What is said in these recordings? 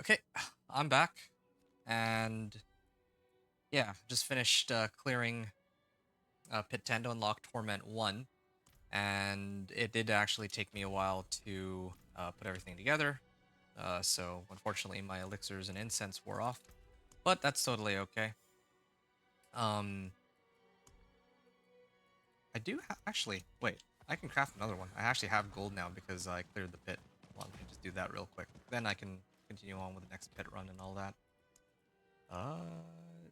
Okay, I'm back, and yeah, just finished clearing Pit 10 to unlock Torment 1, and it did actually take me a while to put everything together, so unfortunately my elixirs and incense wore off, but that's totally okay. Um, I do actually, wait, I can craft another one. I actually have gold now because I cleared the pit. Well, let me just do that real quick. Then I can continue on with the next pit run and all that.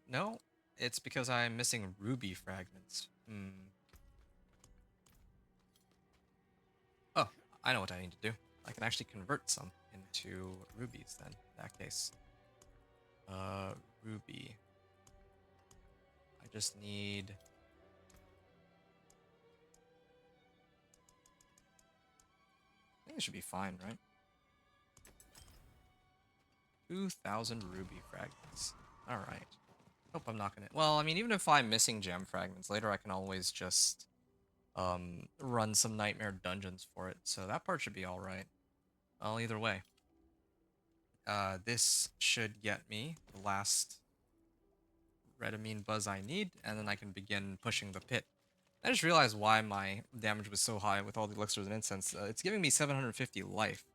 No, it's because I'm missing ruby fragments. Oh, I know what I need to do. I can actually convert some into rubies then, in that case. Ruby. I just need... I think it should be fine, right? 2,000 ruby fragments. Alright. Hope I'm not gonna... Well, I mean, even if I'm missing gem fragments, later I can always just run some nightmare dungeons for it, so that part should be alright. Well, either way. This should get me the last redamine buzz I need, and then I can begin pushing the pit. I just realized why my damage was so high with all the elixirs and incense. It's giving me 750 life,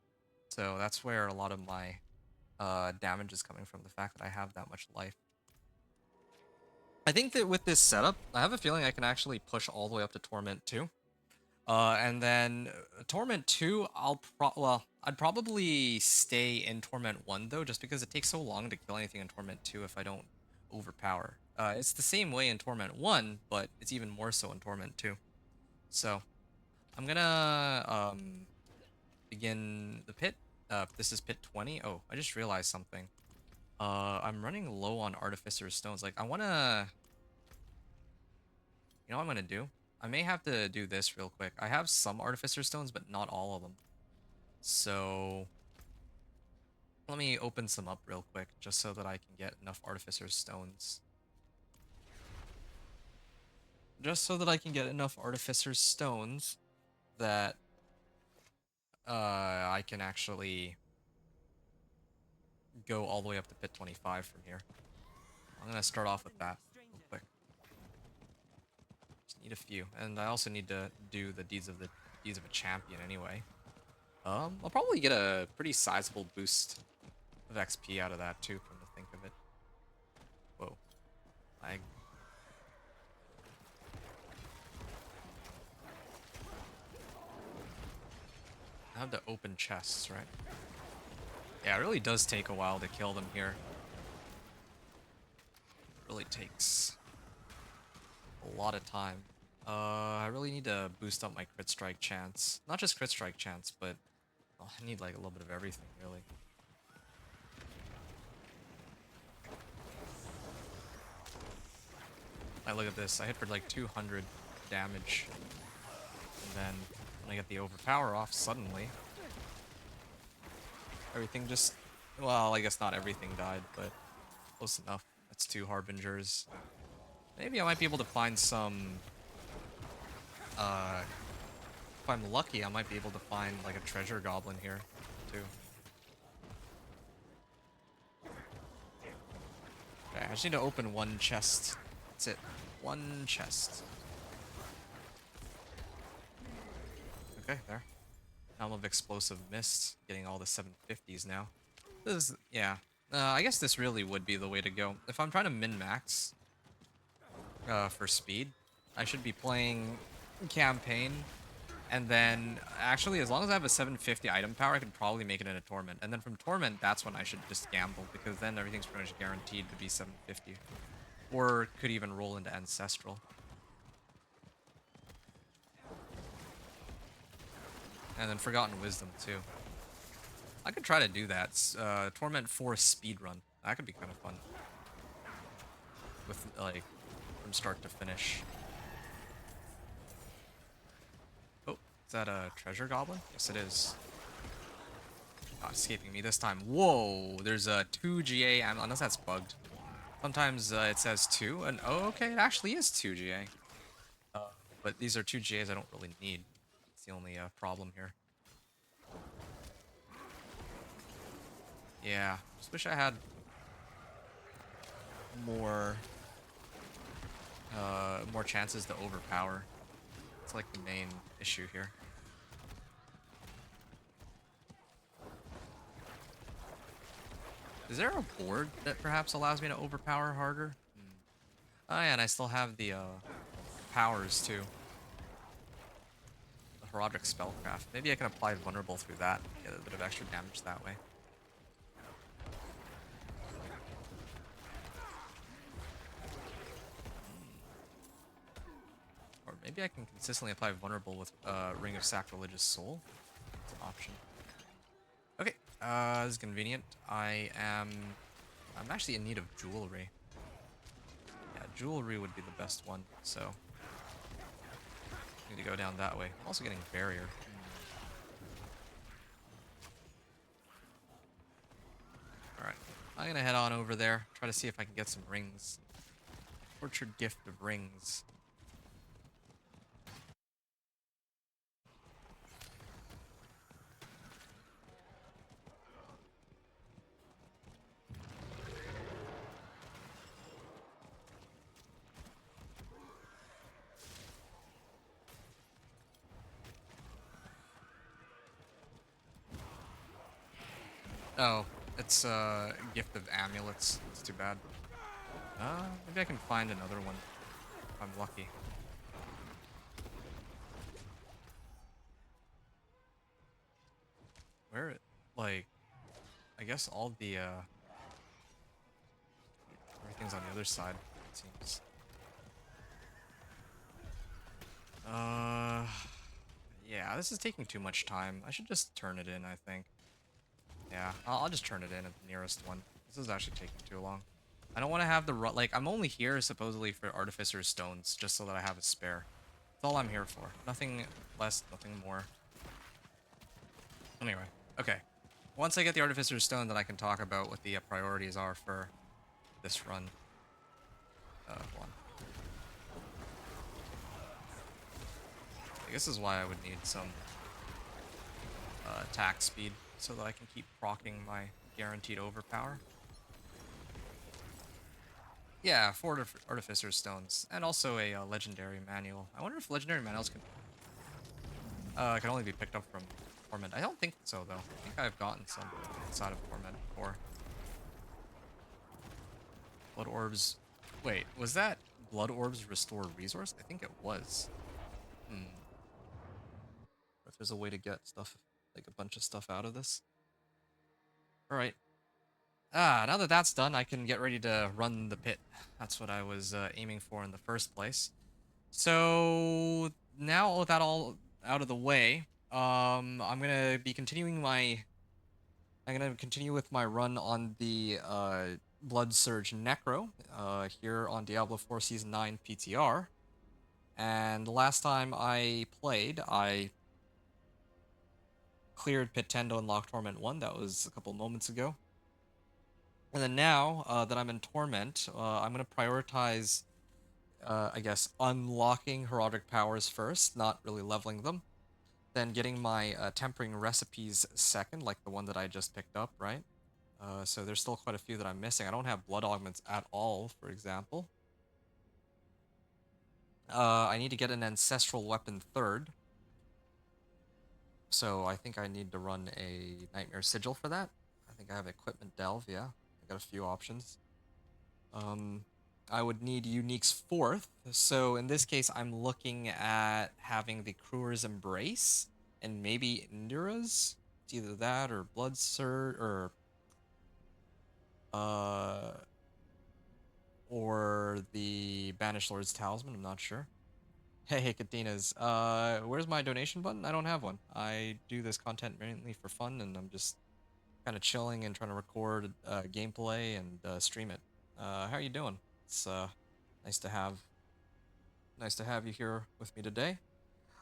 so that's where a lot of my damage is coming from, the fact that I have that much life. I think that with this setup, I have a feeling I can actually push all the way up to Torment 2. And then Torment 2, I'd probably stay in Torment 1 though, just because it takes so long to kill anything in Torment 2 if I don't overpower. It's the same way in Torment 1, but it's even more so in Torment 2. So, I'm gonna begin the pit. This is pit 20. Oh, I just realized something. I'm running low on Artificer's Stones. Like, I wanna... You know what I'm gonna do? I may have to do this real quick. I have some Artificer Stones, but not all of them. So let me open some up real quick just so that I can get enough Artificer Stones. Just so that I can get enough Artificer Stones that I can actually go all the way up to pit 25 from here. I'm gonna start off with that real quick. Just need a few, and I also need to do the deeds of a champion anyway. I'll probably get a pretty sizable boost of XP out of that too, come to think of it. Whoa. I have to open chests, right? Yeah, it really does take a while to kill them here. It really takes a lot of time. I really need to boost up my crit strike chance. Not just crit strike chance, but I need like a little bit of everything, really. Look at this. I hit for like 200 damage. And then when I get the overpower off, suddenly everything just... Well, I guess not everything died, but close enough. That's 2 Harbingers. Maybe I might be able to find some... if I'm lucky, I might be able to find like a treasure goblin here, too. Okay, I just need to open one chest. That's it. One chest. Okay, there. Helm of Explosive Mist. Getting all the 750s now. This is... yeah. I guess this really would be the way to go. If I'm trying to min-max for speed, I should be playing campaign, and then actually as long as I have a 750 item power, I can probably make it into Torment, and then from Torment, that's when I should just gamble, because then everything's pretty much guaranteed to be 750, or could even roll into Ancestral. And then Forgotten Wisdom too. I could try to do that. Torment 4 speedrun. That could be kind of fun. With, like, from start to finish. Oh, is that a treasure goblin? Yes, it is. Not escaping me this time. Whoa, there's a 2 GA, unless that's bugged. Sometimes it says 2, and oh, okay, it actually is 2 GA. But these are 2 GAs I don't really need. It's the only problem here. Yeah, just wish I had more more chances to overpower. It's like the main issue here. Is there a board that perhaps allows me to overpower harder? Oh yeah, and I still have the powers too. The Herodic Spellcraft. Maybe I can apply Vulnerable through that, get a bit of extra damage that way. Or maybe I can consistently apply Vulnerable with Ring of Sacrilegious Soul. That's an option. Okay, this is convenient. I'm actually in need of jewelry. Yeah, jewelry would be the best one, so need to go down that way. I'm also getting barrier. Alright. I'm gonna head on over there, try to see if I can get some rings. Tortured Gift of Rings. Oh, it's Gift of Amulets. It's too bad. Maybe I can find another one if I'm lucky. Where, like, I guess all the, everything's on the other side, it seems. Yeah, this is taking too much time. I should just turn it in, I think. Yeah, I'll just turn it in at the nearest one. This is actually taking too long. I don't want to have the like, I'm only here supposedly for Artificer's Stones, just so that I have a spare. That's all I'm here for. Nothing less, nothing more. Anyway, okay. Once I get the Artificer's Stone, then I can talk about what the priorities are for this run. Hold on. I guess this is why I would need some attack speed, so that I can keep proccing my guaranteed overpower. Yeah, 4 Artificer's Stones, and also a Legendary Manual. I wonder if Legendary Manuals can only be picked up from Torment. I don't think so, though. I think I've gotten some inside of Torment before. Blood Orbs. Wait, was that Blood Orbs restore resource? I think it was. If there's a way to get stuff, like a bunch of stuff out of this. Alright. Now that that's done, I can get ready to run the pit. That's what I was aiming for in the first place. So now with that all out of the way, I'm gonna be continuing my. I'm gonna continue with my run on the Blood Surge Necro here on Diablo 4 Season 9 PTR. And the last time I played, I cleared Pit 10 to unlock Torment 1. That was a couple moments ago. And then now that I'm in Torment, I'm going to prioritize, I guess, unlocking Herodic powers first, not really leveling them. Then getting my tempering recipes second, like the one that I just picked up, right? So there's still quite a few that I'm missing. I don't have blood augments at all, for example. I need to get an ancestral weapon third. So I think I need to run a Nightmare Sigil for that. I think I have Equipment Delve, yeah. I got a few options. I would need Unique's fourth. So in this case, I'm looking at having the Crewer's Embrace and maybe Indira's. It's either that or Blood Surge or the Banished Lord's Talisman. I'm not sure. Hey, Katinas. Where's my donation button? I don't have one. I do this content mainly for fun, and I'm just kind of chilling and trying to record gameplay and stream it. How are you doing? It's nice to have you here with me today.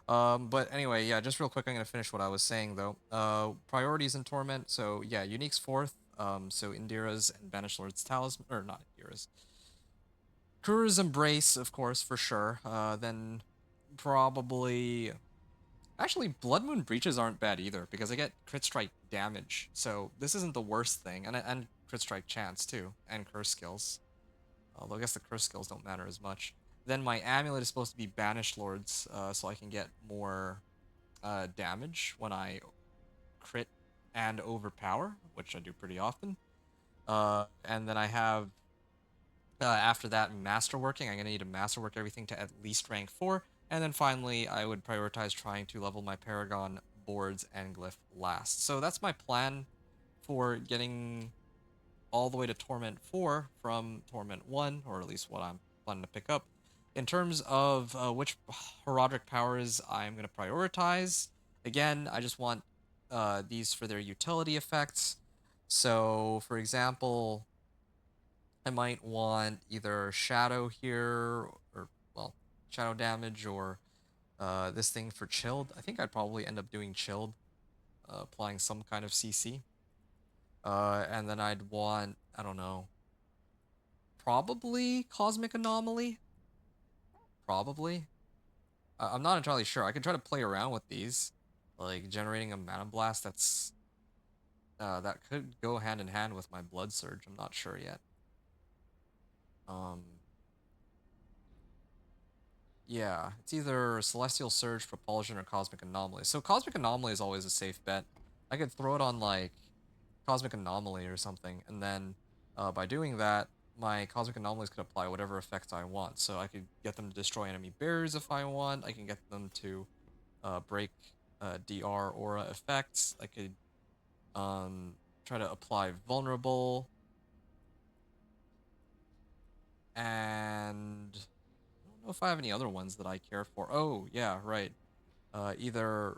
But anyway, yeah, just real quick, I'm gonna finish what I was saying though. Priorities in Torment. So yeah, Unique's fourth. So Indira's and Banished Lord's Talisman, or not Indira's. Kuru's Embrace, of course, for sure. Then probably Actually, Blood Moon Breaches aren't bad either, because I get crit strike damage, so this isn't the worst thing, and crit strike chance too, and curse skills. Although I guess the curse skills don't matter as much. Then my amulet is supposed to be Banished Lords, so I can get more damage when I crit and overpower, which I do pretty often. And then I have, after that, Masterworking. I'm going to need to Masterwork everything to at least rank 4. And then finally, I would prioritize trying to level my Paragon boards and Glyph last. So that's my plan for getting all the way to Torment 4 from Torment 1, or at least what I'm planning to pick up. In terms of which heraldic powers I'm going to prioritize, again, I just want these for their utility effects. So, for example, I might want either Shadow here, or, well, Shadow damage, or this thing for Chilled. I think I'd probably end up doing Chilled, applying some kind of CC. And then I'd want, I don't know, probably Cosmic Anomaly? Probably. I'm not entirely sure. I could try to play around with these. Like, generating a Mana Blast that's... that could go hand in hand with my Blood Surge. I'm not sure yet. Yeah, it's either Celestial Surge, Propulsion, or Cosmic Anomaly. So Cosmic Anomaly is always a safe bet. I could throw it on, like, Cosmic Anomaly or something, and then by doing that, my Cosmic Anomalies could apply whatever effects I want. So I could get them to destroy enemy barriers if I want. I can get them to break DR aura effects. I could try to apply Vulnerable. And I don't know if I have any other ones that I care for. Oh, yeah, right. Either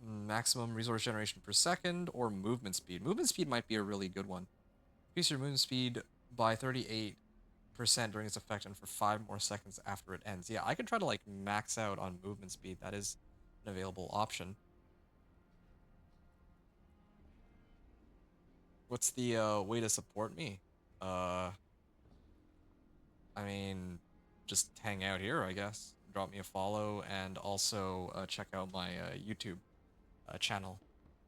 maximum resource generation per second or movement speed. Movement speed might be a really good one. Increase your movement speed by 38% during its effect and for 5 more seconds after it ends. Yeah, I could try to like max out on movement speed. That is an available option. What's the way to support me? I mean, just hang out here, I guess. Drop me a follow and also check out my YouTube channel.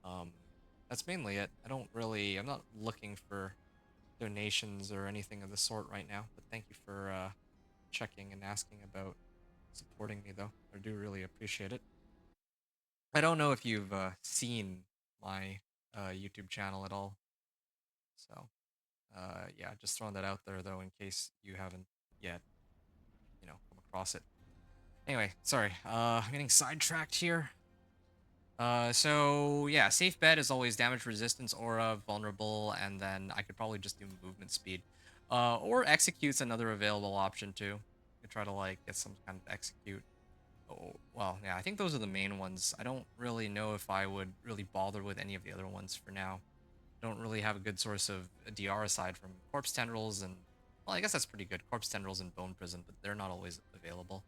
Um, that's mainly it. I'm not looking for donations or anything of the sort right now, but thank you for checking and asking about supporting me, though. I do really appreciate it. I don't know if you've seen my YouTube channel at all, so yeah, just throwing that out there, though, in case you haven't yet, come across it. Anyway, sorry, I'm getting sidetracked here. So yeah, safe bet is always damage resistance, aura, vulnerable, and then I could probably just do movement speed. Or execute's another available option too. You could try to like get some kind of execute. Oh, well, yeah, I think those are the main ones. I don't really know if I would really bother with any of the other ones for now. I don't really have a good source of DR aside from corpse tendrils and, well, I guess that's pretty good. Corpse tendrils and bone prison, but they're not always available.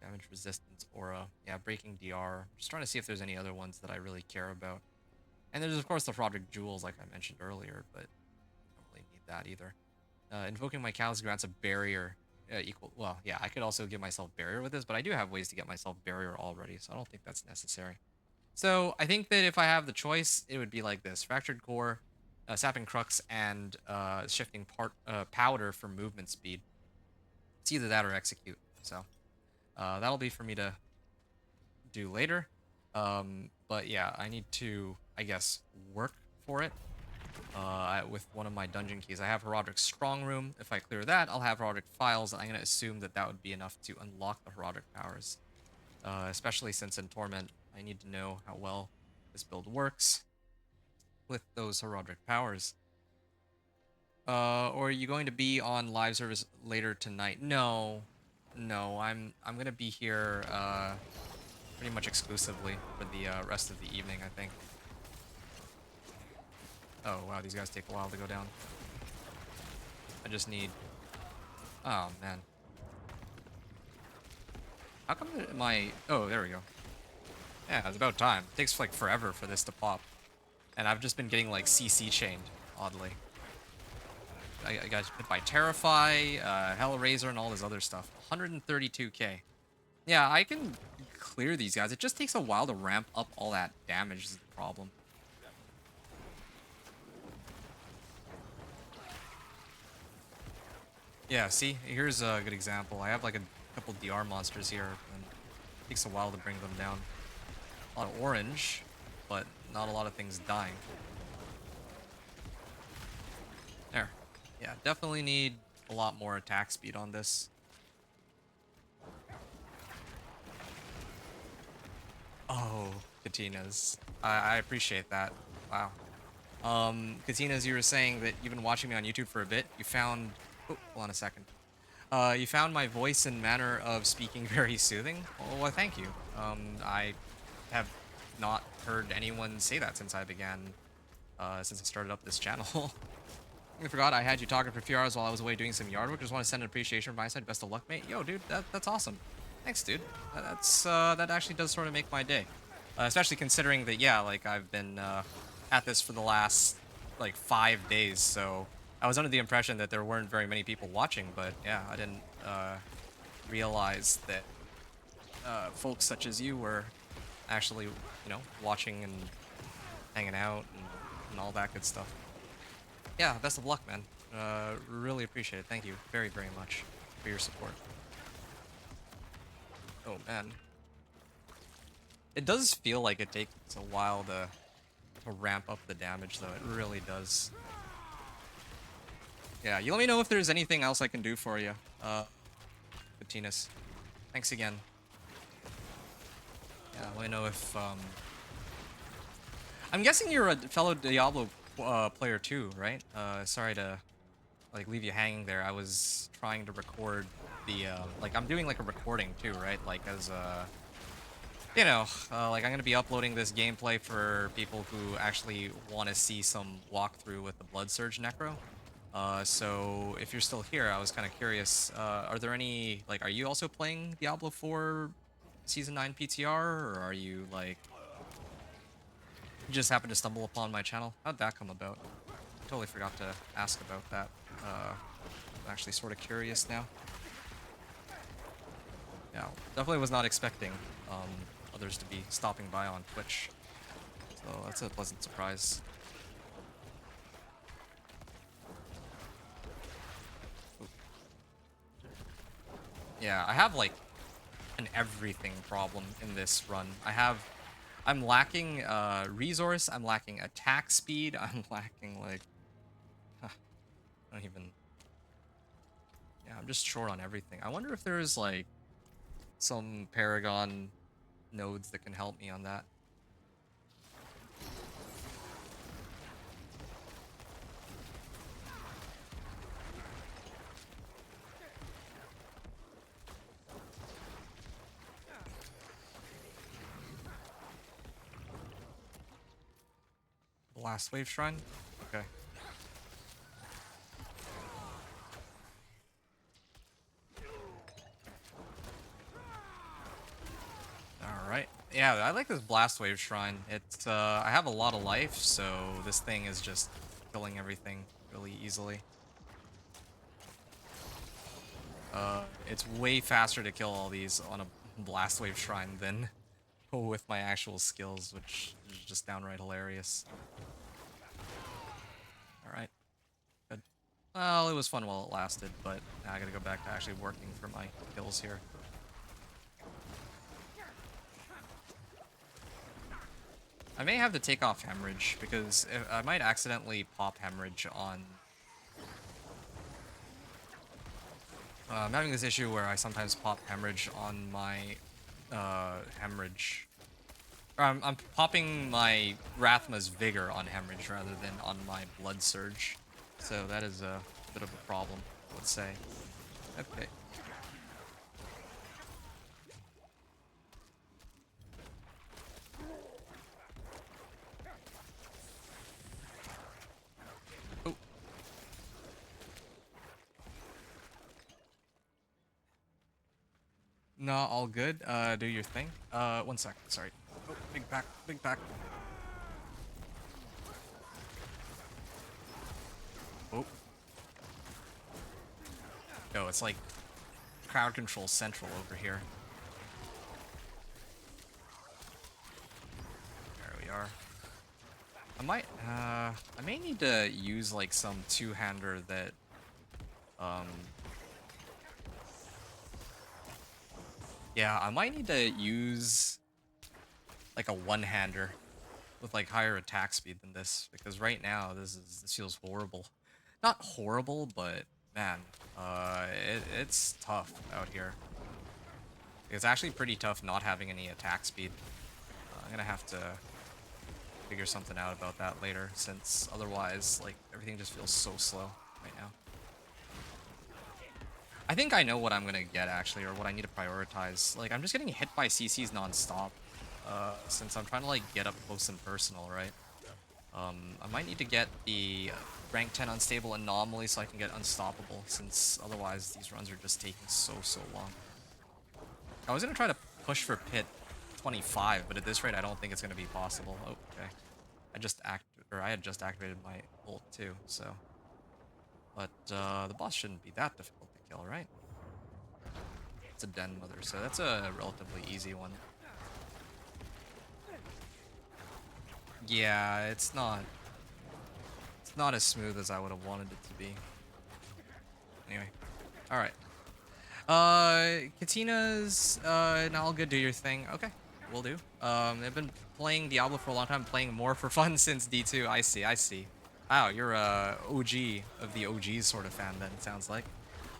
Damage resistance, aura. Yeah, breaking DR. Just trying to see if there's any other ones that I really care about. And there's, of course, the Roderick Jewels, like I mentioned earlier, but I don't really need that either. Invoking my Callus grants a barrier equal... Well, yeah, I could also give myself barrier with this, but I do have ways to get myself barrier already, so I don't think that's necessary. So I think that if I have the choice, it would be like this. Fractured Core, Sapping Crux, and Shifting Powder for movement speed. It's either that or Execute, so... that'll be for me to do later. But yeah, I need to, I guess, work for it with one of my dungeon keys. I have Heraldric Strong Room. If I clear that, I'll have Heraldric Files, and I'm going to assume that that would be enough to unlock the Heraldric powers. Especially since in Torment, I need to know how well this build works with those Heraldric powers. Or are you going to be on live service later tonight? No. No, I'm gonna be here pretty much exclusively for the rest of the evening, I think. Oh wow, these guys take a while to go down. I just need... Oh man. How come my... Oh, there we go. Yeah, it's about time. It takes like forever for this to pop. And I've just been getting like CC chained, oddly. I got hit by Terrify, Hellraiser, and all this other stuff. 132k. Yeah, I can clear these guys, it just takes a while to ramp up all that damage is the problem. Yeah, see, here's a good example. I have like a couple DR monsters here, and it takes a while to bring them down. A lot of orange, but not a lot of things dying. There. Yeah, definitely need a lot more attack speed on this. Oh, Katinas. I appreciate that. Wow. Katinas, you were saying that you've been watching me on YouTube for a bit. You found... Oh, hold on a second. You found my voice and manner of speaking very soothing. Well, thank you. I have not heard anyone say that since I began, since I started up this channel. I forgot I had you talking for a few hours while I was away doing some yard work. Just want to send an appreciation from my side. Best of luck, mate. Yo, dude, that's awesome. Thanks, dude. That actually does sort of make my day. Especially considering that, yeah, like I've been at this for the last like 5 days, so I was under the impression that there weren't very many people watching, but yeah, I didn't realize that folks such as you were actually, you know, watching and hanging out and all that good stuff. Yeah, best of luck, man. Really appreciate it. Thank you very, very much for your support. Oh, man. It does feel like it takes a while to ramp up the damage, though. It really does. Yeah, you let me know if there's anything else I can do for you, Patinas. Thanks again. Yeah, let me know if, I'm guessing you're a fellow Diablo player too, right? Sorry to, like, leave you hanging there. I was trying to record the, like, I'm doing, like, a recording too, right? Like, as a... You know, like I'm going to be uploading this gameplay for people who actually want to see some walkthrough with the Blood Surge Necro. So if you're still here, I was kind of curious, are there any, like, are you also playing Diablo 4 Season 9 PTR, or are you, like, you just happened to stumble upon my channel? How'd that come about? I totally forgot to ask about that. I'm actually sort of curious now. Yeah, definitely was not expecting, others to be stopping by on Twitch. So that's a pleasant surprise. Ooh. Yeah, I have like an everything problem in this run. I'm lacking resource, I'm lacking attack speed, I'm lacking like, I don't even, yeah, I'm just short on everything. I wonder if there's like some Paragon nodes that can help me on that. Last wave shrine? Okay. Alright. Yeah, I like this blast wave shrine. It's I have a lot of life, so this thing is just killing everything really easily. It's way faster to kill all these on a blast wave shrine than with my actual skills, which is just downright hilarious. Alright. Good. Well, it was fun while it lasted, but now I gotta go back to actually working for my kills here. I may have to take off Hemorrhage, because I might accidentally pop Hemorrhage on... I'm having this issue where I sometimes pop Hemorrhage on my Hemorrhage. I'm popping my Rathma's Vigor on Hemorrhage rather than on my Blood Surge. So that is a bit of a problem, I would say. Okay. Oh. No, all good. Do your thing. 1 second, sorry. Oh, big pack, big pack. Oh. No, it's like crowd control central over here. are. I may need to use like some two-hander that yeah, I might need to use like a one-hander with like higher attack speed than this, because right now this feels horrible. Not horrible, but man, it's tough out here. It's actually pretty tough not having any attack speed. I'm gonna have to figure something out about that later, since otherwise, like, everything just feels so slow right now. I think I know what I'm gonna get, actually, or what I need to prioritize. Like, I'm just getting hit by CCs nonstop, since I'm trying to, like, get up close and personal, right? I might need to get the rank 10 unstable anomaly so I can get unstoppable, since otherwise these runs are just taking so long. I was gonna try to push for pit 25, but at this rate I don't think it's gonna be possible. Oh, okay. I had just activated my ult too, so. But the boss shouldn't be that difficult to kill, right? It's a Den Mother, so that's a relatively easy one. Yeah, it's not as smooth as I would have wanted it to be. Anyway, all right. Katina's now all good. Do your thing. Okay, will do. They've been playing Diablo for a long time, playing more for fun since D2. I see. Wow, you're a OG of the OGs sort of fan then, it sounds like.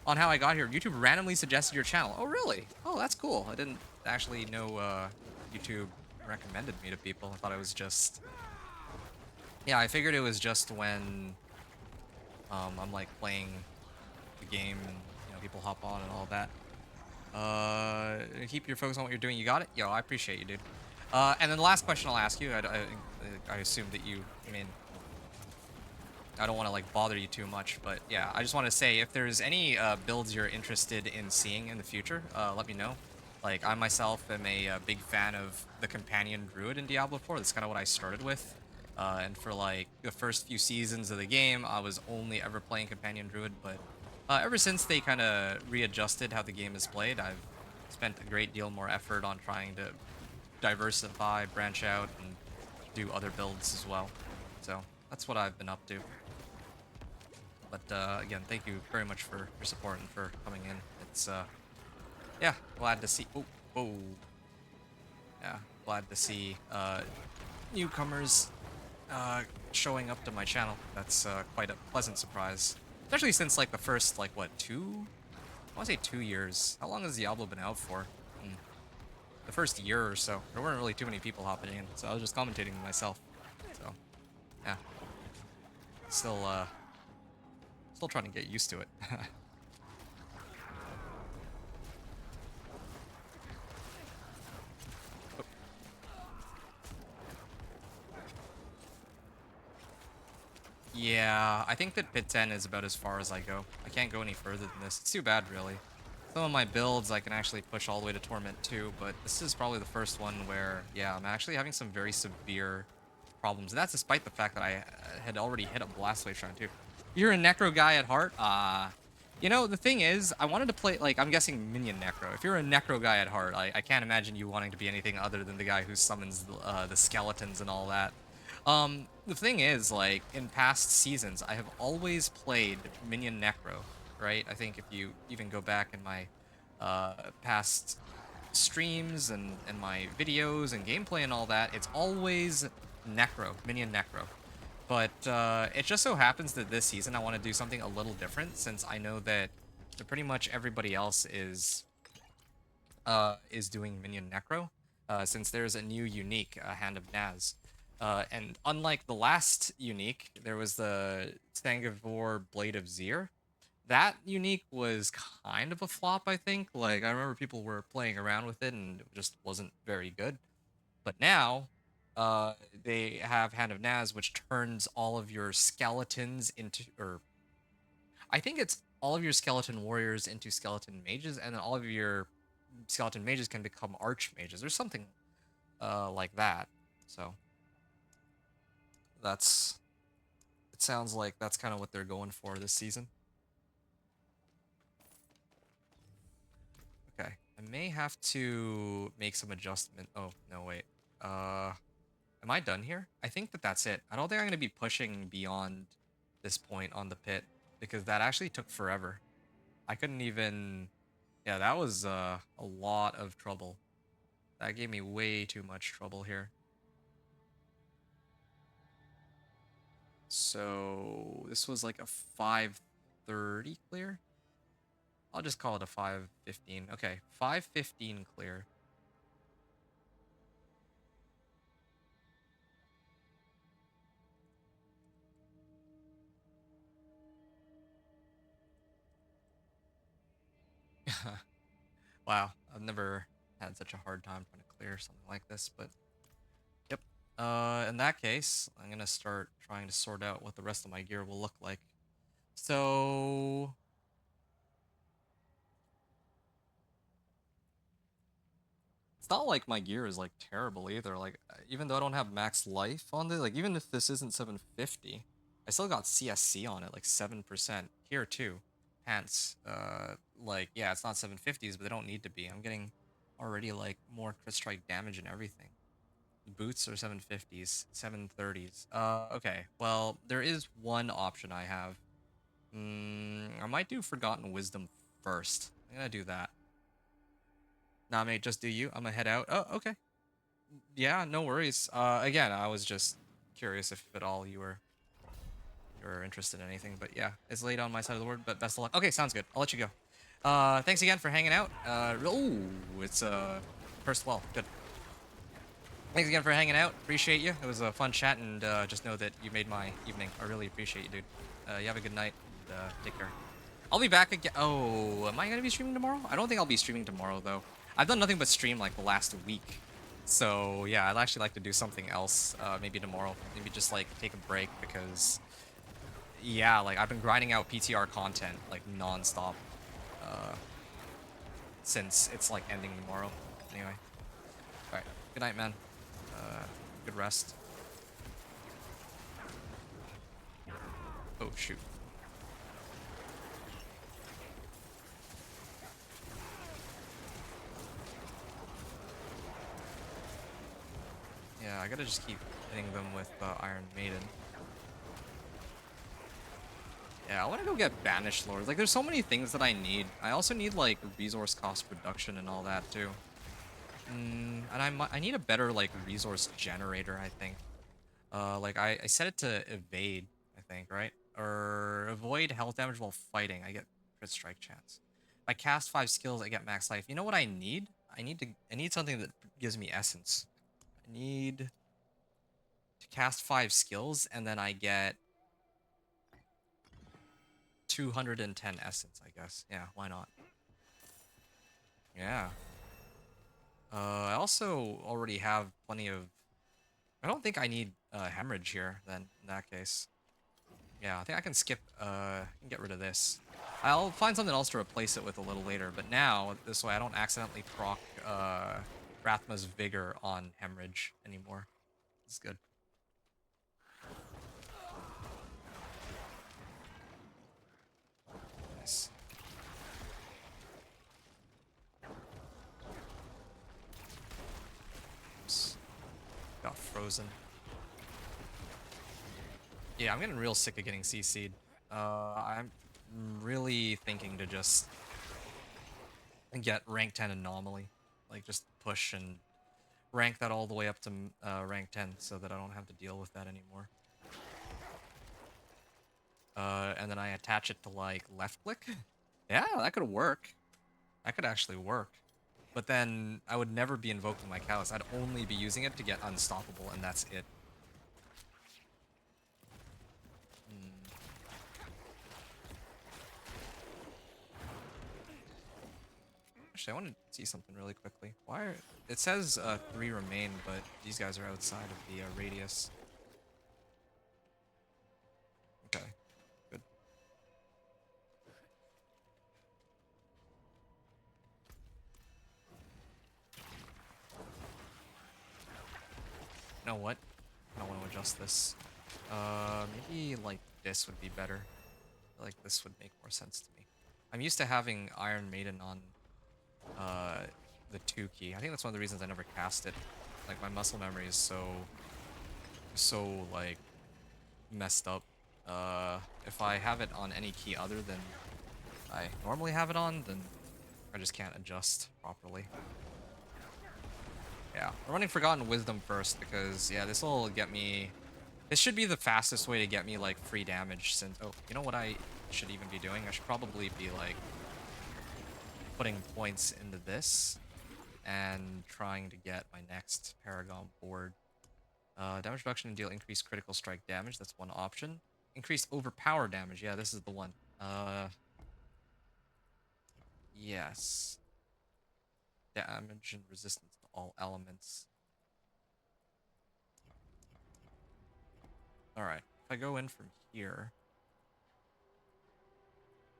On how I got here, YouTube randomly suggested your channel. Oh, really? Oh, that's cool. I didn't actually know YouTube recommended me to people. I thought it was just... Yeah, I figured it was just when I'm like playing the game and, you know, people hop on and all that. Keep your focus on what you're doing. You got it? Yo, I appreciate you, dude. And then the last question I'll ask you, I assume that you, I mean, I don't want to like bother you too much, but yeah, I just want to say if there's any builds you're interested in seeing in the future, let me know. Like, I myself am a big fan of the Companion Druid in Diablo 4. That's kind of what I started with. And for like the first few seasons of the game, I was only ever playing Companion Druid, but ever since they kind of readjusted how the game is played, I've spent a great deal more effort on trying to diversify, branch out, and do other builds as well. So that's what I've been up to. But again, thank you very much for your support and for coming in. It's yeah, glad to see. Oh, whoa. Yeah, glad to see newcomers showing up to my channel. That's quite a pleasant surprise, especially since like the first like what I want to say 2 years. How long has Diablo been out for? The first year or so, there weren't really too many people hopping in, so I was just commentating myself. So yeah, still trying to get used to it. Yeah, I think that pit 10 is about as far as I go. I can't go any further than this. It's too bad, really. Some of my builds I can actually push all the way to Torment 2, but this is probably the first one where, yeah, I'm actually having some very severe problems. And that's despite the fact that I had already hit a Blast Wave Shrine, too. You're a Necro guy at heart? You know, the thing is, I wanted to play, like, I'm guessing Minion Necro. If you're a Necro guy at heart, I can't imagine you wanting to be anything other than the guy who summons the skeletons and all that. The thing is, like, in past seasons, I have always played Minion Necro, right? I think if you even go back in my past streams and my videos and gameplay and all that, it's always Necro, Minion Necro. But it just so happens that this season I want to do something a little different, since I know that pretty much everybody else is doing Minion Necro, since there's a new unique, Hand of Naz. And unlike the last unique, there was the Stangivore Blade of Zir. That unique was kind of a flop, I think. Like, I remember people were playing around with it and it just wasn't very good. But now, they have Hand of Naz, which turns all of your skeletons into, or I think it's all of your skeleton warriors into skeleton mages, and then all of your skeleton mages can become archmages or something like that. So that's, it sounds like that's kind of what they're going for this season. Okay, I may have to make some adjustment. Oh, no, wait. Am I done here? I think that that's it. I don't think I'm going to be pushing beyond this point on the pit because that actually took forever. I couldn't even... Yeah, that was a lot of trouble. That gave me way too much trouble here. So this was like a 5:30 clear? I'll just call it a 5:15. Okay, 5:15 clear. Wow, I've never had such a hard time trying to clear something like this, but yep. In that case, I'm gonna start trying to sort out what the rest of my gear will look like. So it's not like my gear is like terrible either. Like even though I don't have max life on this, like even if this isn't 750, I still got CSC on it, like 7%. Here too. Pants. Like yeah, it's not 750s, but they don't need to be. I'm getting already like more crit strike damage and everything. The boots are 750s, 730s. Okay. Well, there is one option I have. I might do Forgotten Wisdom first. I'm gonna do that. Nah, mate, just do you. I'm gonna head out. Oh, okay. Yeah, no worries. Again, I was just curious if at all you were interested in anything, but yeah, it's late on my side of the word, but best of luck. Okay, sounds good. I'll let you go. Thanks again for hanging out. Oh, it's first well, good. Thanks again for hanging out. Appreciate you. It was a fun chat, and just know that you made my evening. I really appreciate you, dude. You have a good night, and take care. I'll be back again. Oh, am I gonna be streaming tomorrow? I don't think I'll be streaming tomorrow though. I've done nothing but stream like the last week. So yeah, I'd actually like to do something else. Maybe tomorrow. Maybe just like take a break because yeah, like I've been grinding out PTR content like non-stop since it's like ending tomorrow. Anyway, all right. Good night, man. Good rest. Oh shoot. Yeah, I gotta just keep hitting them with Iron Maiden. Yeah, I want to go get Banished Lords. Like, there's so many things that I need. I also need, like, resource cost reduction and all that, too. And I need a better, like, resource generator, I think. Like, I set it to evade, I think, right? Or avoid health damage while fighting. I get crit strike chance. If I cast 5 skills, I get max life. You know what I need? I need something that gives me essence. I need to cast 5 skills, and then I get 210 essence, I guess. Yeah, why not? Yeah. I also already have plenty of... I don't think I need hemorrhage here, then, in that case. Yeah, I think I can skip, get rid of this. I'll find something else to replace it with a little later, but now, this way I don't accidentally proc, Rathma's Vigor on hemorrhage anymore. This is good. Nice. Oops. Got frozen. Yeah, I'm getting real sick of getting CC'd. I'm really thinking to just get rank 10 anomaly. Like, just push and rank that all the way up to rank 10 so that I don't have to deal with that anymore. And then I attach it to, like, left click. Yeah, that could work. That could actually work. But then I would never be invoking my Callus. I'd only be using it to get unstoppable, and that's it. Actually, I want to see something really quickly. Why are... It says 3 remain, but these guys are outside of the radius. Okay, good. You know what? I don't want to adjust this. Maybe like this would be better. I feel like this would make more sense to me. I'm used to having Iron Maiden on the 2 key. I think that's one of the reasons I never cast it. Like, my muscle memory is so so like messed up. If I have it on any key other than I normally have it on, then I just can't adjust properly. Yeah, I'm running Forgotten Wisdom first because, yeah, this will get me... This should be the fastest way to get me, like, free damage since... Oh, you know what I should even be doing? I should probably be, like, putting points into this and trying to get my next Paragon board. Damage reduction and deal increased critical strike damage. That's one option. Increased overpower damage. Yeah, this is the one. Yes. Damage and resistance to all elements. Alright, if I go in from here,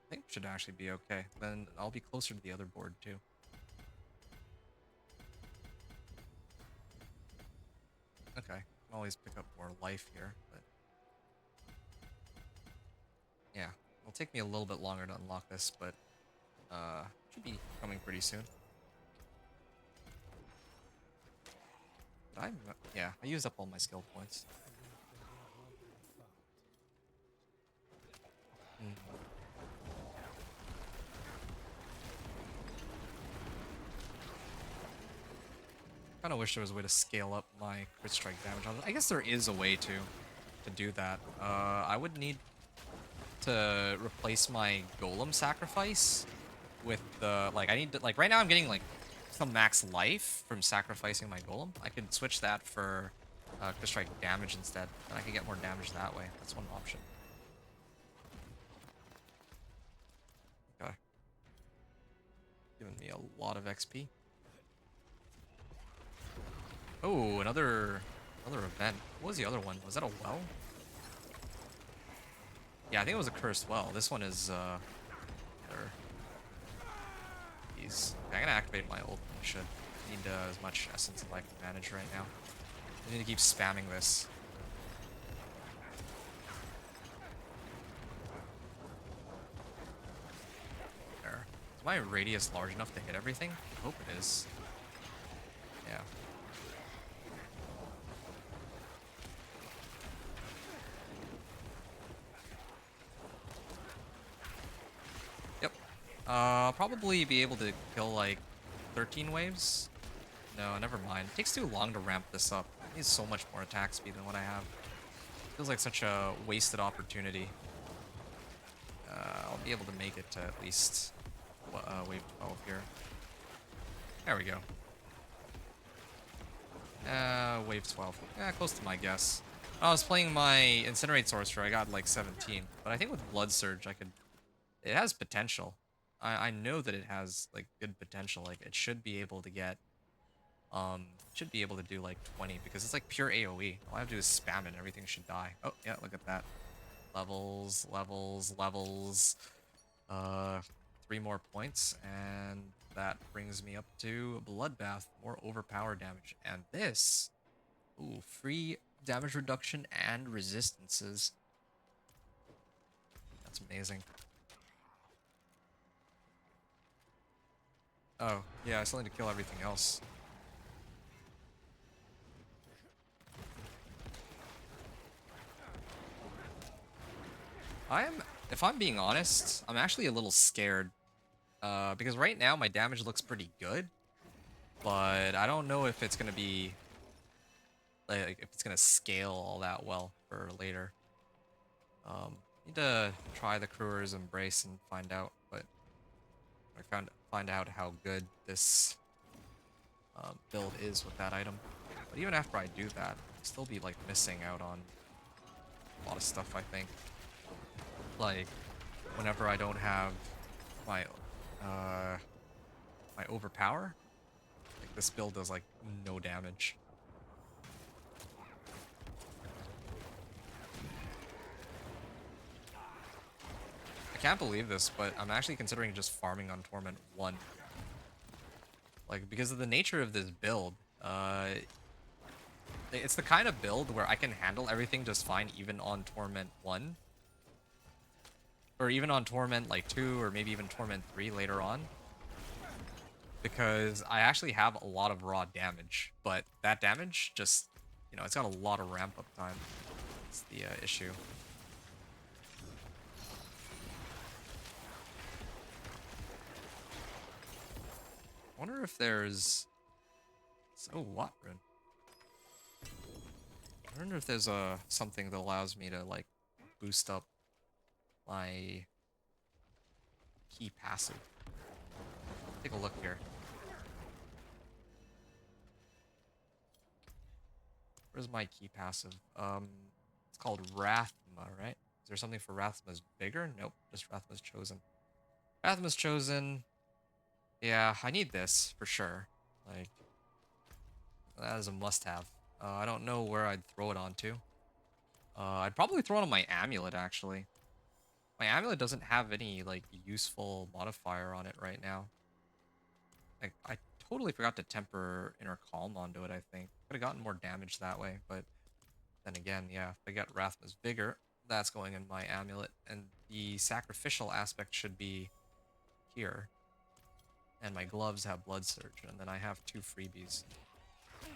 I think it should actually be okay. Then I'll be closer to the other board too. Okay, I can always pick up more life here, but... Yeah, it'll take me a little bit longer to unlock this, but should be coming pretty soon. Yeah, I used up all my skill points. Kind of wish there was a way to scale up my crit strike damage on it. I guess there is a way to do that. I would need to replace my golem sacrifice with the, like, I need to, like, right now I'm getting like some max life from sacrificing my golem. I could switch that for crit strike damage instead, and I could get more damage that way. That's one option. Okay, giving me a lot of XP. Oh, another event. What was the other one? Was that a well? Yeah, I think it was a cursed well. This one is better. These. Okay, I'm gonna activate my ult. I should. Need as much essence as I can manage right now. I need to keep spamming this. There. Is my radius large enough to hit everything? I hope it is. Yeah. Yep. I'll probably be able to kill like 13 waves. No, never mind. It takes too long to ramp this up. I need so much more attack speed than what I have. Feels like such a wasted opportunity. I'll be able to make it to at least wave 12 here. There we go. Wave 12. Yeah, close to my guess. I was playing my Incinerate Sorcerer, I got like 17. But I think with Blood Surge, I could... It has potential. I know that it has like good potential. Like it should be able to get... should be able to do like 20 because it's like pure AoE. All I have to do is spam it and everything should die. Oh, yeah, look at that. Levels, levels, levels. 3 more points, and that brings me up to Bloodbath, more overpower damage. And this, ooh, free damage reduction and resistances. That's amazing. Oh, yeah, I still need to kill everything else. If I'm being honest, I'm actually a little scared. Because right now my damage looks pretty good, but I don't know if it's gonna be, like, if it's gonna scale all that well for later. Need to try the Crewer's Embrace and find out, but I find out how good this build is with that item. But even after I do that, I'll still be like missing out on a lot of stuff, I think. Like, whenever I don't have my my overpower, like this build does like no damage. I can't believe this, but I'm actually considering just farming on Torment 1. Like, because of the nature of this build, it's the kind of build where I can handle everything just fine even on Torment 1. Or even on Torment like 2 or maybe even Torment 3 later on. Because I actually have a lot of raw damage, but that damage just you know, it's got a lot of ramp up time. That's the issue. I wonder if there's... Oh, what rune? I wonder if there's something that allows me to like boost up my key passive. Take a look here. Where's my key passive? It's called Rathma, right? Is there something for Rathma's Vigor? Nope, just Rathma's Chosen. Rathma's Chosen. Yeah, I need this for sure. Like, that is a must-have. I don't know where I'd throw it onto. I'd probably throw it on my amulet, actually. My amulet doesn't have any, like, useful modifier on it right now. Like, I totally forgot to temper Inner Calm onto it, I think. Could have gotten more damage that way, but then again, yeah, if I get Rathma's Vigor, that's going in my amulet, and the sacrificial aspect should be here. And my gloves have Blood Surge, and then I have 2 freebies.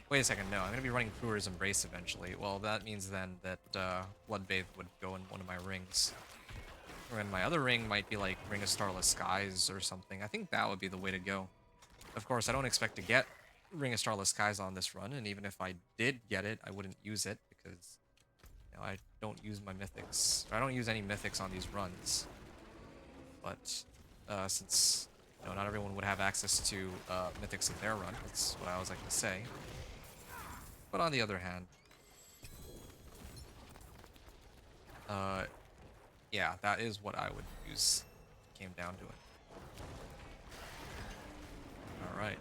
Wait a second, no, I'm going to be running Kruger's Embrace eventually. Well, that means then that Bloodbathe would go in one of my rings. And my other ring might be like Ring of Starless Skies or something. I think that would be the way to go. Of course, I don't expect to get Ring of Starless Skies on this run, and even if I did get it, I wouldn't use it because, you know, I don't use my mythics. I don't use any mythics on these runs. But since, you know, not everyone would have access to mythics in their run, that's what I always like to say. But on the other hand, yeah, that is what I would use if it came down to it. Alright.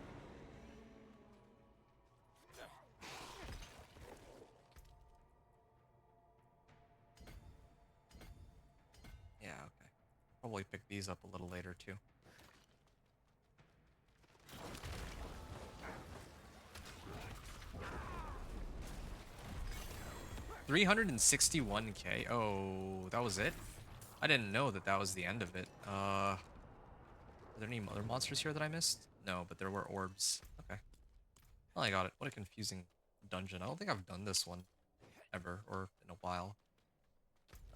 Yeah, okay. Probably pick these up a little later too. $361k. Oh, that was it? I didn't know that that was the end of it. Are there any other monsters here that I missed? No, but there were orbs. Okay. Well, I got it. What a confusing dungeon. I don't think I've done this one ever, or in a while.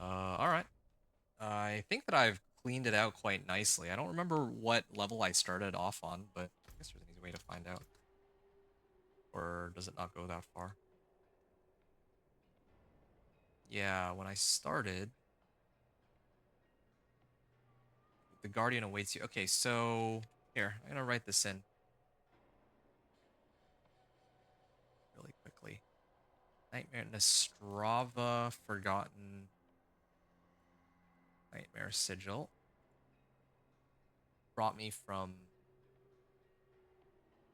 Alright. I think that I've cleaned it out quite nicely. I don't remember what level I started off on, but I guess there's an easy way to find out. Or does it not go that far? Yeah, when I started, the Guardian awaits you. Okay, so here, I'm gonna write this in really quickly. Nightmare Nastrava, Forgotten Nightmare Sigil. Brought me from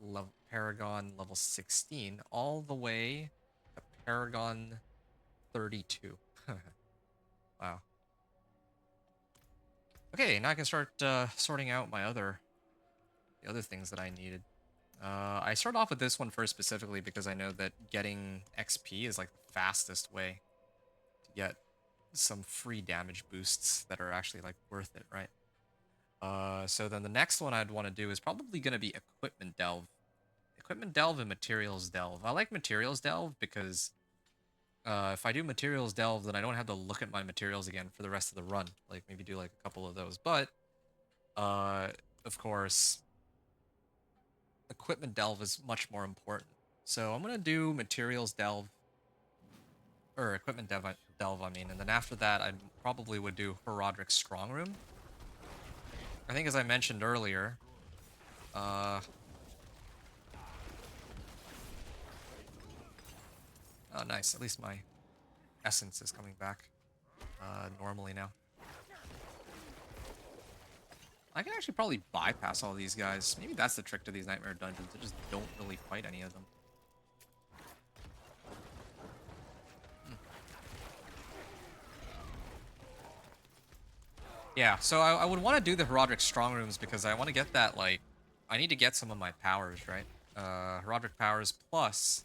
level Paragon level 16 all the way to Paragon 32. Wow. Okay, now I can start sorting out the other things that I needed. I started off with this one first specifically because I know that getting XP is like the fastest way to get some free damage boosts that are actually like worth it, right? So then the next one I'd want to do is probably going to be Equipment Delve. Equipment Delve and Materials Delve. I like Materials Delve because if I do Materials Delve, then I don't have to look at my materials again for the rest of the run. Like, maybe do like a couple of those. But, of course, Equipment Delve is much more important. So I'm going to do Materials Delve, or Delve, I mean. And then after that, I probably would do Herodric's Strong Room. I think as I mentioned earlier, oh, nice. At least my essence is coming back normally now. I can actually probably bypass all these guys. Maybe that's the trick to these Nightmare Dungeons. I just don't really fight any of them. Yeah, so I would want to do the Herodric Strong Rooms because I want to get that, like, I need to get some of my powers, right? Herodric powers plus,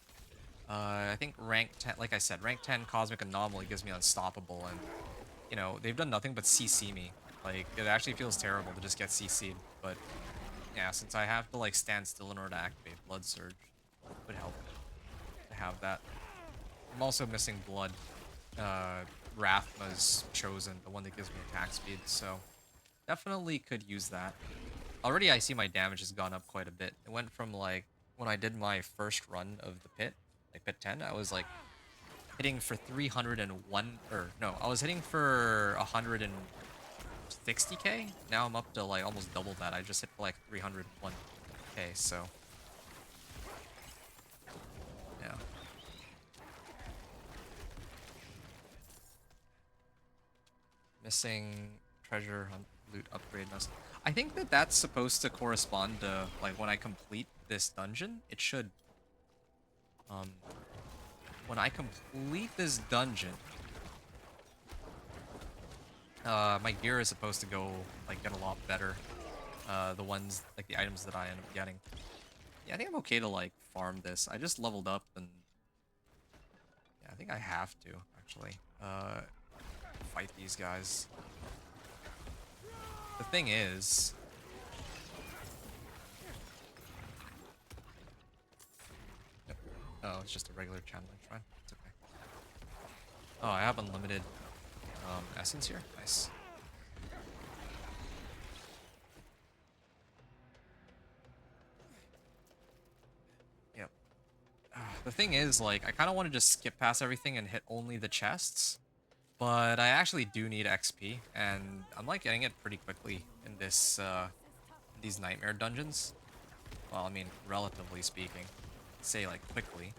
I think rank 10, like I said, rank 10 Cosmic Anomaly gives me Unstoppable, and, you know, they've done nothing but CC me. Like, it actually feels terrible to just get CC'd, but, yeah, since I have to, like, stand still in order to activate Blood Surge, it would help to have that. I'm also missing Blood. Rathma's chosen, the one that gives me attack speed, so definitely could use that. Already I see my damage has gone up quite a bit. It went from like, when I did my first run of the pit, like pit 10, I was like hitting for 301, or no, I was hitting for 160k. Now I'm up to like almost double that. I just hit for like 301k, so yeah. Missing treasure hunt loot upgrade must. I think that that's supposed to correspond to like when I complete this dungeon. It should. When I complete this dungeon, my gear is supposed to go like get a lot better. The ones like the items that I end up getting. Yeah, I think I'm okay to like farm this. I just leveled up and yeah, I think I have to actually fight these guys. The thing is, oh, it's just a regular channeling shrine. It's okay. Oh, I have unlimited essence here. Nice. Yep. The thing is, like, I kind of want to just skip past everything and hit only the chests, but I actually do need XP, and I'm like getting it pretty quickly in this these nightmare dungeons. Well, I mean, relatively speaking, say like quickly.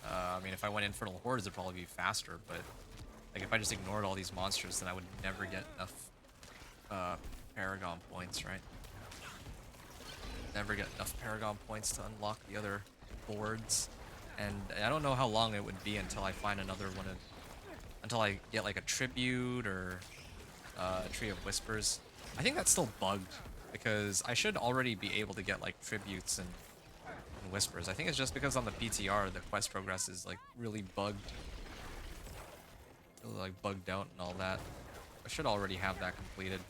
I mean, if I went Infernal Hordes, it'd probably be faster, but like if I just ignored all these monsters, then I would never get enough Paragon points, right? Never get enough Paragon points to unlock the other boards, and I don't know how long it would be until I find another one of, until I get like a tribute or a Tree of Whispers. I think that's still bugged because I should already be able to get like tributes and whispers. I think it's just because on the PTR the quest progress is like really bugged. Really like bugged out and all that. I should already have that completed.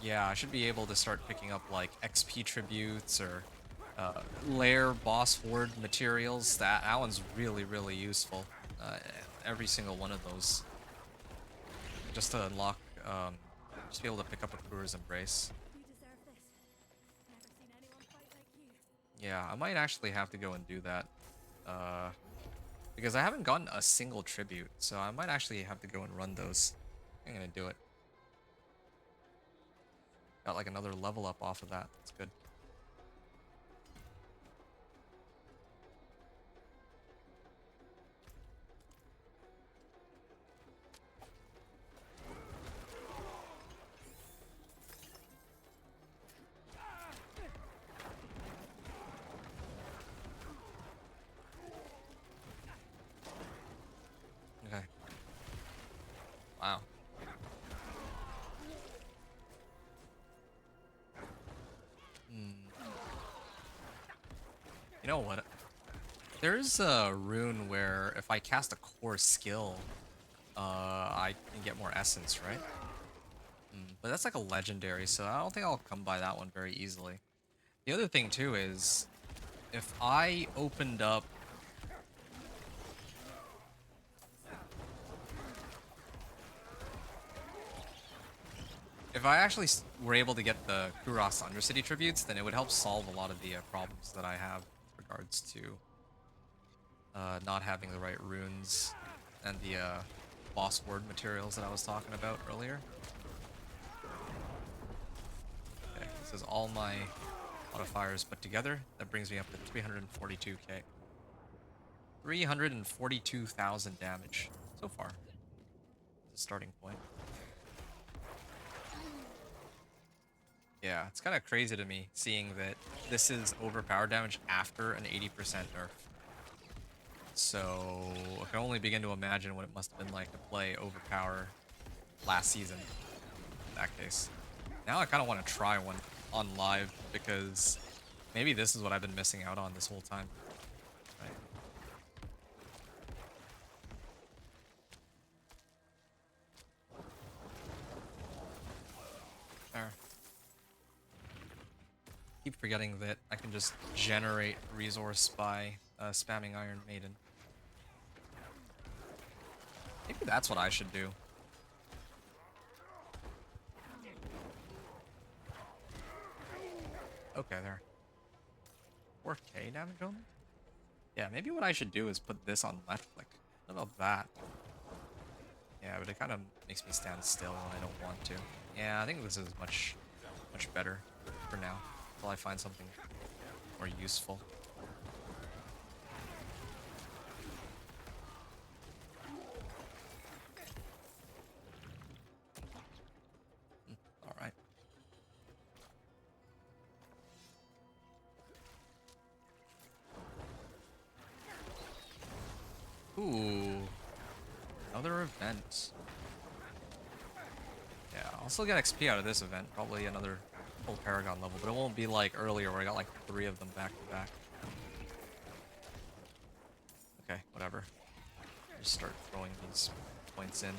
Yeah, I should be able to start picking up like XP tributes or lair boss horde materials. That one's really useful. Every single one of those. Just to unlock, just be able to pick up a Brewer's Embrace. Yeah, I might actually have to go and do that. Because I haven't gotten a single tribute, so I might actually have to go and run those. I'm gonna do it. Got like another level up off of that. That's good. Okay. Wow. You know what? There's a rune where if I cast a core skill, I can get more essence, right? But that's like a legendary, so I don't think I'll come by that one very easily. The other thing too is, if I opened up... If I actually were able to get the Kuros Undercity tributes, then it would help solve a lot of the problems that I have with regards to not having the right runes and the boss word materials that I was talking about earlier. Okay, this is all my modifiers put together. That brings me up to 342k. 342,000 damage so far. That's a starting point. Yeah, it's kind of crazy to me seeing that this is overpowered damage after an 80% nerf. So I can only begin to imagine what it must have been like to play Overpower last season in that case. Now I kind of want to try one on live because maybe this is what I've been missing out on this whole time. Right. There. keep forgetting that I can just generate resource by spamming Iron Maiden. Maybe that's what I should do. Okay, there. 4k damage only? Yeah, maybe what I should do is put this on left click. What about that? Yeah, but it kind of makes me stand still and I don't want to. Yeah, I think this is much better for now, until I find something more useful. Alright. Ooh. Another event. Yeah, I'll still get XP out of this event. Probably another full Paragon level, but it won't be like earlier where I got like 3 of them back to back. Okay, whatever. Just start throwing these points in.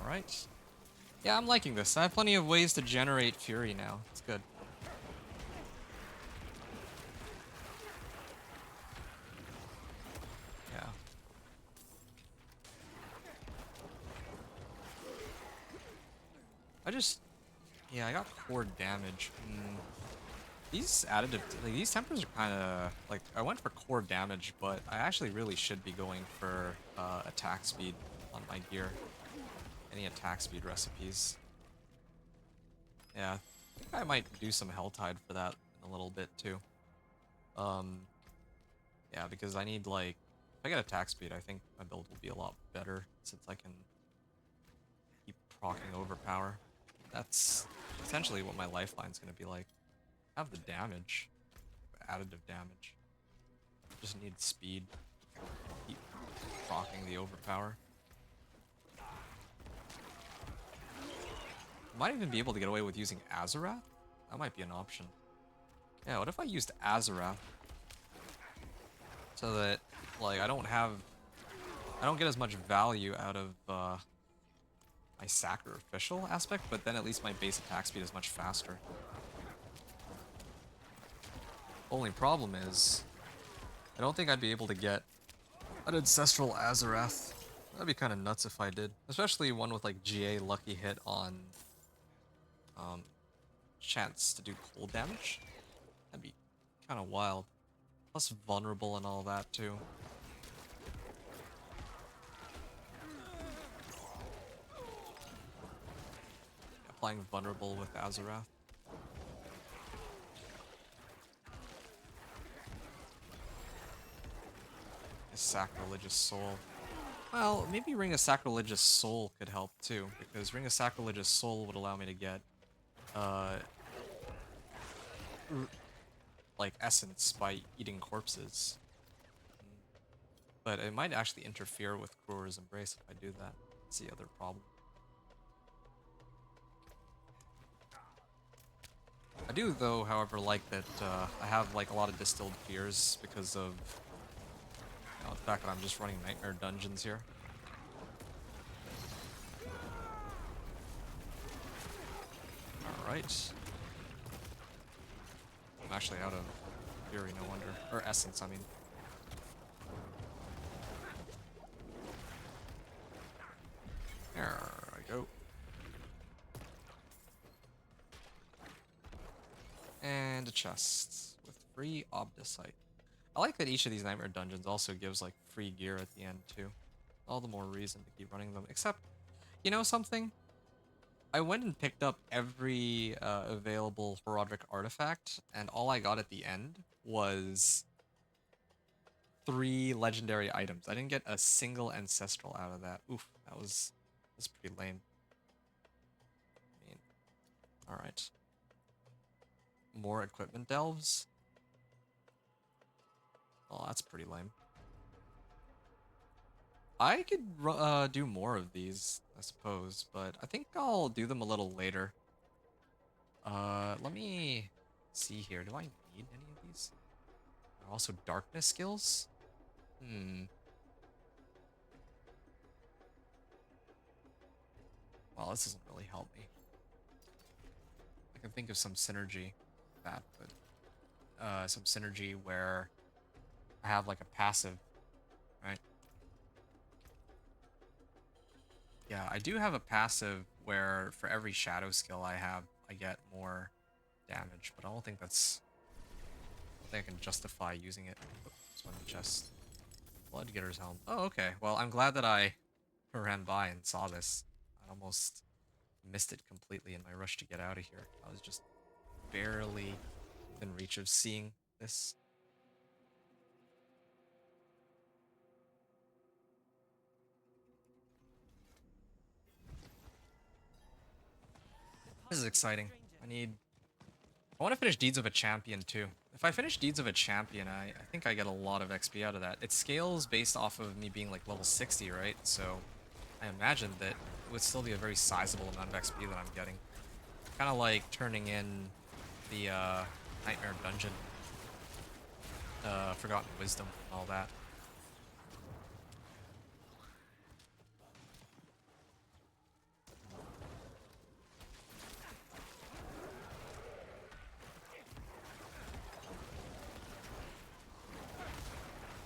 Alright. Yeah, I'm liking this. I have plenty of ways to generate fury now. It's good. Yeah. Yeah, I got core damage. These additive, like, these tempers are kind of, like, I went for core damage, but I actually really should be going for attack speed on my gear. Any attack speed recipes. Yeah, I think I might do some Helltide for that in a little bit too. Yeah, because I need, like, if I get attack speed, I think my build will be a lot better since I can keep proccing overpower. That's essentially what my lifeline's gonna be like. I have the damage, additive damage. Just need speed. Keep proccing the overpower. Might even be able to get away with using Azarath? That might be an option. Yeah, what if I used Azarath? So that, like, I don't get as much value out of my sacrificial aspect, but then at least my base attack speed is much faster. Only problem is, I don't think I'd be able to get an Ancestral Azarath. That'd be kind of nuts if I did. Especially one with, like, GA lucky hit on chance to do cold damage. That'd be kind of wild. Plus vulnerable and all that too. Applying vulnerable with Azarath. A Sacrilegious Soul. Well, maybe Ring of Sacrilegious Soul could help too, because Ring of Sacrilegious Soul would allow me to get like essence by eating corpses. But it might actually interfere with Cruel's Embrace if I do that. That's the other problem. I do, though, however, like that I have like a lot of distilled fears because of the fact that I'm just running Nightmare Dungeons here. Alright. I'm actually out of Fury, no wonder. Or Essence, I mean. There I go. And a chest with free Obdicite. I like that each of these Nightmare Dungeons also gives like free gear at the end too. All the more reason to keep running them. Except, you know something? I went and picked up every available Horadric artifact, and all I got at the end was 3 legendary items. I didn't get a single ancestral out of that. Oof, that's pretty lame. I mean, alright. More equipment delves? Oh, that's pretty lame. I could do more of these, I suppose, but I think I'll do them a little later. Let me see here. Do I need any of these? There are also darkness skills? Well, this doesn't really help me. I can think of some synergy with that, but some synergy where I have like a passive, right? Yeah, I do have a passive where for every shadow skill I have, I get more damage, but I don't think I can justify using it. Oh, this one chest. Bloodgetter's helm. Oh, okay. Well, I'm glad that I ran by and saw this. I almost missed it completely in my rush to get out of here. I was just barely within reach of seeing this. This is exciting. I want to finish Deeds of a Champion too. If I finish Deeds of a Champion, I think I get a lot of XP out of that. It scales based off of me being like level 60, right? So I imagine that it would still be a very sizable amount of XP that I'm getting. Kind of like turning in the Nightmare Dungeon, Forgotten Wisdom, and all that.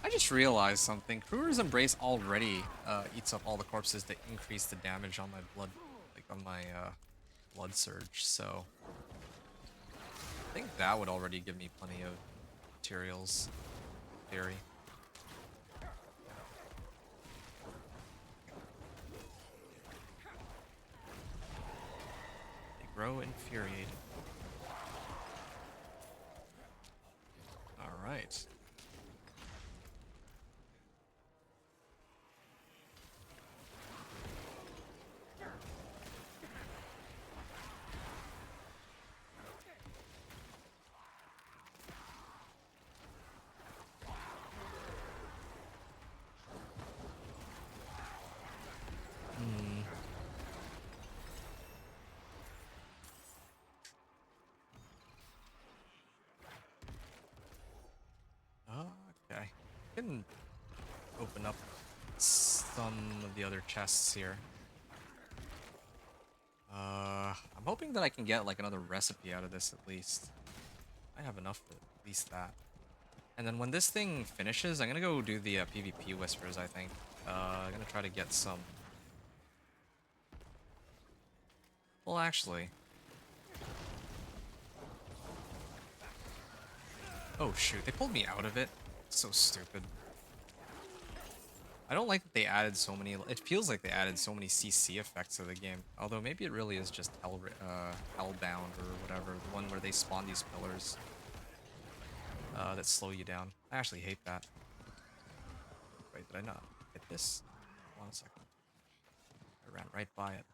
I just realized something. Kruger's Embrace already eats up all the corpses that increase the damage on my blood, like on my Blood Surge, so I think that would already give me plenty of materials, in theory. They grow infuriated. Alright. Okay. I can open up some of the other chests here. I'm hoping that I can get like another recipe out of this at least. I have enough for at least that. And then when this thing finishes, I'm gonna go do the PvP whispers, I think. I'm gonna try to get some... Well, actually... Oh shoot, they pulled me out of it. So stupid. I don't like that they added so many... It feels like they added so many CC effects to the game. Although maybe it really is just Hellbound or whatever. The one where they spawn these pillars that slow you down. I actually hate that. Wait, did I not hit this? Hold on a second. I ran right by it.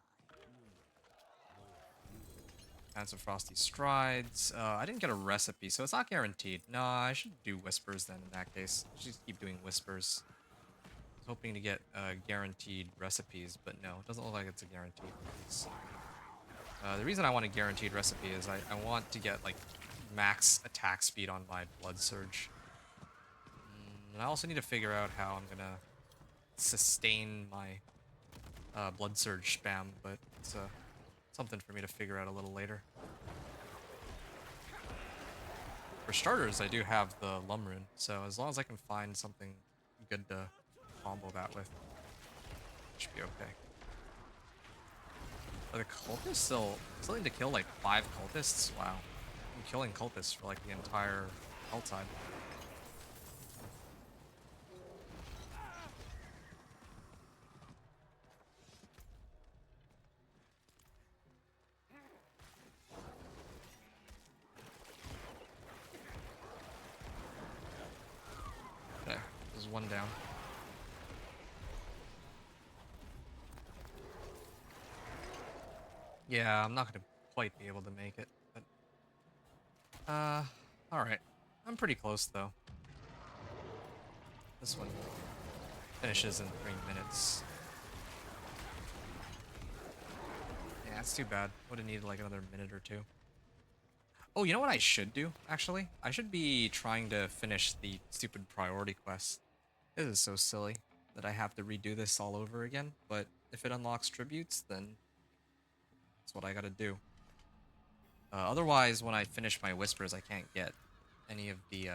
And some Frosty Strides. I didn't get a recipe, so it's not guaranteed. No, I should do Whispers then in that case. I should just keep doing Whispers. I was hoping to get guaranteed recipes, but no, it doesn't look like it's a guaranteed. The reason I want a guaranteed recipe is I want to get like max attack speed on my Blood Surge. And I also need to figure out how I'm gonna sustain my Blood Surge spam, but it's something for me to figure out a little later. For starters, I do have the Lum Rune, so as long as I can find something good to combo that with, it should be okay. Are the cultists still need to kill like 5 cultists? Wow. I'm killing cultists for like the entire outside. Okay, there's one down. Yeah, I'm not gonna quite be able to make it, but alright. I'm pretty close though. This one finishes in 3 minutes. Yeah, it's too bad. Would have needed like another minute or two. Oh, you know what I should do, actually? I should be trying to finish the stupid priority quest. This is so silly that I have to redo this all over again, but if it unlocks tributes, then that's what I gotta do. Otherwise, when I finish my whispers, I can't get any of the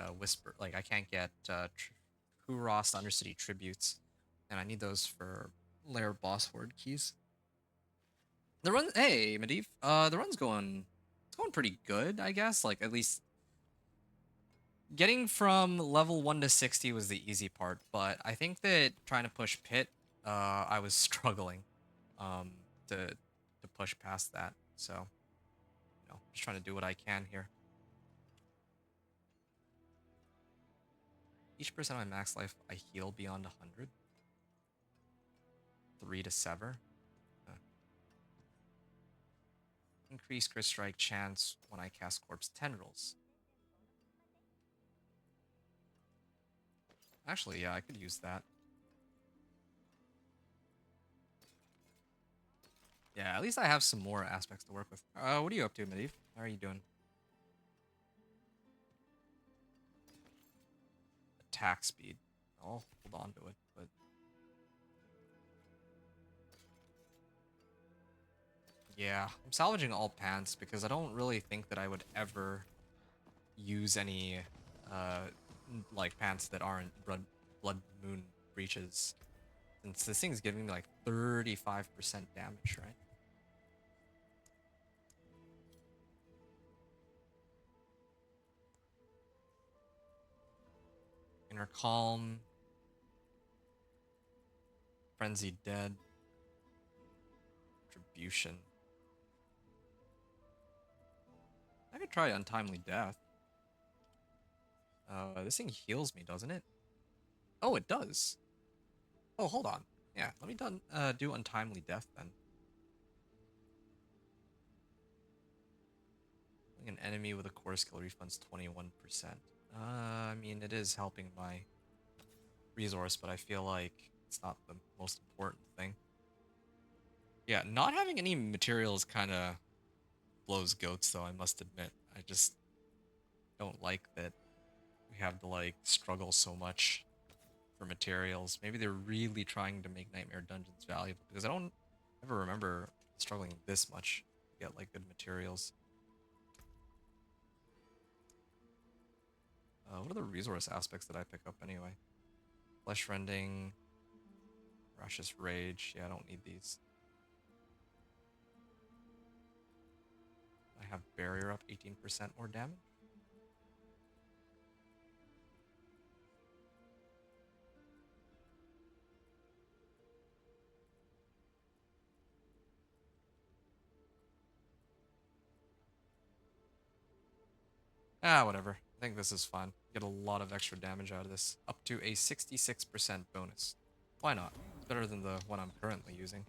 like I can't get Kuros Undercity tributes, and I need those for Lair boss horde keys. The run, hey Medivh, the run's it's going pretty good, I guess. Like at least getting from level 1 to 60 was the easy part, but I think that trying to push Pit, I was struggling, um, to push past that. So, just trying to do what I can here. Each percent of my max life I heal beyond 100. 3 to sever. Increase crit strike chance when I cast corpse tendrils. Actually, yeah, I could use that. Yeah, at least I have some more aspects to work with. What are you up to, Medivh? How are you doing? Attack speed. I'll hold on to it, but yeah, I'm salvaging all pants because I don't really think that I would ever use any uh like pants that aren't blood moon breaches. Since this thing's giving me like 35% damage, right? Inner calm, frenzied dead, retribution. I could try untimely death. This thing heals me, doesn't it? Oh, it does. Oh, hold on. Yeah, let me do untimely death then. An enemy with a core skill refunds 21%. I mean, it is helping my resource, but I feel like it's not the most important thing. Yeah, not having any materials kind of blows goats, though, I must admit. I just don't like that we have to, like, struggle so much for materials. Maybe they're really trying to make Nightmare Dungeons valuable, because I don't ever remember struggling this much to get, like, good materials. What are the resource aspects that I pick up anyway? Flesh Rending, Rush's Rage. Yeah, I don't need these. I have Barrier up 18% more damage. Ah, whatever. I think this is fun. Get a lot of extra damage out of this. Up to a 66% bonus. Why not? It's better than the one I'm currently using.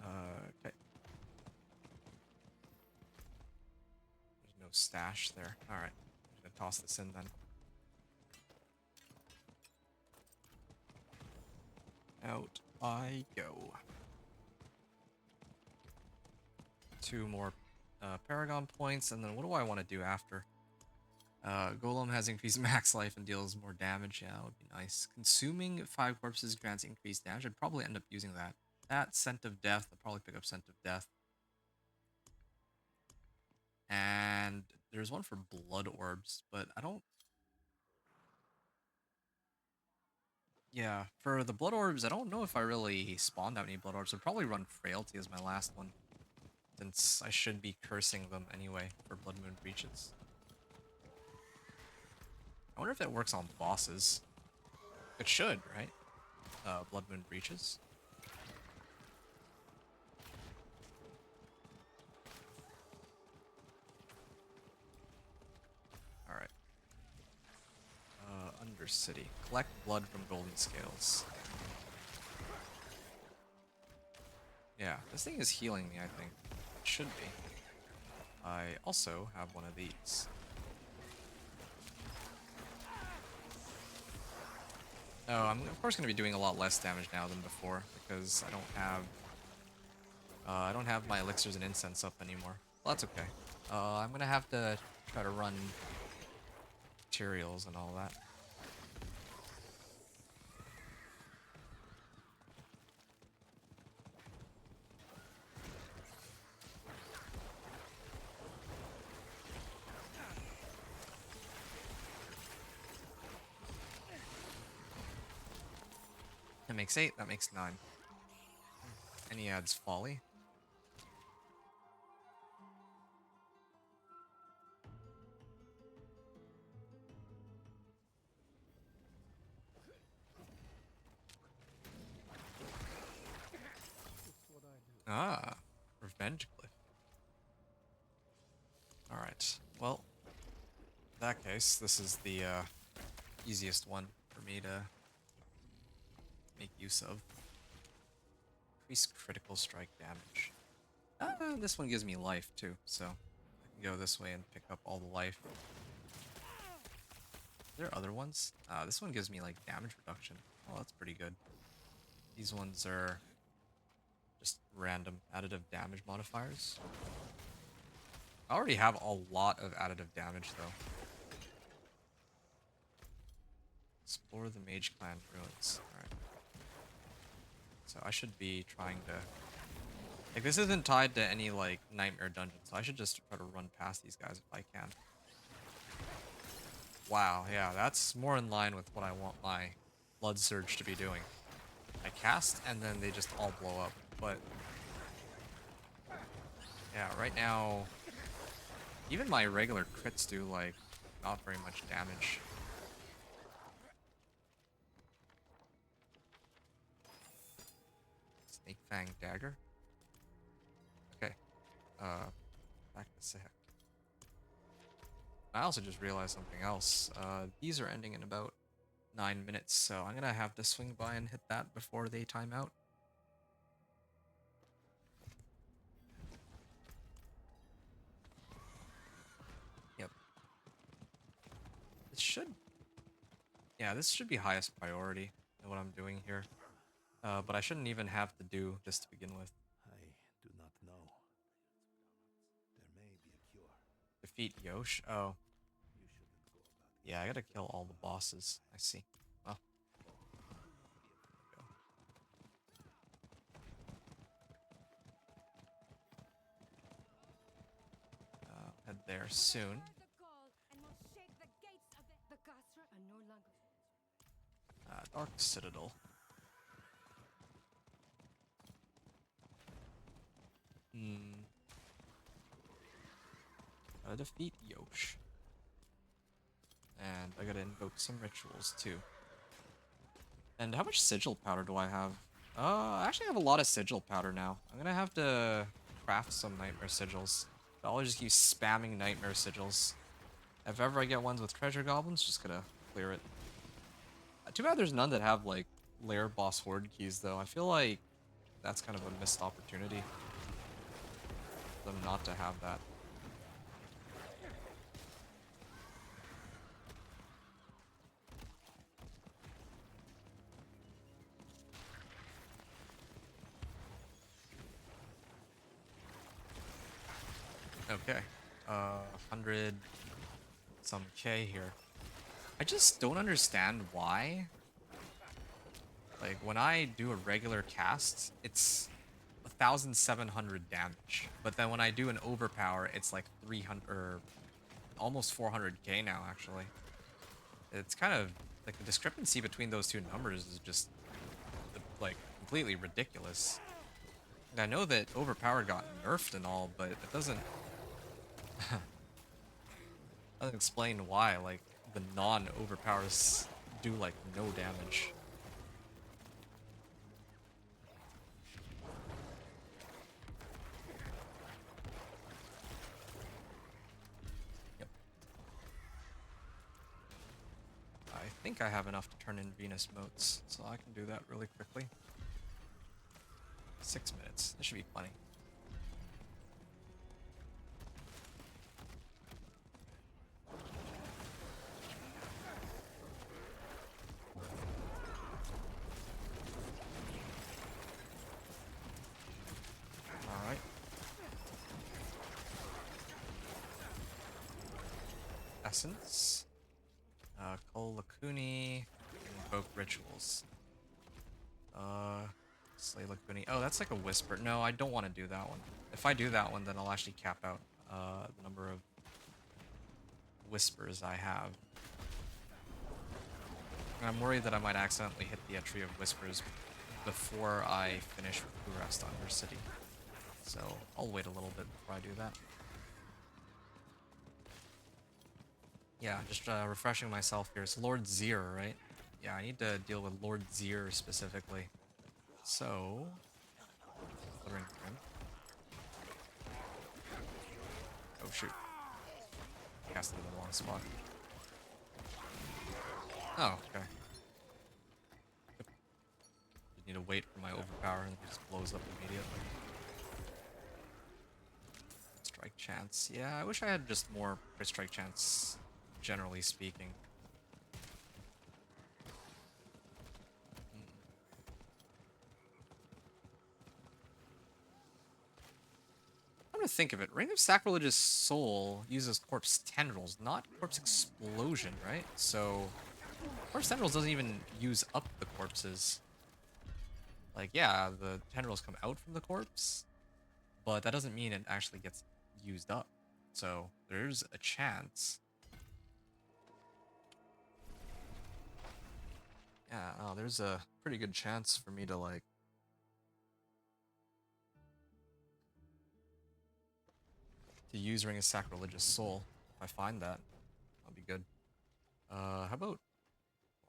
Okay. There's no stash there. Alright. I'm gonna toss this in then. Out I go. 2 more Paragon points, and then what do I want to do after? Golem has increased max life and deals more damage. Yeah, that would be nice. Consuming 5 corpses grants increased damage. I'd probably end up using that. That Scent of Death. I'll probably pick up Scent of Death. And there's one for Blood Orbs, but I don't... Yeah, for the Blood Orbs, I don't know if I really spawned out any Blood Orbs. I'd probably run Frailty as my last one, since I should be cursing them anyway for Blood Moon Breaches. I wonder if it works on bosses. It should, right? Blood Moon Breaches. Alright. Undercity. Collect blood from golden scales. Yeah, this thing is healing me, I think. It should be. I also have one of these. Oh, I'm of course going to be doing a lot less damage now than before, because I don't have my elixirs and incense up anymore. Well, that's okay. I'm gonna have to try to run materials and all that. That makes 8, that makes 9. And he adds Folly. Ah, Revenge Glyph. Alright, well, in that case, this is the easiest one for me to make use of. Increase critical strike damage. This one gives me life too, so I can go this way and pick up all the life. Are there other ones? This one gives me like damage reduction. Oh, that's pretty good. These ones are just random additive damage modifiers. I already have a lot of additive damage though. Explore the Mage Clan ruins. Alright. So I should be trying to... Like, this isn't tied to any, like, nightmare dungeon, so I should just try to run past these guys if I can. Wow, yeah, that's more in line with what I want my Blood Surge to be doing. I cast, and then they just all blow up, but... Yeah, right now... Even my regular crits do, like, not very much damage. Snake Fang Dagger. Okay. Back to Sihek. I also just realized something else. These are ending in about 9 minutes, so I'm gonna have to swing by and hit that before they time out. Yep. This should... Yeah, this should be highest priority in what I'm doing here. But I shouldn't even have to do this to begin with. I do not know. There may be a cure. Defeat Yosh? Oh. You shouldn't go about it. Yeah, I gotta kill all the bosses. I see. Well. Go. Head there soon. Dark Citadel. Gotta defeat Yosh. And I gotta invoke some rituals too. And how much sigil powder do I have? I actually have a lot of sigil powder now. I'm gonna have to craft some nightmare sigils. But I'll just keep spamming nightmare sigils. If ever I get ones with treasure goblins, just gonna clear it. Too bad there's none that have like lair boss horde keys though. I feel like that's kind of a missed opportunity for them not to have that. Okay, 100 some K here. I just don't understand why. Like, when I do a regular cast, it's 1,700 damage. But then when I do an overpower, it's like 300, or almost 400k now, actually. It's kind of, like, the discrepancy between those two numbers is just, like, completely ridiculous. And I know that overpower got nerfed and all, but it doesn't... doesn't explain why, like, the non-overpowers do, like, no damage. Yep. I think I have enough to turn in Venus motes, so I can do that really quickly. 6 minutes. This should be plenty. Alright. Essence. Cull Lakuni. Invoke Rituals. Slay Lakuni. Oh, that's like a Whisper. No, I don't want to do that one. If I do that one, then I'll actually cap out the number of Whispers I have. And I'm worried that I might accidentally hit the Tree of Whispers before I finish with Kurest Undercity. So I'll wait a little bit before I do that. Yeah, just refreshing myself here. It's Lord Zir, right? Yeah, I need to deal with Lord Zir specifically. So, Fluttering Grim. Oh shoot. Cast it in the wrong spot. Oh, okay. Just need to wait for my overpower and it just blows up immediately. Strike chance. Yeah, I wish I had just more crit strike chance, generally speaking. Come to think of it, Ring of Sacrilege's soul uses corpse tendrils, not corpse explosion, right? So corpse tendrils doesn't even use up the corpses. Like, yeah, the tendrils come out from the corpse, but that doesn't mean it actually gets used up. So there's a chance. Yeah, oh, there's a pretty good chance for me to like use Ring of Sacrilege's soul. If I find that, that'll be good. How about, hold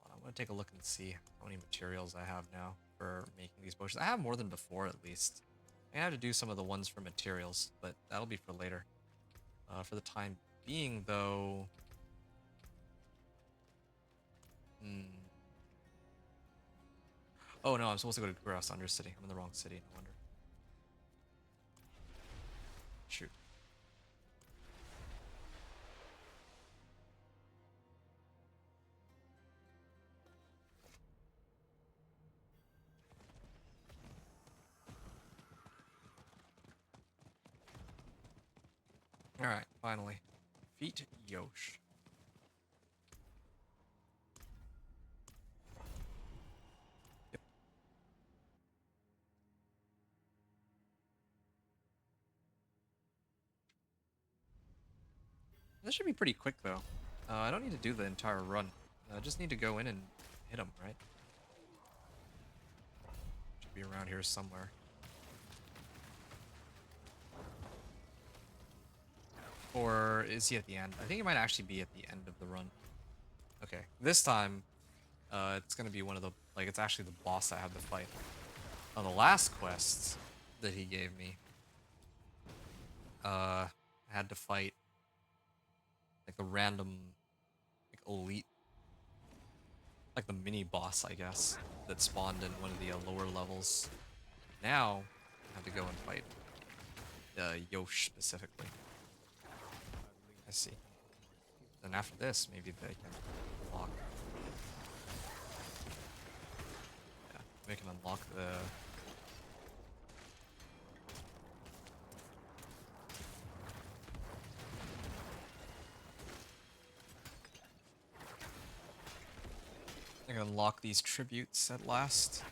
on, I'm gonna take a look and see how many materials I have now for making these potions. I have more than before, at least. I have to do some of the ones for materials, but that'll be for later. For the time being, though, oh no, I'm supposed to go to Kuros Undercity. I'm in the wrong city, no wonder. Shoot. Alright, finally. Feet Yosh. Yep. This should be pretty quick, though. I don't need to do the entire run. I just need to go in and hit him, right? Should be around here somewhere. Or is he at the end? I think he might actually be at the end of the run. Okay, this time, it's gonna be one of the, like, it's actually the boss I had to fight. On the last quest that he gave me, I had to fight, like, the random, like, elite, like the mini boss, I guess, that spawned in one of the lower levels. Now, I have to go and fight Yosh specifically. I see. Then after this, maybe they can unlock. Yeah, they can unlock the. They can unlock these tributes at last.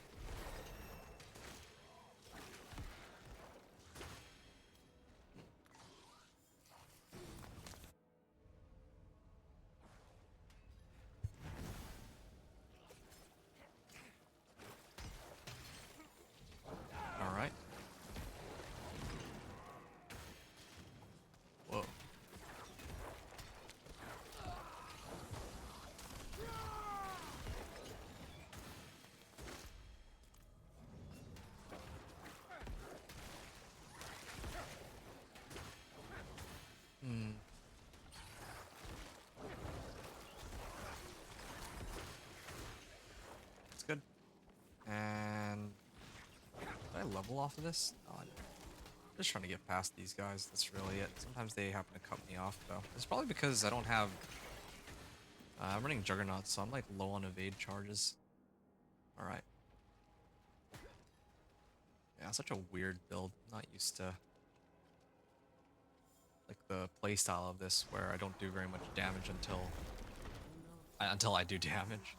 All right. Whoa. Hmm. That's good. And did I level off of this? No, I didn't. Just trying to get past these guys. That's really it. Sometimes they happen to cut me off, though. It's probably because I don't have. I'm running Juggernaut, so I'm like low on evade charges. All right. Yeah, such a weird build. I'm not used to like the playstyle of this, where I don't do very much damage until I do damage.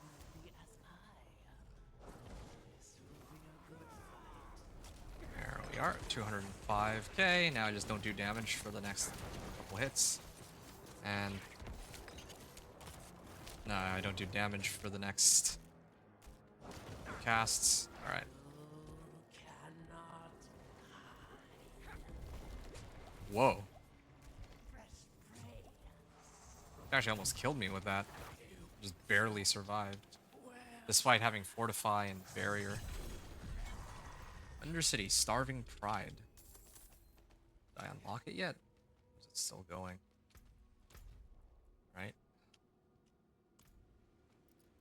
There we are, 205k. Now I just don't do damage for the next couple hits, and no, I don't do damage for the next casts. All right. Whoa. Actually almost killed me with that. Just barely survived. Despite having Fortify and Barrier. Undercity, Starving Pride. Did I unlock it yet? Or is it still going? Right?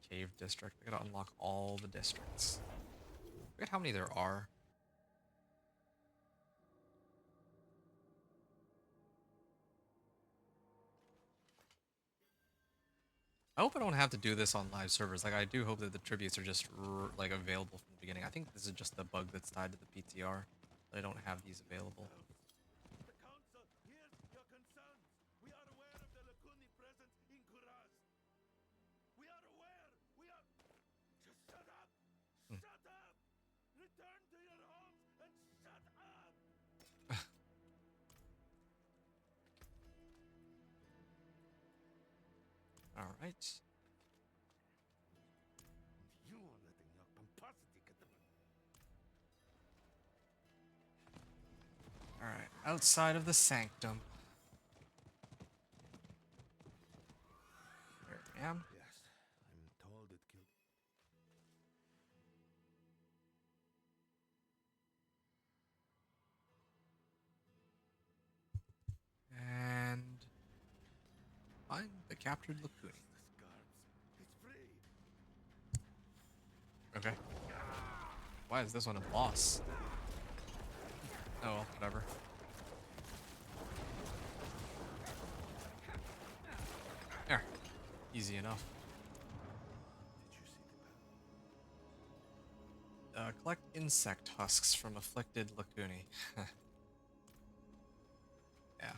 Cave District. I gotta unlock all the districts. Forget how many there are. I hope I don't have to do this on live servers. Like, I do hope that the tributes are just like available from the beginning. I think this is just a bug that's tied to the PTR. That I don't have these available. The council hears your concerns. We are aware of the Lacuni presence in Kuraz. We are aware. We are. Just shut up. Shut up. Return to your homes and shut up. All right. You are letting your pomposity get the. All right. Outside of the sanctum. There I am. Yes, I'm told it killed. And find the captured Lacuni. The guards. It's free. Okay. Why is this one a boss? Oh, well, whatever. There. Easy enough. Did you see the battle? Collect insect husks from afflicted Lacuni. Yeah.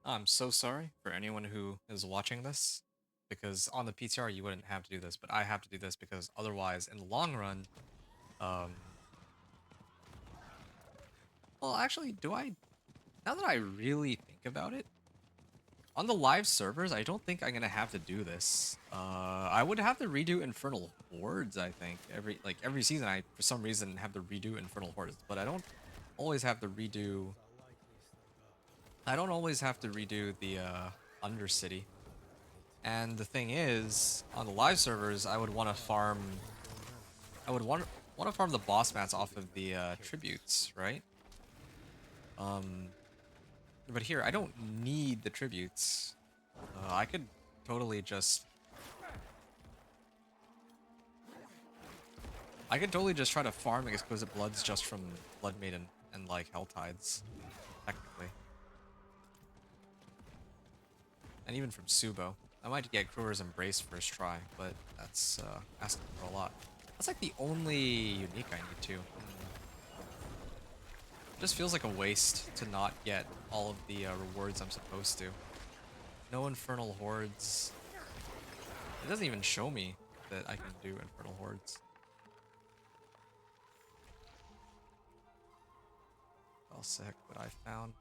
I'm so sorry for anyone who is watching this, because on the PTR you wouldn't have to do this, but I have to do this because otherwise, in the long run, well, actually, do I? Now that I really think about it, on the live servers, I don't think I'm gonna have to do this. I would have to redo Infernal Hordes, I think. Every season, I, for some reason, have to redo Infernal Hordes, but I don't always have to redo... I don't always have to redo the, Undercity. And the thing is, on the live servers, I would want to farm... I would want to farm the boss mats off of the, tributes, right? But here, I don't need the tributes. I could totally just... I could totally just try to farm Exquisite Bloods just from Blood Maiden and, like, Hell Tides, technically. And even from Subo. I might get Kruger's Embrace first try, but that's, asking for a lot. That's, like, the only unique I need to. It just feels like a waste to not get all of the rewards I'm supposed to. No Infernal Hordes. It doesn't even show me that I can do Infernal Hordes. All sick, what I found.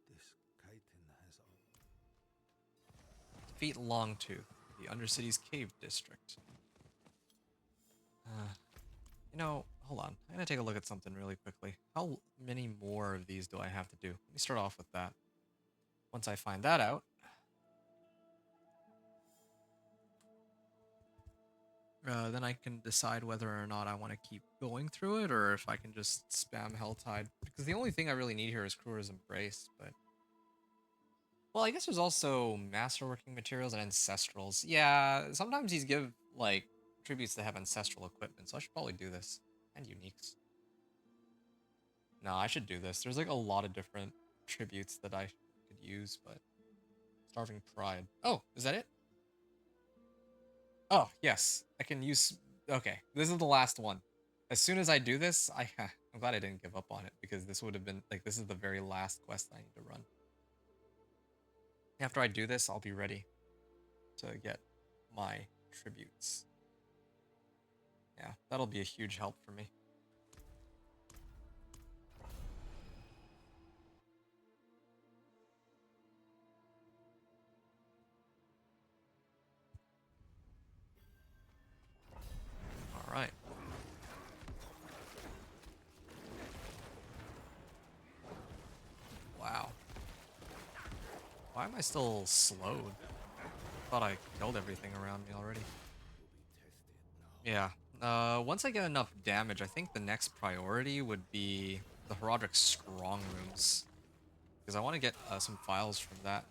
This chitin has all. Defeat Longtooth, the Undercity's Cave District. You know, hold on. I'm gonna take a look at something really quickly. How many more of these do I have to do? Let me start off with that. Once I find that out, then I can decide whether or not I want to keep going through it, or if I can just spam Helltide. Because the only thing I really need here is Kruger's Embrace, but... Well, I guess there's also Masterworking Materials and Ancestrals. Yeah, sometimes these give, like, tributes that have ancestral equipment, so I should probably do this. And uniques. No, I should do this. There's like a lot of different tributes that I could use, but Starving Pride. Oh, is that it? Oh, yes. I can use... Okay, this is the last one. As soon as I do this, I'm glad I didn't give up on it, because this would have been... Like, this is the very last quest I need to run. After I do this, I'll be ready to get my tributes. Yeah, that'll be a huge help for me. All right. Wow. Why am I still slowed? Thought I killed everything around me already. Yeah. Once I get enough damage, I think the next priority would be the Herodric Strong Rooms. Because I want to get some files from that.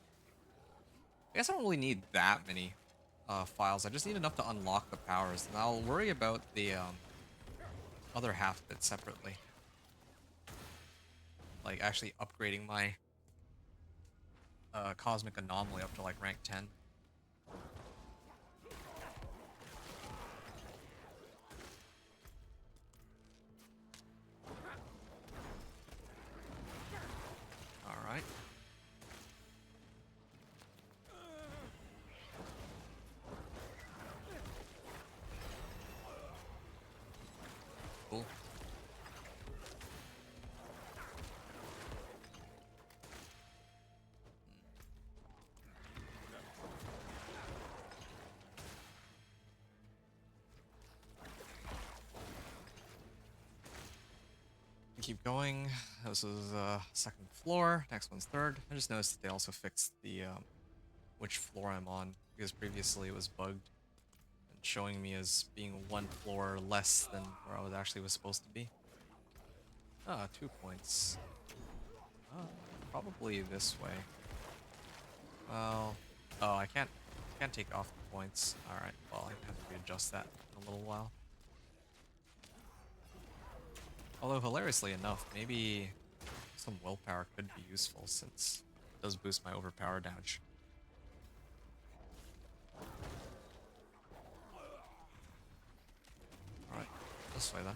I guess I don't really need that many files. I just need enough to unlock the powers. And I'll worry about the other half of it separately. Like actually upgrading my Cosmic Anomaly up to like rank 10. Alright. Cool. Keep going. This is second floor. Next one's third. I just noticed that they also fixed the which floor I'm on, because previously it was bugged and showing me as being one floor less than where I was supposed to be. Ah, 2 points. Probably this way. Well, oh, I can't take off the points. All right, well, I have to readjust that in a little while. Although hilariously enough, maybe some willpower could be useful since it does boost my overpower damage. Alright, this way then.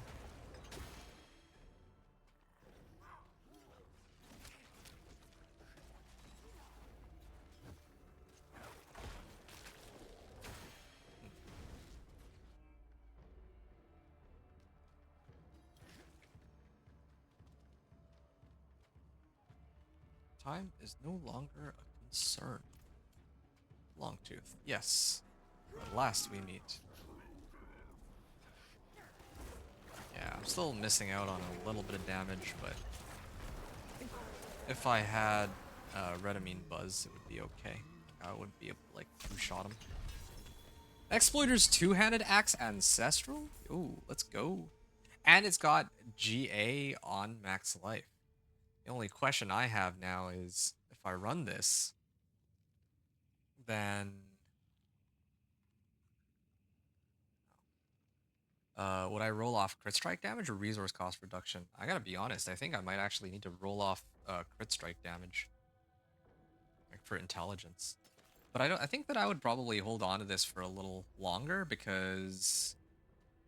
Time is no longer a concern. Longtooth, yes. At last we meet. Yeah, I'm still missing out on a little bit of damage, but I think if I had Redamine Buzz, it would be okay. I would be able to, like, two-shot him. Exploiter's two-handed axe ancestral? Ooh, let's go. And it's got GA on max life. The only question I have now is, if I run this, then would I roll off crit strike damage or resource cost reduction? I gotta be honest, I think I might actually need to roll off crit strike damage, like for intelligence. But I think that I would probably hold on to this for a little longer because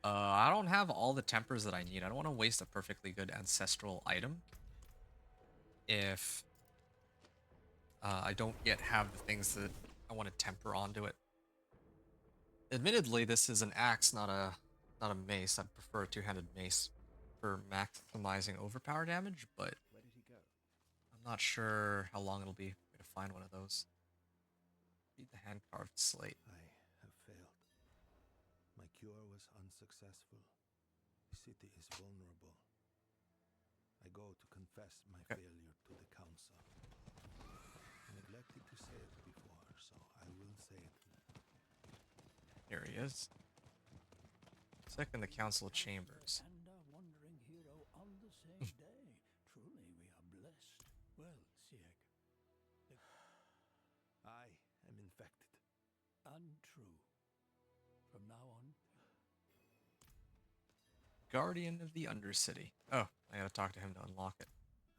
I don't have all the tempers that I need. I don't want to waste a perfectly good ancestral item if I don't yet have the things that I want to temper onto it. Admittedly, this is an axe, not a mace. I'd prefer a two-handed mace for maximizing overpower damage, but Where did he go? I'm not sure how long it'll be for me to find one of those. Read the hand-carved slate. I have failed. My cure was unsuccessful. The city is vulnerable. I go to confess my failure to the council. I neglected to say it before, so I will say it now. Here he is. Sick in the council chambers. And a wandering hero on the same day. Truly, we are blessed. Well, Sieg, I am infected. untrue. From now on, Guardian of the Undercity. Oh, I gotta talk to him to unlock it.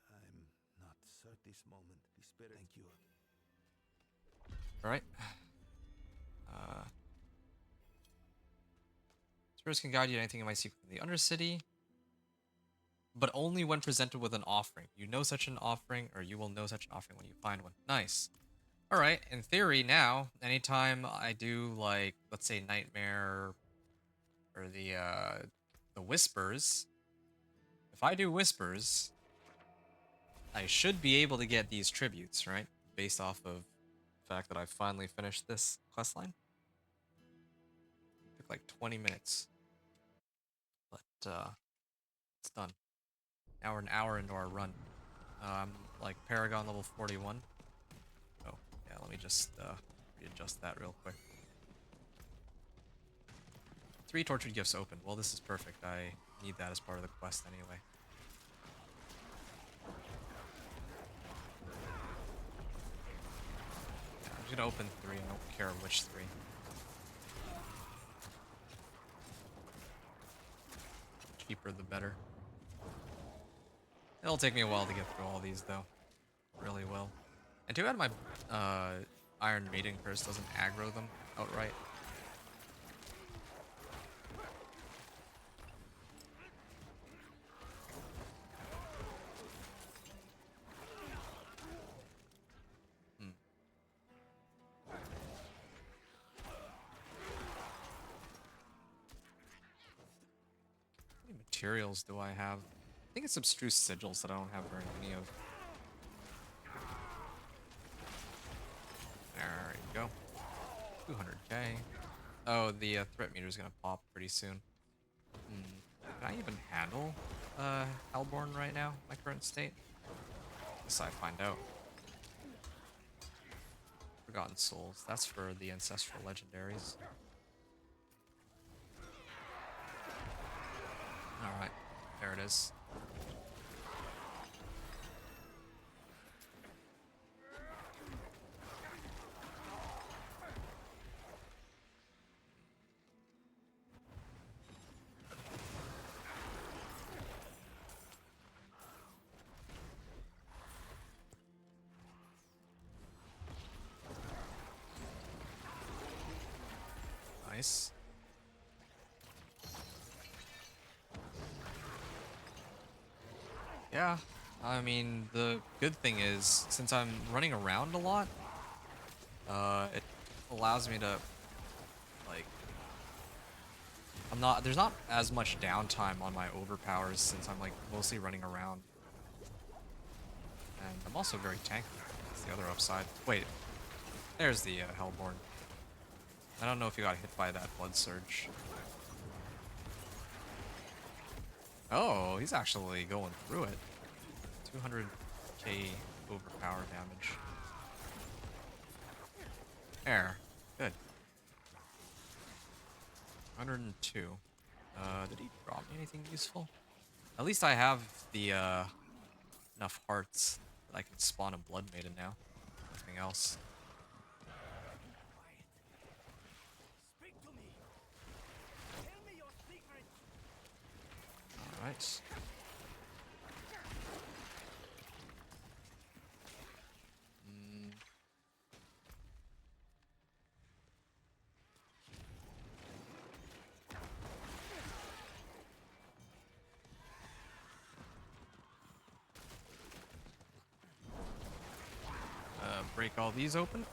I'm not at this moment. The spirit. Thank you. Alright. Spirits can guide you to anything you might seek within the Undercity, but only when presented with an offering. You know such an offering, or you will know such an offering when you find one. Nice. Alright, in theory now, anytime I do, like, let's say Nightmare or the Whispers, if I do Whispers, I should be able to get these tributes, right? Based off of the fact that I finally finished this questline. Took like 20 minutes. But it's done. Now we're an hour into our run. I'm like Paragon level 41. Oh, yeah, let me just readjust that real quick. 3 tortured gifts open. Well, this is perfect. I need that as part of the quest anyway. Yeah, I'm just gonna open 3. I don't care which 3. Cheaper the better. It'll take me a while to get through all these though. Really will. And too bad my Iron Maiden curse doesn't aggro them outright. How many materials do I have? I think it's abstruse sigils that I don't have very many of. There you go. 200k. Oh, the threat meter is gonna pop pretty soon. Can I even handle Hellborn right now, my current state? Guess I find out. Forgotten Souls. That's for the ancestral legendaries. Alright, there it is. Nice. Yeah, I mean, the good thing is, since I'm running around a lot, it allows me to, like, there's not as much downtime on my overpowers since I'm, like, mostly running around. And I'm also very tanky. That's the other upside. Wait, there's the Hellborn. I don't know if you got hit by that Blood Surge. Oh, he's actually going through it. 200k overpower damage. There. Good. 102. Did he drop me anything useful? At least I have the enough hearts that I can spawn a Blood Maiden now. Nothing else. Speak to me. Tell me your secret. Alright. Break all these open,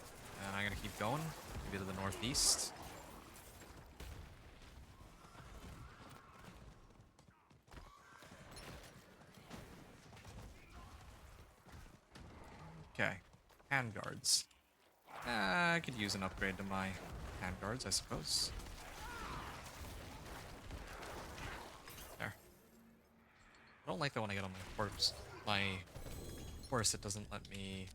and I'm gonna keep going, maybe to the northeast. Okay, handguards. I could use an upgrade to my handguards, I suppose. There. I don't like that when I get on my corpse. My horse, it doesn't let me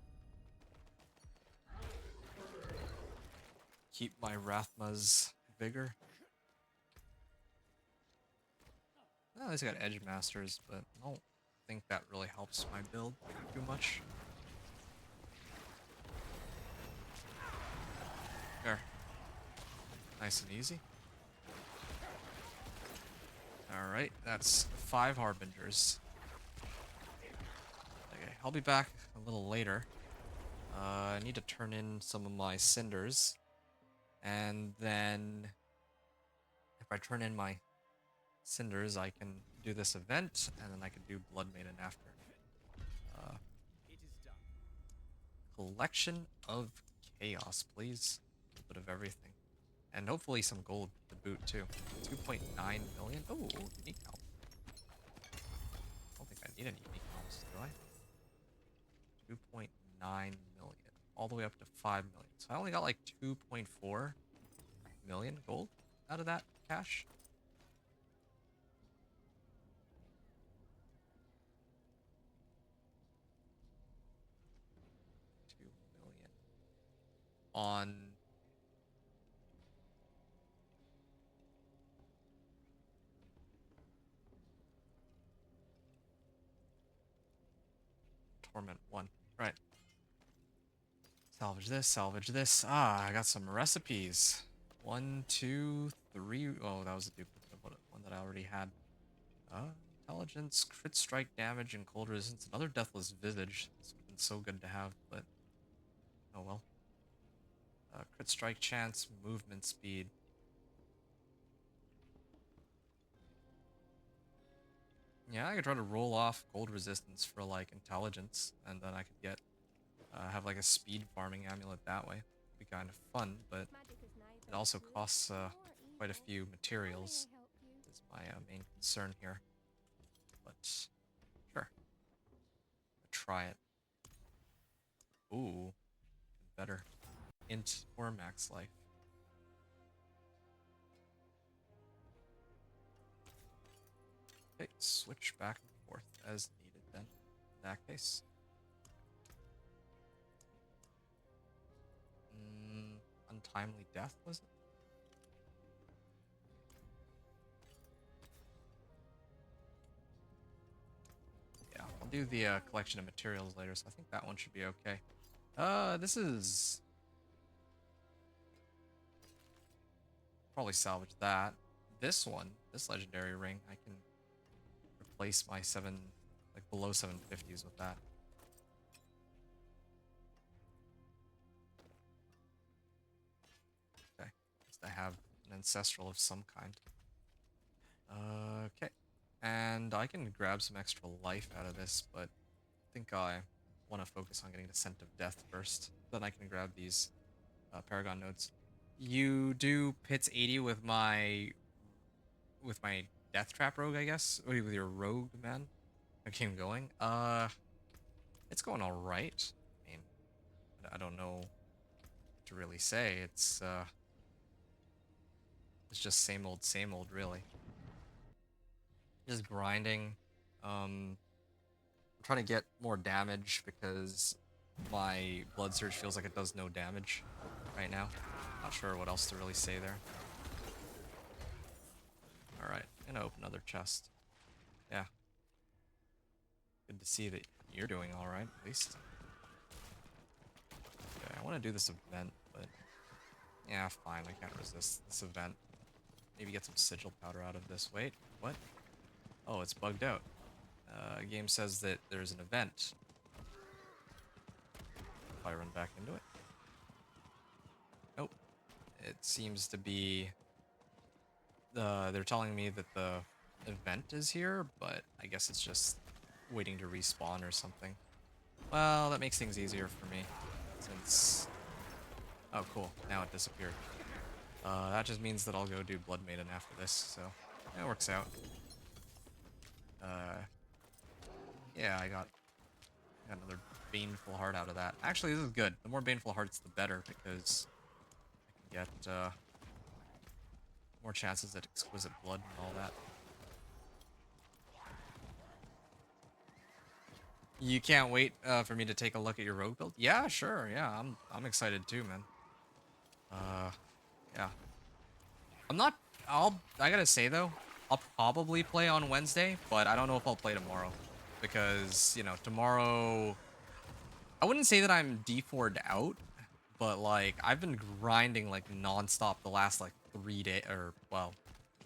keep my Rathma's vigor. Oh, at least I got Edge Masters, but I don't think that really helps my build too much. There. Nice and easy. Alright, that's 5 Harbingers. Okay, I'll be back a little later. I need to turn in some of my cinders. And then if I turn in my cinders, I can do this event, and then I can do Blood Maiden after. Uh, Collection of chaos, please. A little bit of everything. And hopefully some gold to boot too. 2.9 million. Oh, unique help. I don't think I need any unique helps, do I? 2.9 million. All the way up to 5 million. So I only got like 2.4 million gold out of that cash. On Torment 1. Right. Salvage this, salvage this. Ah, I got some recipes. 1, 2, 3. Oh, that was a duplicate of one that I already had. Intelligence, crit strike damage, and cold resistance. Another deathless visage. This would have been so good to have, but oh well. Crit strike chance, movement speed. Yeah, I could try to roll off cold resistance for like intelligence, and then I could get have like a speed farming amulet that way. It'd be kind of fun, but it also costs quite a few materials. Is my main concern here. But sure, try it. Ooh, better. Int or max life. Okay, switch back and forth as needed then, in that case. Untimely death, was it? Yeah, I'll do the collection of materials later, so I think that one should be okay. This is... Probably salvage that. This one, this legendary ring, I can replace my below 750s with that. Okay, at least I have an ancestral of some kind. Okay, and I can grab some extra life out of this, but I think I want to focus on getting the Scent of Death first. Then I can grab these Paragon nodes. You do Pits 80 with my Death Trap rogue, I guess? Or with your rogue, man? Okay, I'm going. It's going alright. I mean, I don't know what to really say. It's just same old, really. Just grinding. I'm trying to get more damage because my Blood Surge feels like it does no damage right now. Not sure what else to really say there. Alright, gonna open another chest. Yeah. Good to see that you're doing alright, at least. Okay, I want to do this event, but... Yeah, fine, I can't resist this event. Maybe get some sigil powder out of this. Wait, what? Oh, it's bugged out. Game says that there's an event. If I run back into it. Nope. It seems to be... they're telling me that the event is here, but I guess it's just waiting to respawn or something. Well, that makes things easier for me, since... Oh, cool. Now it disappeared. That just means that I'll go do Blood Maiden after this, so it works out. Yeah, I got another Baneful Heart out of that. Actually, this is good. The more Baneful Hearts, the better, because I can get more chances at Exquisite Blood and all that. You can't wait for me to take a look at your rogue build? Yeah, sure. Yeah, I'm excited too, man. Yeah. I'm not... I gotta say, though, I'll probably play on Wednesday, but I don't know if I'll play tomorrow. Because, you know, tomorrow... I wouldn't say that I'm D4'd out, but, like, I've been grinding, like, non-stop the last, like, 3 days, or, well,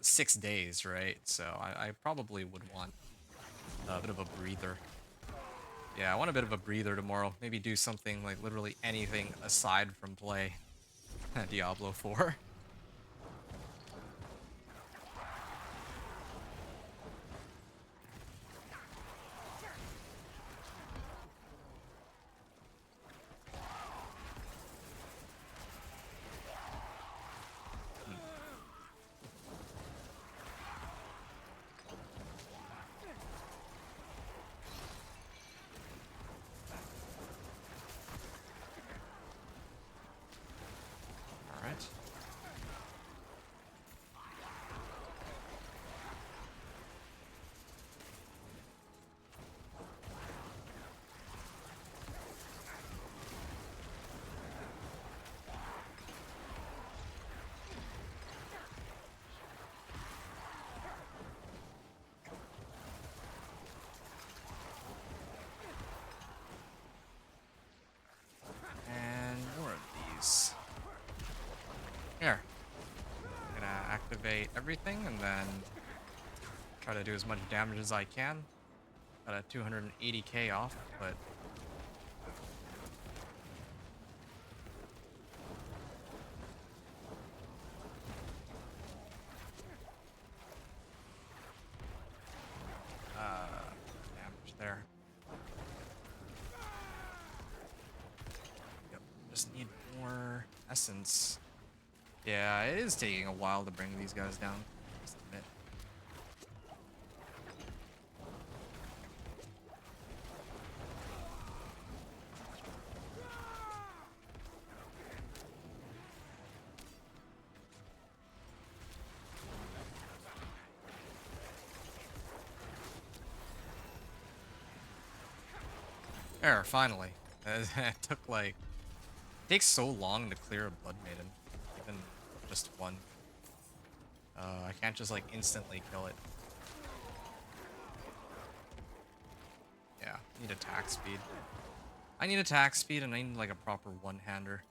6 days, right? So I probably would want a bit of a breather. Yeah, I want a bit of a breather tomorrow. Maybe do something like literally anything aside from play Diablo 4. All right. And more of these. Here. I'm gonna activate everything and then try to do as much damage as I can. Got a 280k off, but damage there. Yep. Just need more essence. Yeah, it is taking a while to bring these guys down. Just admit. There, finally. It took like... It takes so long to clear a Blood Maiden. Even just one. I can't just like instantly kill it. Yeah, need attack speed. I need attack speed and I need like a proper one-hander.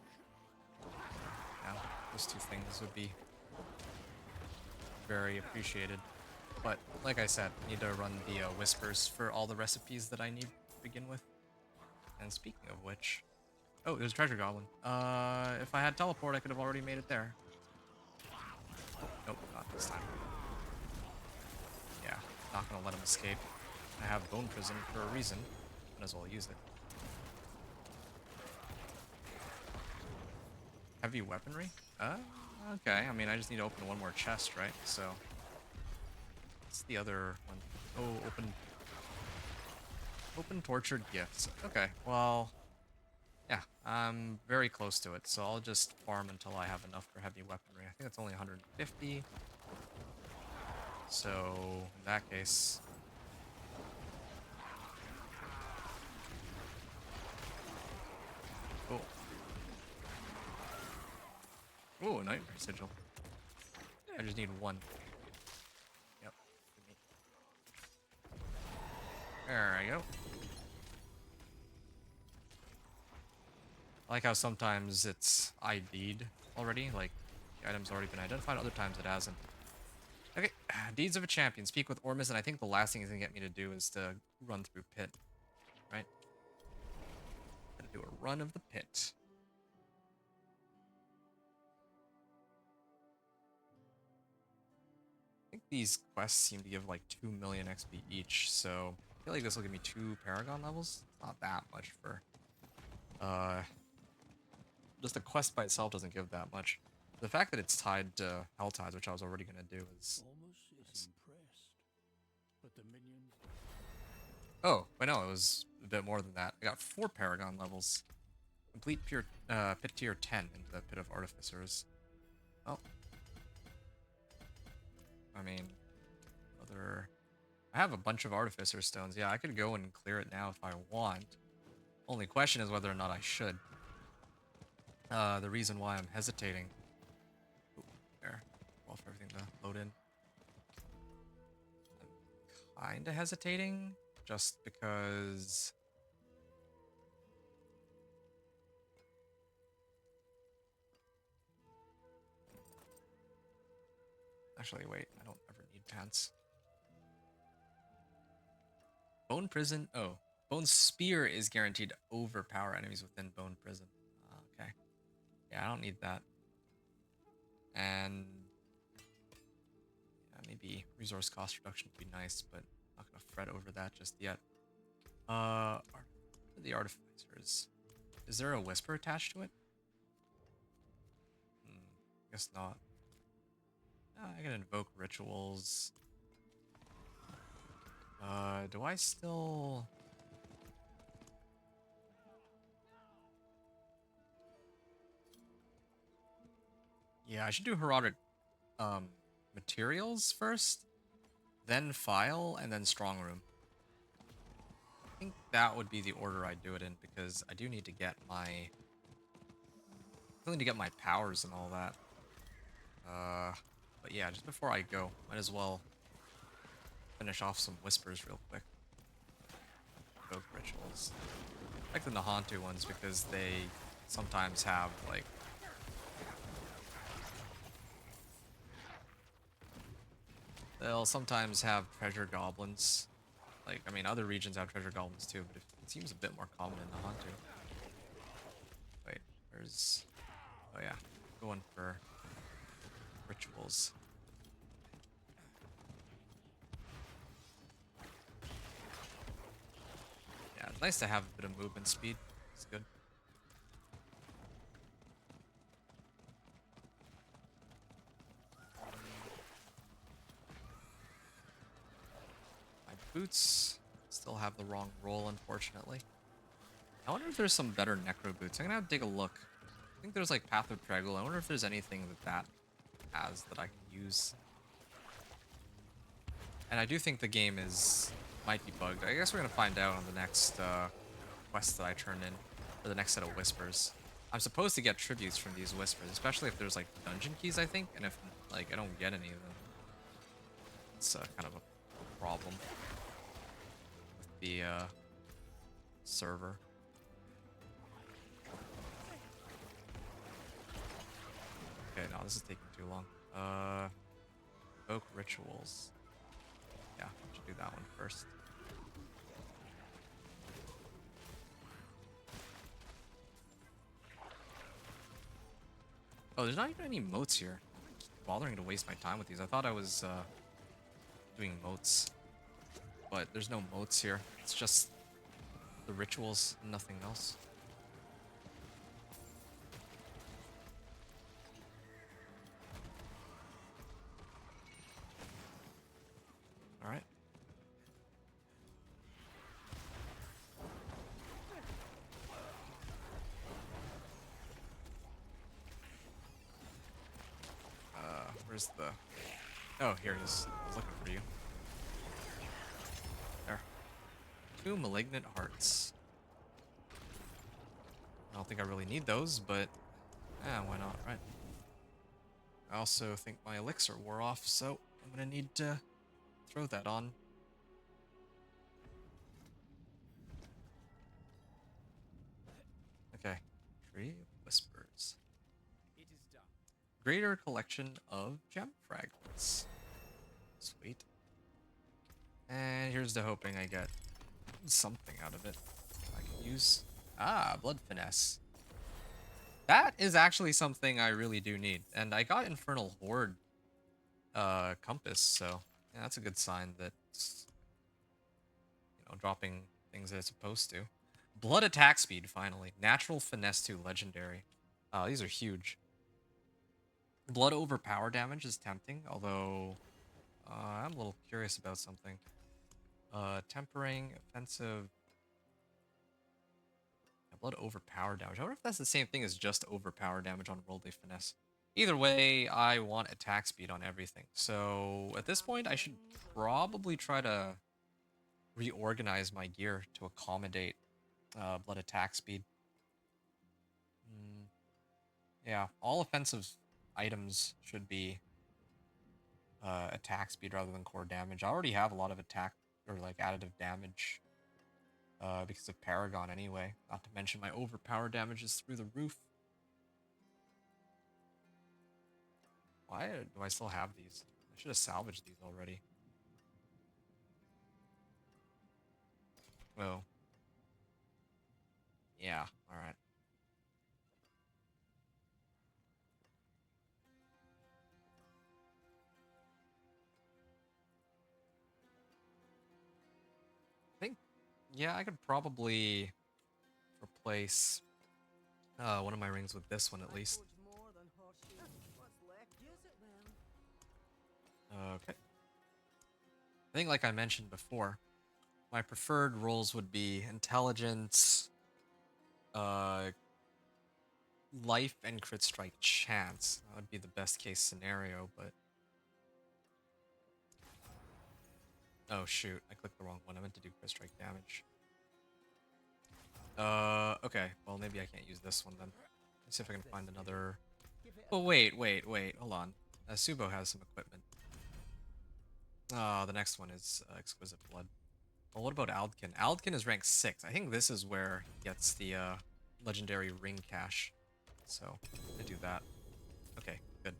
Yeah, those two things would be very appreciated. But like I said, I need to run the whispers for all the recipes that I need to begin with. And speaking of which... Oh, there's a treasure goblin. If I had teleport, I could have already made it there. Nope, not this time. Yeah, not gonna let him escape. I have Bone Prison for a reason. Might as well use it. Heavy weaponry? Okay. I mean, I just need to open one more chest, right? So... What's the other one? Oh, open tortured gifts. Okay, well... Yeah, I'm very close to it, so I'll just farm until I have enough for heavy weaponry. I think it's only 150. So, in that case... Cool. Ooh, a Nightmare Sigil. I just need one. Yep. There I go. I like how sometimes it's ID'd already, like the item's already been identified, other times it hasn't. Okay, Deeds of a Champion. Speak with Ormus, and I think the last thing he's gonna get me to do is to run through Pit. Right? Gonna do a run of the Pit. I think these quests seem to give like 2 million XP each, so I feel like this will give me 2 Paragon levels. Not that much for... Just the quest by itself doesn't give that much. The fact that it's tied to Hell Tides, which I was already gonna do, is... Almost is impressed. But the minions. Oh, wait, no, it was a bit more than that. I got 4 Paragon levels. Complete pure Pit Tier 10 into the Pit of Artificers. Oh. I mean, other... I have a bunch of Artificer Stones. Yeah, I could go and clear it now if I want. Only question is whether or not I should. The reason why I'm hesitating... Ooh, there. Well, for everything to load in. I'm kinda hesitating, just because... Actually, wait. I don't ever need pants. Bone Prison. Oh. Bone Spear is guaranteed to overpower enemies within Bone Prison. Okay. Yeah, I don't need that. And yeah, maybe resource cost reduction would be nice, but I'm not gonna fret over that just yet. The Artificers. Is there a Whisper attached to it? Guess not. I can invoke rituals. Do I still... Yeah, I should do Herodic materials first, then file, and then strong room. I think that would be the order I do it in, because I do need to get my... I still need to get my powers and all that. But yeah, just before I go, might as well finish off some whispers real quick. Invoke rituals. I like the Nahantu ones because they sometimes have, like... They'll sometimes have treasure goblins. Like, I mean, other regions have treasure goblins too, but it seems a bit more common in Nahantu. Wait, where's... Oh yeah, going for rituals. Yeah, it's nice to have a bit of movement speed. It's good. My boots still have the wrong roll, unfortunately. I wonder if there's some better Necro boots. I'm gonna have to take a look. I think there's like Path of Treggle. I wonder if there's anything that has that I can use. And I do think the game might be bugged. I guess we're gonna find out on the next quest that I turn in, or the next set of whispers. I'm supposed to get tributes from these whispers, especially if there's like dungeon keys, I think, and if like I don't get any of them, it's kind of a problem with the server. Okay, no, this is taking too long. Evoke rituals. Yeah, should do that one first. Oh, there's not even any moats here. I keep bothering to waste my time with these. I thought I was doing moats, but there's no moats here. It's just the rituals, nothing else. All right. Where's the... Oh, here it is. I was looking for you. There. 2 malignant hearts. I don't think I really need those, but... why not, right? I also think my elixir wore off, so I'm gonna need to throw that on. Okay. Tree of Whispers. It is done. Greater collection of gem fragments. Sweet. And here's to hoping I get something out of it I can use. Ah, Blood Finesse. That is actually something I really do need. And I got Infernal Horde Compass, so yeah, that's a good sign that it's, dropping things that it's supposed to. Blood Attack Speed, finally. Natural Finesse 2, Legendary. These are huge. Blood Overpower damage is tempting, although I'm a little curious about something. Tempering, offensive... Blood Overpower damage. I wonder if that's the same thing as just Overpower damage on Worldly Finesse. Either way, I want attack speed on everything. So at this point, I should probably try to reorganize my gear to accommodate blood attack speed. Yeah, all offensive items should be attack speed rather than core damage. I already have a lot of attack or like additive damage because of Paragon anyway. Not to mention my overpower damage is through the roof. Why do I still have these? I should have salvaged these already. Oh. Yeah, alright. I think, yeah, I could probably replace one of my rings with this one at least. Okay. I think, like I mentioned before, my preferred roles would be intelligence, uh, life, and crit strike chance. That would be the best case scenario, but. Oh shoot, I clicked the wrong one. I meant to do crit strike damage. Okay. Well, maybe I can't use this one then. Let's see if I can find another. Oh, wait. Hold on. Subo has some equipment. Oh, the next one is Exquisite Blood. Well, what about Aldkin? Aldkin is rank 6. I think this is where he gets the legendary ring cache. So, I do that. Okay, good.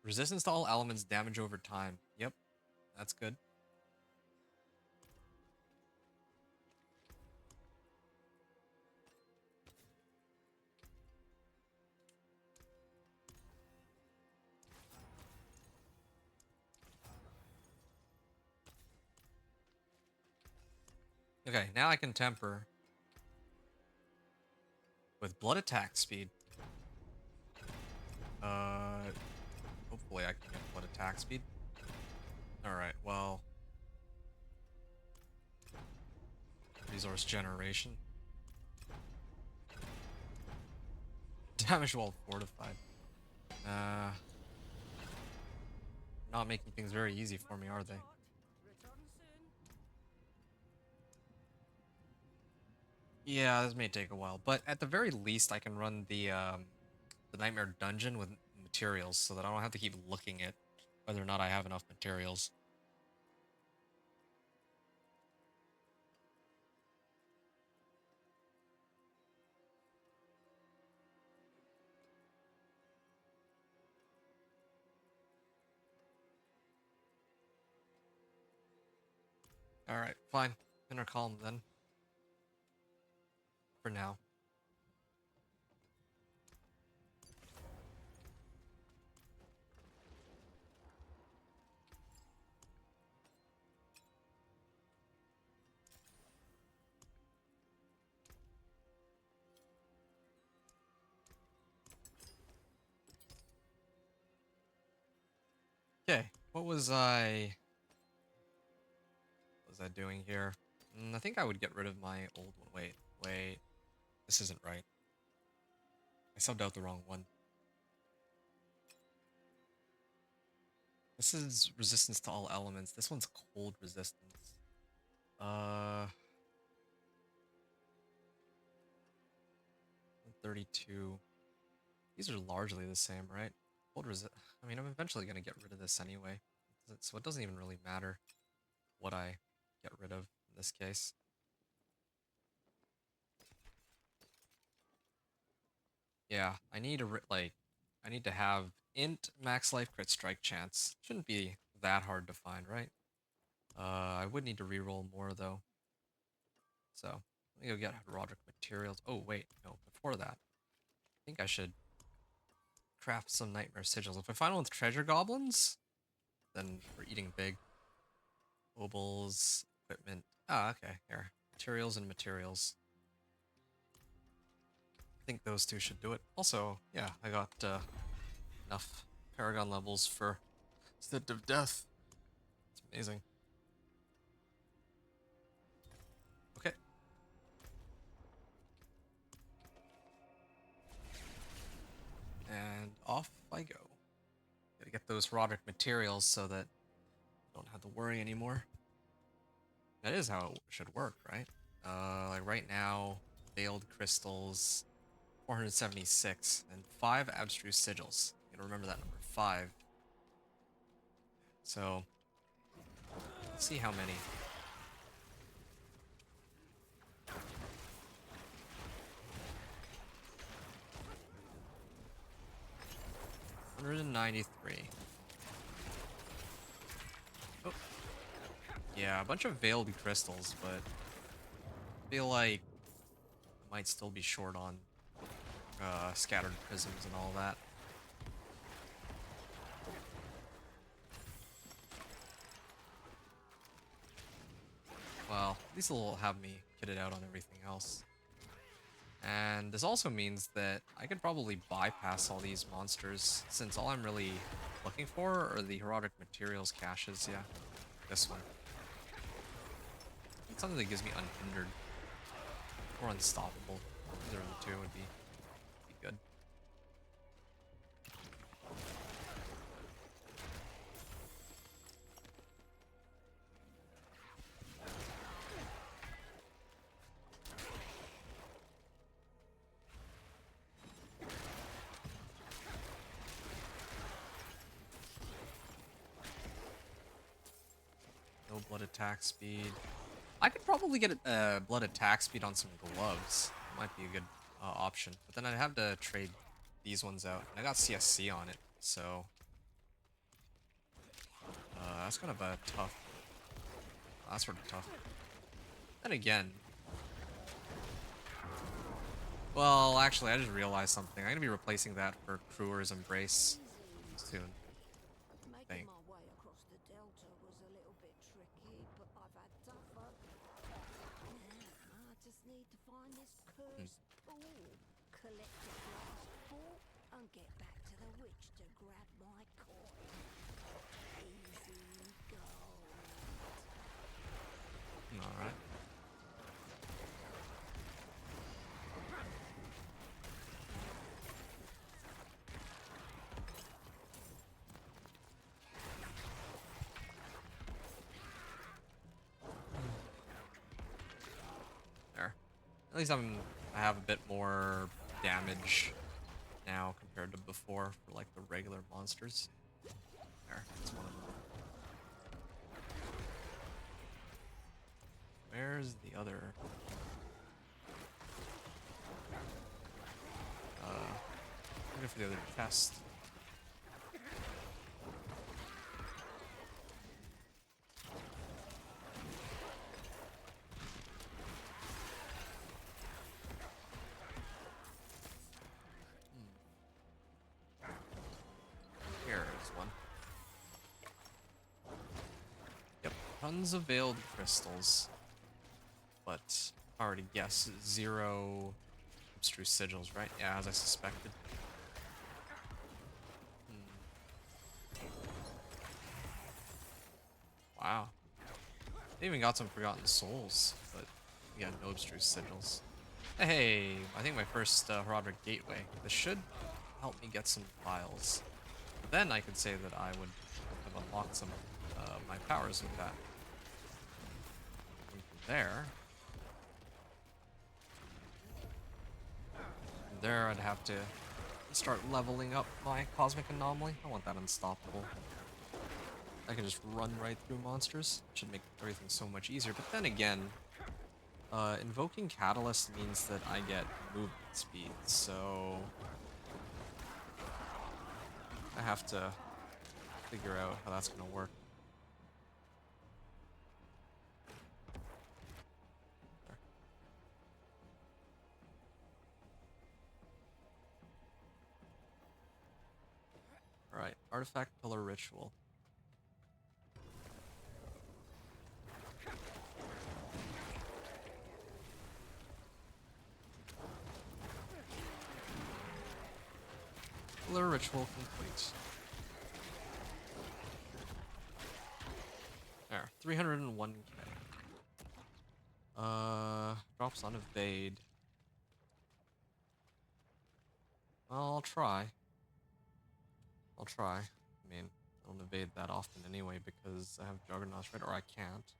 Resistance to all elements, damage over time. Yep, that's good. Okay, now I can temper with blood attack speed. Hopefully I can get blood attack speed. Alright, well. Resource generation. Damage while fortified. Not making things very easy for me, are they? Yeah, this may take a while, but at the very least, I can run the Nightmare Dungeon with materials, so that I don't have to keep looking at whether or not I have enough materials. All right, fine. Inner Calm then. For now. Okay, what was I doing here? I think I would get rid of my old one. Wait. This isn't right. I subbed out the wrong one. This is resistance to all elements. This one's cold resistance. 32. These are largely the same, right? Cold resist. I mean, I'm eventually gonna get rid of this anyway, so it doesn't even really matter what I get rid of in this case. Yeah, I need I need to have int max life crit strike chance. Shouldn't be that hard to find, right? I would need to reroll more though. So let me go get Roderick materials. Oh wait, no, before that, I think I should craft some nightmare sigils. If I find one with treasure goblins, then we're eating big. Obols, equipment. Ah, okay, here. Materials and materials. I think those two should do it. Also, yeah, I got enough Paragon levels for Stint of Death. It's amazing. Okay. And off I go. Gotta get those Roderick materials so that I don't have to worry anymore. That is how it should work, right? Like right now, Veiled Crystals, 476, and 5 Abstruse Sigils. You gotta remember that number, 5. So, let's see how many. 193. Oh. Yeah, a bunch of veiled crystals, but I feel like I might still be short on scattered prisms and all that. Well, at least it'll have me kitted out on everything else. And this also means that I could probably bypass all these monsters, since all I'm really looking for are the heroic materials caches. Yeah, this one. It's something that gives me unhindered or unstoppable. Either of the two would be good. No blood attack speed. I could probably get blood attack speed on some gloves. Might be a good option. But then I'd have to trade these ones out. And I got CSC on it, so that's kind of a tough. That's sort of tough. Then again, well, actually, I just realized something. I'm gonna be replacing that for Crewer's Embrace soon. Making my way across the delta was a little bit tricky, but I've had tougher. Now I just need to find this cursed pool, collect the last ball, and get back to the witch to grab my coin. Easy gold. All right. There. At least I have a bit more damage now compared to before for like the regular monsters. There, that's one of them. Where's the other? Looking for the other chest. Here is one. Yep, tons of veiled crystals. But I already guessed 0 abstruse sigils, right? Yeah, as I suspected. Wow. They even got some Forgotten Souls, but yeah, no abstruse sigils. Hey, I think my first Herodric Gateway. This should help me get some files. Then I could say that I would have unlocked some of my powers with that. And from there I'd have to start leveling up my Cosmic Anomaly. I want that unstoppable. I can just run right through monsters. Should make everything so much easier. But then again, invoking Catalyst means that I get movement speed, so I have to figure out how that's gonna work. There. Alright, Artifact Pillar Ritual. Pillar Ritual complete. There, 301k. Drops on Evade. Well, I'll try. I mean, I don't evade that often anyway because I have Juggernauts, right? Or I can't.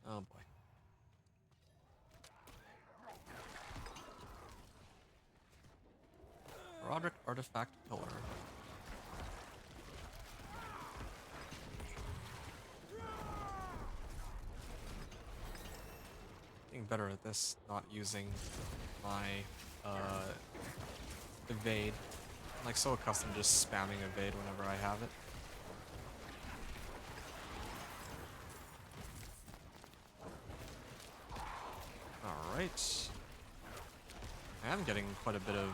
Oh boy. Roderick Artifact Pillar. Getting better at this, not using my evade. I'm like so accustomed to just spamming evade whenever I have it. Alright. I am getting quite a bit of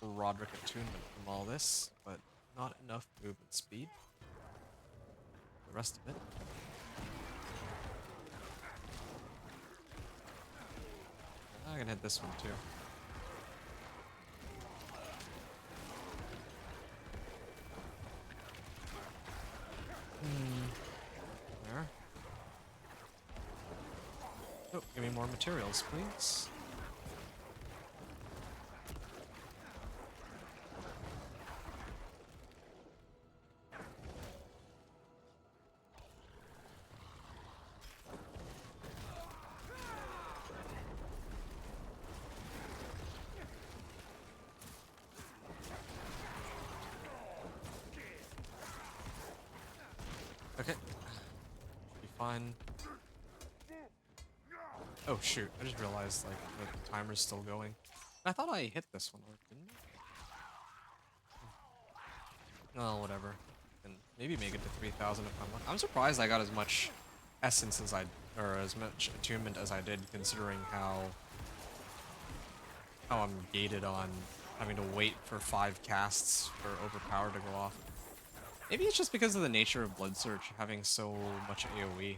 Roderick attunement from all this, but not enough movement speed. The rest of it. I can hit this one too. There. Oh, give me more materials, please. Okay. Should be fine. Oh shoot, I just realized like the timer's still going. I thought I hit this one, or didn't I? Oh, whatever. And maybe make it to 3,000 if I'm lucky. I'm surprised I got as much essence as or as much attunement as I did, considering how I'm gated on having to wait for 5 casts for overpower to go off. Maybe it's just because of the nature of Blood Surge having so much AoE.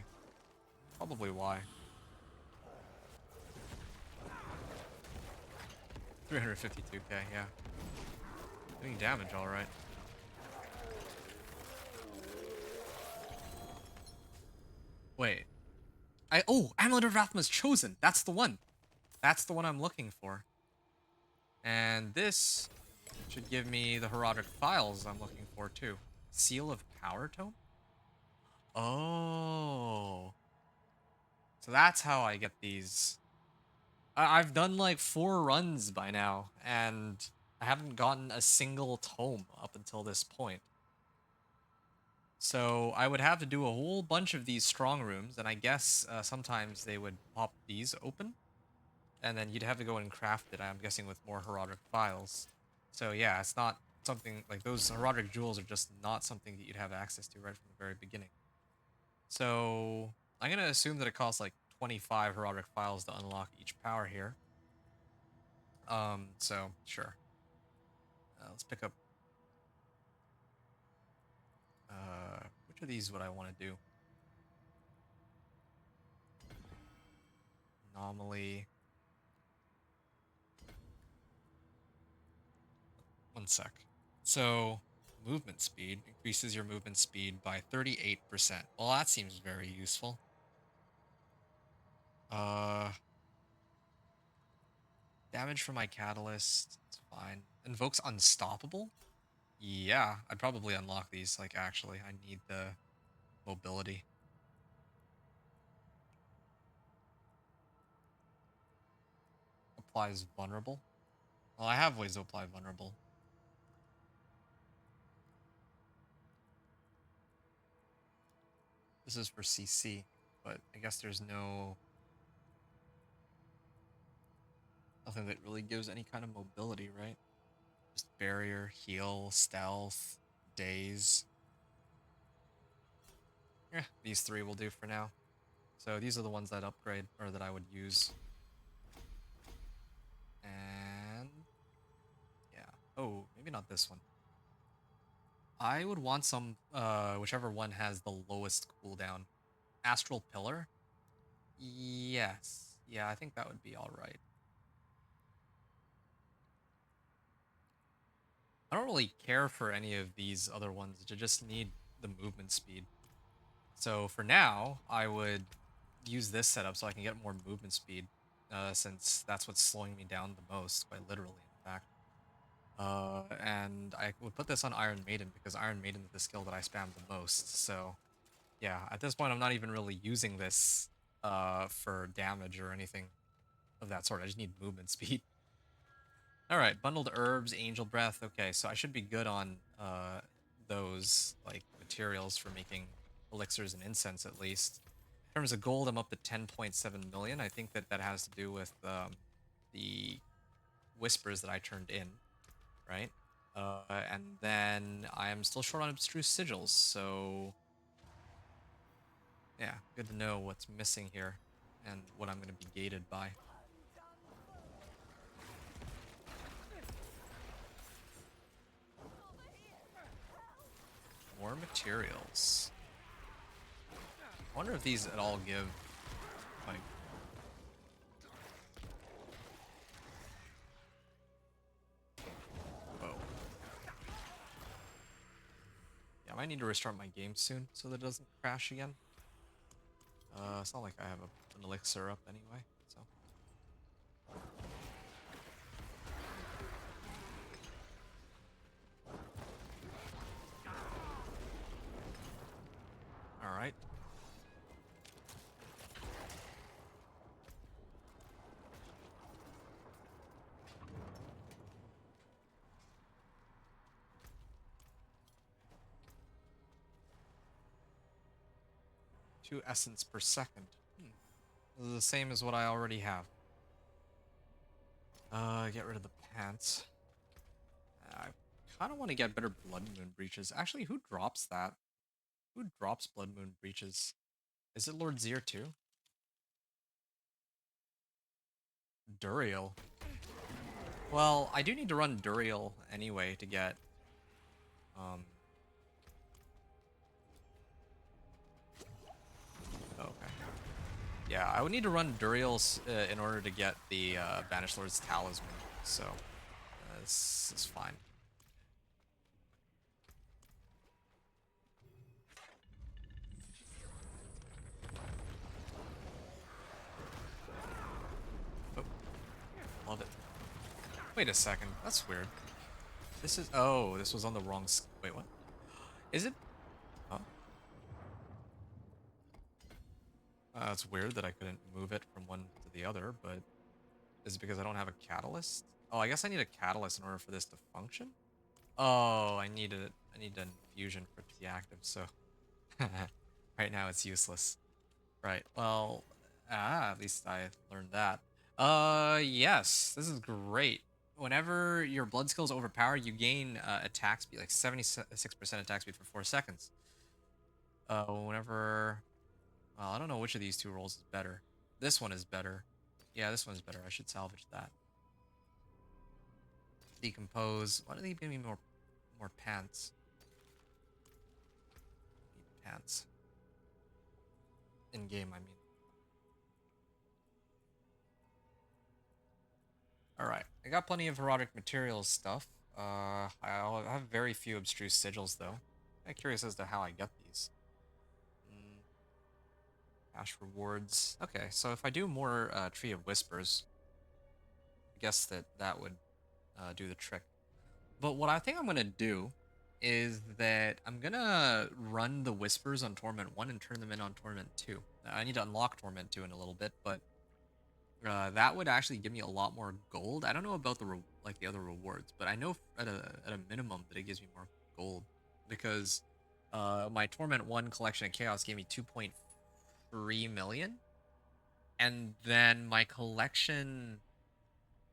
Probably why. 352k, yeah. Doing damage, alright. Wait. Oh, Amulet of Rathma's chosen! That's the one! That's the one I'm looking for. And this should give me the Herodic Files I'm looking for, too. Seal of Power Tome? Oh. So that's how I get these. I've done like 4 runs by now, and I haven't gotten a single tome up until this point. So I would have to do a whole bunch of these strong rooms, and I guess sometimes they would pop these open, and then you'd have to go and craft it, I'm guessing, with more Herodic Files. So yeah, it's not something like those Herodic Jewels are just not something that you'd have access to right from the very beginning. So I'm going to assume that it costs like 25 Herodic Files to unlock each power here. So sure. Let's pick up. Which of these would I want to do? Anomaly. One sec. So movement speed increases your movement speed by 38%. Well, that seems very useful. Damage from my catalyst. It's fine. Invokes unstoppable? Yeah, I'd probably unlock these. Like, actually, I need the mobility. Applies vulnerable. Well, I have ways to apply vulnerable. This is for CC, but I guess there's nothing that really gives any kind of mobility, right? Just barrier, heal, stealth, daze. Yeah, these 3 will do for now. So these are the ones that upgrade, or that I would use. And yeah. Oh, maybe not this one. I would want some, whichever one has the lowest cooldown. Astral Pillar? Yes. Yeah, I think that would be alright. I don't really care for any of these other ones. I just need the movement speed. So for now, I would use this setup so I can get more movement speed, since that's what's slowing me down the most, quite literally, in fact. And I would put this on Iron Maiden because Iron Maiden is the skill that I spam the most. So yeah, at this point, I'm not even really using this for damage or anything of that sort. I just need movement speed. All right, bundled herbs, angel breath. Okay, so I should be good on those like materials for making elixirs and incense at least. In terms of gold, I'm up to 10.7 million. I think that has to do with the whispers that I turned in, right? And then I am still short on abstruse sigils, so yeah, good to know what's missing here and what I'm going to be gated by. More materials. I wonder if these at all give, like... Whoa. Yeah, I might need to restart my game soon so that it doesn't crash again. It's not like I have an elixir up anyway, so... Alright. Two essence per second. This is the same as what I already have. Get rid of the pants. I kind of want to get better Blood Moon Breaches. Actually, who drops that? Who drops Blood Moon Breaches? Is it Lord Zir too? Duriel. Well, I do need to run Duriel anyway to get... Okay. Yeah, I would need to run Duriel in order to get the Banished Lord's Talisman, so this is fine. Oh, love it. Wait a second, that's weird. This is... Oh, this was on the wrong... Wait, what? Is it? Oh. It's weird that I couldn't move it from one to the other, but... Is it because I don't have a catalyst? Oh, I guess I need a catalyst in order for this to function? Oh, I need an infusion for it to be active, so... Right now it's useless. Right, well... at least I learned that. Yes, this is great. Whenever your blood skill is overpowered, you gain attack speed, like 76% attack speed for 4 seconds. Whenever... Well, I don't know which of these two rolls is better. This one is better. Yeah, this one's better. I should salvage that. Decompose. Why do they give me more pants? Need pants. In game, I mean. Alright, I got plenty of Herodic Materials stuff. I have very few Abstruse Sigils, though. I'm curious as to how I get these. Cash rewards. Okay, so if I do more Tree of Whispers, I guess that would do the trick. But what I think I'm going to do is that I'm going to run the Whispers on Torment 1 and turn them in on Torment 2. I need to unlock Torment 2 in a little bit, but that would actually give me a lot more gold. I don't know about the the other rewards, but I know at a minimum that it gives me more gold because my Torment 1 collection of Chaos gave me 2.3 million, and then my collection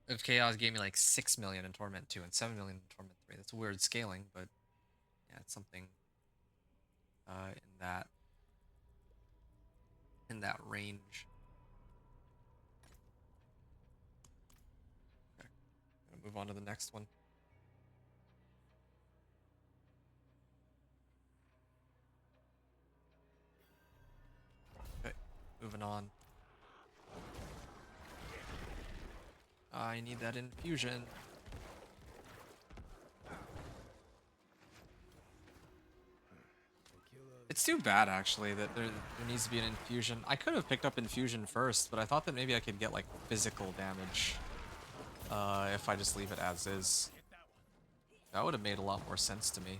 of Chaos gave me like 6 million in Torment 2 and 7 million in Torment 3. That's a weird scaling, but yeah, it's something in that range. Okay, I'm gonna move on to the next one. Okay, moving on. I need that infusion. It's too bad, actually, that there needs to be an infusion. I could have picked up infusion first, but I thought that maybe I could get, like, physical damage if I just leave it as is. That would have made a lot more sense to me,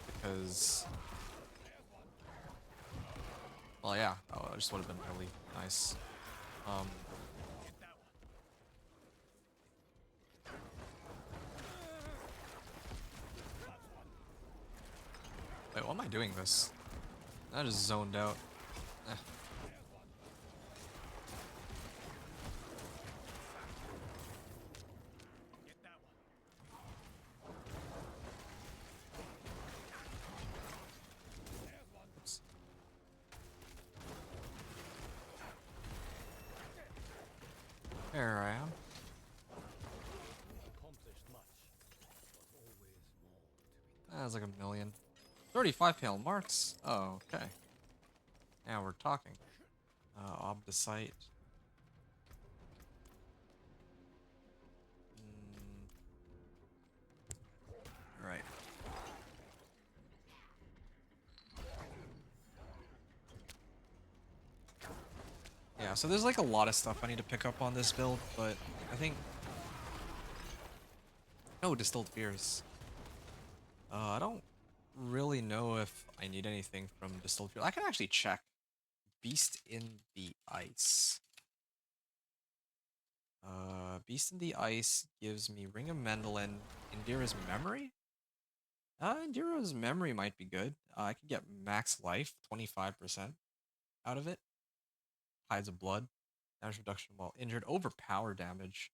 because... Well, yeah, that just would have been really nice. Wait, why am I doing this? I just zoned out. There I am. Accomplished much, but always more to be That's like a million. 35 pale marks. Oh, okay. Now we're talking. Obdicite. Alright. Yeah, so there's like a lot of stuff I need to pick up on this build, but I think... Oh, Distilled Fears. I don't really know if I need anything from Distilled Fears. I can actually check. Beast in the Ice. Beast in the Ice gives me Ring of Mendelin, Indira's Memory? Indira's Memory might be good. I could get max life, 25% out of it. Tides of Blood. Damage reduction while injured. Overpower damage.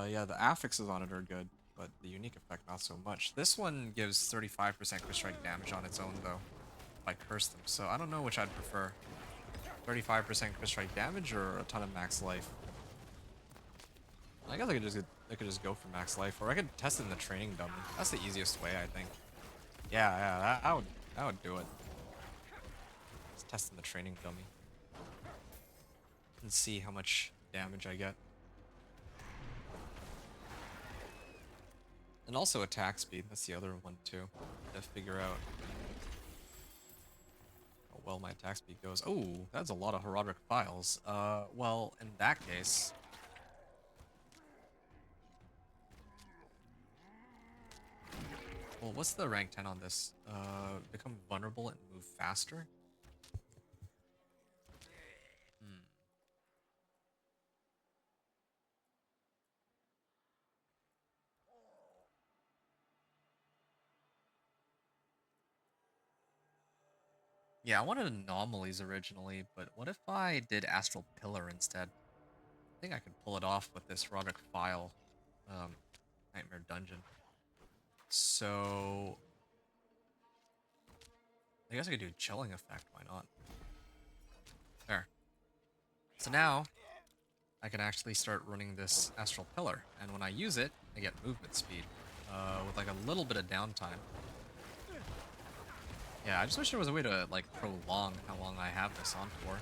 Yeah, the affixes on it are good, but the unique effect not so much. This one gives 35% crit strike damage on its own, though, if I curse them. So I don't know which I'd prefer. 35% crit strike damage or a ton of max life. I guess I could just go for max life, or I could test it in the training dummy. That's the easiest way, I think. Yeah, that would do it. Let's test in the training dummy and see how much damage I get. And also attack speed. That's the other one too. To figure out how well my attack speed goes. Oh, that's a lot of heraldic files. Well, in that case. Well, what's the rank 10 on this? Become vulnerable and move faster? Hmm. Yeah, I wanted anomalies originally, but what if I did Astral Pillar instead? I think I could pull it off with this heraldic file nightmare dungeon. So I guess I could do chilling effect, why not? There. So now I can actually start running this Astral Pillar, and when I use it, I get movement speed, with like a little bit of downtime. Yeah, I just wish there was a way to like prolong how long I have this on for.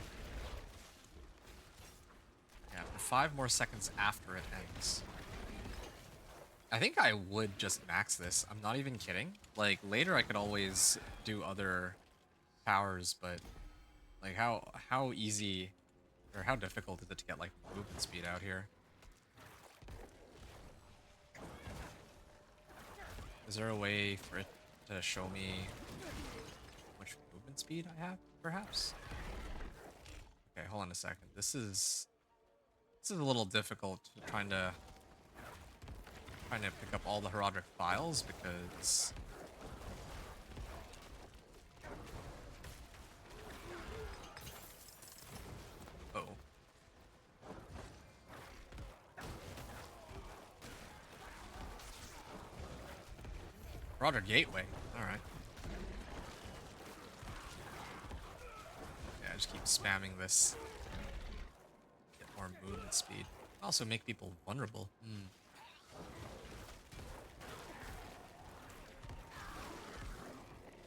Yeah, for 5 more seconds after it ends. I think I would just max this. I'm not even kidding. Like later I could always do other powers, but like how easy or how difficult is it to get like movement speed out here? Is there a way for it to show me how much movement speed I have, perhaps? Okay, hold on a second. This is a little difficult trying to pick up all the heraldic files because oh. Heraldic Gateway. Alright. Yeah, just keep spamming this. Get more movement speed. Also make people vulnerable.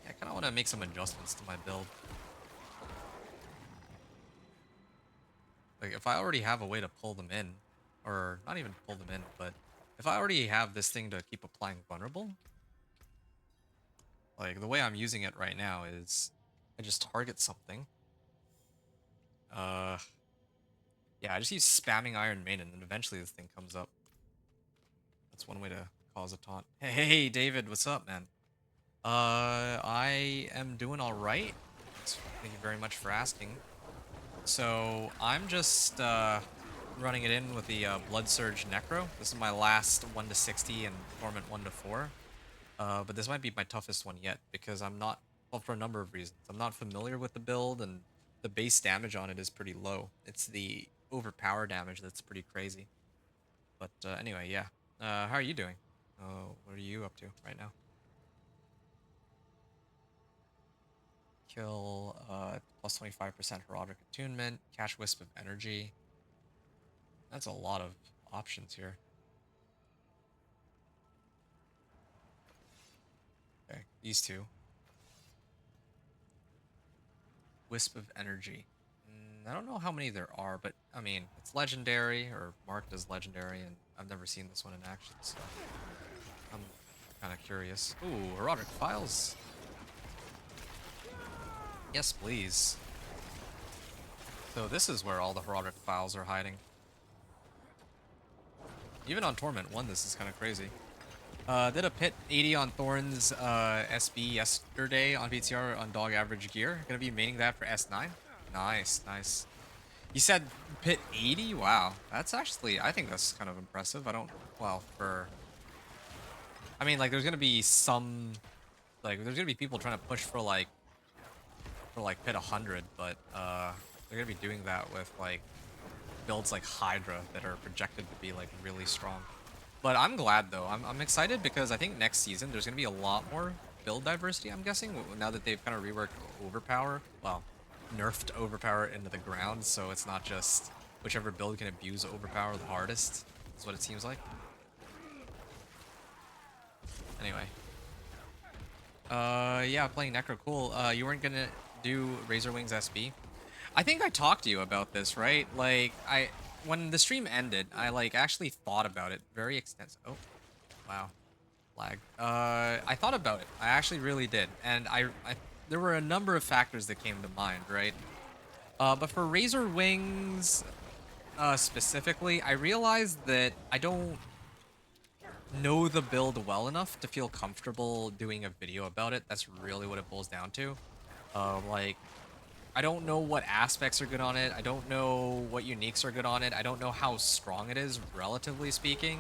Yeah, I kinda wanna make some adjustments to my build. Like, if I already have a way to pull them in, or not even pull them in, but if I already have this thing to keep applying vulnerable, like, the way I'm using it right now is I just target something. Uh, yeah, I just use spamming Iron Maiden, and eventually this thing comes up. That's one way to cause a taunt. Hey, David, what's up, man? I am doing all right. Thank you very much for asking. So I'm just running it in with the Blood Surge Necro. This is my last 1 to 60 and Torment 1 to 4. But this might be my toughest one yet because I'm not, well, for a number of reasons. I'm not familiar with the build and the base damage on it is pretty low. It's the overpower damage that's pretty crazy. But anyway, yeah. How are you doing? What are you up to right now? Kill plus 25% heraldic attunement, catch wisp of energy. That's a lot of options here. Okay, these two. Wisp of Energy. I don't know how many there are, but I mean, it's legendary or marked as legendary, and I've never seen this one in action, so I'm kind of curious. Ooh, Herodic Files. Yes, please. So this is where all the Herodic Files are hiding. Even on Torment 1, this is kind of crazy. Did a pit 80 on Thorn's SB yesterday on PTR on dog average gear. Gonna be maining that for S9. Nice, nice. You said pit 80? Wow, that's actually, I think that's kind of impressive. I don't, well, I mean, like, there's gonna be some, like, there's gonna be people trying to push for pit 100, but they're gonna be doing that with like builds like Hydra that are projected to be like really strong. But I'm glad though. I'm excited because I think next season there's gonna be a lot more build diversity. I'm guessing now that they've kind of reworked Overpower. Well, nerfed Overpower into the ground, so it's not just whichever build can abuse Overpower the hardest. Is what it seems like. Anyway. Yeah, playing Necro, cool. You weren't gonna do Razor Wings SB? I think I talked to you about this, right? Like, when the stream ended, I, like, actually thought about it very extensive. Oh, wow. Lag. I thought about it. I actually really did. And there were a number of factors that came to mind, right? But for Razor Wings, specifically, I realized that I don't know the build well enough to feel comfortable doing a video about it. That's really what it boils down to. Like, I don't know what aspects are good on it. I don't know what uniques are good on it. I don't know how strong it is, relatively speaking.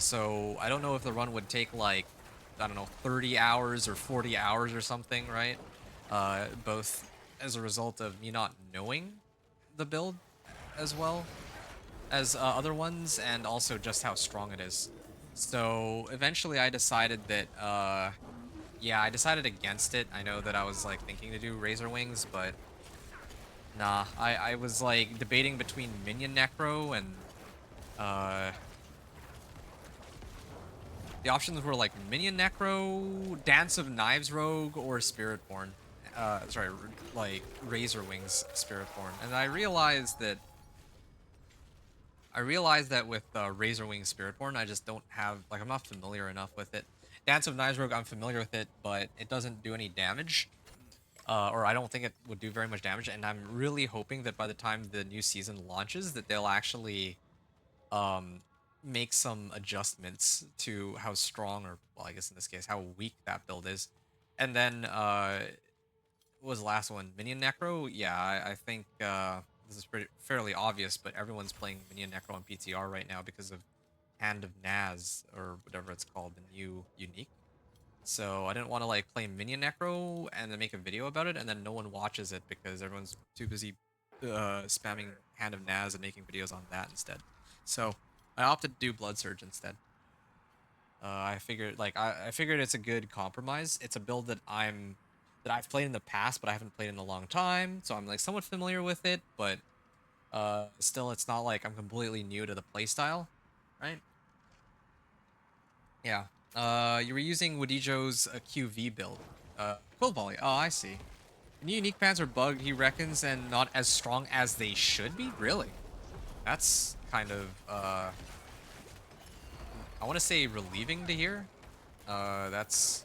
So I don't know if the run would take like, I don't know, 30 hours or 40 hours or something, right? Both as a result of me not knowing the build as well as other ones, and also just how strong it is. So eventually I decided that, yeah, I decided against it. I know that I was like thinking to do Razor Wings, but nah, I was like debating between Minion Necro and the options were like Minion Necro, Dance of Knives Rogue, or Spiritborn. Sorry, like Razor Wings Spiritborn. And I realized that with Razor Wings Spiritborn, I just don't have, like, I'm not familiar enough with it. Dance of Knives Rogue, I'm familiar with it, but it doesn't do any damage. Or I don't think it would do very much damage, and I'm really hoping that by the time the new season launches, that they'll actually um, make some adjustments to how strong, or, well, I guess in this case, how weak that build is. And then, what was the last one? Minion Necro? Yeah, I think this is fairly obvious, but everyone's playing Minion Necro on PTR right now because of Hand of Naz, or whatever it's called, the new unique. So I didn't want to like play Minion Necro and then make a video about it, and then no one watches it because everyone's too busy spamming Hand of Naz and making videos on that instead. So I opted to do Blood Surge instead. I figured I figured it's a good compromise. It's a build that I've played in the past, but I haven't played in a long time, so I'm like somewhat familiar with it, but still it's not like I'm completely new to the playstyle, right? Yeah. You were using Wadijo's QV build. Quill Volley. Oh, I see. New unique pants are bugged, he reckons, and not as strong as they should be? Really? That's kind of, I want to say relieving to hear. Yeah, that's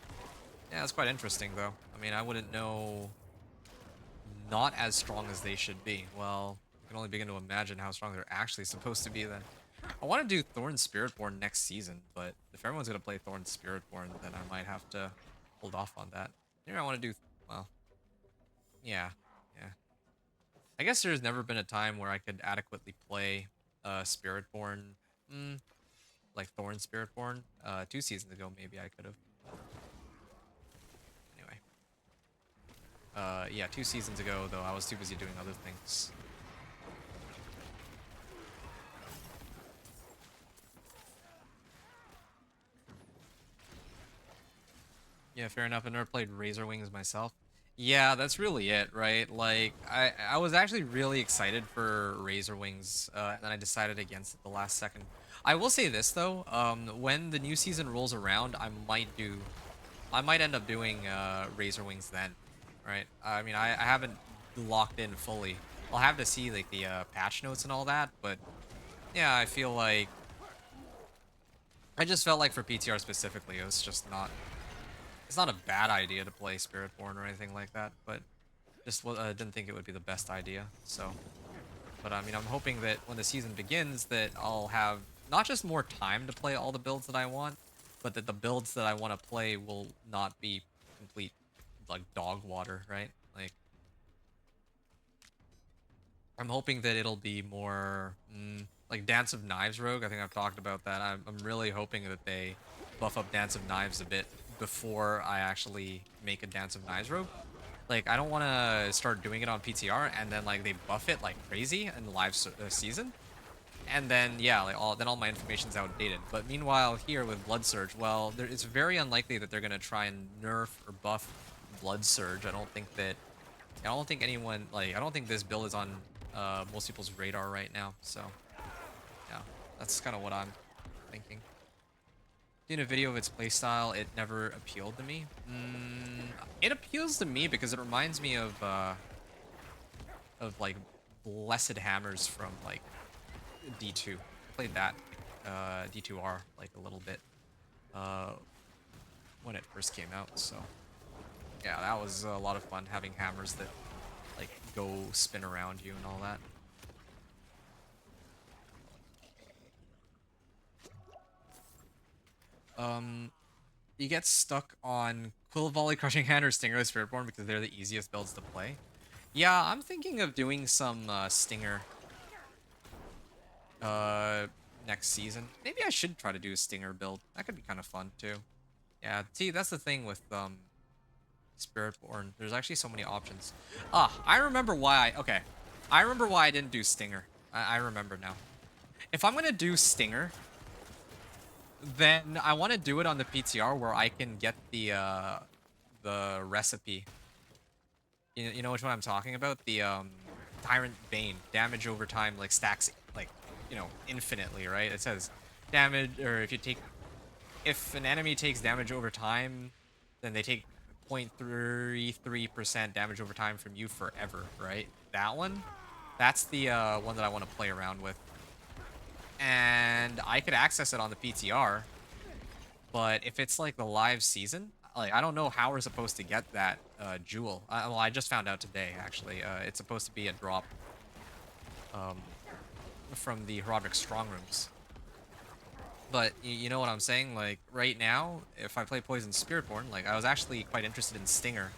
quite interesting, though. I mean, I wouldn't know not as strong as they should be. Well, I can only begin to imagine how strong they're actually supposed to be then. I want to do Thorn Spiritborn next season, but if everyone's going to play Thorn Spiritborn, then I might have to hold off on that. Here I want to do, well, yeah, yeah. I guess there's never been a time where I could adequately play Spiritborn, like Thorn Spiritborn. 2 seasons ago, maybe I could have. Anyway. Yeah, 2 seasons ago, though, I was too busy doing other things. Yeah, fair enough. I've never played Razor Wings myself. Yeah, that's really it, right? Like, I was actually really excited for Razor Wings, and then I decided against it the last second. I will say this though, when the new season rolls around, I might end up doing Razor Wings then, right? I mean, I haven't locked in fully. I'll have to see like the patch notes and all that, but yeah, I feel like I just felt like for PTR specifically, it was just not. It's not a bad idea to play Spiritborn or anything like that, but just didn't think it would be the best idea. So, but I mean, I'm hoping that when the season begins, that I'll have not just more time to play all the builds that I want, but that the builds that I want to play will not be complete like dog water, right? Like, I'm hoping that it'll be more like Dance of Knives Rogue. I think I've talked about that. I'm really hoping that they buff up Dance of Knives a bit before I actually make a Dance of Knives Rogue. Like, I don't want to start doing it on PTR and then like they buff it like crazy in the live season, and then yeah, like all my information's outdated. But meanwhile, here with Blood Surge, well, it's very unlikely that they're gonna try and nerf or buff Blood Surge. I don't think anyone like I don't think this build is on most people's radar right now. So yeah, that's kind of what I'm thinking. In a video of its playstyle, it never appealed to me. It appeals to me because it reminds me of like blessed hammers from like D2. Played that D2R like a little bit uh when it first came out. So yeah, that was a lot of fun having hammers that like go spin around you and all that. You get stuck on Quill Volley, Crushing Hand, or Stinger with Spiritborn because they're the easiest builds to play. Yeah, I'm thinking of doing some Stinger uh, next season. Maybe I should try to do a Stinger build. That could be kind of fun too. Yeah, see, that's the thing with Spiritborn. There's actually so many options. Ah, I remember why. Okay, I remember why I didn't do Stinger. I remember now. If I'm gonna do Stinger, then I want to do it on the PTR where I can get the recipe. You know which one I'm talking about? The Tyrant Bane. Damage over time like stacks like, infinitely, right? It says damage, or if an enemy takes damage over time, then they take 0.33% damage over time from you forever, right? That one? That's the one that I want to play around with. And I could access it on the PTR. But if it's like the live season, like I don't know how we're supposed to get that jewel. Well, I just found out today actually. It's supposed to be a drop um, from the Roderick strong rooms. But you know what I'm saying? Like right now, if I play Poison Spiritborn, like I was actually quite interested in Stinger,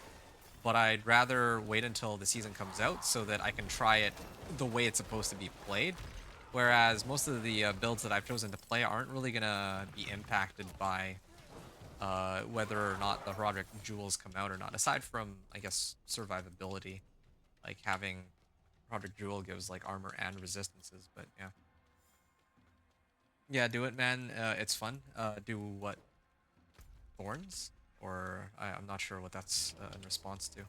but I'd rather wait until the season comes out so that I can try it the way it's supposed to be played. Whereas most of the builds that I've chosen to play aren't really gonna be impacted by whether or not the Roderick jewels come out or not. Aside from, I guess, survivability, like having Roderick jewel gives like armor and resistances. But yeah, yeah, do it, man. It's fun. Do what? Thorns? Or I'm not sure what that's in response to.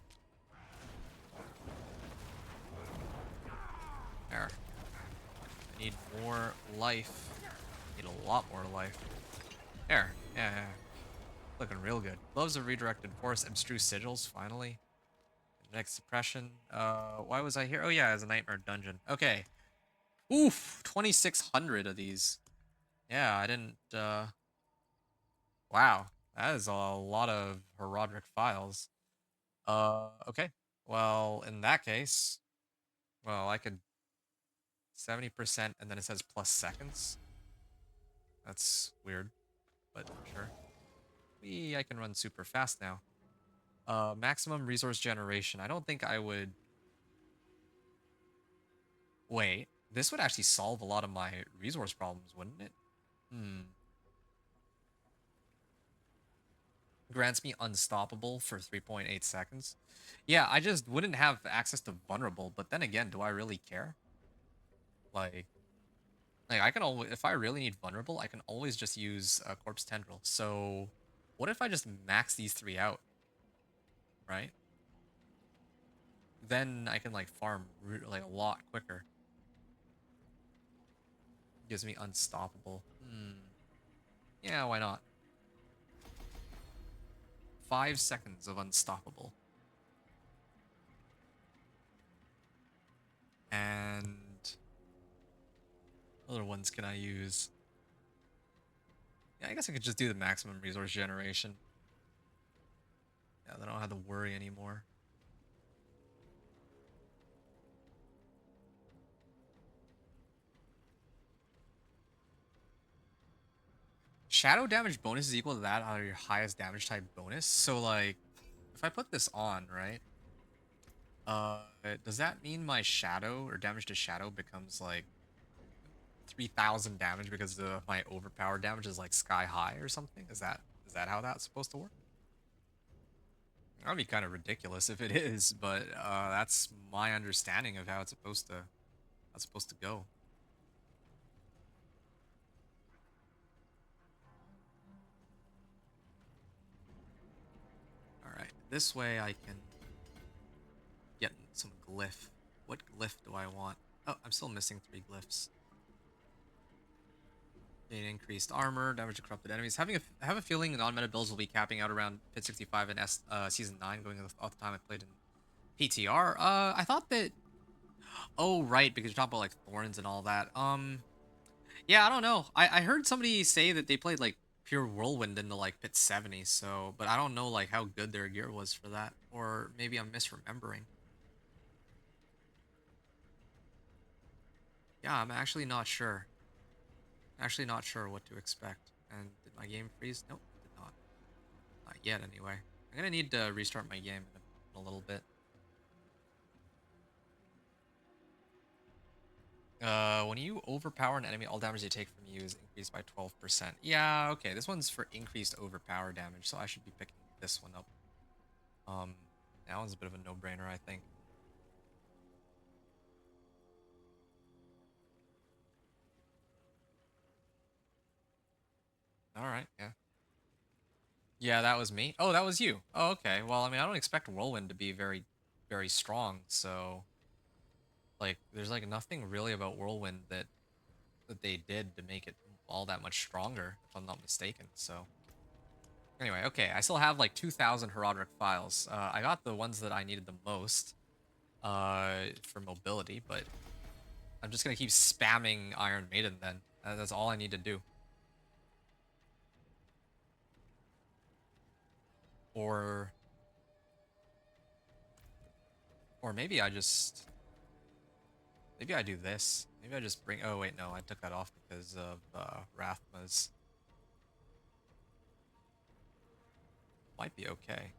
There. I need more life. Need a lot more life. There. Yeah, yeah. Looking real good. Gloves of Redirected Force, Abstruse Sigils, finally. Next suppression. Why was I here? Oh yeah, as a nightmare dungeon. Okay. Oof, 2,600 of these. Yeah, I didn't, wow. That is a lot of Herodric files. Okay. Well, in that case, well, I could 70% and then it says plus seconds. That's weird, but sure. I can run super fast now. Maximum resource generation. I don't think I would... Wait, this would actually solve a lot of my resource problems, wouldn't it? Hmm. Grants me unstoppable for 3.8 seconds. Yeah, I just wouldn't have access to vulnerable, but then again, do I really care? Like, I can always, if I really need vulnerable, I can always just use a corpse tendril. So what if I just max these three out, right? then I can like farm like a lot quicker. Gives me unstoppable. Yeah, why not? 5 seconds of unstoppable. And what other ones can I use? Yeah, I guess I could just do the maximum resource generation. Yeah, then I don't have to worry anymore. Shadow damage bonus is equal to that out of your highest damage type bonus. So like, if I put this on, right? Does that mean my shadow or damage to shadow becomes like 3,000 damage because my overpowered damage is like sky high or something? Is that how that's supposed to work? That'd be kind of ridiculous if it is, but that's my understanding of how it's supposed to go. All right, this way I can get some glyph. What glyph do I want? Oh, I'm still missing 3 glyphs. Gain increased armor, damage to corrupted enemies. Have a feeling non-meta builds will be capping out around Pit 65 in Season 9, going off the time I played in PTR. I thought that... Oh, right, because you're talking about, like, Thorns and all that. Yeah, I don't know. I heard somebody say that they played, like, Pure Whirlwind into, like, Pit 70, so... But I don't know, like, how good their gear was for that. Or maybe I'm misremembering. Yeah, I'm actually not sure. Actually not sure what to expect. And did my game freeze? Nope, it did not. Not yet, anyway. I'm gonna need to restart my game in a little bit. When you overpower an enemy, all damage they take from you is increased by 12%. Yeah, okay, this one's for increased overpower damage, so I should be picking this one up. That one's a bit of a no-brainer, I think. Alright, yeah. Yeah, that was me. Oh, that was you. Oh, okay. Well, I mean, I don't expect Whirlwind to be very, very strong, so... Like, there's, like, nothing really about Whirlwind that they did to make it all that much stronger, if I'm not mistaken, so... Anyway, okay, I still have, like, 2,000 Herodic files. I got the ones that I needed the most, for mobility, but... I'm just gonna keep spamming Iron Maiden, then. That's all I need to do. Or... Or maybe I just... Maybe I do this. Maybe I just bring... Oh, wait, no. I took that off because of Rathma's. Might be okay.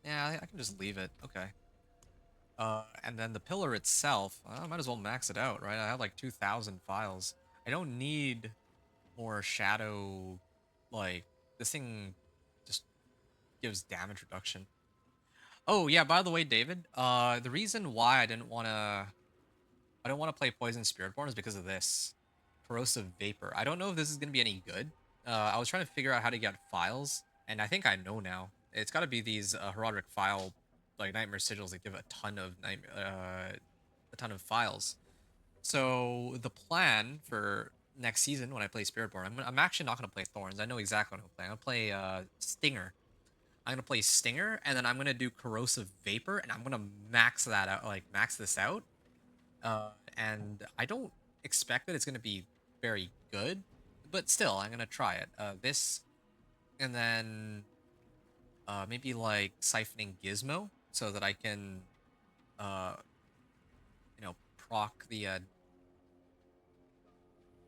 Yeah, I can just leave it. Okay. And then the pillar itself, I might as well max it out, right? I have like 2,000 files. I don't need more shadow... Like, this thing just gives damage reduction. Oh, yeah, by the way, David, the reason why I didn't want to play Poison Spiritborn is because of this. Corrosive Vapor. I don't know if this is going to be any good. I was trying to figure out how to get files, and I think I know now. It's got to be these Herodic file, like Nightmare Sigils that give a ton of files. So the plan for next season when I play Spiritborn, I'm actually not going to play Thorns. I know exactly what I'm going to play. I'm going to play Stinger. I'm gonna play Stinger, and then I'm gonna do Corrosive Vapor, and I'm gonna max that out, like max this out. And I don't expect that it's gonna be very good, but still, I'm gonna try it. This, and then maybe like Siphoning Gizmo, so that I can, uh, proc the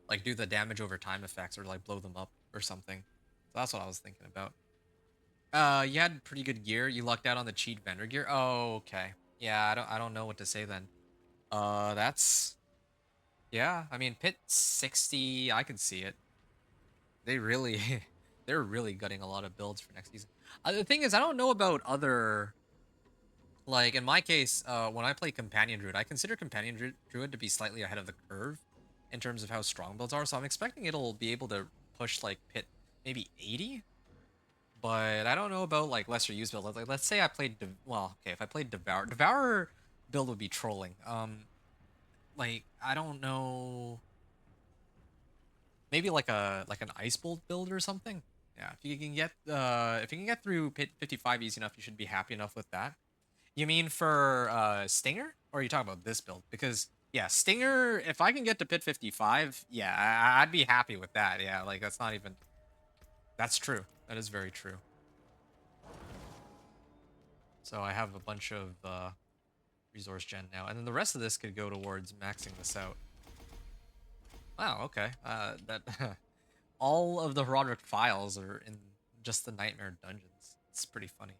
like do the damage over time effects, or like blow them up or something. So that's what I was thinking about. You had pretty good gear. You lucked out on the cheat vendor gear. Oh, okay. Yeah, I don't know what to say then. That's... Yeah, I mean, Pit 60, I can see it. They really... they're really gutting a lot of builds for next season. The thing is, I don't know about other... Like, in my case, when I play Companion Druid, I consider Companion Druid to be slightly ahead of the curve in terms of how strong builds are, so I'm expecting it'll be able to push, like, Pit maybe 80? But I don't know about like lesser used builds. Like let's say I played well, okay, if I played Devourer build would be trolling. Like I don't know, maybe like an Ice Bolt build or something. Yeah, if you can get through Pit 55 easy enough, you should be happy enough with that. You mean for Stinger, or are you talking about this build? Because yeah, Stinger, if I can get to Pit 55, yeah, I'd be happy with that. Yeah, like that's not even, that's true. That is very true. So I have a bunch of resource gen now, and then the rest of this could go towards maxing this out. Wow, okay. That all of the Roderick files are in just the Nightmare dungeons. It's pretty funny.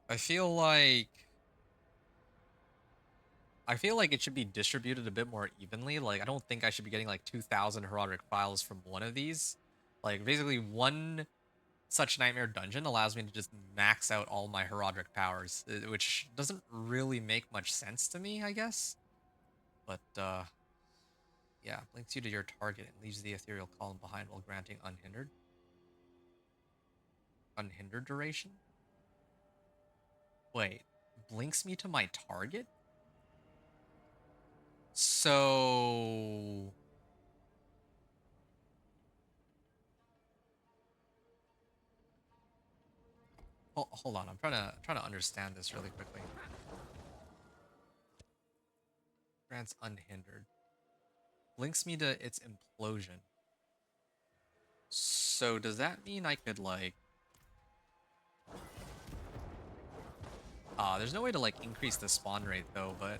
I feel like it should be distributed a bit more evenly. Like I don't think I should be getting like 2,000 Herodic files from one of these. Like basically one such Nightmare dungeon allows me to just max out all my Herodic powers, which doesn't really make much sense to me, I guess. But yeah, blinks you to your target and leaves the ethereal column behind while granting unhindered duration. Wait, blinks me to my target? So hold on, I'm trying to understand this really quickly. Grants unhindered. Blinks me to its implosion. So does that mean I could like there's no way to like increase the spawn rate though, but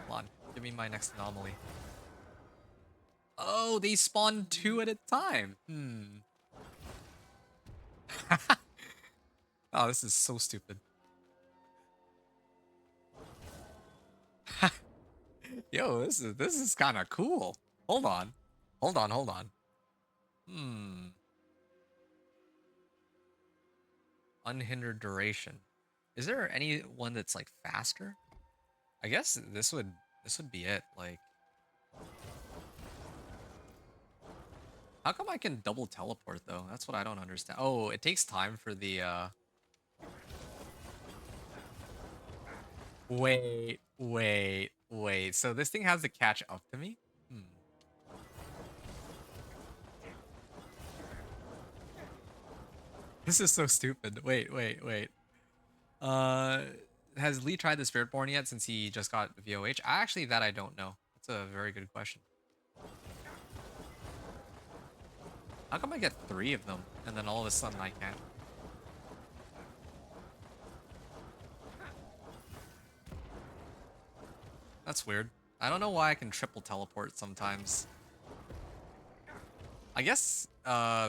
hold on, give me my next anomaly. Oh, they spawn 2 at a time. Oh, this is so stupid. Yo, this is kind of cool. Hold on. Hold on, hold on. Unhindered duration. Is there any one that's like faster? I guess this would be it. Like, how come I can double teleport though? That's what I don't understand. Oh, it takes time for the wait. So this thing has to catch up to me? This is so stupid. Wait. Uh, has Lee tried the Spiritborn yet since he just got VOH? Actually, that I don't know. That's a very good question. How come I get 3 of them and then all of a sudden I can't? That's weird. I don't know why I can triple teleport sometimes. I guess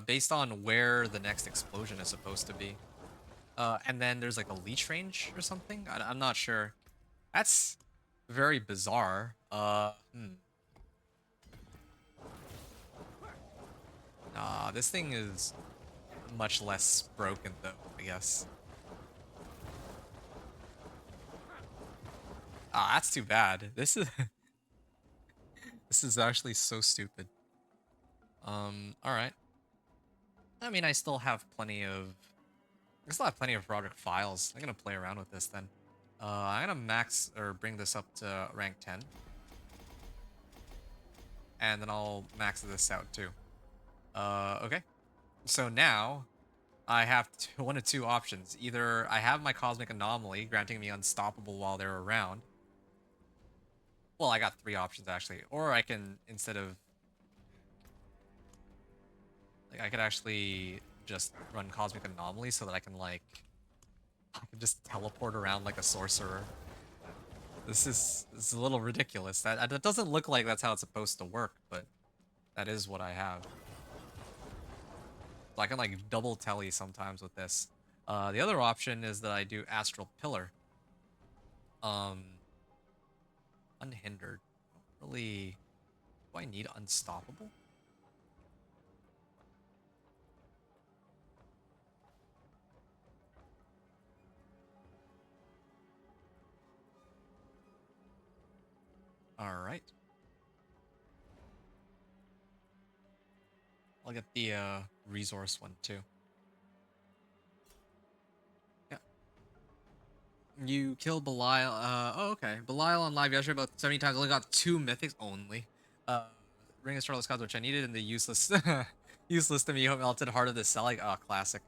based on where the next explosion is supposed to be. And then there's like a leech range or something. I'm not sure. That's very bizarre. Nah, this thing is much less broken though, I guess. Ah, that's too bad. This is this is actually so stupid. All right. I mean, I still have plenty of Roderick files. I'm gonna play around with this then. I'm gonna max or bring this up to rank 10. And then I'll max this out too. Okay. So now I have one of 2 options. Either I have my Cosmic Anomaly granting me unstoppable while they're around. Well, I got 3 options actually. Or I can, instead of like, I could actually just run Cosmic Anomaly so that I can just teleport around like a sorcerer. This is a little ridiculous. That doesn't look like that's how it's supposed to work, but that is what I have. So I can like double telly sometimes with this. The other option is that I do Astral Pillar. Unhindered. I don't really. Do I need Unstoppable? All right. I'll get the resource one too. Yeah. You killed Belial. Oh, okay. Belial on live yesterday about 70 times. Only got 2 mythics only. Ring of Starless Gods, which I needed in the useless, useless to me melted heart of the cell. Like, oh, classic.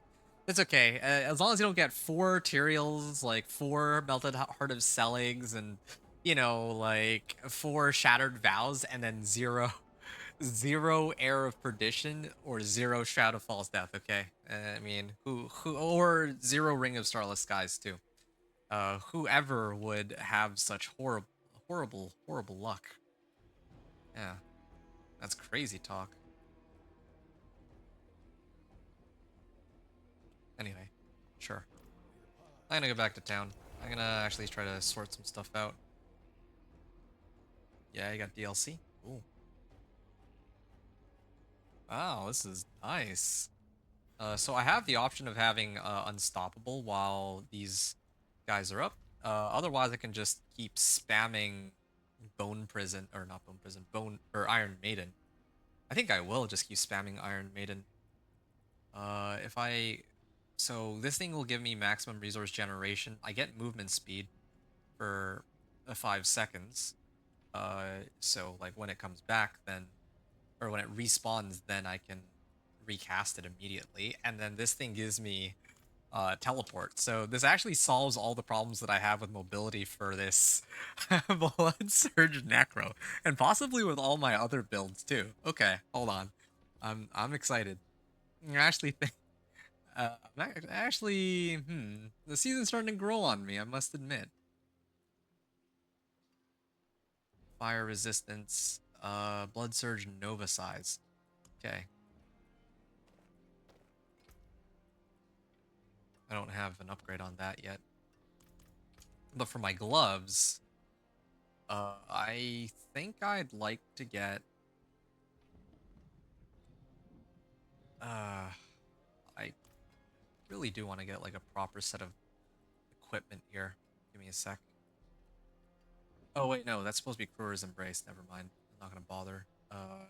It's okay. As long as you don't get 4 Tyraels, like 4 melted heart of Selligs, and you know, like 4 shattered vows, and then 0 Air of Perdition or 0 Shroud of False Death. Okay, I mean, who or 0 Ring of Starless Skies too. Whoever would have such horrible luck. Yeah, that's crazy talk. Anyway, sure. I'm gonna go back to town. I'm gonna actually try to sort some stuff out. Yeah, you got DLC. Ooh. Wow, this is nice. So I have the option of having Unstoppable while these guys are up. Otherwise, I can just keep spamming Bone Prison, or not Bone Prison, Bone, or Iron Maiden. I think I will just keep spamming Iron Maiden. If I... So this thing will give me maximum resource generation. I get movement speed for 5 seconds. So like when it comes back, then... Or when it respawns, then I can recast it immediately. And then this thing gives me teleport. So this actually solves all the problems that I have with mobility for this Blood Surge Necro, and possibly with all my other builds too. Okay, hold on, I'm excited. I actually think the season's starting to grow on me, I must admit. Fire resistance, Blood Surge Nova size. Okay. I don't have an upgrade on that yet. But for my gloves, I think I'd like to get... I really do want to get like a proper set of equipment here. Give me a sec. Oh wait, no, that's supposed to be Crewers Embrace. Never mind. I'm not gonna bother.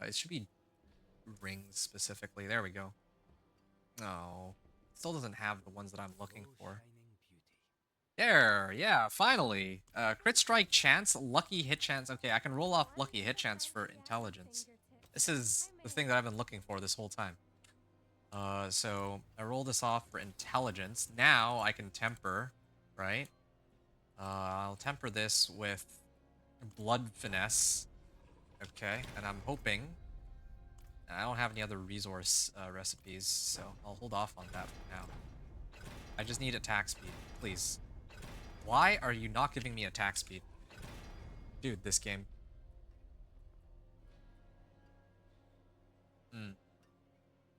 It should be rings specifically. There we go. Oh, still doesn't have the ones that I'm looking for. There, yeah, finally. Crit strike chance, lucky hit chance. Okay, I can roll off lucky hit chance for intelligence. This is the thing that I've been looking for this whole time. So I roll this off for intelligence. Now I can temper, right? I'll temper this with blood finesse. Okay, and I'm hoping... I don't have any other resource recipes, so I'll hold off on that for now. I just need attack speed, please. Why are you not giving me attack speed? Dude, this game.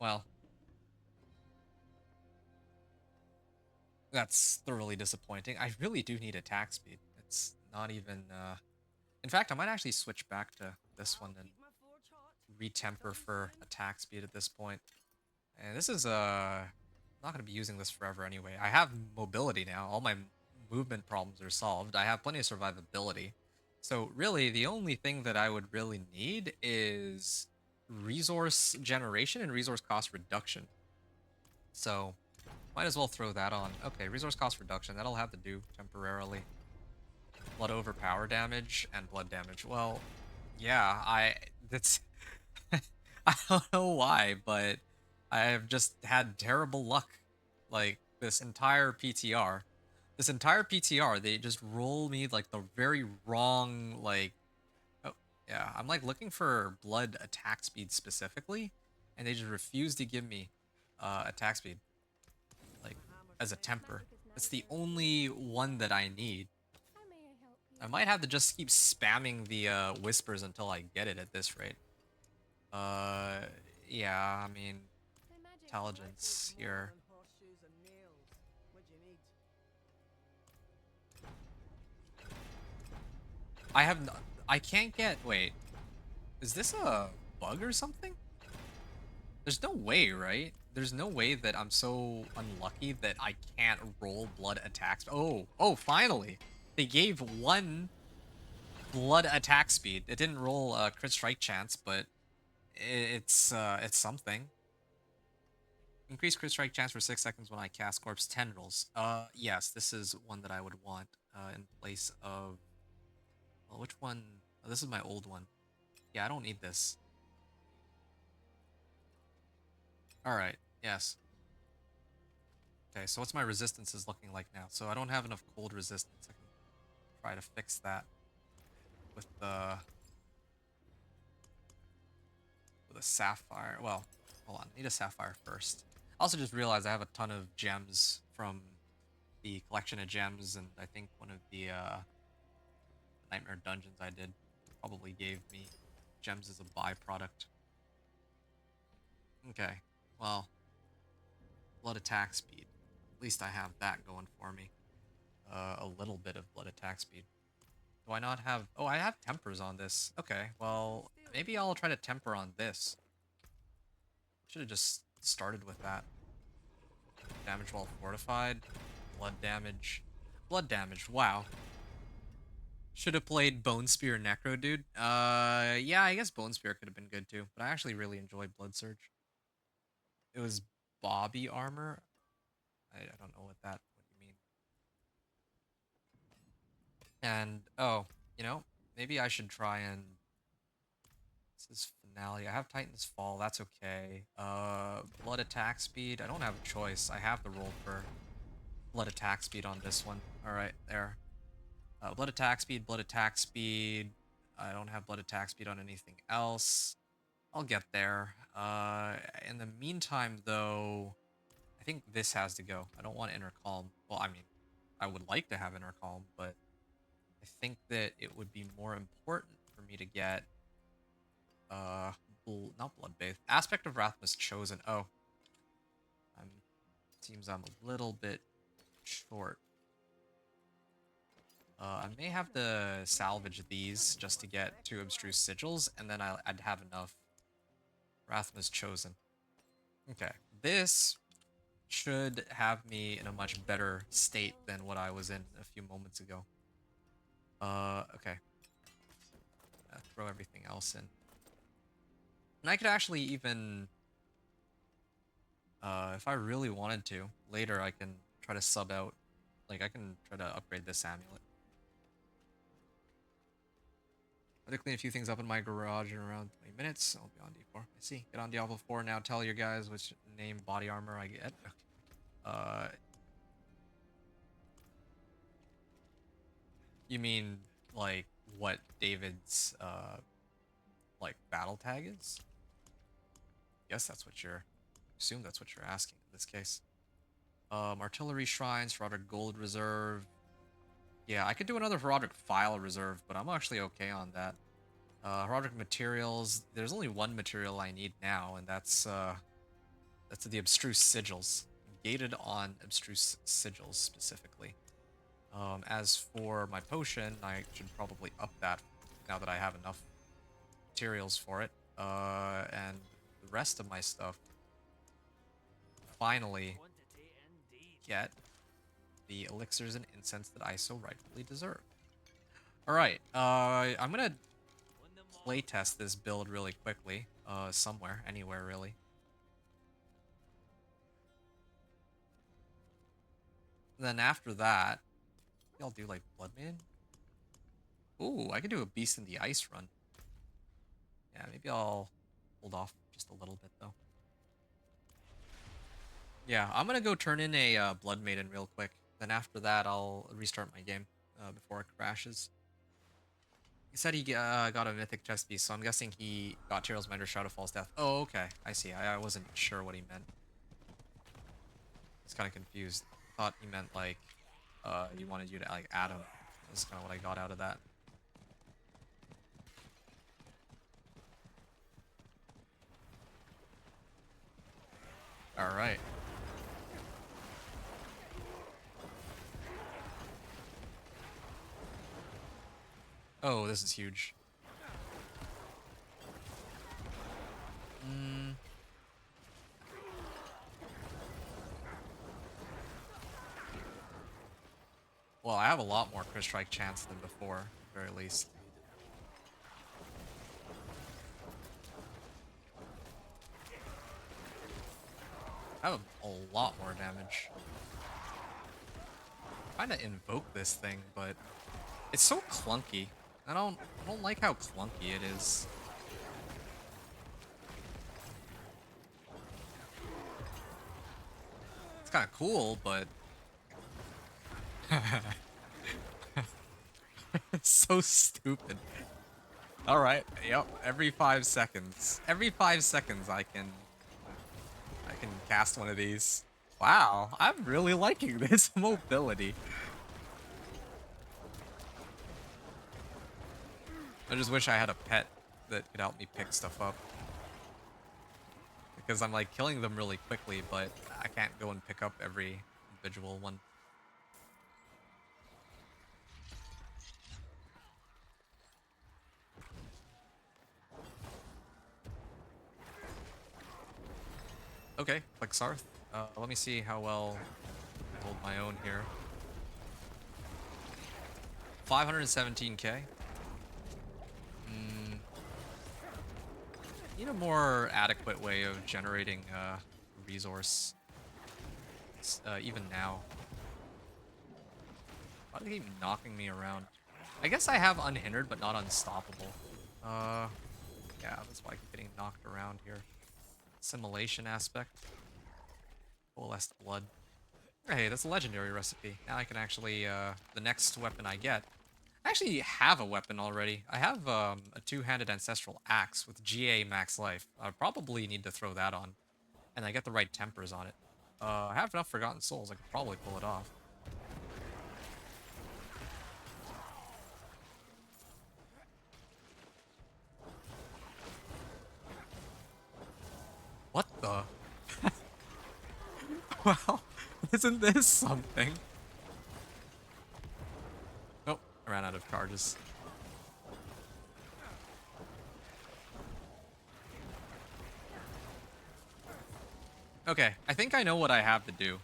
Well. That's thoroughly disappointing. I really do need attack speed. It's not even, In fact, I might actually switch back to this one and retemper for attack speed at this point. And this is, I'm not going to be using this forever anyway. I have mobility now. All my movement problems are solved. I have plenty of survivability. So really, the only thing that I would really need is resource generation and resource cost reduction. So might as well throw that on. Okay, resource cost reduction. That'll have to do temporarily. Blood overpower damage and blood damage. Well, yeah, that's... I don't know why, but I have just had terrible luck. Like, this entire PTR. This entire PTR, they just roll me, like, the very wrong, like... Oh, yeah, I'm, like, looking for blood attack speed specifically, and they just refuse to give me attack speed. Like, as a temper. It's the only one that I need. I might have to just keep spamming the whispers until I get it at this rate. Yeah, I mean, intelligence here. I can't get, wait. Is this a bug or something? There's no way, right? There's no way that I'm so unlucky that I can't roll blood attacks. Oh, finally. They gave 1 blood attack speed. It didn't roll crit strike chance, but it's something. Increase crit strike chance for 6 seconds when I cast Corpse Tendrils. Yes, this is one that I would want in place of... Well, which one? Oh, this is my old one. Yeah, I don't need this. Alright, yes. Okay, so what's my resistances looking like now? So I don't have enough cold resistance. I can try to fix that with the... with a sapphire. Well, hold on. I need a sapphire first. I also just realized I have a ton of gems from the collection of gems, and I think one of the Nightmare dungeons I did probably gave me gems as a byproduct. Okay, well, blood attack speed. At least I have that going for me. A little bit of blood attack speed. Do I not have... Oh, I have tempers on this. Okay, well, maybe I'll try to temper on this. Should have just started with that. Damage while fortified. Blood damage. Blood damage, wow. Should have played Bone Spear Necro, dude. Yeah, I guess Bone Spear could have been good too, but I actually really enjoyed Blood Surge. It was Bobby armor. I don't know what you mean. And, oh, you know, maybe I should try and... This is Finale. I have Titan's Fall, that's okay. Blood attack speed. I don't have a choice. I have to roll for blood attack speed on this one. Alright, there. Blood attack speed, blood attack speed. I don't have blood attack speed on anything else. I'll get there. In the meantime, though, I think this has to go. I don't want Inner Calm. Well, I mean, I would like to have Inner Calm, but I think that it would be more important for me to get, not Bloodbathe. Aspect of Wrath was chosen. Oh. Seems I'm a little bit short. I may have to salvage these just to get 2 Abstruse Sigils, and then I'd have enough. Rathma's chosen. Okay, this should have me in a much better state than what I was in a few moments ago. Okay. Throw everything else in. And I could actually even... if I really wanted to, later I can try to sub out. Like, I can try to upgrade this amulet. I had to clean a few things up in my garage in around 20 minutes. I'll be on D4. I see. Get on Diablo 4 now. Tell your guys which name body armor I get. Okay. You mean, like, what David's, like, battle tag is? Guess that's what you're... assume that's what you're asking in this case. Artillery Shrines, Roderick Gold Reserve. Yeah, I could do another Roderick File Reserve, but I'm actually okay on that. Roderick Materials. There's only one material I need now, and that's the Abstruse Sigils. I'm gated on Abstruse Sigils, specifically. As for my potion, I should probably up that now that I have enough materials for it. And the rest of my stuff, finally get the elixirs and incense that I so rightfully deserve. Alright, I'm gonna playtest this build really quickly. Somewhere, anywhere really. Then after that, maybe I'll do like Blood Maiden. Ooh, I could do a Beast in the Ice run. Yeah, maybe I'll hold off just a little bit though. Yeah, I'm gonna go turn in a Blood Maiden real quick. Then after that, I'll restart my game before it crashes. He said he got a mythic chest piece, so I'm guessing he got Tyrell's Minder, Shadowfall's Death. Oh, okay. I see. I wasn't sure what he meant. I was kind of confused. Thought he meant, like, he wanted you to, like, add him. That's kind of what I got out of that. Alright. Oh, this is huge. Well, I have a lot more crit strike chance than before, at the very least. I have a lot more damage. I'm trying to invoke this thing, but it's so clunky. I don't like how clunky it is. It's kind of cool, but it's so stupid. All right, yep. Every 5 seconds, I can cast one of these. Wow, I'm really liking this mobility. I just wish I had a pet that could help me pick stuff up. Because I'm like killing them really quickly, but I can't go and pick up every individual one. Okay, Plexarth. Let me see how well I hold my own here. 517k. Need a more adequate way of generating resource. Even now. Why do they keep knocking me around? I guess I have unhindered, but not unstoppable. Yeah, that's why I keep getting knocked around here. Assimilation aspect. Coalesced blood. Hey, that's a legendary recipe. Now I can actually, the next weapon I get. I actually have a weapon already. I have a two-handed ancestral axe with GA max life. I probably need to throw that on. And I get the right tempers on it. I have enough Forgotten Souls. I could probably pull it off. What the? Well, isn't this something? Oh, I ran out of charges. Okay, I think I know what I have to do.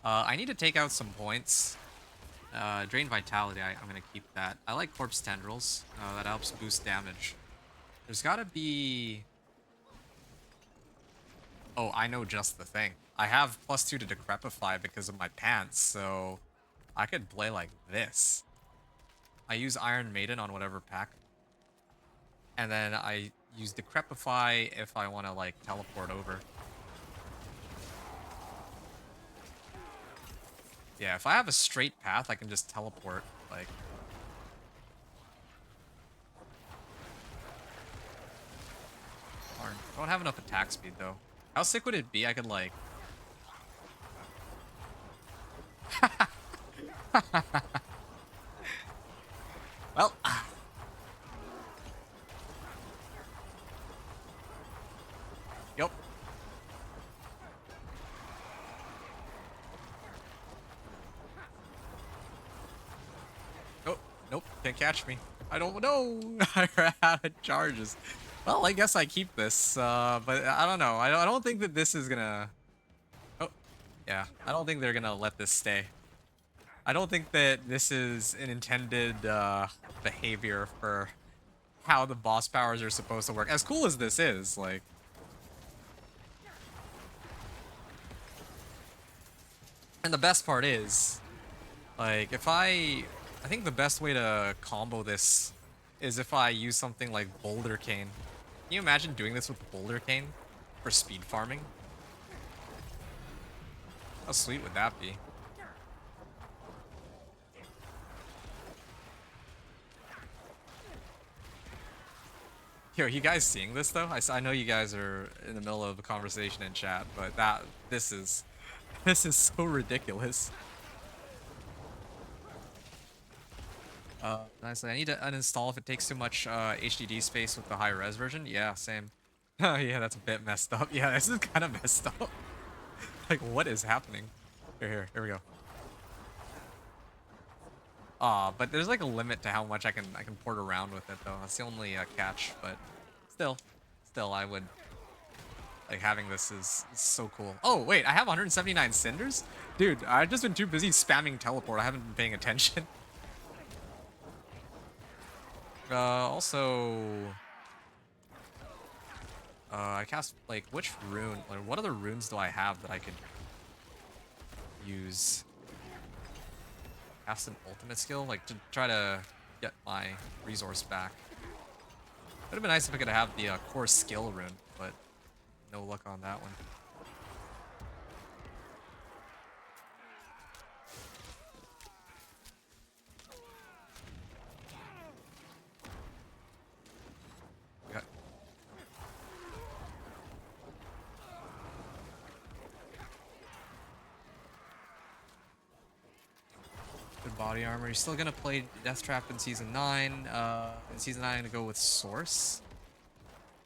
I need to take out some points. Drain Vitality, I'm gonna keep that. I like Corpse Tendrils. That helps boost damage. There's gotta be... Oh, I know just the thing. I have +2 to Decrepify because of my pants, so I could play like this. I use Iron Maiden on whatever pack. And then I use Decrepify if I want to, like, teleport over. Yeah, if I have a straight path, I can just teleport, like... Darn. I don't have enough attack speed, though. How sick would it be? I could, like... Well... Yup. Oh, nope. Can't catch me. I don't know. I ran out of charges. Well, I guess I keep this, but I don't know. I don't think that this is gonna... Oh, yeah. I don't think they're gonna let this stay. I don't think that this is an intended behavior for how the boss powers are supposed to work. As cool as this is, like... And the best part is, like, if I think the best way to combo this is if I use something like Boulder Cane. Can you imagine doing this with Boulder Cane for speed farming? How sweet would that be? Yo, you guys seeing this though? I know you guys are in the middle of a conversation in chat, but this is so ridiculous. Nicely. I need to uninstall if it takes too much HDD space with the high res version. Yeah, same. Yeah, that's a bit messed up. Yeah, this is kind of messed up. Like, what is happening? Here we go. But there's like a limit to how much I can port around with it though. That's the only catch. But still, I would like having this is so cool. Oh wait, I have 179 cinders, dude. I've just been too busy spamming teleport. I haven't been paying attention. Also, I cast, like, which rune? Like, what other runes do I have that I could use? Cast an ultimate skill, like, to try to get my resource back. Would have been nice if I could have the core skill rune, but no luck on that one. Got good body armor. You're still gonna play Death Trap in Season 9. In Season 9, I'm gonna go with Source.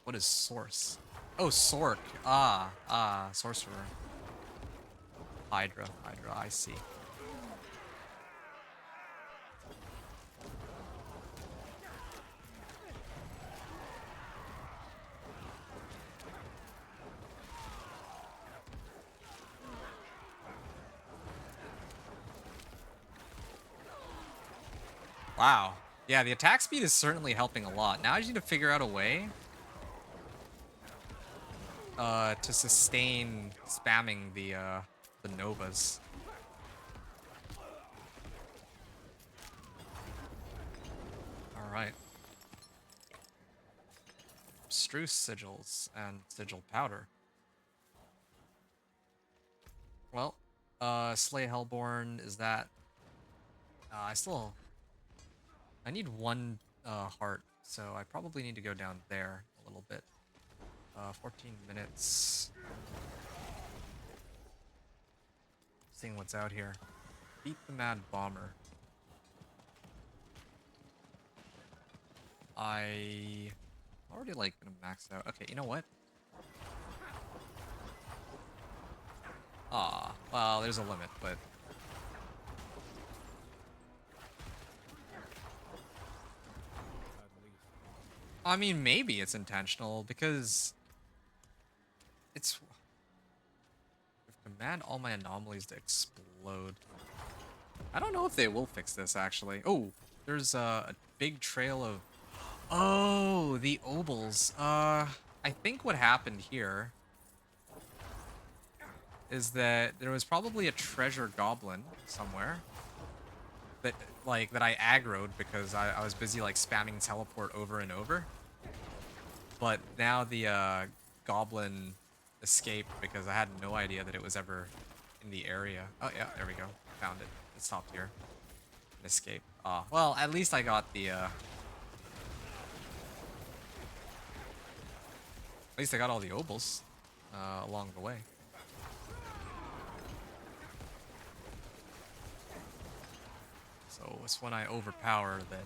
What is Source? Oh, Sork. Sorcerer. Hydra, I see. Wow. Yeah, the attack speed is certainly helping a lot. Now I just need to figure out a way to sustain spamming the Novas. Alright. Abstruse sigils and sigil powder. Well, Slay Hellborn, is that... I need one heart, so I probably need to go down there a little bit. 14 minutes. Seeing what's out here. Beat the Mad Bomber. I already like gonna max out. Okay, you know what? Well, there's a limit, but I mean, maybe it's intentional because it's command all my anomalies to explode. I don't know if they will fix this actually. Oh, there's a big trail of the obols. I think what happened here is that there was probably a treasure goblin somewhere that I aggroed because I was busy like spamming teleport over and over. But now the goblin escaped because I had no idea that it was ever in the area. Oh yeah, there we go. Found it. It stopped here. An escape. Well, at least I got the at least I got all the obols along the way. So it's when I overpower that.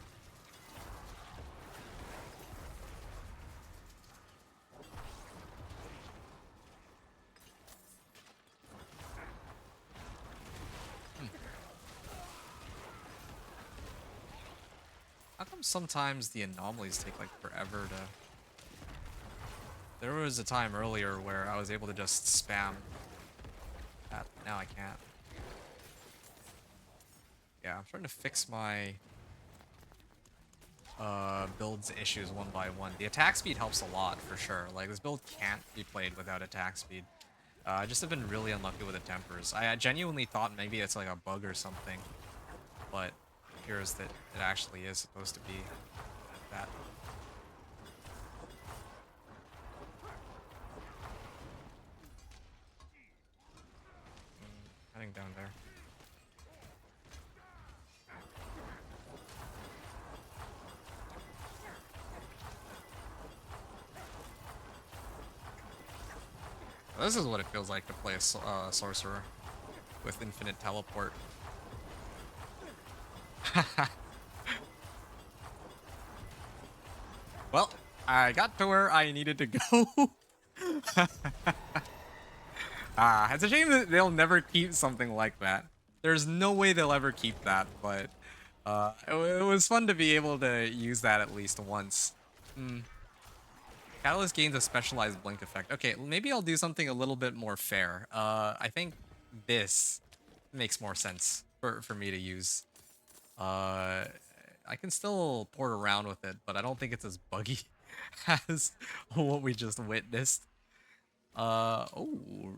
How come sometimes the anomalies take like forever to... There was a time earlier where I was able to just spam that, but now I can't. Yeah, I'm trying to fix my build's issues one by one. The attack speed helps a lot for sure. Like, this build can't be played without attack speed. I just have been really unlucky with the tempers. I genuinely thought maybe it's like a bug or something, but it appears that it actually is supposed to be like that. Heading down there. This is what it feels like to play a sorcerer with infinite teleport. Well, I got to where I needed to go. It's a shame that they'll never keep something like that. There's no way they'll ever keep that, but it was fun to be able to use that at least once. Catalyst gains a specialized blink effect. Okay, maybe I'll do something a little bit more fair. I think this makes more sense for me to use. I can still port around with it, but I don't think it's as buggy as what we just witnessed. Oh,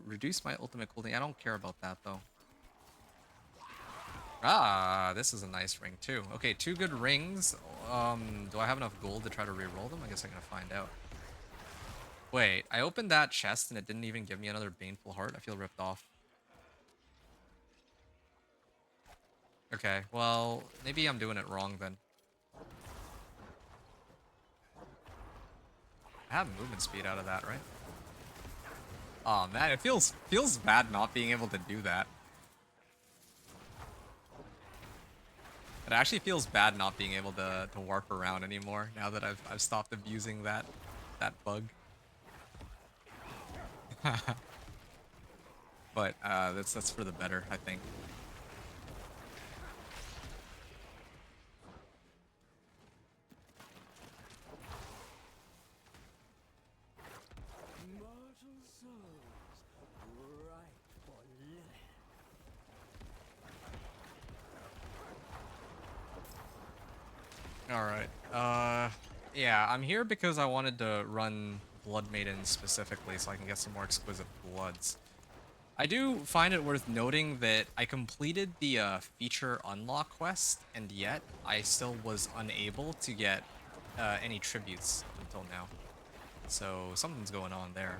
reduce my ultimate cooldown. I don't care about that though. Ah, this is a nice ring too. Okay, 2 good rings. Do I have enough gold to try to reroll them? I guess I'm gonna find out. Wait, I opened that chest and it didn't even give me another Baneful Heart. I feel ripped off. Okay, well, maybe I'm doing it wrong then. I have movement speed out of that, right? Oh man, it feels bad not being able to do that. It actually feels bad not being able to warp around anymore now that I've stopped abusing that bug. But that's for the better, I think. Mortal souls, ripe for living. All right. Yeah, I'm here because I wanted to run Blood Maiden specifically so I can get some more exquisite bloods. I do find it worth noting that I completed the feature unlock quest, and yet I still was unable to get any tributes up until now. So something's going on there.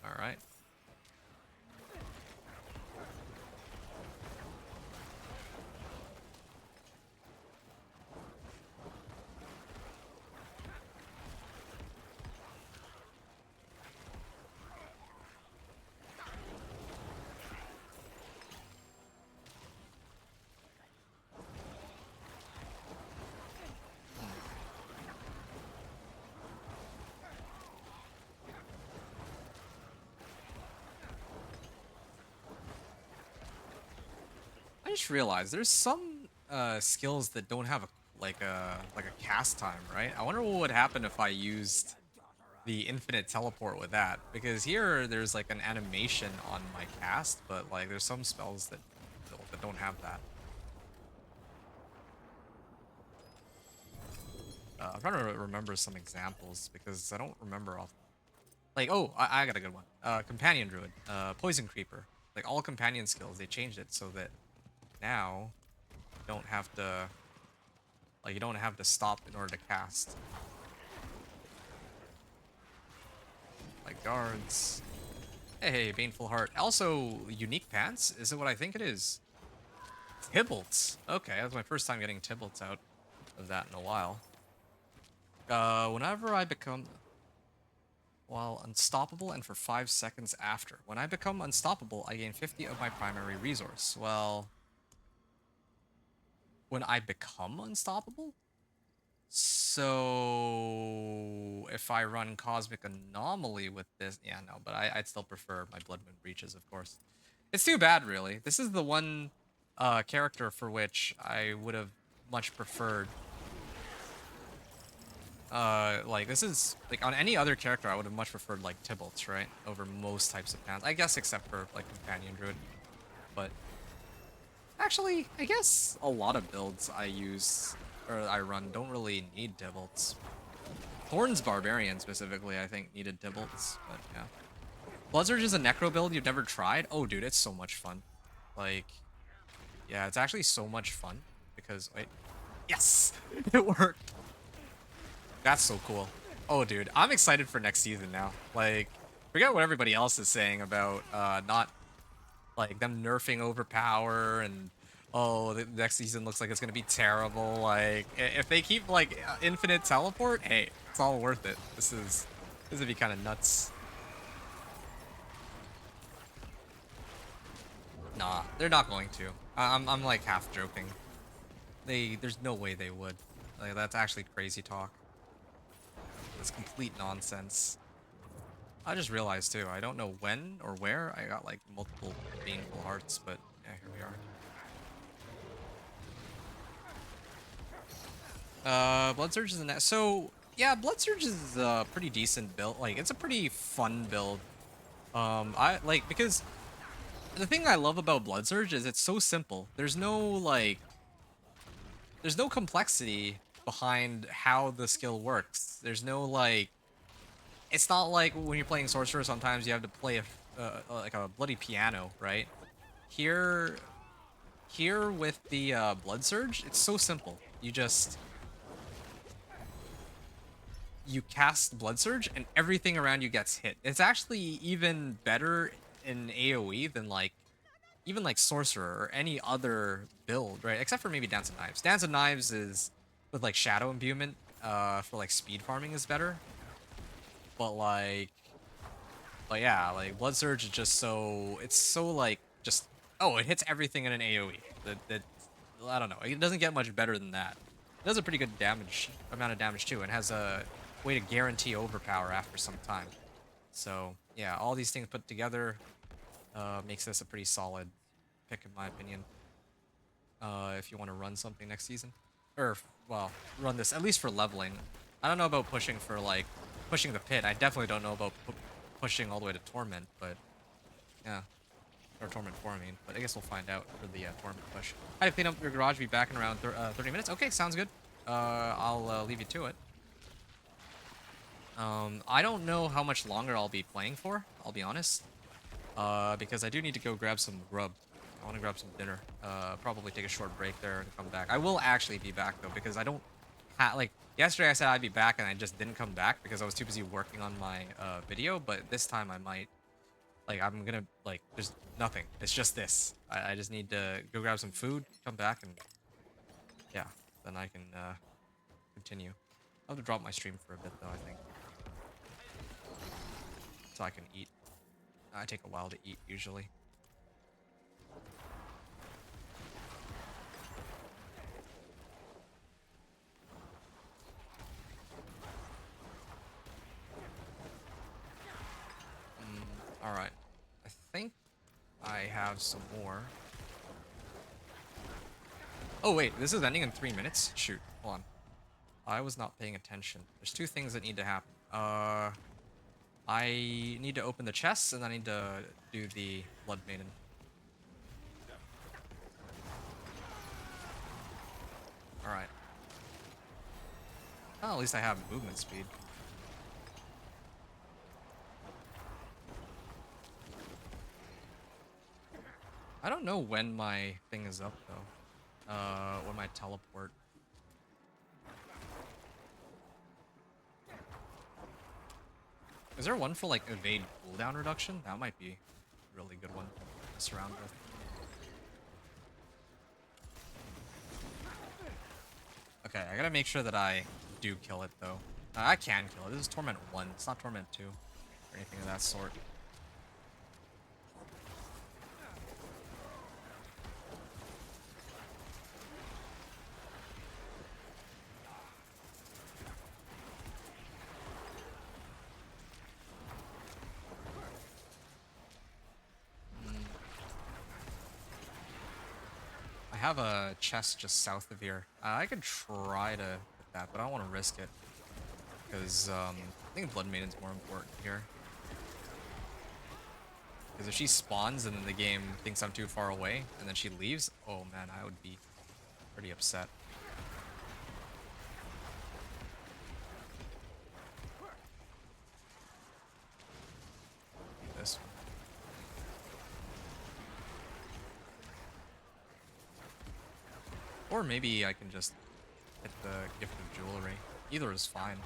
All right. I just realized there's some skills that don't have a cast time, right? I wonder what would happen if I used the infinite teleport with that, because here there's like an animation on my cast, but like there's some spells that don't have that. I'm trying to remember some examples because I don't remember off. Like, oh, I got a good one. Companion Druid, Poison Creeper. Like all companion skills, they changed it so that now you don't have to stop in order to cast. Like guards. Hey, Baneful Heart. Also, unique pants? Is it what I think it is? Tibbles. Okay, that's my first time getting Tibbles out of that in a while. Whenever I become... While unstoppable and for 5 seconds after. When I become unstoppable, I gain 50 of my primary resource. Well... When I become unstoppable? So... If I run Cosmic Anomaly with this... Yeah, no, but I'd still prefer my Blood Moon Breaches, of course. It's too bad, really. This is the one character for which I would have much preferred. Like, this is... Like, on any other character, I would have much preferred, like, Tybalt's, right? Over most types of pants. I guess except for, like, Companion Druid. But... Actually, I guess a lot of builds I use, or I run, don't really need Tybalt's. Thorn's Barbarian, specifically, I think, needed Tybalt's, but yeah. Blood Surge is a Necro build you've never tried? Oh, dude, it's so much fun. Like, yeah, it's actually so much fun because, wait, yes, it worked. That's so cool. Oh, dude, I'm excited for next season now. Like, forget what everybody else is saying about not, like, them nerfing overpower and, oh, the next season looks like it's gonna be terrible. Like, if they keep, like, infinite teleport, hey, it's all worth it. This would be kind of nuts. Nah, they're not going to. I'm like half joking. There's no way they would. Like, that's actually crazy talk. That's complete nonsense. I just realized too, I don't know when or where I got like multiple Baneful Hearts, but yeah, here we are. Blood Surge is a so yeah, Blood Surge is a pretty decent build. Like, it's a pretty fun build. I like because the thing I love about Blood Surge is it's so simple. There's no like there's no complexity behind how the skill works. There's no like, it's not like when you're playing sorcerer. Sometimes you have to play like a bloody piano, right? Here, here with the blood surge, it's so simple. You cast blood surge and everything around you gets hit. It's actually even better in AoE than like even like sorcerer or any other build, right? Except for maybe Dance of Knives. Dance of Knives is with like shadow imbuement for like speed farming is better. But yeah, like Blood Surge is just so it's so like just oh, it hits everything in an AoE. That I don't know. It doesn't get much better than that. It does a pretty good damage amount of damage too, and has a way to guarantee overpower after some time. So yeah, all these things put together makes this a pretty solid pick in my opinion. If you want to run something next season, or well, run this at least for leveling. I don't know about pushing for like pushing the pit. I definitely don't know about pushing all the way to Torment, but yeah, or Torment 4, I mean. But I guess we'll find out for the Torment push. How to clean up your garage? Be back in around 30 minutes. Okay, sounds good. I'll leave you to it. I don't know how much longer I'll be playing for. I'll be honest. Because I do need to go grab some grub. I want to grab some dinner. Probably take a short break there and come back. I will actually be back though because I don't like yesterday I said I'd be back and I just didn't come back because I was too busy working on my video. But this time I might. Like I'm gonna like there's nothing. It's just this. I just need to go grab some food, come back, and yeah, then I can continue. I'll have to drop my stream for a bit though. I think so I can eat. I take a while to eat usually. All right. I think I have some more. Oh wait, this is ending in 3 minutes? Shoot, hold on. I was not paying attention. There's two things that need to happen. I need to open the chests and I need to do the Blood Maiden. Alright. Well, at least I have movement speed. I don't know when my thing is up though. When my teleport. Is there one for like evade cooldown reduction? That might be a really good one to mess around with. Okay, I gotta make sure that I do kill it though. I can kill it. This is Torment 1. It's not Torment 2 or anything of that sort. I have a chest just south of here. I could try to hit that, but I don't want to risk it. Because I think Blood Maiden's more important here. Because if she spawns and then the game thinks I'm too far away, and then she leaves, oh man, I would be pretty upset. This one. Or maybe I can just hit the Gift of Jewelry. Either is fine.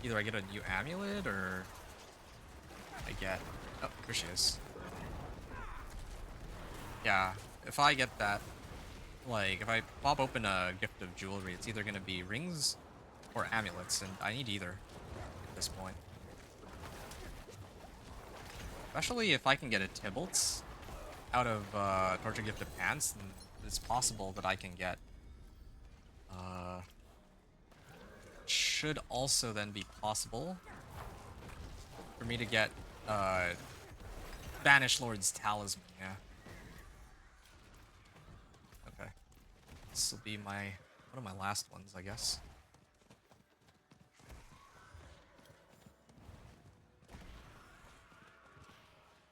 Either I get a new amulet, or I get... Oh, here she is. Yeah, if I get that, like, if I pop open a Gift of Jewelry, it's either going to be rings or amulets, and I need either at this point. Especially if I can get a Tybalt's out of Torture Gifted Pants, then it's possible that I can get... should also then be possible for me to get Banished Lord's Talisman, yeah. Okay. This will be my one of my last ones, I guess.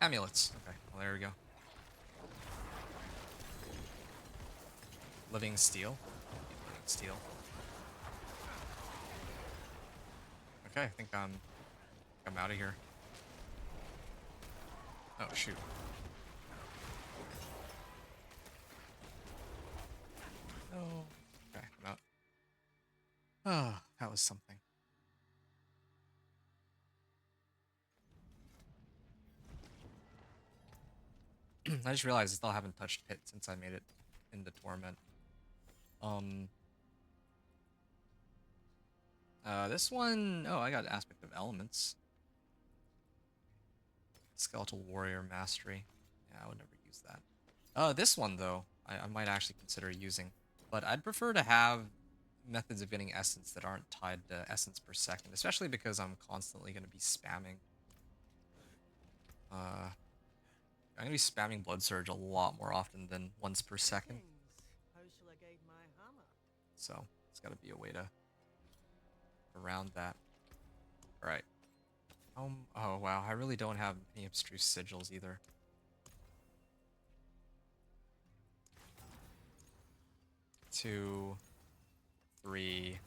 Amulets. Okay, well there we go. Living Steel. that steal. Okay, I think I'm out of here. Oh shoot. Oh, okay, I'm out. Oh, that was something. I just realized I still haven't touched Pit since I made it into Torment. This one, oh, I got Aspect of Elements. Skeletal Warrior Mastery. Yeah, I would never use that. This one, though, I might actually consider using. But I'd prefer to have methods of getting Essence that aren't tied to Essence per second, especially because I'm constantly going to be spamming. I'm going to be spamming Blood Surge a lot more often than once per second. How shall I guide my hammer? So, it's got to be a way to around that. Alright. Oh wow, I really don't have any abstruse sigils either. 2, 3,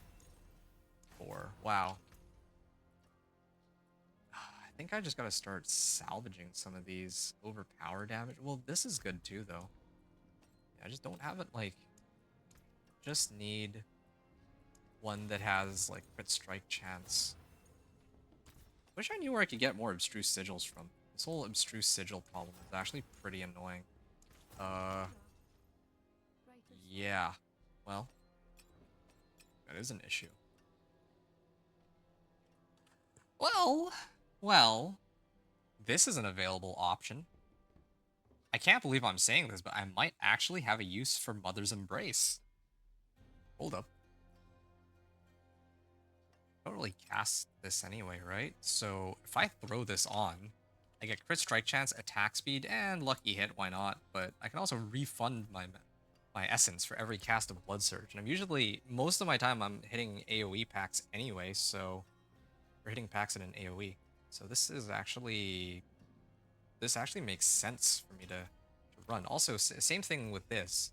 4. Wow. I think I just gotta start salvaging some of these overpower damage. Well, this is good too, though. Yeah, I just don't have it, like... Just need one that has, like, crit strike chance. Wish I knew where I could get more abstruse sigils from. This whole abstruse sigil problem is actually pretty annoying. Yeah. Well, that is an issue. Well, this is an available option. I can't believe I'm saying this, but I might actually have a use for Mother's Embrace. Hold up. I don't really cast this anyway, right? So if I throw this on, I get crit strike chance, attack speed, and lucky hit, why not? But I can also refund my essence for every cast of Blood Surge. And I'm usually, most of my time, I'm hitting AoE packs anyway, so we're hitting packs in an AoE. So this actually makes sense for me to run. Also, same thing with this.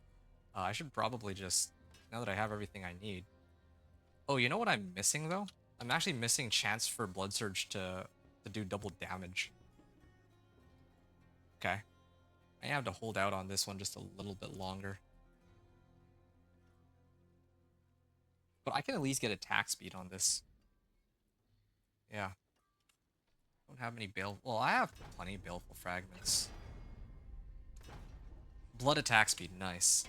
I should probably just, now that I have everything I need. Oh, you know what I'm missing though? I'm actually missing chance for Blood Surge to do double damage. Okay. I have to hold out on this one just a little bit longer. But I can at least get attack speed on this. Yeah. Don't have any well, I have plenty of baleful fragments. Blood attack speed, nice.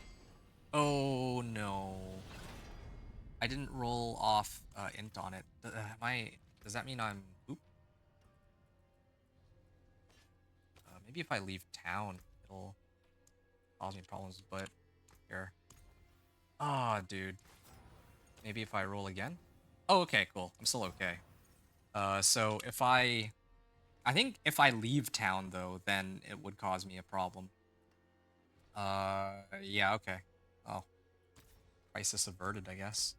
Oh no. I didn't roll off int on it. Does that mean I'm oop? Maybe if I leave town, it'll cause me problems, but here. Ah, dude. Maybe if I roll again? Oh, okay, cool. I'm still okay. So if I think if I leave town though, then it would cause me a problem. Yeah, okay. Oh. Crisis averted, I guess.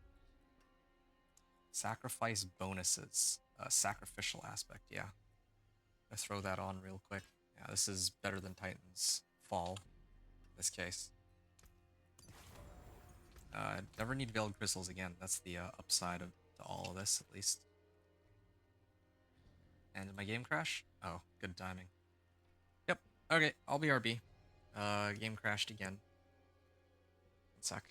Sacrifice bonuses. Sacrificial aspect, yeah. I throw that on real quick. Yeah, this is better than Titan's Fall in this case. Never need Veiled Crystals again. That's the upside of to all of this, at least. And did my game crash? Oh, good timing. Yep. Okay, I'll be RB. Game crashed again. One sec.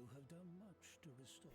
You have done much to restore.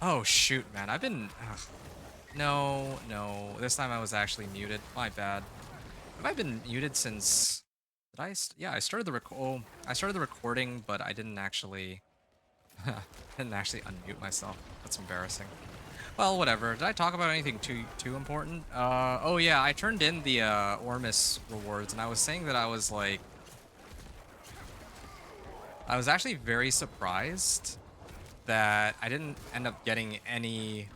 Oh shoot, man. I've been no, no. This time I was actually muted. My bad. Have I been muted since did yeah, I started the I started the recording, but I didn't actually didn't actually unmute myself. That's embarrassing. Well, whatever. Did I talk about anything too important? Oh yeah, I turned in the Ormus rewards, and I was saying that I was like I was actually very surprised that I didn't end up getting any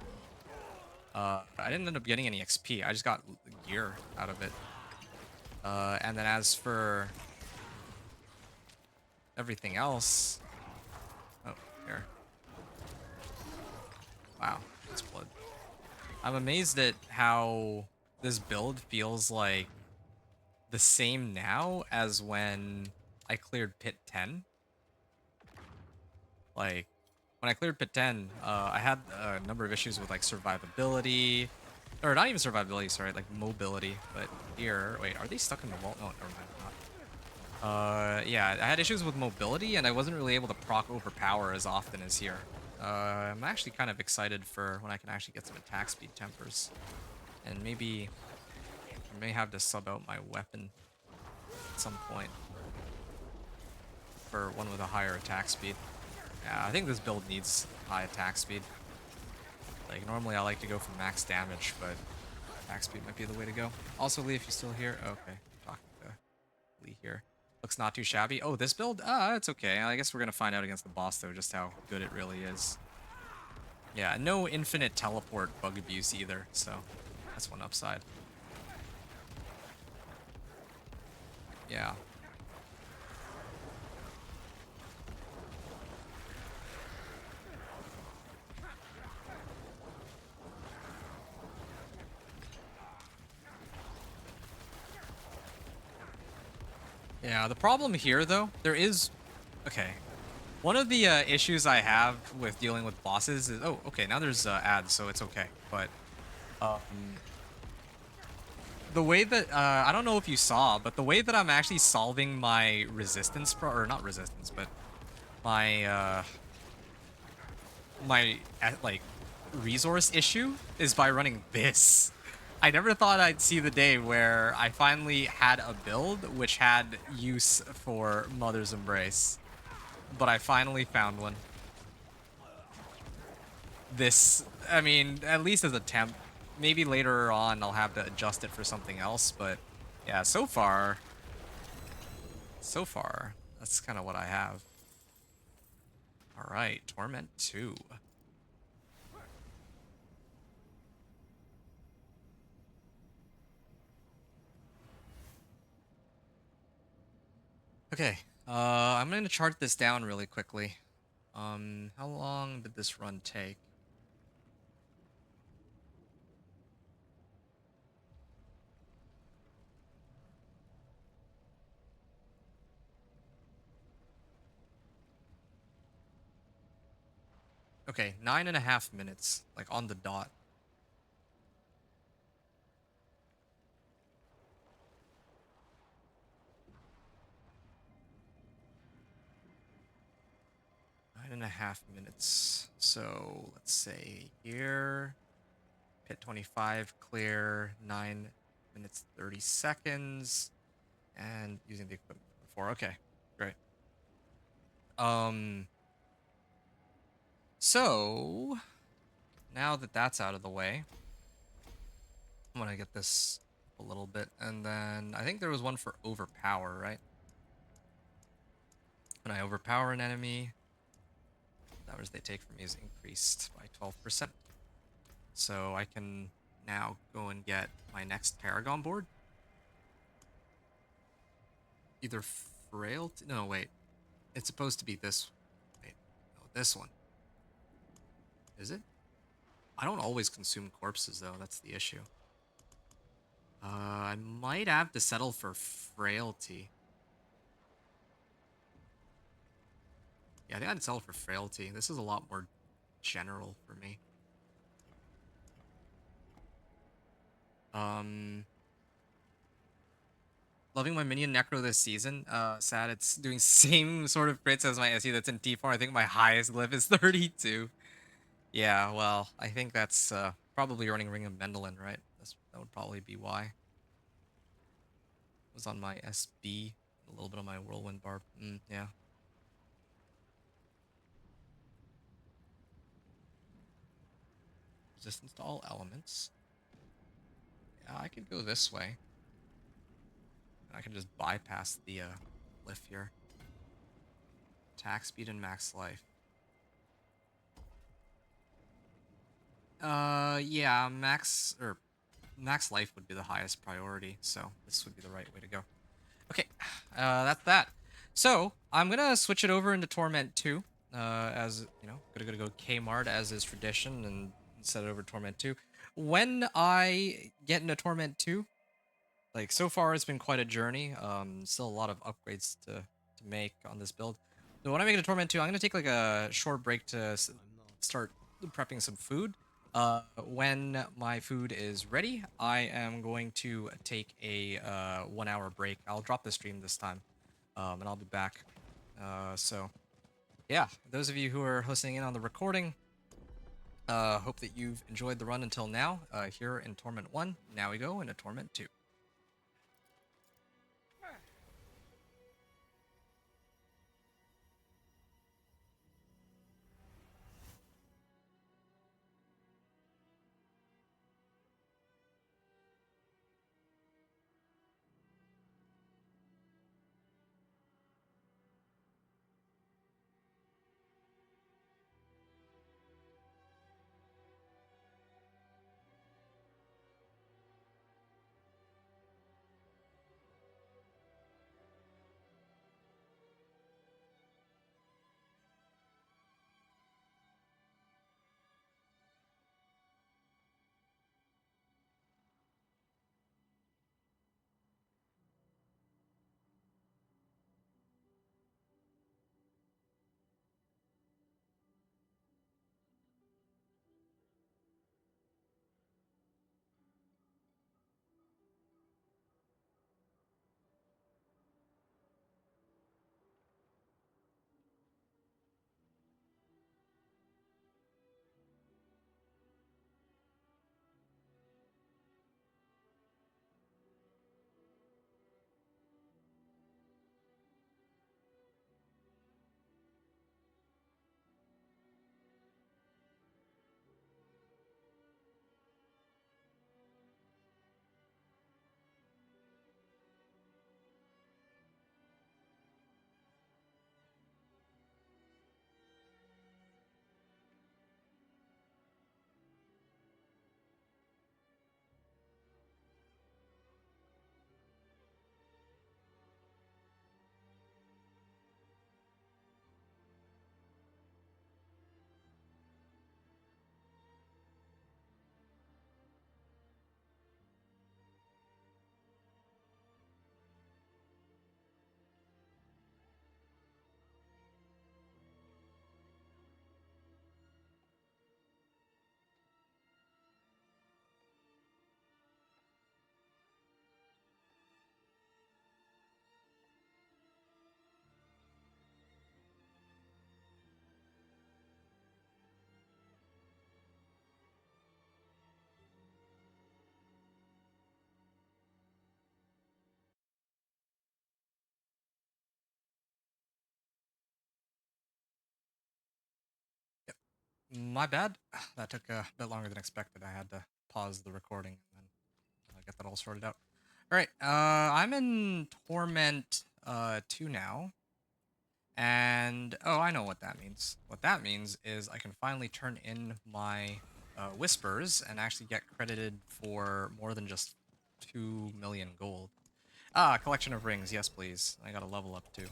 I didn't end up getting any XP. I just got gear out of it. And then as for everything else, oh, here. Wow, that's blood. I'm amazed at how this build feels like the same now as when I cleared Pit 10. Like, when I cleared Pit 10, I had a number of issues with, like, survivability. Or not even survivability, sorry, like, mobility. But here... Wait, are they stuck in the wall? Oh, never mind, not. Yeah, I had issues with mobility, and I wasn't really able to proc overpower as often as here. I'm actually kind of excited for when I can actually get some attack speed tempers. And maybe I may have to sub out my weapon at some point for one with a higher attack speed. Yeah, I think this build needs high attack speed. Like, normally I like to go for max damage, but attack speed might be the way to go. Also, Lee, if you're still here. Okay, I'm talking to Lee here. Looks not too shabby. Oh, this build? It's okay. I guess we're gonna find out against the boss, though, just how good it really is. Yeah, no infinite teleport bug abuse either, so that's one upside. Yeah. Yeah, the problem here, though, there is... Okay. One of the issues I have with dealing with bosses is... Oh, okay, now there's ads, so it's okay. But the way that... I don't know if you saw, but the way that I'm actually solving my resistance... Or not resistance, but my... like, resource issue is by running this. I never thought I'd see the day where I finally had a build which had use for Mother's Embrace. But I finally found one. This, I mean, at least as a temp. Maybe later on I'll have to adjust it for something else, but yeah, so far, that's kind of what I have. Alright, Torment 2. Okay, I'm going to chart this down really quickly. How long did this run take? Okay, 9.5 minutes, like on the dot. Nine and a half minutes. So let's say here, pit 25 clear, 9 minutes 30 seconds, and using the equipment before. Okay, great. So now that that's out of the way, I'm gonna get this up a little bit, and then I think there was one for overpower, right? When I overpower an enemy, the hours they take from me is increased by 12%. So I can now go and get my next Paragon board. Either frailty. No, wait. It's supposed to be this. Wait, no, this one. Is it? I don't always consume corpses, though. That's the issue. I might have to settle for frailty. Yeah, I think I'd settle for frailty. This is a lot more general for me. Loving my minion Necro this season. Sad it's doing same sort of crits as my SE that's in T4. I think my highest glyph is 32. Yeah, well, I think that's probably running Ring of Mendelin, right? That would probably be why. It was on my SB, a little bit on my Whirlwind Barb. Yeah. Resistance to all elements. Yeah, I could go this way. I can just bypass the glyph here. Attack speed and max life. Yeah, max life would be the highest priority, so this would be the right way to go. Okay, that's that. So I'm gonna switch it over into Torment 2. As you know, gonna go Kmart as is tradition and set it over to Torment 2. when I get into Torment 2, like so far it's been quite a journey. Still a lot of upgrades to make on this build. So when I make it to Torment 2, I'm gonna take like a short break to start prepping some food. When my food is ready, I am going to take a 1 hour break. I'll drop the stream this time, and I'll be back. So yeah, those of you who are listening in on the recording, hope that you've enjoyed the run until now. Here in Torment 1, now we go into Torment 2. My bad. That took a bit longer than expected. I had to pause the recording and then get that all sorted out. All right, I'm in Torment 2 now. And, oh, I know what that means. What that means is I can finally turn in my Whispers and actually get credited for more than just 2 million gold. Ah, collection of rings. Yes, please. I got a level up too.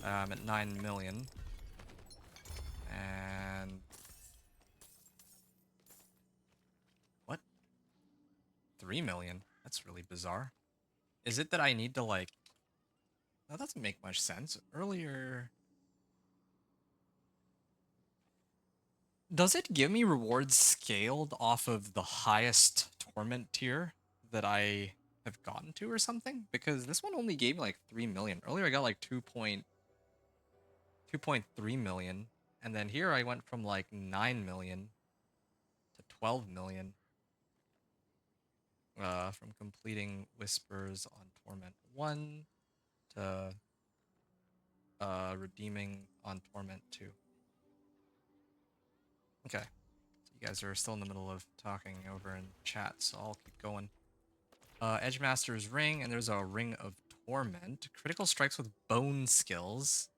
I'm at 9 million. And... what? 3 million? That's really bizarre. Is it that I need to, like... that doesn't make much sense. Earlier... does it give me rewards scaled off of the highest Torment tier that I have gotten to or something? Because this one only gave me like 3 million. Earlier I got like 2.3 million. And then here I went from like 9 million to 12 million from completing Whispers on Torment 1 to redeeming on Torment 2. Okay. So you guys are still in the middle of talking over in chat, so I'll keep going. Edgemaster's Ring, and there's a Ring of Torment. Critical strikes with bone skills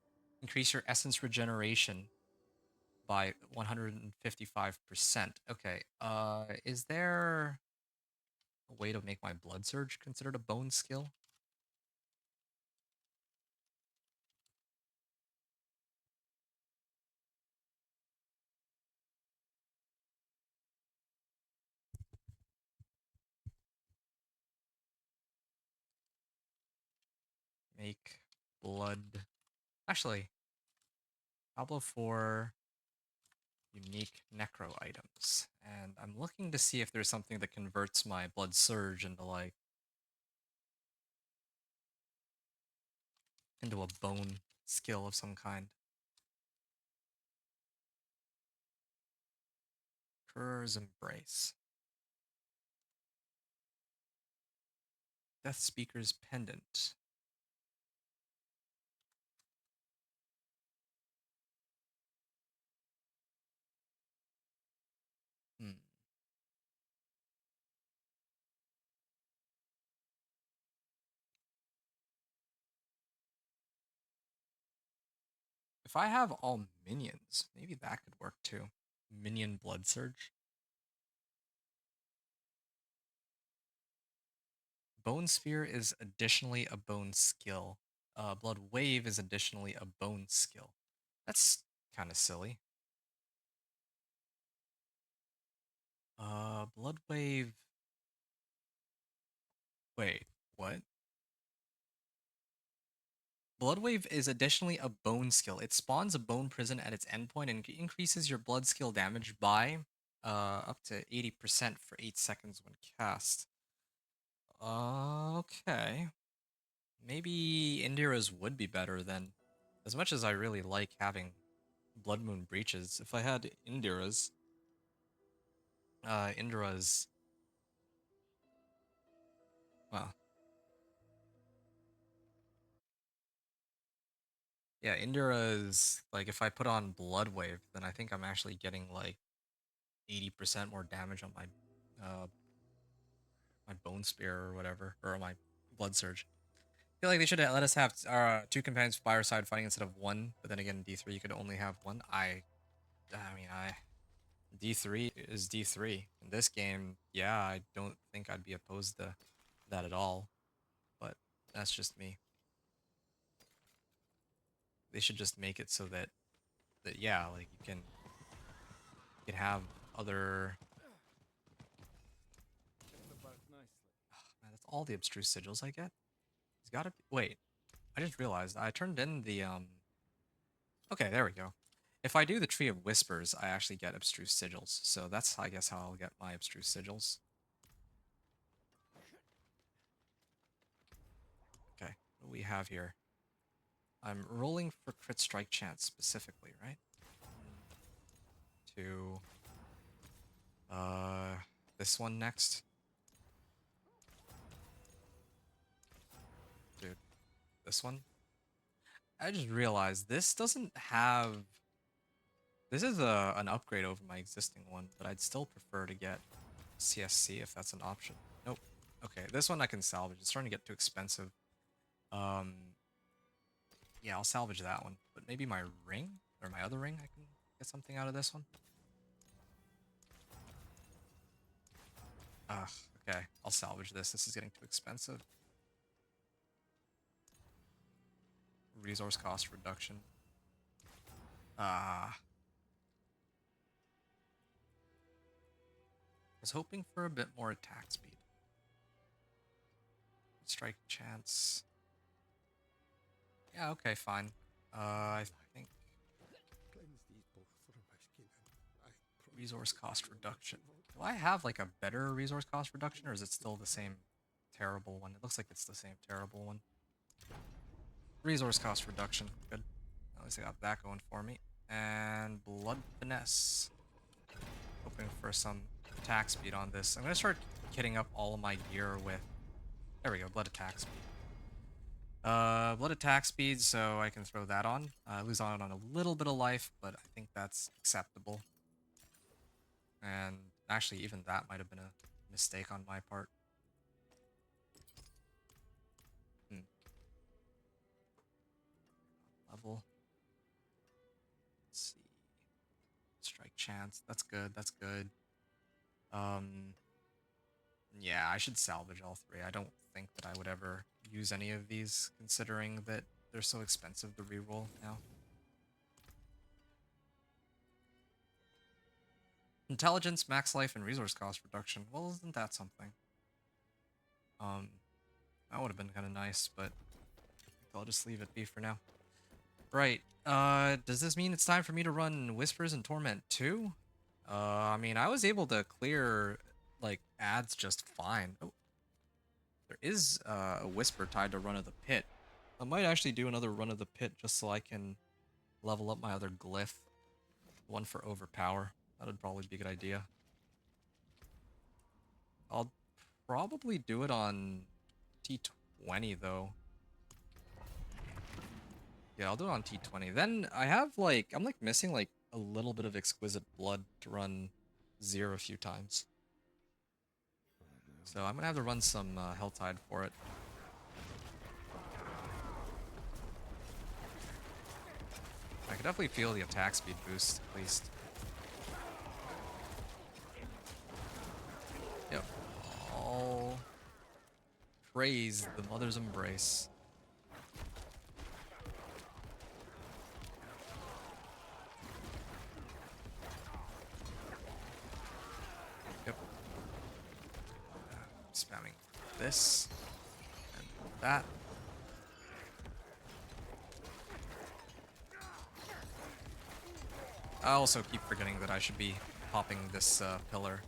increase your essence regeneration by 155%. Okay, is there a way to make my Blood Surge considered a bone skill? make blood. Actually, Diablo 4 unique necro items. And I'm looking to see if there's something that converts my Blood Surge into like into a bone skill of some kind. Kur's Embrace. Death Speaker's Pendant. Hmm. If I have all minions, maybe that could work too. Minion Blood Surge. Bone Sphere is additionally a bone skill. Blood Wave is additionally a bone skill. That's kind of silly. Blood Wave. Wait, what? Blood Wave is additionally a bone skill. It spawns a bone prison at its endpoint and increases your blood skill damage by up to 80% for 8 seconds when cast. Okay. Maybe Indira's would be better then. As much as I really like having Blood Moon Breaches, if I had Indira's, well, yeah, Indira's, like, if I put on Blood Wave, then I think I'm actually getting, like, 80% more damage on my Bone Spear or whatever, or my Blood Surge. I feel like they should let us have two companions by our side fighting instead of one, but then again, D3 you could only have one. D3 is D3. In this game, yeah, I don't think I'd be opposed to that at all, but that's just me. They should just make it so that yeah, like you can have other. Man, that's all the abstruse sigils I get. It's gotta be. Wait, I just realized I turned in the Okay, there we go. If I do the Tree of Whispers, I actually get abstruse sigils. So that's, I guess, how I'll get my abstruse sigils. Okay, what do we have here? I'm rolling for crit strike chance specifically, right? 1, 2. This one next. Dude, this one. I just realized this doesn't have. This is an upgrade over my existing one, but I'd still prefer to get CSC if that's an option. Nope. Okay, this one I can salvage. It's starting to get too expensive. Yeah, I'll salvage that one. But maybe my ring or my other ring, I can get something out of this one. Ugh, okay. I'll salvage this. This is getting too expensive. Resource cost reduction. I was hoping for a bit more attack speed. Strike chance. Yeah, okay, fine. I think resource cost reduction. Do I have like a better resource cost reduction, or is it still the same terrible one? It looks like it's the same terrible one. Resource cost reduction. Good. At least I got that going for me. And Blood Finesse. Hoping for some attack speed on this. I'm going to start kitting up all of my gear with... There we go, Blood Attack Speed. Blood Attack Speed, so I can throw that on. Lose on a little bit of life, but I think that's acceptable. And actually, even that might have been a mistake on my part. Level. Let's see. Strike chance. That's good. That's good. Yeah, I should salvage all three. I don't think that I would ever use any of these, considering that they're so expensive to reroll now. Intelligence, max life, and resource cost reduction. Well, isn't that something? That would have been kind of nice, but I'll just leave it be for now. Right. Does this mean it's time for me to run Whispers and Torment too? I mean, I was able to clear, like, ads just fine. Oh, there is a Whisper tied to Run of the Pit. I might actually do another Run of the Pit just so I can level up my other glyph. One for Overpower. That would probably be a good idea. I'll probably do it on T20 though. Yeah, I'll do it on T20. Then I have like, I'm like missing like a little bit of Exquisite Blood to run 0 a few times. So I'm gonna have to run some Helltide for it. I could definitely feel the attack speed boost, at least. Yep. All praise the Mother's Embrace. Yep. Spamming this and that. I also keep forgetting that I should be popping this pillar.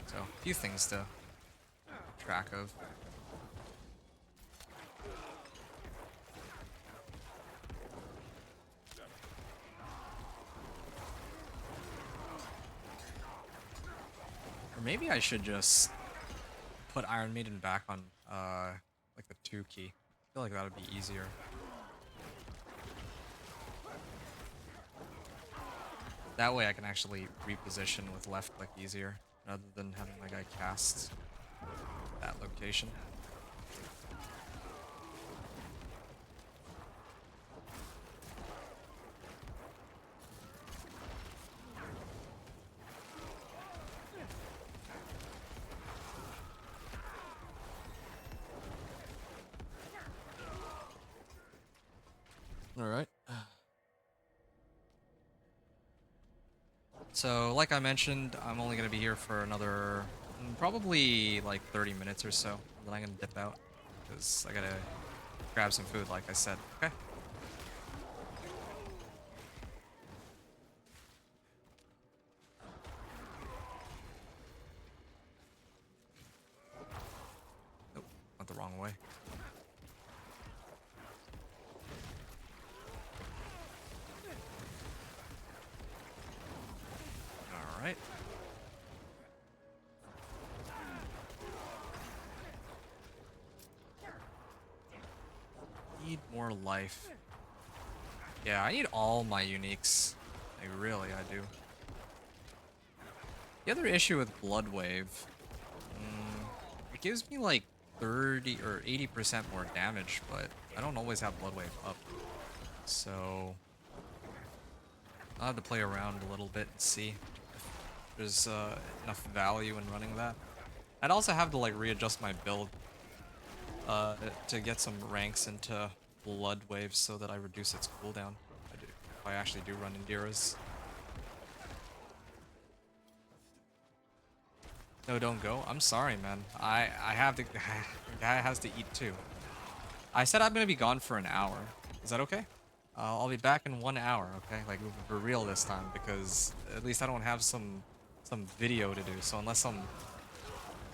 So, a few things to keep track of. Or maybe I should just put Iron Maiden back on like the 2 key. I feel like that would be easier. That way I can actually reposition with left click easier, rather than having my guy cast that location. Alright. So, like I mentioned, I'm only going to be here for another, probably like 30 minutes or so. Then I'm going to dip out, because I got to grab some food, like I said. Okay. Nope, went the wrong way. Alright. Need more life. Yeah, I need all my uniques. Like, really, I do. The other issue with Blood Wave, it gives me like 30 or 80% more damage, but I don't always have Blood Wave up. So I'll have to play around a little bit and see if there's enough value in running that. I'd also have to like readjust my build to get some ranks into Blood Wave so that I reduce its cooldown. If I actually do run Indiras. No, don't go. I'm sorry, man. I have to. Guy has to eat too. I said I'm gonna be gone for an hour. Is that okay? I'll be back in 1 hour. Okay, like for real this time, because at least I don't have some video to do. So unless I'm,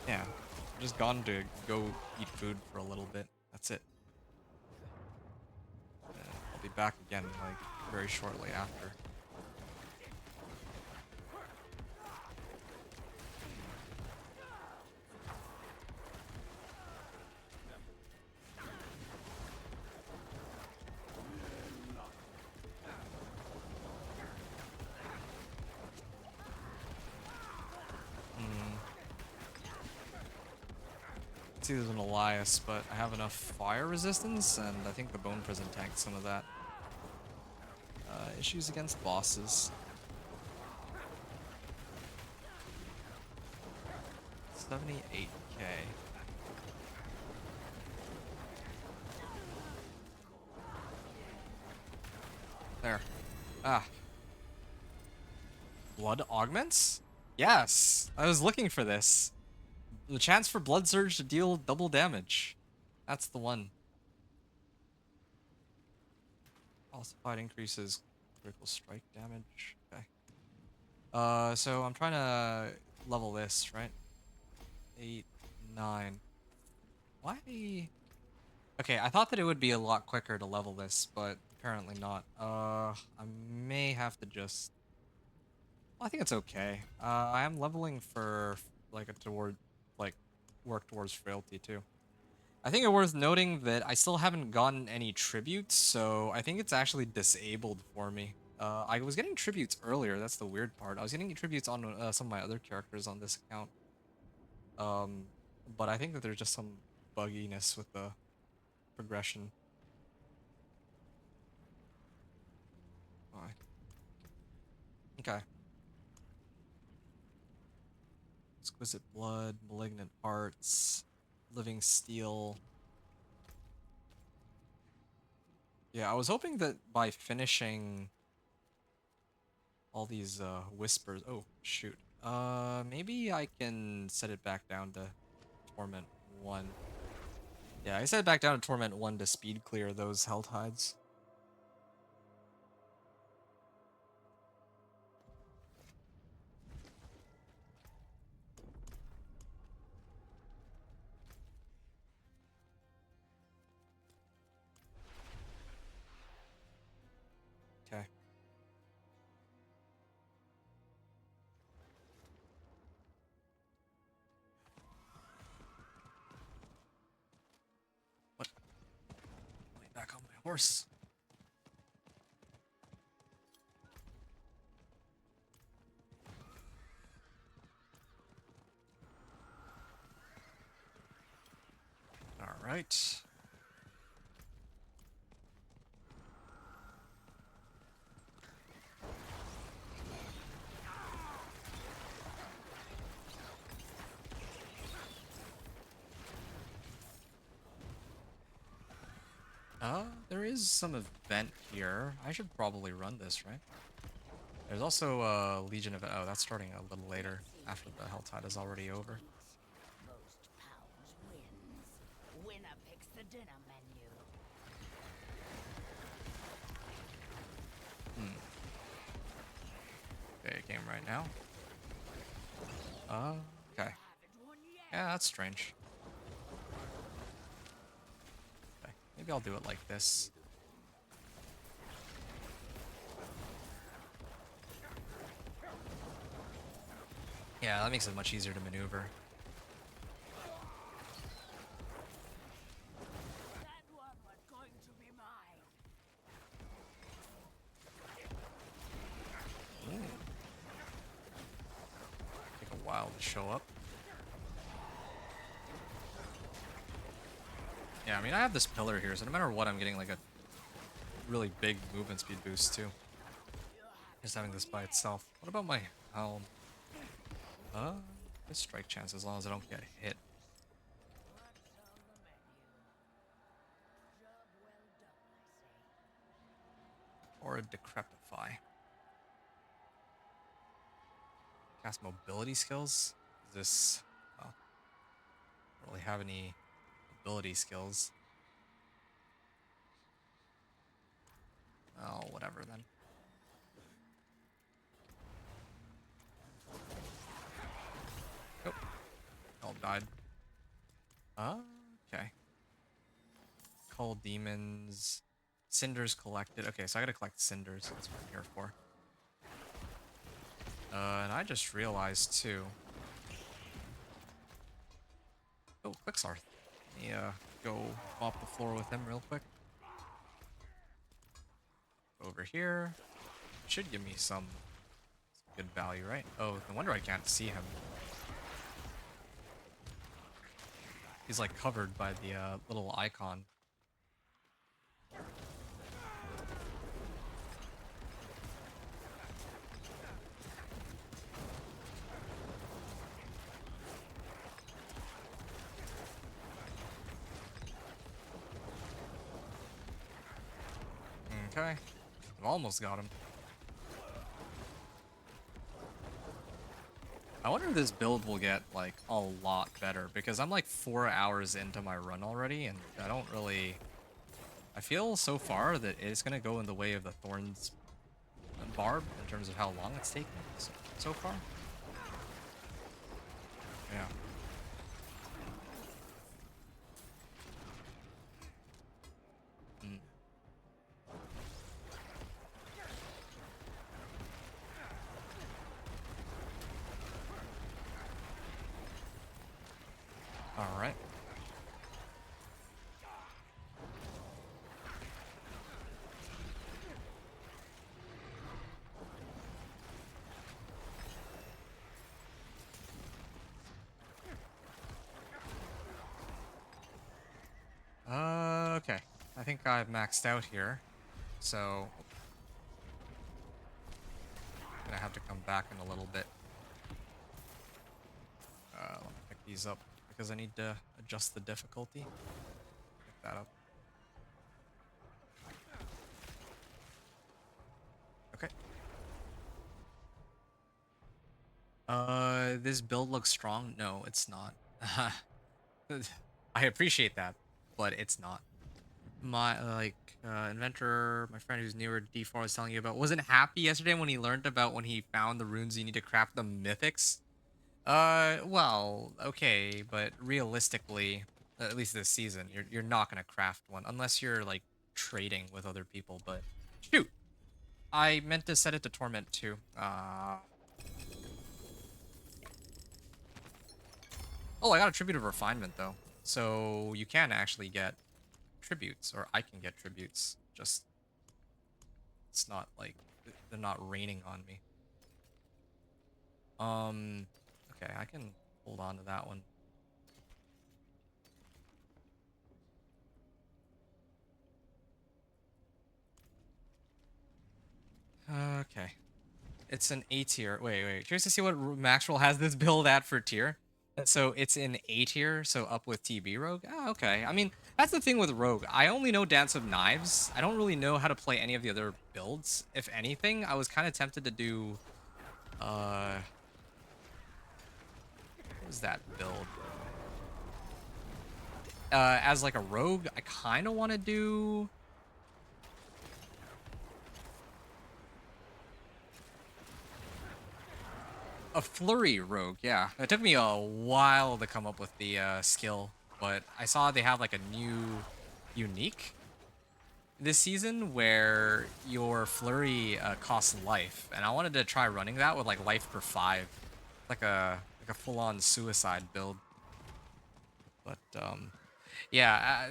yeah, I'm just gone to go eat food for a little bit. That's it. I'll be back again like very shortly after. See, there's an Elias, but I have enough fire resistance, and I think the Bone Prison tanked some of that. Issues against bosses. 78k. There. Ah. Blood augments? Yes! I was looking for this. The chance for Blood Surge to deal double damage. That's the one. Falsified increases critical strike damage. Okay. So I'm trying to level this, right? 8, 9. Why? Okay, I thought that it would be a lot quicker to level this, but apparently not. I may have to just. Well, I think it's okay. I am leveling for like a toward like work towards frailty too. I think it's worth noting that I still haven't gotten any tributes, so I think it's actually disabled for me. I was getting tributes earlier. That's the weird part. I was getting tributes on some of my other characters on this account. Um, but I think that there's just some bugginess with the progression. Why? Okay. Exquisite blood, malignant parts, living steel. Yeah, I was hoping that by finishing all these whispers. Oh, shoot. Maybe I can set it back down to Torment 1. Yeah, I set it back down to Torment 1 to speed clear those Hell Tides. Okay. What? Lay back on my horse. Alright. There is some event here. I should probably run this, right? There's also a Legion event. Oh, that's starting a little later, after the Helltide is already over. Most pounds wins. Winner picks the dinner menu. Okay, game right now. Okay. Haven't won yet. Yeah, that's strange. Okay, maybe I'll do it like this. Yeah, that makes it much easier to maneuver. That one was going to be mine. Take a while to show up. Yeah, I mean, I have this pillar here, so no matter what, I'm getting like a really big movement speed boost too. Just having this by itself. What about my helm? Good strike chance as long as I don't get hit. What's on the menu? Job well done, I say. Or a decrepify. Cast mobility skills? Is this... Oh. I don't really have any ability skills. Oh, whatever then. Oh. All died. Okay. Cull demons. Cinders collected. Okay, so I gotta collect cinders. That's what I'm here for. And I just realized too. Oh, Quicksarth. Let me go mop the floor with him real quick. Over here. Should give me some good value, right? Oh, no wonder I can't see him. He's like covered by the little icon. Okay. I've almost got him. I wonder if this build will get, like, a lot better, because I'm, like, 4 hours into my run already, and I don't really I feel so far that it's gonna go in the way of the Thorn's barb in terms of how long it's taking so far. Yeah. Mm. All right. Okay. I think I've maxed out here, so I'm gonna have to come back in a little bit. Let me pick these up because I need to adjust the difficulty. Pick that up. Okay. This build looks strong. No, it's not. I appreciate that, but it's not. My inventor, my friend who's newer to D4 was telling you about, wasn't happy yesterday when he learned about when he found the runes you need to craft the mythics. Well, okay, but realistically, at least this season, you're not gonna craft one unless you're like trading with other people. But shoot, I meant to set it to Torment too. Oh, I got a tribute of refinement though, so you can actually get tributes, or I can get tributes. Just it's not like they're not raining on me. Okay, I can hold on to that one. Okay. It's an A tier. Wait. Curious to see what Maxwell has this build at for tier. So it's in A tier, so up with TB Rogue. Ah, okay. I mean, that's the thing with Rogue. I only know Dance of Knives. I don't really know how to play any of the other builds. If anything, I was kind of tempted to do, what was that build? As like a Rogue, I kind of want to do... A flurry rogue, yeah. It took me a while to come up with the skill, but I saw they have like a new unique this season where your flurry costs life, and I wanted to try running that with like life per 5, like a full-on suicide build. But yeah,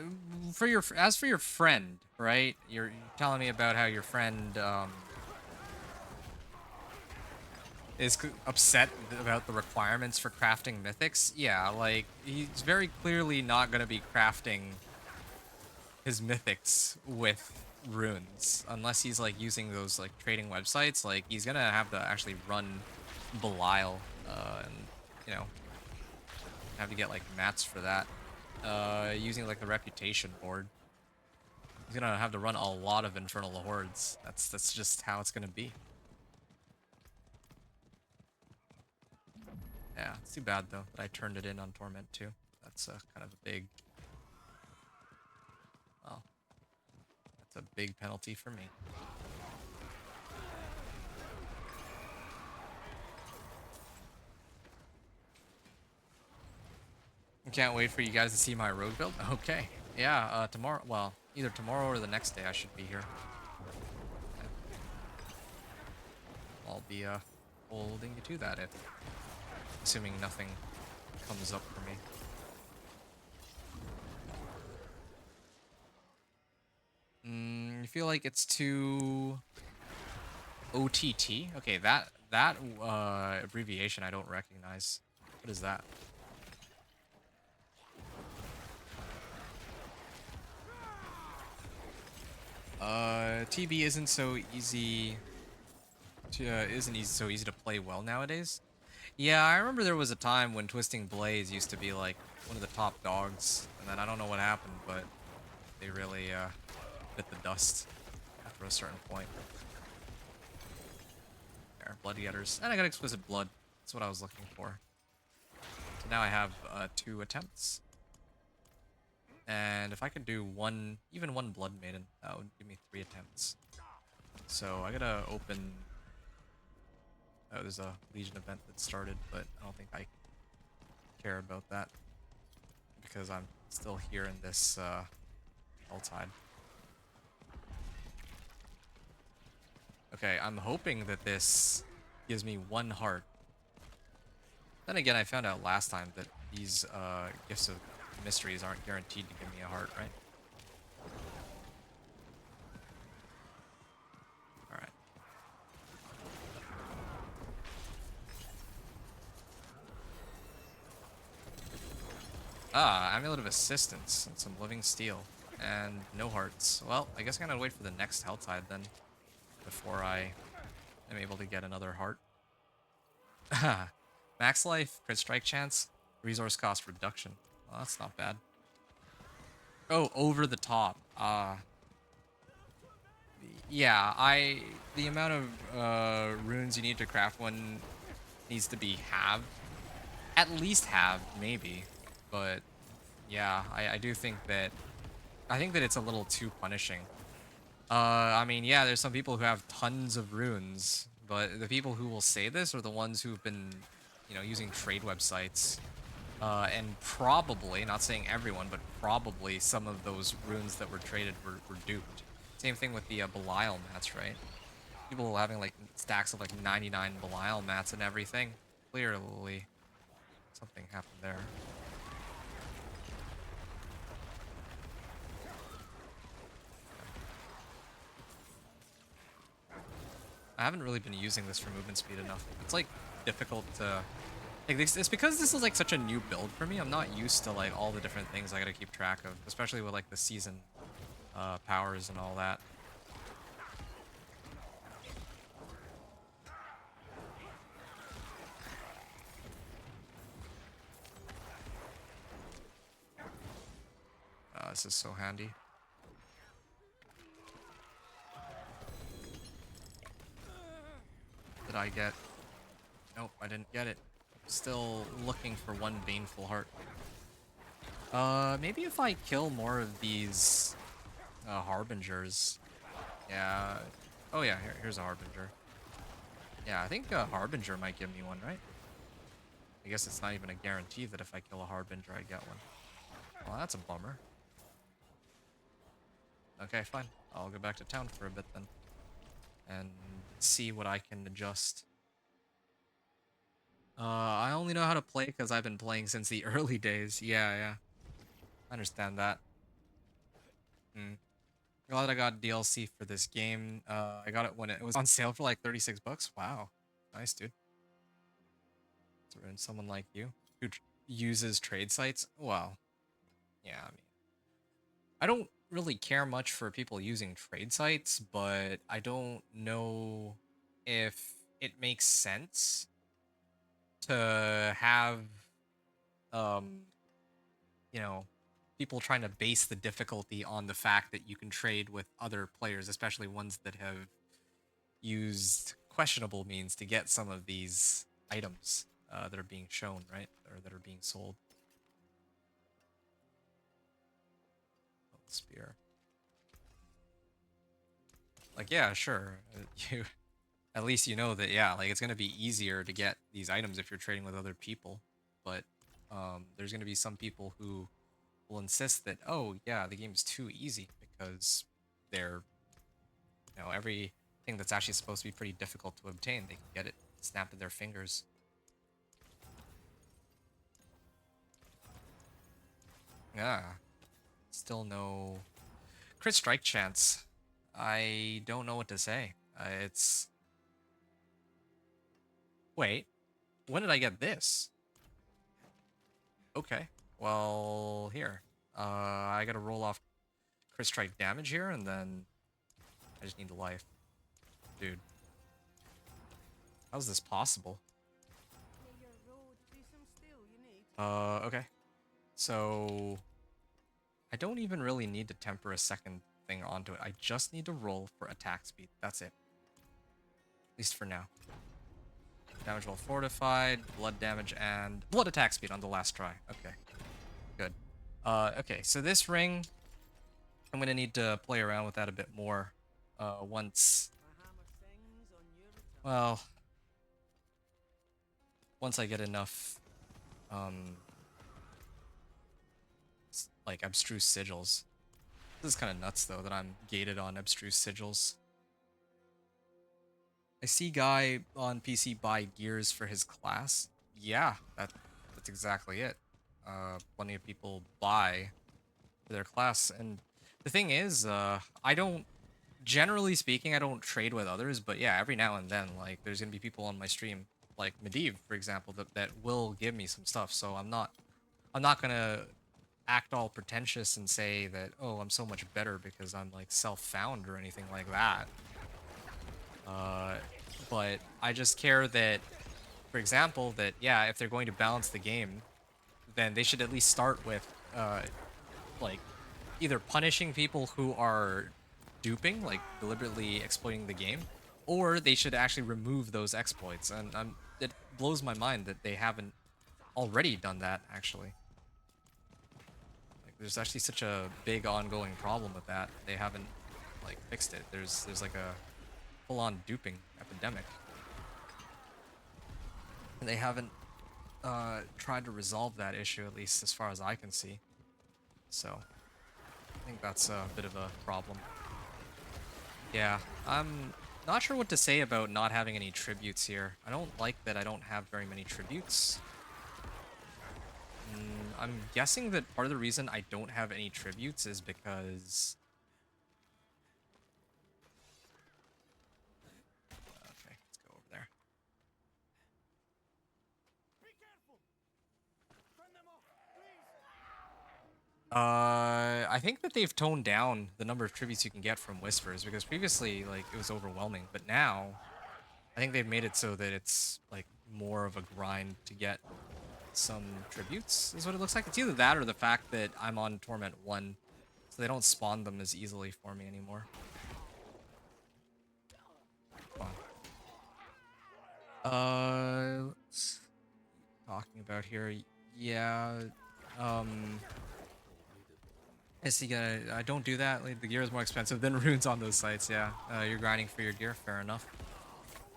as for your friend, right? You're telling me about how your friend is upset about the requirements for crafting mythics. Yeah, like he's very clearly not going to be crafting his mythics with runes unless he's like using those like trading websites. Like he's going to have to actually run Belial and you know, have to get like mats for that. Using like the reputation board. He's going to have to run a lot of Infernal Hordes. That's just how it's going to be. Yeah, it's too bad though that I turned it in on Torment too. That's kind of a big... Well, that's a big penalty for me. Can't wait for you guys to see my rogue build. Okay. Yeah, tomorrow, well, either tomorrow or the next day I should be here. I'll be holding you to that if... Assuming nothing comes up for me. You feel like it's too OTT? Okay, that abbreviation I don't recognize. What is that? TB isn't so easy to so easy to play well nowadays. Yeah, I remember there was a time when Twisting Blades used to be like one of the top dogs, and then I don't know what happened, but they really bit the dust after a certain point. There, Blood Getters. And I got Exquisite Blood. That's what I was looking for. So now I have 2 attempts. And if I could do one, even one Blood Maiden, that would give me 3 attempts. So I gotta open... Oh, there's a Legion event that started, but I don't think I care about that. Because I'm still here in this Helltide. Okay, I'm hoping that this gives me 1 heart. Then again, I found out last time that these Gifts of Mysteries aren't guaranteed to give me a heart, right? Alright. Ah, Amulet of Assistance and some Living Steel. And no hearts. Well, I guess I'm gonna wait for the next Helltide then. Before I am able to get another heart. Max life, crit strike chance, resource cost reduction. Well, that's not bad. Oh, over the top. Yeah, the amount of runes you need to craft one needs to be halved. At least halved, maybe. But yeah, I do think that it's a little too punishing. I mean, yeah, there's some people who have tons of runes, but the people who will say this are the ones who've been, you know, using trade websites. And probably, not saying everyone, but probably some of those runes that were traded were duped. Same thing with the Belial mats, right? People having like stacks of like 99 Belial mats and everything. Clearly, something happened there. I haven't really been using this for movement speed enough. It's like difficult to... Like, it's because this is like such a new build for me. I'm not used to like all the different things I gotta keep track of, especially with like the season powers and all that. This is so handy. Did I get... Nope, I didn't get it. Still looking for 1 Baneful Heart. Maybe if I kill more of these Harbingers. Yeah. Oh yeah, here's a Harbinger. Yeah, I think a Harbinger might give me one, right? I guess it's not even a guarantee that if I kill a Harbinger, I get one. Well, that's a bummer. Okay, fine. I'll go back to town for a bit then. And see what I can adjust. I only know how to play because I've been playing since the early days. Yeah. I understand that. Glad I got DLC for this game. I got it when it was on sale for like 36 bucks. Wow. Nice, dude. So someone like you who uses trade sites. Wow. Yeah, I mean, I don't really care much for people using trade sites, but I don't know if it makes sense to have, you know, people trying to base the difficulty on the fact that you can trade with other players, especially ones that have used questionable means to get some of these items that are being shown, right? Or that are being sold. Oh, spear. Like, yeah, sure. You at least you know that, yeah, like it's gonna be easier to get these items if you're trading with other people. But there's gonna be some people who will insist that, oh yeah, the game's too easy because they're, you know, everything that's actually supposed to be pretty difficult to obtain, they can get it snapped at their fingers. Yeah. Still no crit strike chance. I don't know what to say. It's... Wait. When did I get this? Okay. Well, here. I gotta roll off crit strike damage here, and then I just need the life. Dude. How's this possible? Okay. So... I don't even really need to temper a second thing onto it. I just need to roll for attack speed. That's it. At least for now. Damage while fortified, blood damage, and blood attack speed on the last try. Okay. Good. Okay, so this ring, I'm gonna need to play around with that a bit more. Once, My hammer sings on your return. well, once I get enough, like abstruse sigils. This is kind of nuts though that I'm gated on abstruse sigils. I see guy on PC buy gears for his class. Yeah, that's exactly it. Plenty of people buy for their class, and the thing is, I don't. Generally speaking, I don't trade with others, but yeah, every now and then, like, there's gonna be people on my stream, like Medivh, for example, that will give me some stuff. So I'm not gonna act all pretentious and say that, oh, I'm so much better because I'm like self-found or anything like that. Uh, but I just care that, for example, that yeah, if they're going to balance the game, then they should at least start with like either punishing people who are duping, like deliberately exploiting the game, or they should actually remove those exploits. And it blows my mind that they haven't already done that actually. Like there's actually such a big ongoing problem with that. They haven't like fixed it. There's like a full-on duping epidemic. And they haven't tried to resolve that issue, at least as far as I can see. So I think that's a bit of a problem. Yeah, I'm not sure what to say about not having any tributes here. I don't like that I don't have very many tributes. I'm guessing that part of the reason I don't have any tributes is because... Okay, let's go over there. Be careful! Fend them off, please! I think that they've toned down the number of tributes you can get from Whispers, because previously, like, it was overwhelming, but now I think they've made it so that it's, like, more of a grind to get some tributes, is what it looks like. It's either that or the fact that I'm on Torment 1, so they don't spawn them as easily for me anymore. Let's talking about here. Yeah, I see. I don't do that. Like, the gear is more expensive than runes on those sites. Yeah, you're grinding for your gear. Fair enough.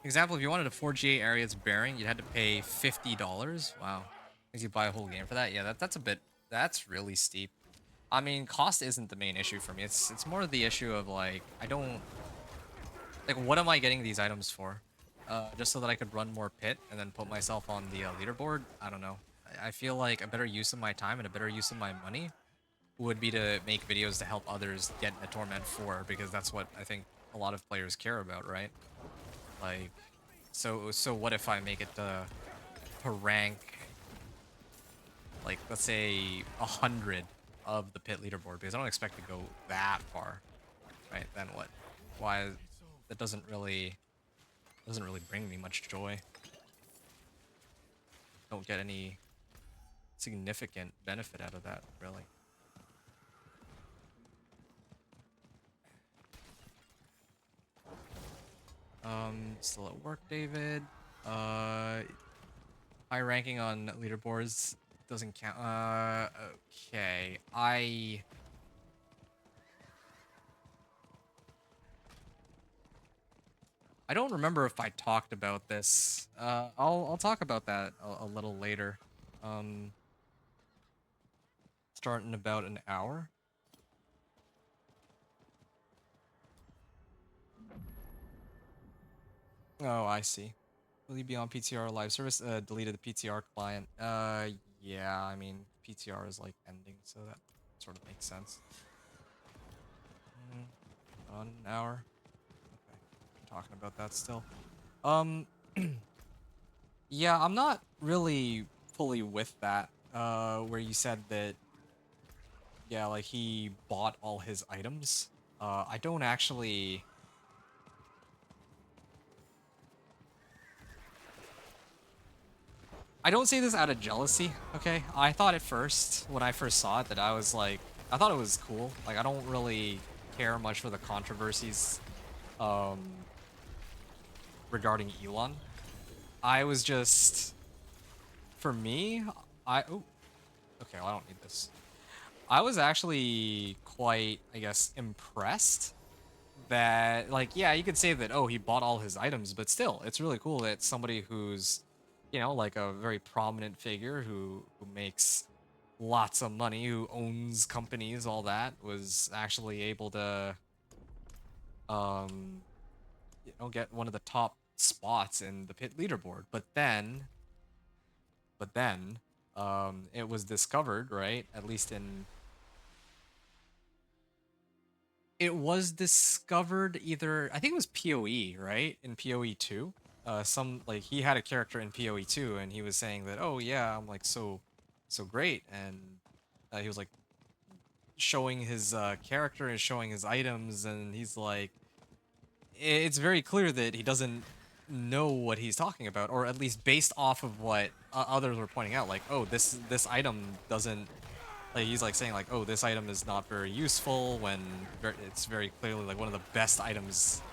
Example: if you wanted a 4GA Ariad's bearing, you'd had to pay $50. Wow, because you buy a whole game for that. Yeah, that's a bit. That's really steep. I mean, cost isn't the main issue for me. It's more the issue of like I don't like what am I getting these items for? Just so that I could run more pit and then put myself on the leaderboard. I don't know. I feel like a better use of my time and a better use of my money would be to make videos to help others get into Torment 4, because that's what I think a lot of players care about, right? Like, so what if I make it to rank, like, let's say 100 of the pit leaderboard, because I don't expect to go that far, right? Then what? Why? That doesn't really bring me much joy. Don't get any significant benefit out of that, really. Still at work, David. High ranking on leaderboards doesn't count. Okay. I don't remember if I talked about this. I'll talk about that a little later. Start in about an hour. Oh, I see. Will you be on PTR live service? Deleted the PTR client. Yeah, I mean, PTR is like ending, so that sort of makes sense. On an hour. Okay, talking about that still. Yeah, I'm not really fully with that. Where you said that, yeah, like he bought all his items. I don't actually. I don't say this out of jealousy, okay? I thought at first, when I first saw it, that I was like, I thought it was cool. Like, I don't really care much for the controversies regarding Elon. I was just, for me, oh, okay, well, I don't need this. I was actually quite, I guess, impressed that, like, yeah, you could say that, oh, he bought all his items, but still, it's really cool that somebody who's, like a very prominent figure who makes lots of money, who owns companies, all that, was actually able to, um, get one of the top spots in the pit leaderboard. But then, it was discovered, right? At least in It was discovered either, I think it was PoE, right? In PoE 2. Some like he had a character in PoE 2 and he was saying that, "Oh yeah, I'm like so great." And he was like showing his character and showing his items, and he's like, it's very clear that he doesn't know what he's talking about, or at least based off of what others were pointing out, like, "Oh, this item doesn't," like, he's like saying like, "Oh, this item is not very useful," when it's very clearly like one of the best items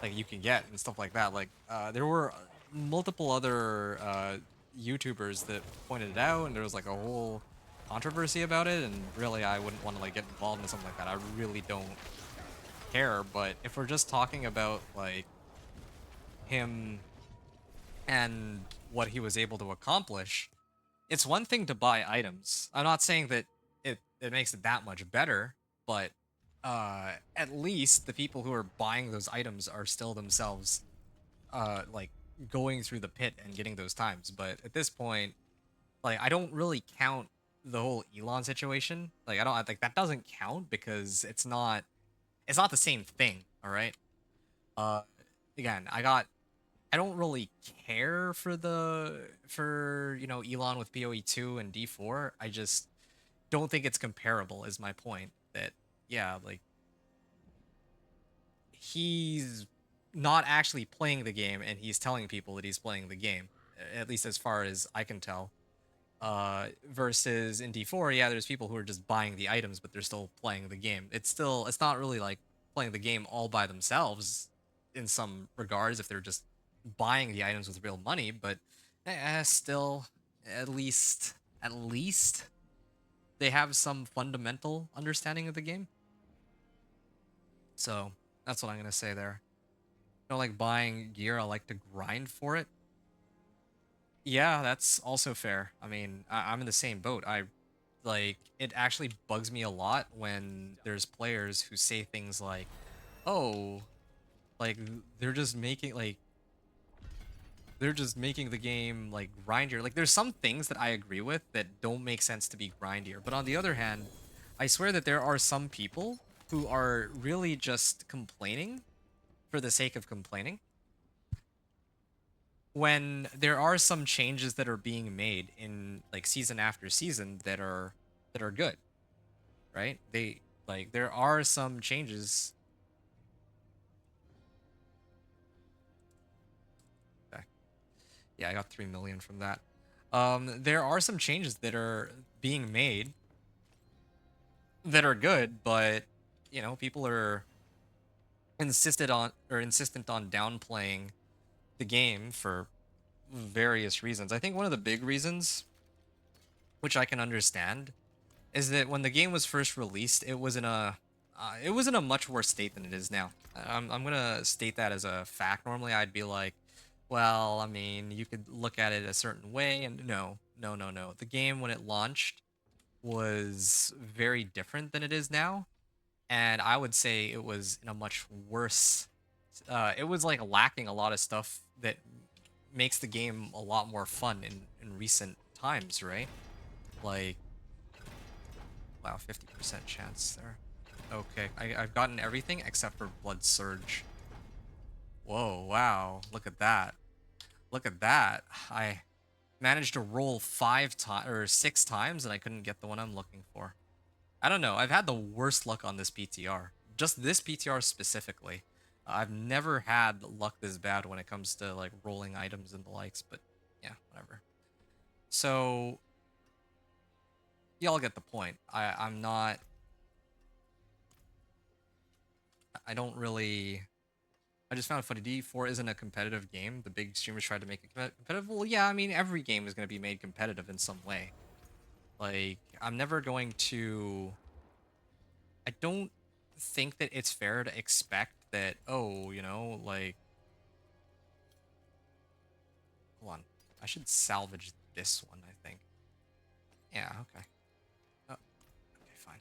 like you can get and stuff like that. Like, there were multiple other YouTubers that pointed it out, and there was like a whole controversy about it. And really, I wouldn't want to like get involved in something like that. I really don't care. But if we're just talking about like him and what he was able to accomplish, it's one thing to buy items. I'm not saying that it makes it that much better, but at least the people who are buying those items are still themselves like going through the pit and getting those times. But at this point, like, I don't really count the whole Elon situation. Like, I don't like that doesn't count because it's not the same thing, all right? Uh Again, I don't really care for Elon with PoE 2 and D4. I just don't think it's comparable is my point. That, yeah, like, he's not actually playing the game and he's telling people that he's playing the game, at least as far as I can tell. Versus in D4, yeah, there's people who are just buying the items but they're still playing the game. It's not really like playing the game all by themselves in some regards if they're just buying the items with real money, but still, at least they have some fundamental understanding of the game. So that's what I'm gonna say there. I don't like buying gear, I like to grind for it. Yeah, that's also fair. I mean, I'm in the same boat. It actually bugs me a lot when there's players who say things like, "Oh, like they're just making the game like grindier." Like, there's some things that I agree with that don't make sense to be grindier. But on the other hand, I swear that there are some people who are really just complaining for the sake of complaining, when there are some changes that are being made in like season after season that are good, right? There are some changes. Okay. Yeah, I got 3 million from that. There are some changes that are being made that are good, but people are insistent on downplaying the game for various reasons. I think one of the big reasons, which I can understand, is that when the game was first released, it was in a much worse state than it is now. I'm gonna state that as a fact. Normally, I'd be like, well, I mean, you could look at it a certain way, and no, no, no, no. The game when it launched was very different than it is now, and I would say it was in a much worse. It was like lacking a lot of stuff that makes the game a lot more fun in recent times, right? Like, wow, 50% chance there. Okay, I've gotten everything except for Blood Surge. Whoa, wow, look at that. Look at that. I managed to roll 5 times or 6 times and I couldn't get the one I'm looking for. I don't know, I've had the worst luck on this PTR. Just this PTR specifically. I've never had luck this bad when it comes to like rolling items and the likes, but yeah, whatever. So, y'all get the point. I'm not, I don't really. I just found it funny. D4 isn't a competitive game. The big streamers tried to make it competitive. Well, yeah, I mean, every game is going to be made competitive in some way. Like, I'm never going to... I don't think that it's fair to expect that, oh, you know, like... Hold on. I should salvage this one, I think. Yeah, okay. Oh, okay, fine.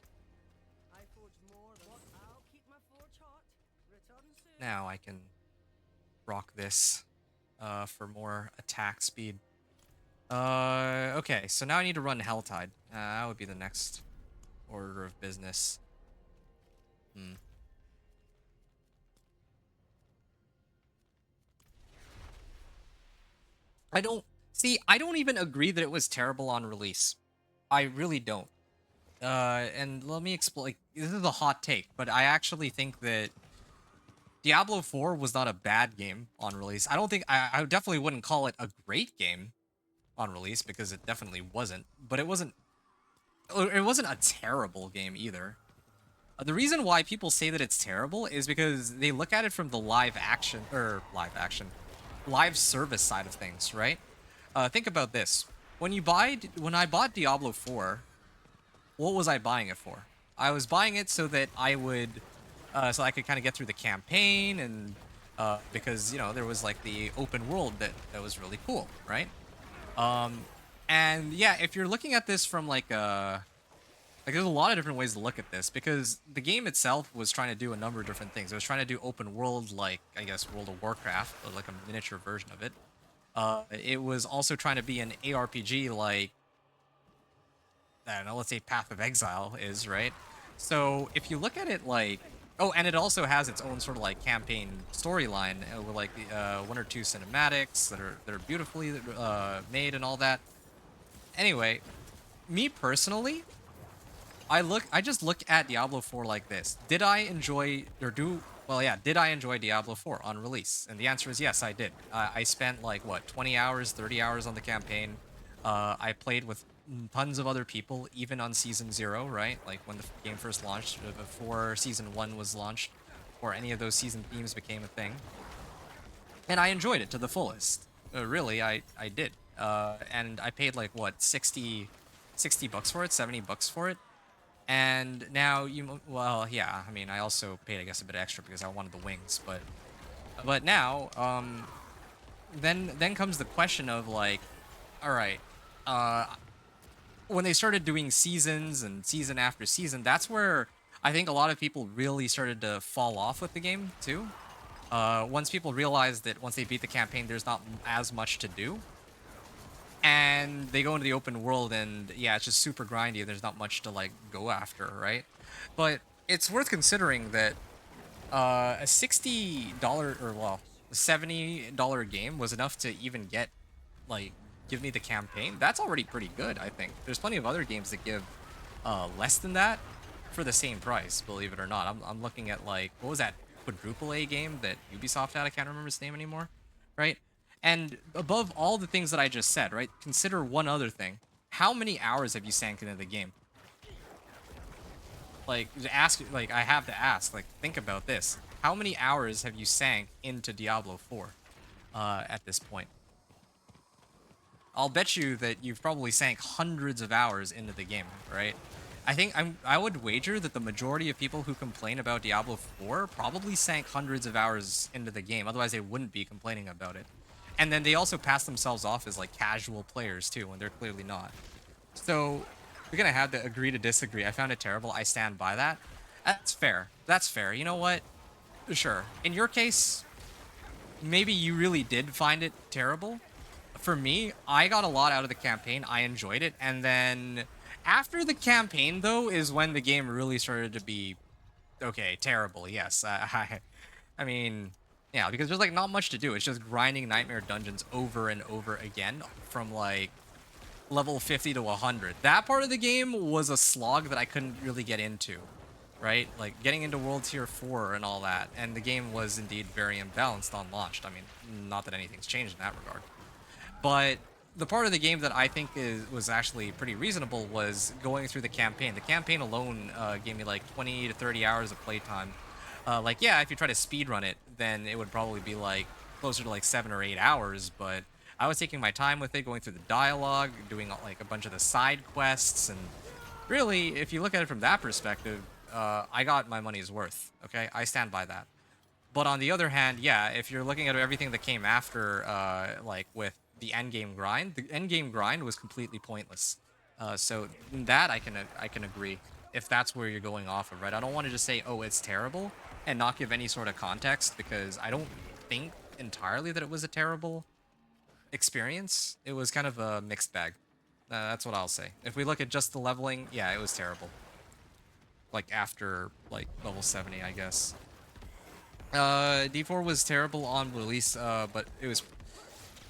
I forge more than what I'll keep my forge hot. Return soon. Now I can rock this for more attack speed. Okay, so now I need to run Helltide. That would be the next order of business. I don't... See, I don't even agree that it was terrible on release. I really don't. And let me explain. Like, this is a hot take, but I actually think that Diablo 4 was not a bad game on release. I don't think... I definitely wouldn't call it a great game on release, because it definitely wasn't. But it wasn't a terrible game either. The reason why people say that it's terrible is because they look at it from the live service side of things, right? Think about this. When I bought Diablo 4, what was I buying it for? I was buying it so that I could kind of get through the campaign, and because, you know, there was like the open world that was really cool, right? And yeah, if you're looking at this from like there's a lot of different ways to look at this, because the game itself was trying to do a number of different things. It was trying to do open world, like, I guess, World of Warcraft, or like a miniature version of it. It was also trying to be an ARPG, like, I don't know, let's say Path of Exile is, right? So if you look at it like... Oh, and it also has its own sort of like campaign storyline with like the one or two cinematics that are beautifully made and all that. Anyway, me personally, I just look at Diablo 4 like this. Did I enjoy Diablo 4 on release? And the answer is yes, I did. I spent like, what, 20 hours, 30 hours on the campaign. I played with tons of other people, even on Season 0, right? Like when the game first launched, before Season 1 was launched, or any of those season themes became a thing. And I enjoyed it to the fullest. Really, I did. And I paid like, what, 60 bucks for it, 70 bucks for it. And now well, yeah, I mean, I also paid, I guess, a bit extra because I wanted the wings, but now, then comes the question of like, all right, when they started doing seasons and season after season, that's where I think a lot of people really started to fall off with the game too. Once people realized that once they beat the campaign, there's not as much to do. And they go into the open world, and yeah, it's just super grindy, and there's not much to like go after, right? But it's worth considering that a $60 or, well, $70 game was enough to even get, like, give me the campaign. That's already pretty good, I think. There's plenty of other games that give less than that for the same price, believe it or not. I'm looking at, like, what was that quadruple A game that Ubisoft had? I can't remember its name anymore, right? And above all the things that I just said, right, consider one other thing. How many hours have you sank into the game? Like, I have to ask, like, think about this. How many hours have you sank into Diablo 4 at this point? I'll bet you that you've probably sank hundreds of hours into the game, right? I would wager that the majority of people who complain about Diablo 4 probably sank hundreds of hours into the game. Otherwise, they wouldn't be complaining about it. And then they also pass themselves off as like casual players too, when they're clearly not. So we're gonna have to agree to disagree. I found it terrible. I stand by that. That's fair. That's fair. You know what? Sure. In your case, maybe you really did find it terrible. For me, I got a lot out of the campaign. I enjoyed it. And then after the campaign, though, is when the game really started to be, okay, terrible. Yes. I mean, yeah, because there's like not much to do. It's just grinding nightmare dungeons over and over again from like level 50 to 100. That part of the game was a slog that I couldn't really get into, right? Like getting into World Tier 4 and all that. And the game was indeed very imbalanced on launch. I mean, not that anything's changed in that regard. But the part of the game that I think was actually pretty reasonable was going through the campaign. The campaign alone gave me like 20 to 30 hours of playtime. Like, yeah, if you try to speedrun it, then it would probably be like closer to like 7 or 8 hours, but I was taking my time with it, going through the dialogue, doing like a bunch of the side quests, and really, if you look at it from that perspective, I got my money's worth. Okay, I stand by that. But on the other hand, yeah, if you're looking at everything that came after, like with the the end game grind was completely pointless. So that I can agree if that's where you're going off of, right? I don't want to just say, oh, it's terrible and not give any sort of context because I don't think entirely that it was a terrible experience. It was kind of a mixed bag. That's what I'll say. If we look at just the leveling, yeah, it was terrible. Like after like level 70, I guess. D4 was terrible on release, but it was...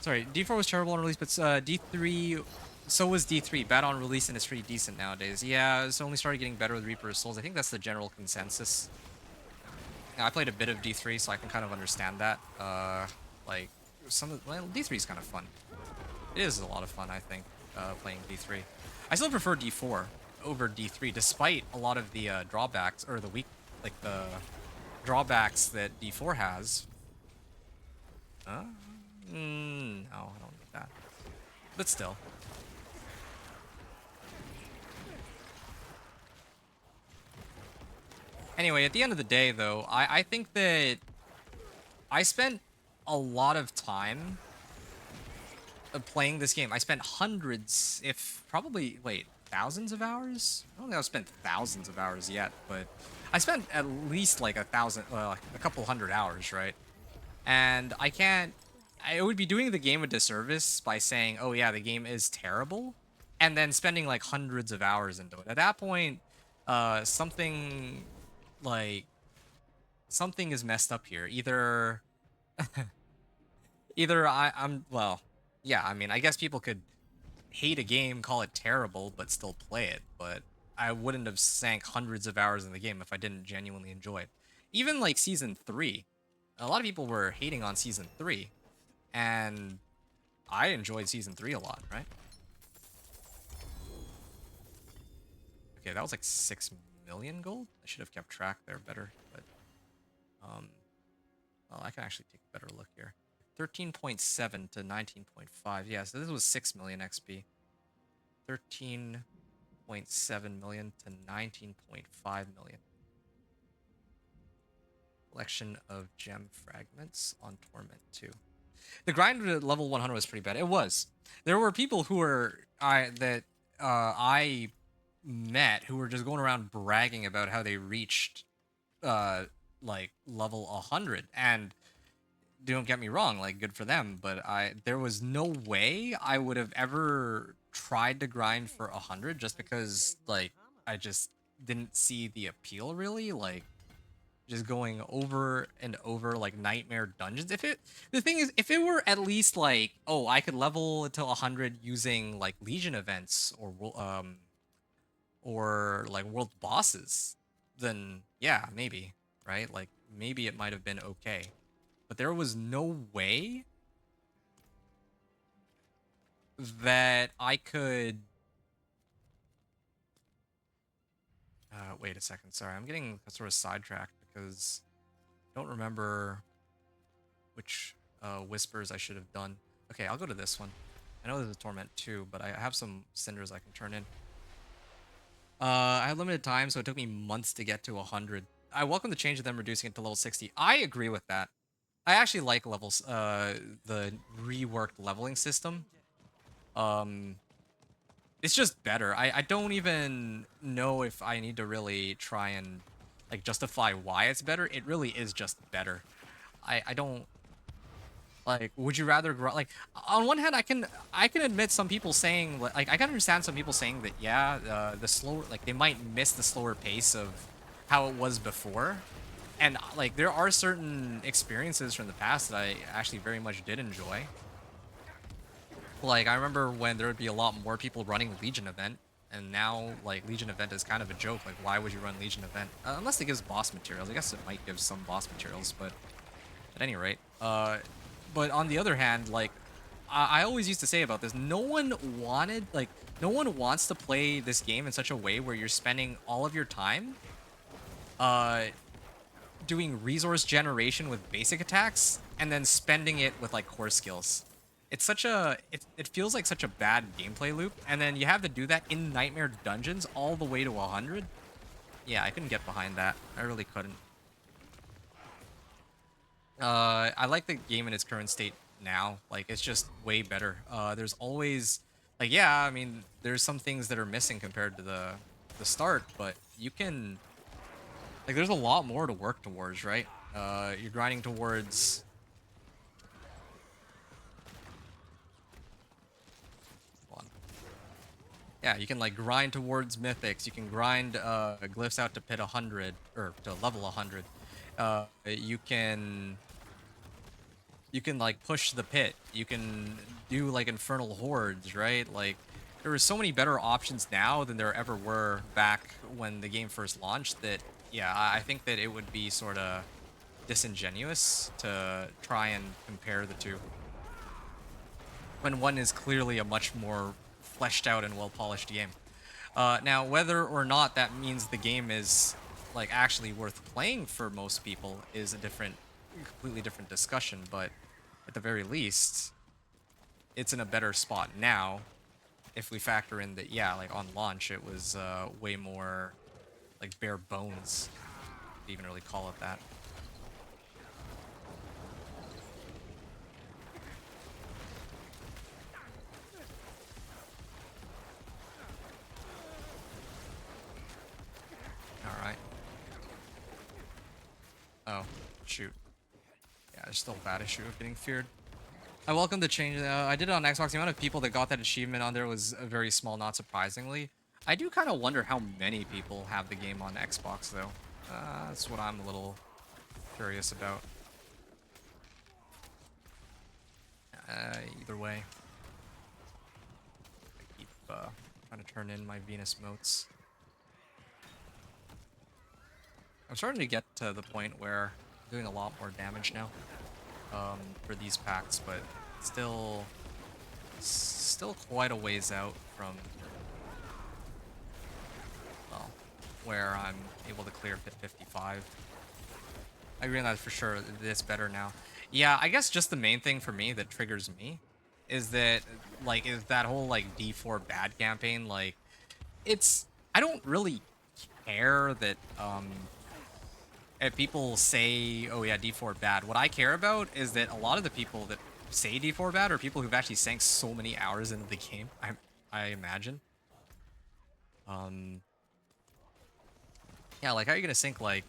Sorry, D4 was terrible on release, but D3... So was D3. Bad on release, and it's pretty decent nowadays. Yeah, it's only started getting better with Reaper of Souls. I think that's the general consensus. Now, I played a bit of D3, so I can kind of understand that. Like, well, D3 is kind of fun. It is a lot of fun, I think, playing D3. I still prefer D4 over D3, despite a lot of the drawbacks, or the drawbacks that D4 has. No, I don't need that. But still. Anyway, at the end of the day, though, I think that I spent a lot of time playing this game. I spent hundreds, if probably, wait, thousands of hours? I don't think I've spent thousands of hours yet, but I spent at least like a couple hundred hours, right? And I would be doing the game a disservice by saying, oh yeah, the game is terrible, and then spending like hundreds of hours into it. At that point, something is messed up here. Either well, yeah, I mean, I guess people could hate a game, call it terrible, but still play it, but I wouldn't have sank hundreds of hours in the game if I didn't genuinely enjoy it. Even like Season 3, a lot of people were hating on Season 3, and I enjoyed Season 3 a lot, right? Okay, that was like 6 million gold? I should have kept track there better, but... well, I can actually take a better look here. 13.7 to 19.5. Yeah, so this was 6 million XP. 13.7 million to 19.5 million. Collection of gem fragments on Torment 2. The grind at level 100 was pretty bad. It was. There were people who were I met who were just going around bragging about how they reached like level 100, and don't get me wrong, like, good for them, but there was no way I would have ever tried to grind for 100 just because, like, I just didn't see the appeal, really. Like, just going over and over, like, nightmare dungeons. The thing is, if it were at least like, oh, I could level until 100 using like Legion events or like world bosses, then yeah, maybe, right? Like, maybe it might have been okay. But there was no way that I could... wait a second. Sorry, I'm getting sort of sidetracked because I don't remember which whispers I should have done. Okay, I'll go to this one. I know there's a Torment too, but I have some cinders I can turn in. I had limited time, so it took me months to get to 100. I welcome the change of them reducing it to level 60. I agree with that. I actually like levels, the reworked leveling system. It's just better. I don't even know if I need to really try and, like, justify why it's better. It really is just better. I don't... Like, would you rather... Like, on one hand, I can admit some people saying... Like, I can understand some people saying that, yeah, the slower... Like, they might miss the slower pace of how it was before. And, like, there are certain experiences from the past that I actually very much did enjoy. Like, I remember when there would be a lot more people running Legion event, and now, like, Legion event is kind of a joke. Like, why would you run Legion event? Unless it gives boss materials. I guess it might give some boss materials, but at any rate. But on the other hand, like, I always used to say about this, no one wants to play this game in such a way where you're spending all of your time, doing resource generation with basic attacks and then spending it with like core skills. it's such a it feels like such a bad gameplay loop, and then you have to do that in nightmare dungeons all the way to 100. Yeah, I couldn't get behind that. I really couldn't. I like the game in its current state now. Like, it's just way better. There's always, like, yeah, I mean, there's some things that are missing compared to the start, but you can, like, there's a lot more to work towards, right? You're grinding towards. Hold on. Yeah, you can like grind towards mythics. You can grind glyphs out to pit 100 or to level 100. You can like push the pit. You can do like infernal hordes, right? Like there are so many better options now than there ever were back when the game first launched that yeah, I think that it would be sort of disingenuous to try and compare the two when one is clearly a much more fleshed out and well polished game. Now, whether or not that means the game is like actually worth playing for most people is a completely different discussion. But at the very least, it's in a better spot now. If we factor in that, yeah, like on launch, it was way more like bare bones, to even really call it that. All right. Oh, shoot. Yeah, there's still a bad issue of getting feared. I welcome the change. I did it on Xbox. The amount of people that got that achievement on there was very small, not surprisingly. I do kind of wonder how many people have the game on Xbox, though. That's what I'm a little curious about. Either way. I keep trying to turn in my Venus motes. I'm starting to get to the point where I'm doing a lot more damage now for these packs, but still quite a ways out from, well, where I'm able to clear pit 55. I realize for sure it's better now. Yeah, I guess just the main thing for me that triggers me is that, like, is that whole, like, D4 bad campaign. Like, I don't really care that, if people say, oh yeah, D4 bad. What I care about is that a lot of the people that say D4 bad are people who've actually sank so many hours into the game, I imagine. Yeah, like, how are you gonna sink, like,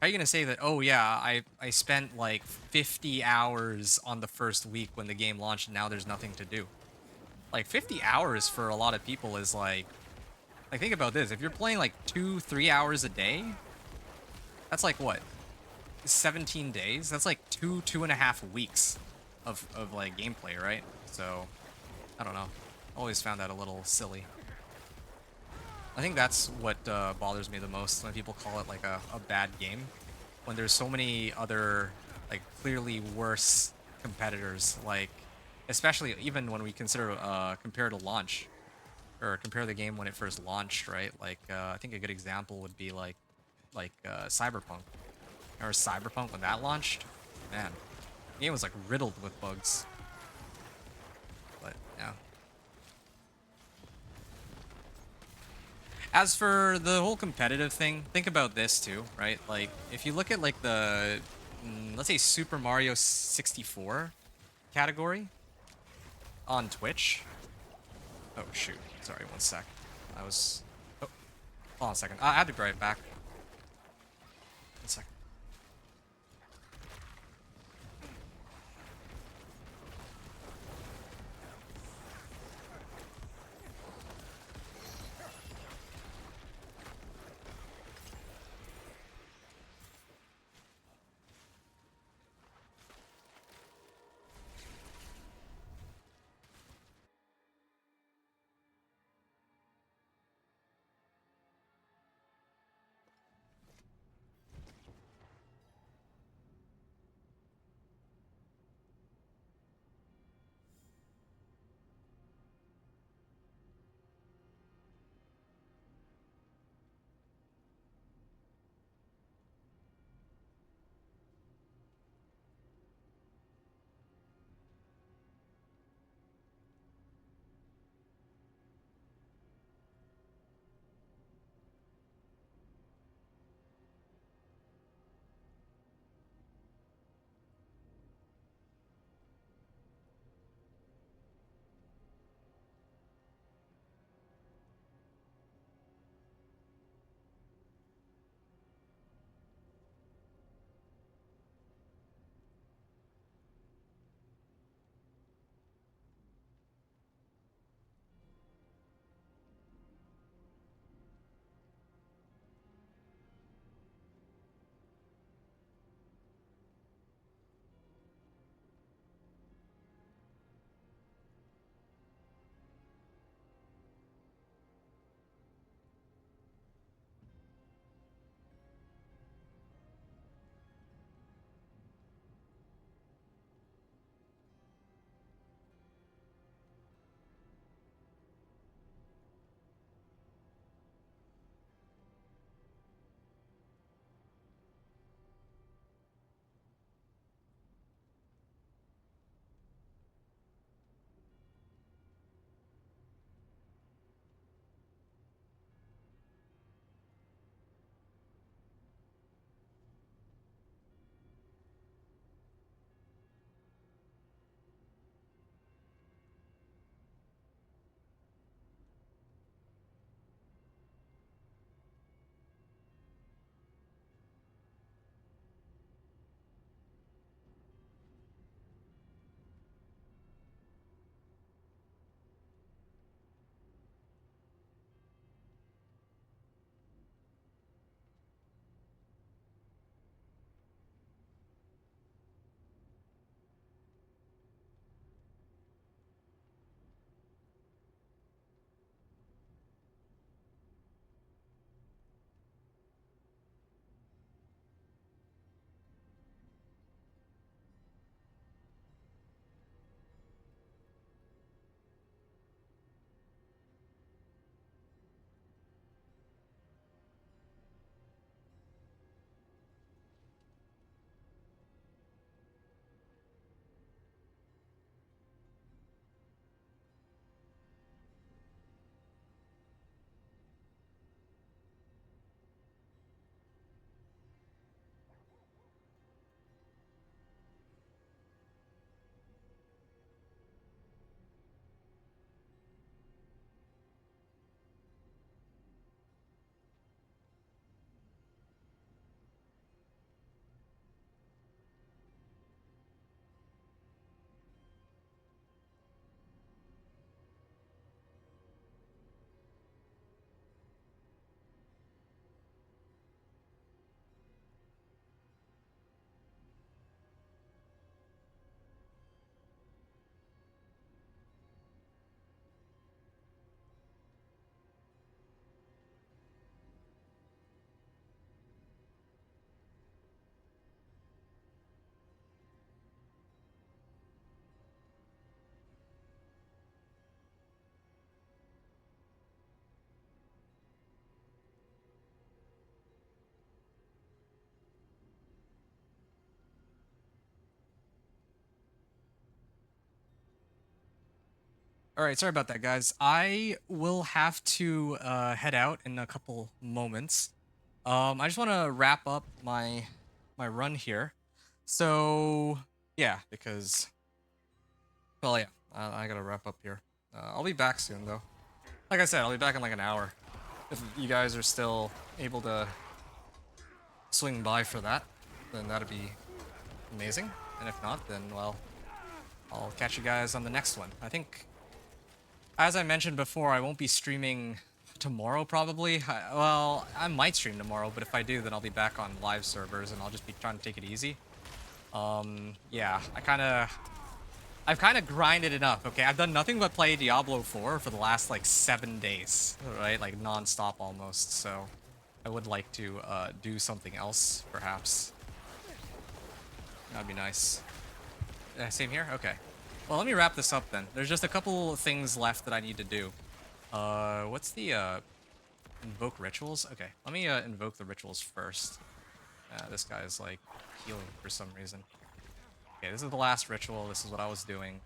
how are you gonna say that, oh yeah, I spent like 50 hours on the first week when the game launched and now there's nothing to do? Like 50 hours for a lot of people is like think about this. If you're playing like 2-3 hours a day, that's like what? 17 days? That's like 2.5 weeks of like gameplay, right? So I don't know. Always found that a little silly. I think that's what bothers me the most when people call it like a bad game. When there's so many other like clearly worse competitors, like especially even when we consider compare to launch or compare the game when it first launched, right? Like I think a good example would be like Cyberpunk. Or Cyberpunk when that launched, man, the game was like riddled with bugs. But yeah. As for the whole competitive thing, think about this too, right? Like if you look at like the let's say Super Mario 64 category on Twitch. Oh shoot! Sorry, one sec. I was. Oh, hold on a second. I had to be right back. One second. All right, sorry about that, guys. I will have to head out in a couple moments. I just want to wrap up my run here. So yeah, because well, yeah, I gotta wrap up here. I'll be back soon, though. Like I said, I'll be back in like an hour. If you guys are still able to swing by for that, then that'd be amazing. And if not, then well, I'll catch you guys on the next one. I think, as I mentioned before, I won't be streaming tomorrow probably. Well, I might stream tomorrow, but if I do, then I'll be back on live servers and I'll just be trying to take it easy. Yeah, I've kind of grinded it up, okay? I've done nothing but play Diablo 4 for the last, like, 7 days, right? Like, non-stop almost, so I would like to do something else, perhaps. That'd be nice. Same here? Okay. Well, let me wrap this up then. There's just a couple things left that I need to do. What's the, invoke rituals? Okay, let me, invoke the rituals first. This guy is, like, healing for some reason. Okay, this is the last ritual. This is what I was doing.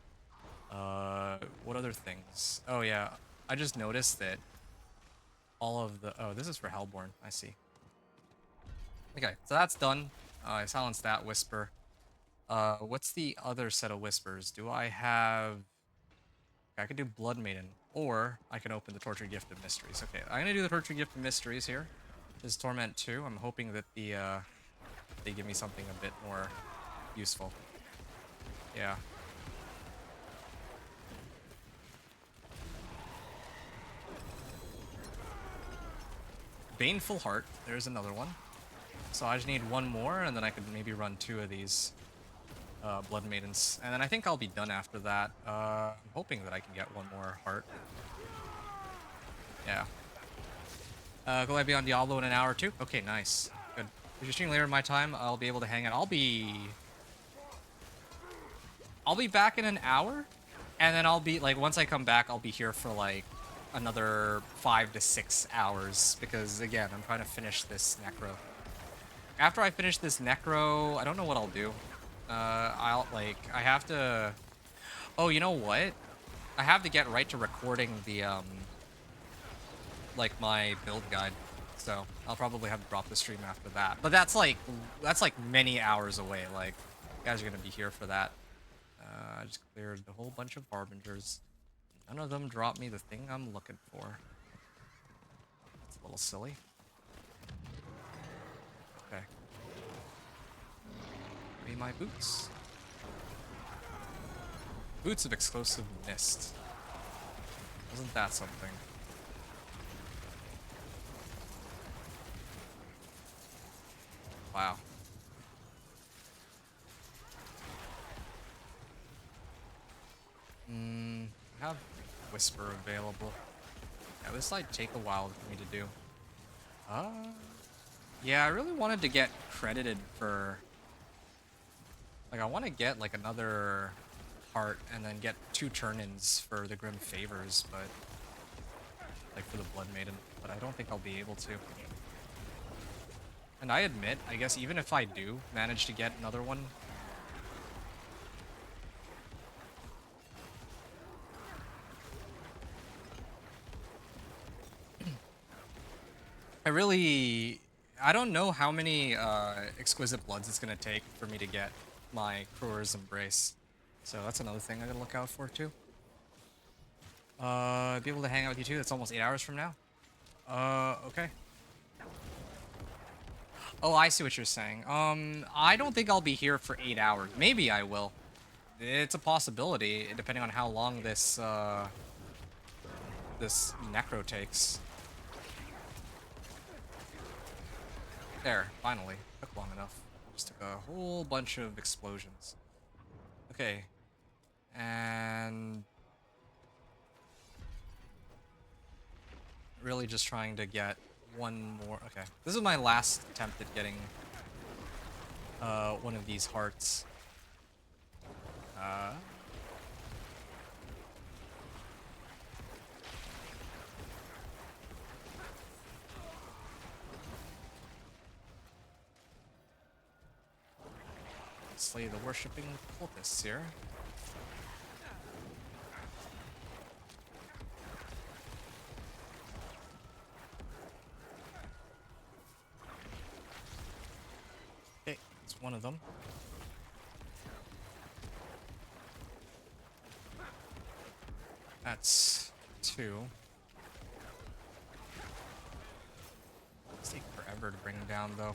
What other things? Oh, yeah. I just noticed that all of the... Oh, this is for Hellborn. I see. Okay, so that's done. I silenced that whisper. What's the other set of whispers? Do I have... Okay, I could do Blood Maiden, or I can open the Tortured Gift of Mysteries. Okay, I'm gonna do the Tortured Gift of Mysteries here. This is Torment 2. I'm hoping that the, they give me something a bit more useful. Yeah. Baneful Heart. There's another one. So I just need one more, and then I could maybe run 2 of these Blood Maidens. And then I think I'll be done after that. I'm hoping that I can get one more heart. Yeah. Will I be on Diablo in an hour or 2? Okay, nice. Good. If you're streaming later in my time, I'll be able to hang out. I'll be back in an hour, and then I'll be, like, once I come back, I'll be here for, like, another 5 to 6 hours, because, again, I'm trying to finish this Necro. After I finish this Necro, I don't know what I'll do. I have to... Oh, you know what? I have to get right to recording the, like, my build guide, so I'll probably have to drop the stream after that. But that's, like, many hours away, like, you guys are gonna be here for that. I just cleared a whole bunch of Harbingers. None of them dropped me the thing I'm looking for. It's a little silly. Okay. Give me my boots. Boots of Explosive Mist. Wasn't that something? Wow. I have Whisper available. Yeah, this might take a while for me to do. Yeah, I really wanted to get credited for... Like, I want to get, like, another heart and then get 2 turn-ins for the Grim Favors, but... Like, for the Blood Maiden. But I don't think I'll be able to. And I admit, I guess even if I do manage to get another one... I don't know how many Exquisite Bloods it's going to take for me to get my Crewers Embrace. So that's another thing I gotta look out for too. Be able to hang out with you too. That's almost 8 hours from now. Okay. Oh, I see what you're saying. I don't think I'll be here for 8 hours. Maybe I will. It's a possibility, depending on how long this, this Necro takes. There, finally. Took long enough. Just took a whole bunch of explosions. Okay. And... really just trying to get one more... Okay. This is my last attempt at getting one of these hearts. Slay the worshipping cultists here. It's one of them. That's 2. It's take forever to bring down, though.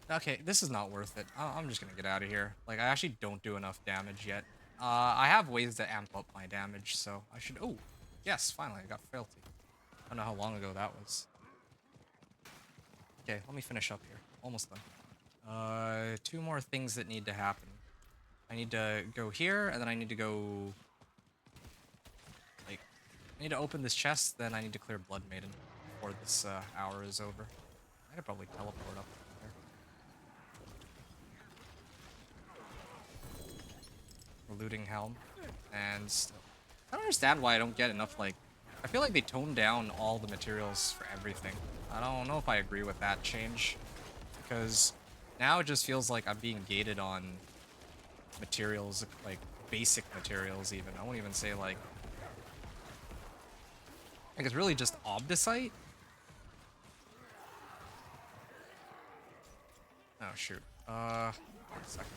Okay, this is not worth it. I'm just gonna get out of here. Like, I actually don't do enough damage yet. I have ways to amp up my damage, so I should... Oh, yes, finally, I got frailty. I don't know how long ago that was. Okay, let me finish up here. Almost done. 2 more things that need to happen. I need to go here, and then I need to go... Like, I need to open this chest, then I need to clear Blood Maiden before this hour is over. I could probably teleport up there. Looting Helm. And I don't understand why I don't get enough, like... I feel like they toned down all the materials for everything. I don't know if I agree with that change. Because now it just feels like I'm being gated on materials, like basic materials even. I won't even say like it's really just obdicite. Oh shoot. Wait a second.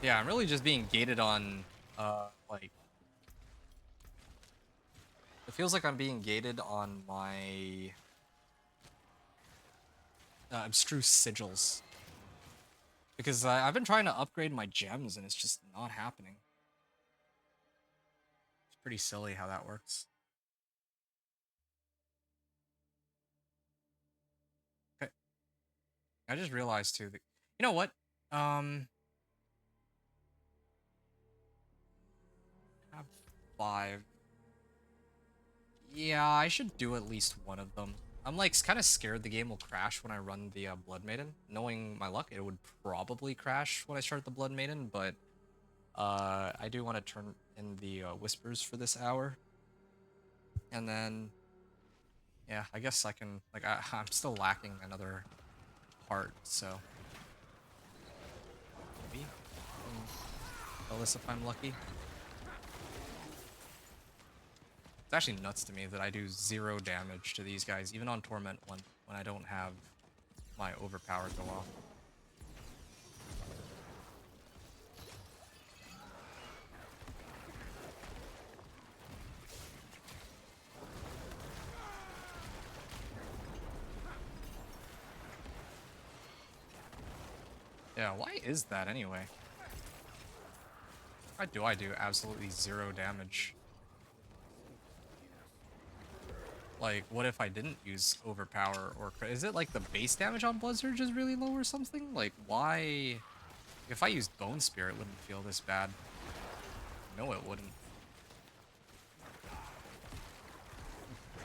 Yeah, I'm really just being gated on like it feels like I'm being gated on my abstruse sigils. Because I've been trying to upgrade my gems and it's just not happening. It's pretty silly how that works. Okay. I just realized too that, you know what? Have 5. Yeah, I should do at least one of them. I'm like kind of scared the game will crash when I run the Blood Maiden. Knowing my luck, it would probably crash when I start the Blood Maiden, but I do want to turn in the Whispers for this hour. And then, yeah, I guess I can, like, I'm still lacking another heart, so. Maybe. Tell this if I'm lucky. It's actually nuts to me that I do 0 damage to these guys, even on Torment when I don't have my overpower go off. Yeah, why is that anyway? Why do I do absolutely 0 damage? Like, what if I didn't use overpower or is it like the base damage on Blood Surge is really low or something? Like, why? If I used Bone Spear, it wouldn't feel this bad. No, it wouldn't.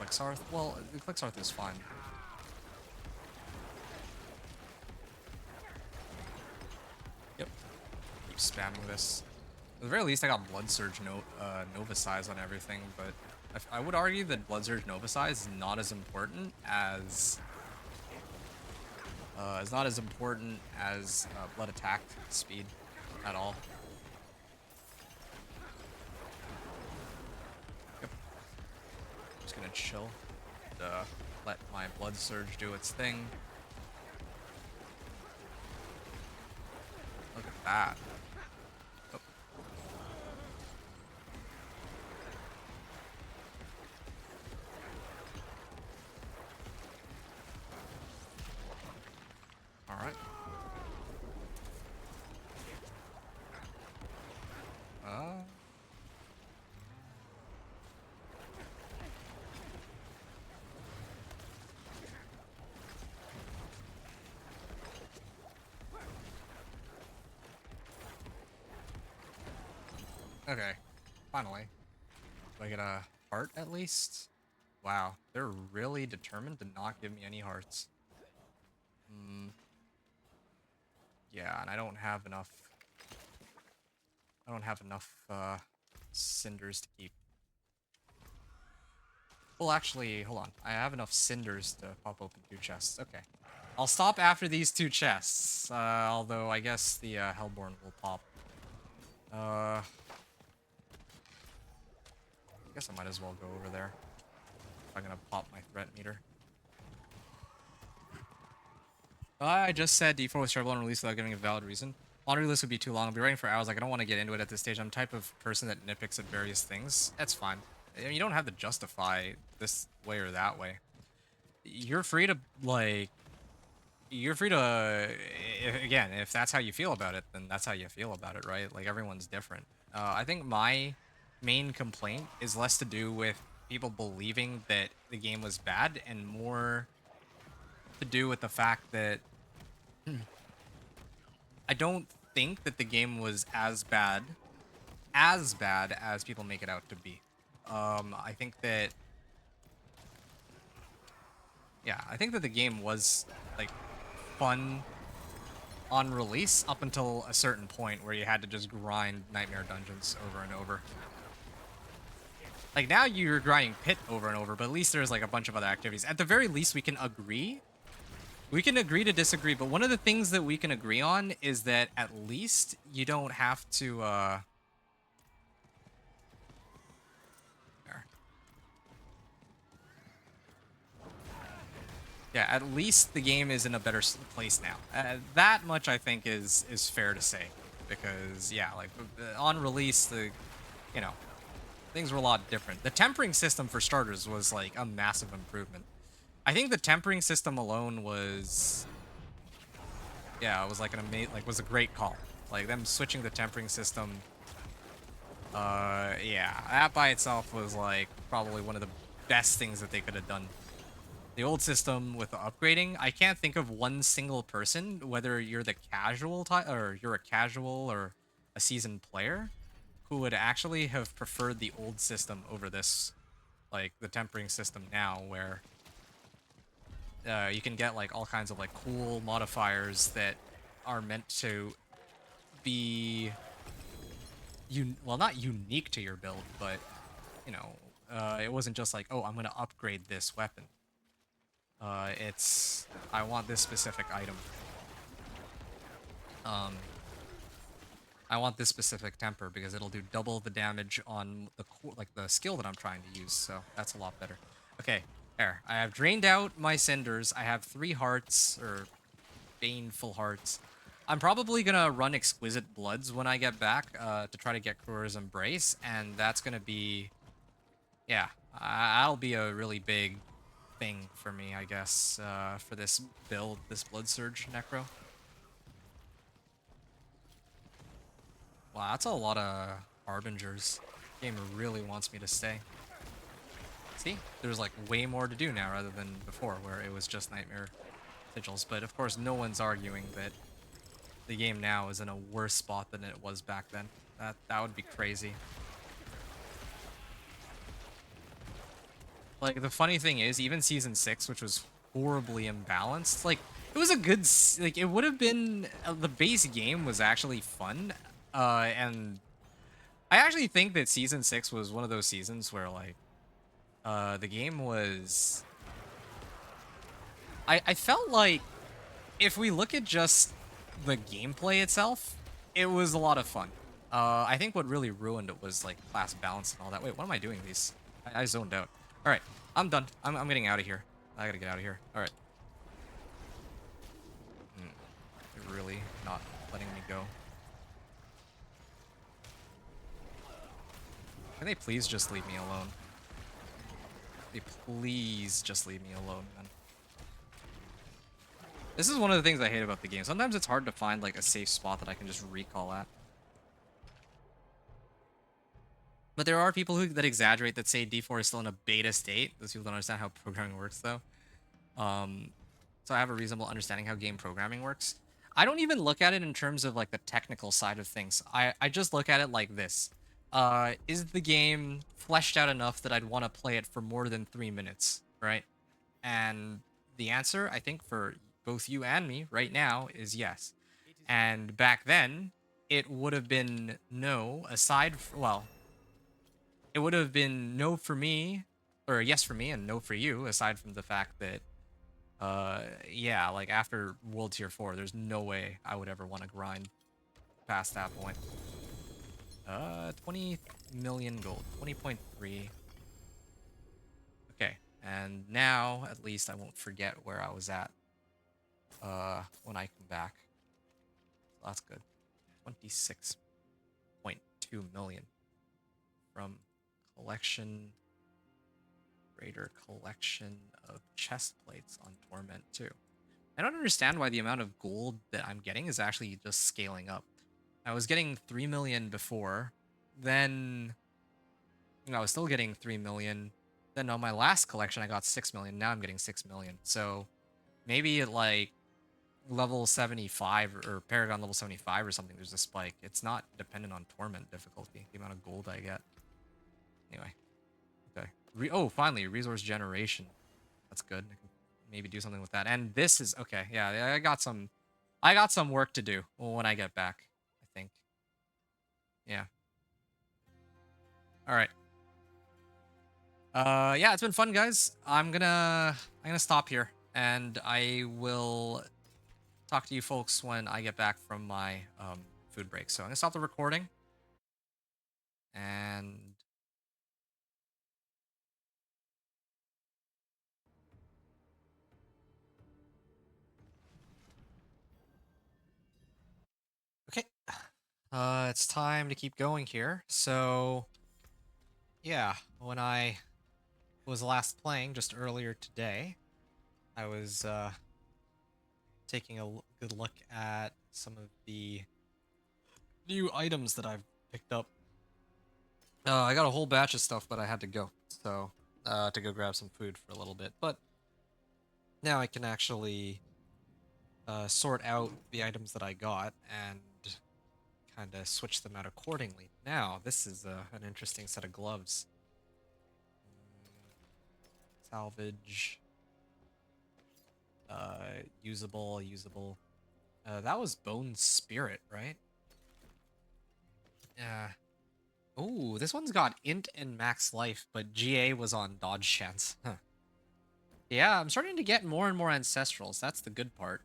Clixarth? Well, Clixarth is fine. Yep. Keep spamming this. At the very least, I got Blood Surge Nova Size on everything, but I would argue that Blood Surge Nova Size is not as important as Blood Attack speed at all. Yep. Just gonna chill. Let my Blood Surge do its thing. Look at that. Oh. All right. Okay, finally. Do I get a heart at least? Wow, they're really determined to not give me any hearts. Yeah, and I don't have enough cinders to keep. Well, actually, hold on. I have enough cinders to pop open 2 chests. Okay. I'll stop after these 2 chests. Although I guess the Hellborn will pop. I guess I might as well go over there. If I'm gonna pop my threat meter. I just said D4 was terrible on release without giving a valid reason. On release would be too long. I'll be writing for hours. Like, I don't want to get into it at this stage. I'm the type of person that nitpicks at various things. That's fine. I mean, you don't have to justify this way or that way. You're free to, like... You're free to... Again, if that's how you feel about it, then that's how you feel about it, right? Like, everyone's different. I think my main complaint is less to do with people believing that the game was bad and more to do with the fact that I don't think that the game was as bad as people make it out to be. I think that, yeah, I think that the game was like fun on release up until a certain point where you had to just grind nightmare dungeons over and over. Like now you're grinding pit over and over, but at least there's like a bunch of other activities. At the very least, we can agree. We can agree to disagree, but one of the things that we can agree on is that at least you don't have to, there. Yeah, at least the game is in a better place now. That much I think is fair to say, because yeah, like on release, you know, things were a lot different. The tempering system for starters was like a massive improvement. I think the tempering system alone was, yeah, it was like was a great call. Like them switching the tempering system, yeah, that by itself was like probably one of the best things that they could have done. The old system with the upgrading, I can't think of one single person, whether you're the casual type or you're a casual or a seasoned player, who would actually have preferred the old system over this, like the tempering system now, where you can get like all kinds of like cool modifiers that are meant to be well, not unique to your build, but you know, it wasn't just like, oh, I'm gonna upgrade this weapon. It's I want this specific item. I want this specific temper because it'll do double the damage on the skill that I'm trying to use. So that's a lot better. Okay, there. I have drained out my cinders. I have 3 hearts or baneful hearts. I'm probably gonna run Exquisite Bloods when I get back to try to get Kruger's Embrace, and that's gonna be, yeah, that'll be a really big thing for me, I guess, for this build, this Blood Surge Necro. Wow, that's a lot of Harbingers. Game really wants me to stay. See, there's like way more to do now rather than before, where it was just Nightmare Sigils. But of course, no one's arguing that the game now is in a worse spot than it was back then. That would be crazy. Like, the funny thing is, even Season 6, which was horribly imbalanced, like, it was a good... Like, it would have been... the base game was actually fun, and I actually think that Season 6 was one of those seasons where, like, the game was... I felt like, if we look at just the gameplay itself, it was a lot of fun. I think what really ruined it was, like, class balance and all that. Wait, what am I doing these? I zoned out. Alright, I'm done. I'm getting out of here. I gotta get out of here. Alright. They're really not letting me go. Can they please just leave me alone? They please just leave me alone, man. This is one of the things I hate about the game. Sometimes it's hard to find like a safe spot that I can just recall at. But there are people that exaggerate, that say D4 is still in a beta state. Those people don't understand how programming works, though. So I have a reasonable understanding how game programming works. I don't even look at it in terms of like the technical side of things. I just look at it like this. Is the game fleshed out enough that I'd want to play it for more than 3 minutes, right? And the answer, I think, for both you and me right now is yes. And back then, it would have been no, well, it would have been no for me, or yes for me and no for you, aside from the fact that, yeah, like after World Tier 4, there's no way I would ever want to grind past that point. 20 million gold, 20.3. Okay, and now at least I won't forget where I was at. when I come back. So that's good. 26.2 million from collection, greater collection of chest plates on Torment too. I don't understand why the amount of gold that I'm getting is actually just scaling up. I was getting 3 million before, then I was still getting 3 million. Then on my last collection, I got 6 million. Now I'm getting 6 million. So maybe at like level 75 or Paragon level 75 or something, there's a spike. It's not dependent on Torment difficulty, the amount of gold I get. Anyway. Okay. Oh, finally, resource generation. That's good. I can maybe do something with that. And this is okay. Yeah, I got some work to do when I get back, I think. Yeah. All right. Yeah, it's been fun, guys. I'm gonna stop here, and I will talk to you folks when I get back from my food break. So I'm gonna stop the recording, and okay, it's time to keep going here. So yeah, when I was last playing just earlier today, I was taking a good look at some of the new items that I've picked up. I got a whole batch of stuff, but I had to go. So, to go grab some food for a little bit. But now I can actually sort out the items that I got and kind of switch them out accordingly. Now, this is an interesting set of gloves. Salvage. Usable. That was Bone Spirit, right? Yeah. Oh, this one's got int and max life, but GA was on dodge chance. Huh. Yeah, I'm starting to get more and more ancestrals. That's the good part.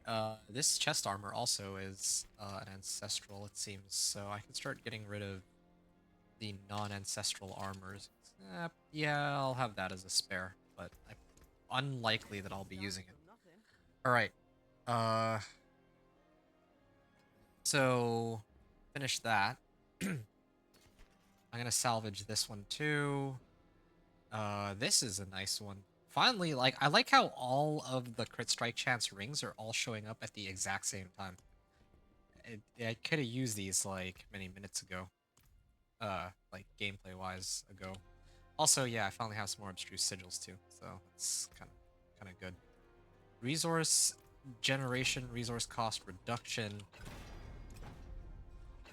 This chest armor also is an ancestral, it seems. So I can start getting rid of the non-ancestral armors. Yeah, I'll have that as a spare, but unlikely that I'll be using it. All right. So finish that. I'm gonna salvage this one too. This is a nice one. Finally, like, I like how all of the crit strike chance rings are all showing up at the exact same time. I could have used these, like, many minutes ago. Like, gameplay-wise ago. Also, yeah, I finally have some more abstruse sigils, too. So, it's kind of good. Resource generation, resource cost reduction.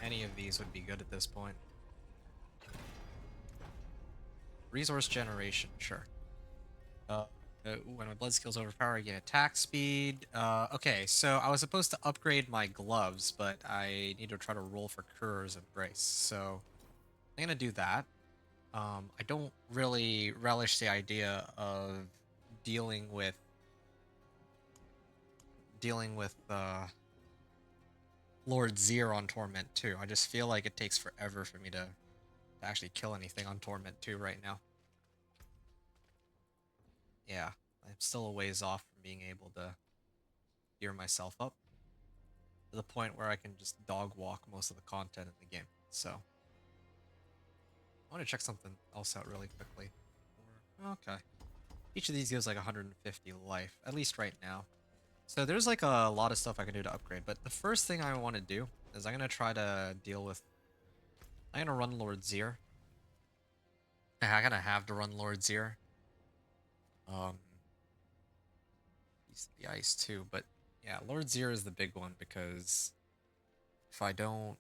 Any of these would be good at this point. Resource generation, sure. When my blood skill's overpowered, I gain attack speed. Okay, so I was supposed to upgrade my gloves, but I need to try to roll for Curer's Embrace. So I'm gonna do that. I don't really relish the idea of dealing with Lord Zier on Torment 2. I just feel like it takes forever for me to actually kill anything on Torment 2 right now. Yeah, I'm still a ways off from being able to gear myself up to the point where I can just dog walk most of the content in the game. So I want to check something else out really quickly. Okay. Each of these gives like 150 life, at least right now. So there's like a lot of stuff I can do to upgrade, but the first thing I want to do is I'm going to try to deal with... I'm going to run Lord Zier. I'm going to have to run Lord Zier. He's the ice too, but yeah, Lord Zier is the big one because if I don't...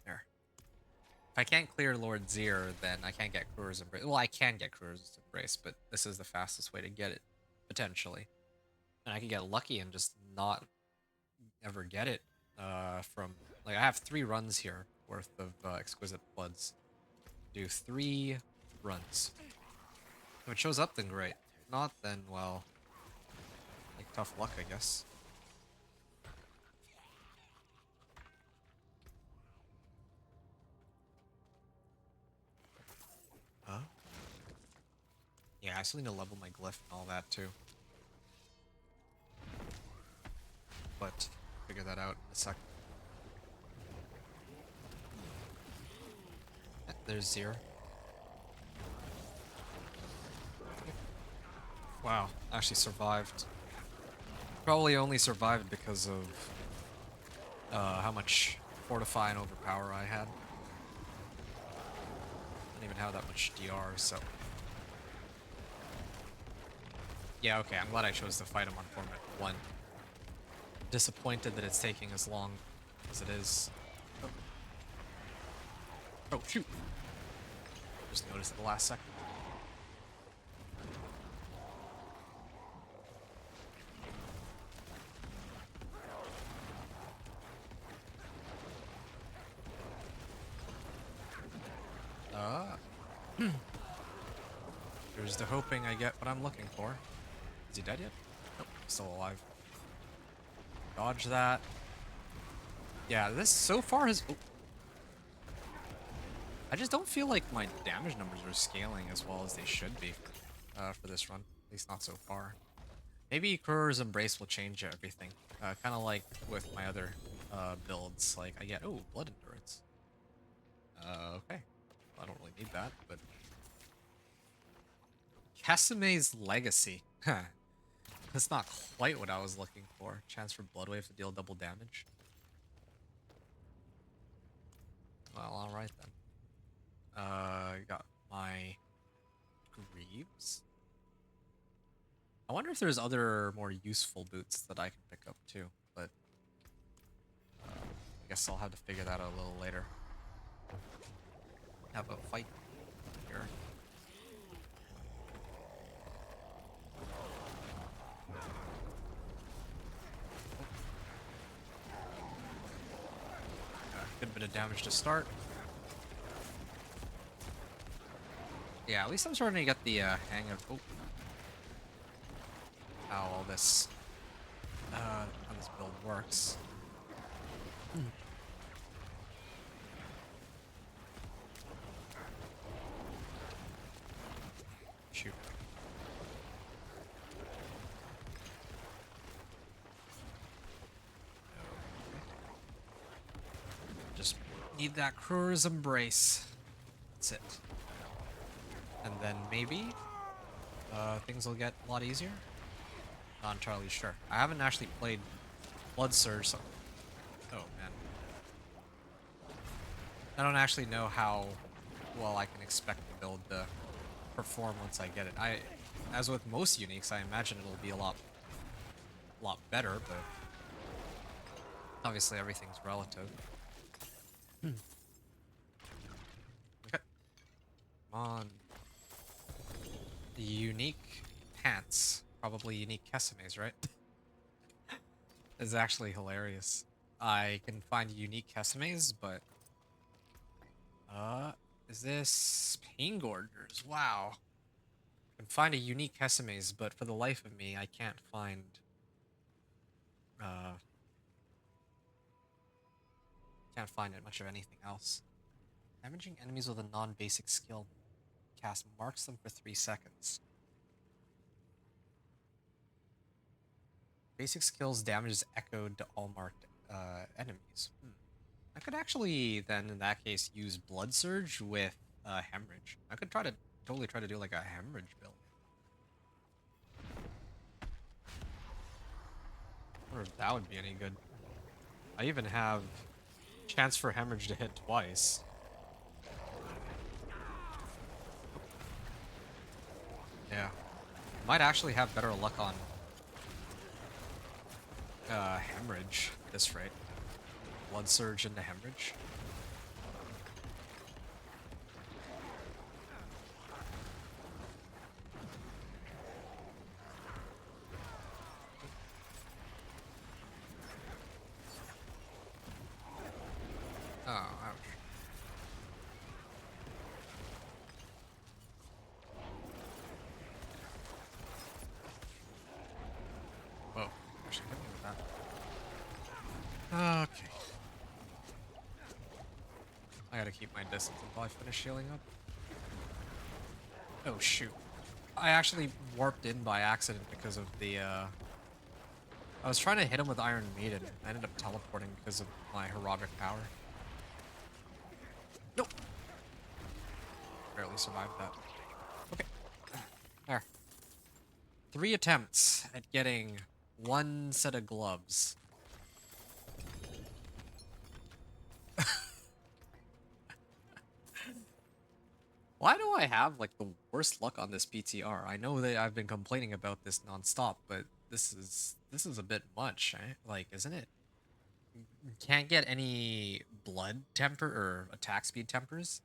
There. If I can't clear Lord Zier, then I can't get Crewers Embrace. Well, I can get Crewers Embrace, but this is the fastest way to get it, potentially. And I can get lucky and just not ever get it from... Like, I have 3 runs here worth of Exquisite Bloods. Do 3 runs. If it shows up, then great. If not, then, well... like, tough luck, I guess. Huh? Yeah, I still need to level my glyph and all that, too. but figure that out in a second. There's Zero. Wow, actually survived. Probably only survived because of how much fortify and overpower I had. Didn't even have that much DR, so. Yeah, okay, I'm glad I chose to fight him on Torment 1. Disappointed that it's taking as long as it is. Oh, shoot! Just noticed at the last second. Here's the hoping I get what I'm looking for. Is he dead yet? Nope, still alive. Dodge that. Yeah, this so far has... Oh. I just don't feel like my damage numbers are scaling as well as they should be for this run. At least not so far. Maybe Kuror's Embrace will change everything. Kind of like with my other builds. Like, I get... Oh, Blood Endurance. Okay. I don't really need that, but... Casime's Legacy. Huh. That's not quite what I was looking for. Chance for Bloodwave to deal double damage. Well, alright then. Got my Greaves. I wonder if there's other more useful boots that I can pick up too, but I guess I'll have to figure that out a little later. Have a fight here. Good bit of damage to start. Yeah, at least I'm starting to get the hang of how all this how this build works. Shoot. Just need that Crew's Embrace. That's it. And then maybe things will get a lot easier. Not entirely sure. I haven't actually played Blood Surge, so... Oh, man. I don't actually know how well I can expect the build to perform once I get it. As with most uniques, I imagine it'll be a lot better, but obviously everything's relative. Okay. Come on. The unique pants. Probably unique Kesemes, right? It's actually hilarious. I can find unique Kesemes, but... is this Pain Gorgers? Wow. I can find a unique Kesemes, but for the life of me, I can't find... can't find much of anything else. Damaging enemies with a non-basic skill. Cast marks them for 3 seconds. Basic skills damage is echoed to all marked enemies. I could actually then, in that case, use Blood Surge with Hemorrhage. I could totally try to do like a Hemorrhage build. I wonder if that would be any good. I even have chance for Hemorrhage to hit twice. Yeah. Might actually have better luck on Hemorrhage at this rate. Blood Surge into Hemorrhage. Oh, ouch. Whoa, actually hit me with that. Okay. I gotta keep my distance until I finish healing up. Oh shoot. I actually warped in by accident because of the I was trying to hit him with Iron Maiden. I ended up teleporting because of my heroic power. Nope. Barely survived that. Okay. There. 3 attempts at getting 1 set of gloves. Why do I have like the worst luck on this PTR? I know that I've been complaining about this nonstop, but this is a bit much, right? Like, isn't it? Can't get any blood temper or attack speed tempers.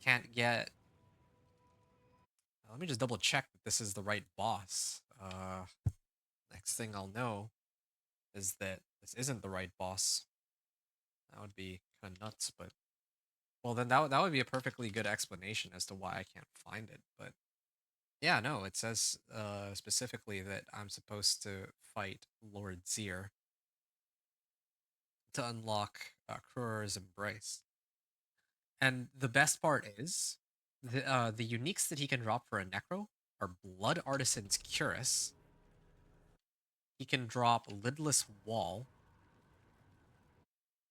Can't get. Let me just double check that this is the right boss. Next thing I'll know is that this isn't the right boss. That would be kind of nuts, but well, then that would be a perfectly good explanation as to why I can't find it. But yeah, no, it says specifically that I'm supposed to fight Lord Zier to unlock Krur's Embrace. And the best part is the uniques that he can drop for a Necro are Blood Artisan's Cuirass. He can drop Lidless Wall.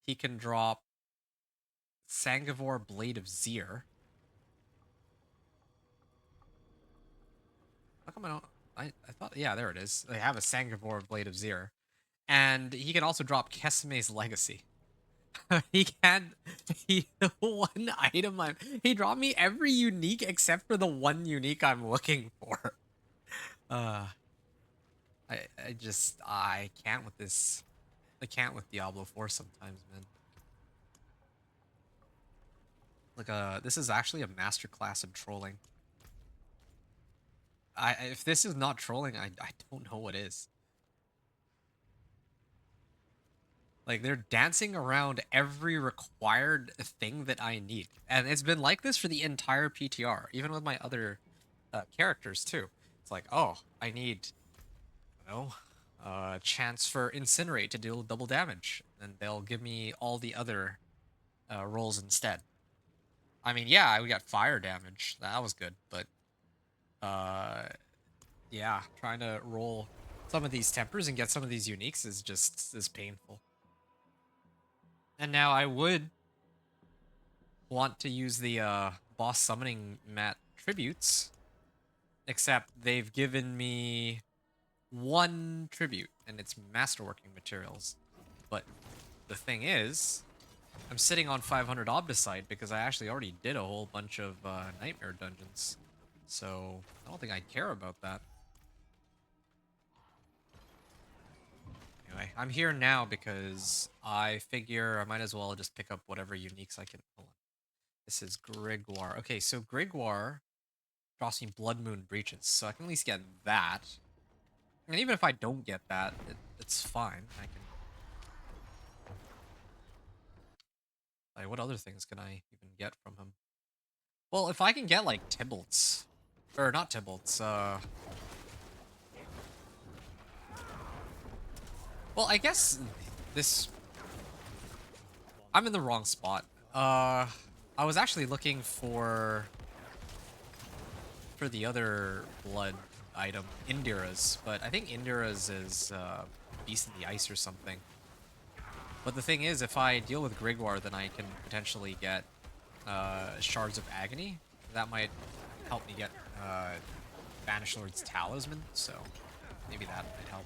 He can drop Sangavor Blade of Zier. How come I don't... I thought... Yeah, there it is. They have a Sangavor Blade of Zier. And he can also drop Keseme's Legacy. He can't... the one item I'm... He dropped me every unique except for the one unique I'm looking for. I just... I can't with this... I can't with Diablo 4 sometimes, man. Like, this is actually a masterclass in trolling. If this is not trolling, I don't know what is. Like, they're dancing around every required thing that I need. And it's been like this for the entire PTR, even with my other characters, too. It's like, oh, I need, you know, a chance for Incinerate to deal double damage. And they'll give me all the other rolls instead. I mean, yeah, we got fire damage. That was good, but yeah, trying to roll some of these tempers and get some of these uniques is painful. And now I would want to use the boss summoning mat tributes, except they've given me 1 tribute, and it's masterworking materials. But the thing is, I'm sitting on 500 Obdicite because I actually already did a whole bunch of nightmare dungeons. So I don't think I care about that. Anyway, I'm here now because I figure I might as well just pick up whatever uniques I can. Hold on. This is Grigwar. Okay, so Grigwar drops me Blood Moon Breaches, so I can at least get that. And even if I don't get that, it's fine. I can... Like, what other things can I even get from him? Well, if I can get, like, Tybalt's... Or, not Tybalt's, well, I guess this... I'm in the wrong spot. I was actually looking for the other blood item, Indira's, but I think Indira's is Beast in the Ice or something. But the thing is, if I deal with Grigwar, then I can potentially get Shards of Agony. That might help me get Banish Lord's Talisman, so maybe that might help.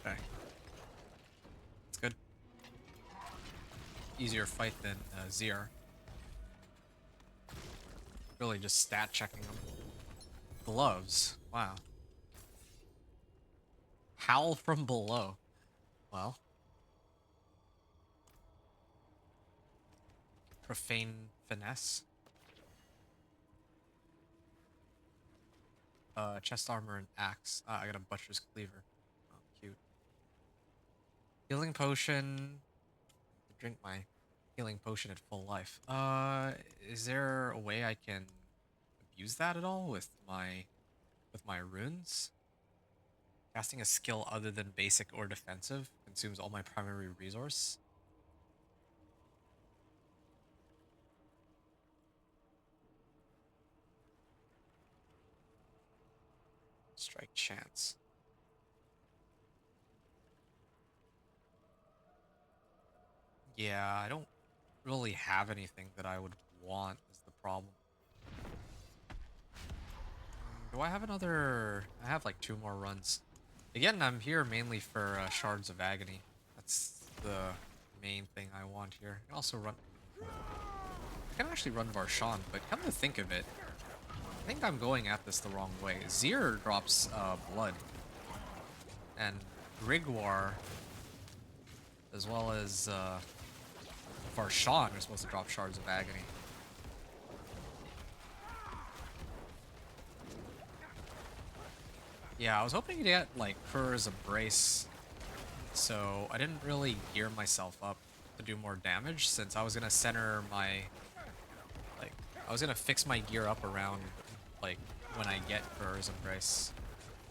Okay. It's good. Easier fight than Zier. Really just stat checking them. Gloves. Wow. Howl from below. Well. Profane finesse. Chest armor and axe. Ah, I got a butcher's cleaver. Oh, cute. Healing potion. Drink my healing potion at full life. Is there a way I can abuse that at all with my runes? Casting a skill other than basic or defensive consumes all my primary resource. Strike chance. Yeah, I don't really have anything that I would want is the problem. Do I have another... I have like 2 more runs. Again, I'm here mainly for Shards of Agony. That's the main thing I want here. I can also run... I can actually run Varshan, but come to think of it, I think I'm going at this the wrong way. Zir drops blood. And Grigwar, as well as Varshan, are supposed to drop Shards of Agony. Yeah, I was hoping to get, like, Kur's Embrace, so I didn't really gear myself up to do more damage, since I was gonna center my... Like, I was gonna fix my gear up around, like, when I get Kur's Embrace,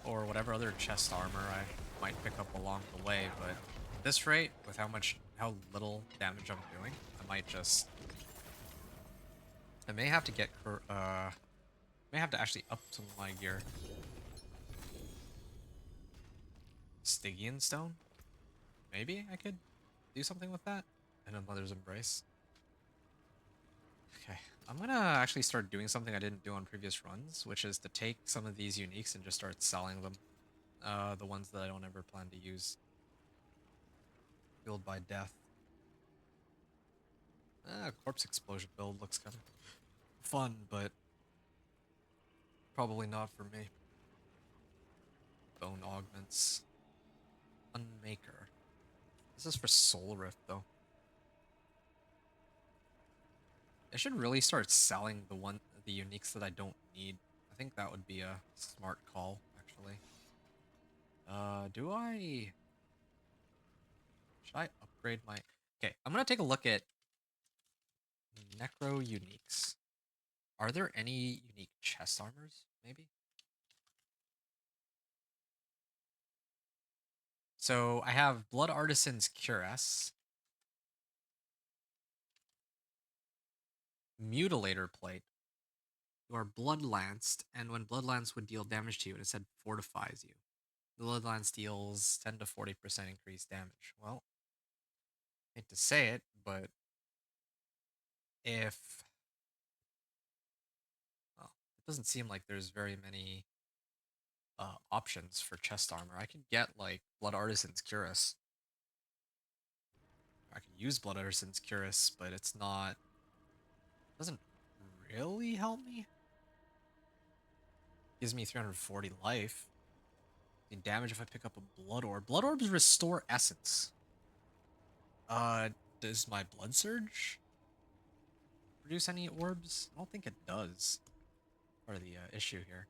or whatever other chest armor I might pick up along the way, but at this rate, with how little damage I'm doing, I might just... I may have to get may have to actually up some of my gear. Stygian Stone? Maybe I could do something with that? And a Mother's Embrace. Okay, I'm gonna actually start doing something I didn't do on previous runs, which is to take some of these uniques and just start selling them. The ones that I don't ever plan to use. Fueled by death. Corpse Explosion build looks kind of fun, but probably not for me. Bone Augments. Unmaker. This is for Soul Rift, though. I should really start selling the uniques that I don't need. I think that would be a smart call, actually. Do I... Should I upgrade my... Okay, I'm gonna take a look at Necro uniques. Are there any unique chest armors, maybe? So I have Blood Artisan's Cuirass, Mutilator Plate. You are Blood Lanced, and when Blood Lance would deal damage to you, it said fortifies you. The Blood Lance deals 10 to 40% increased damage. Well, hate to say it, but if... Well, it doesn't seem like there's very many options for chest armor. I could get, like, Blood Artisan's Cuirass. I could use Blood Artisan's Cuirass, but it's not... doesn't really help me. Gives me 340 life. The damage if I pick up a Blood Orb. Blood Orbs restore essence. Does my Blood Surge produce any orbs? I don't think it does. Part of the issue here.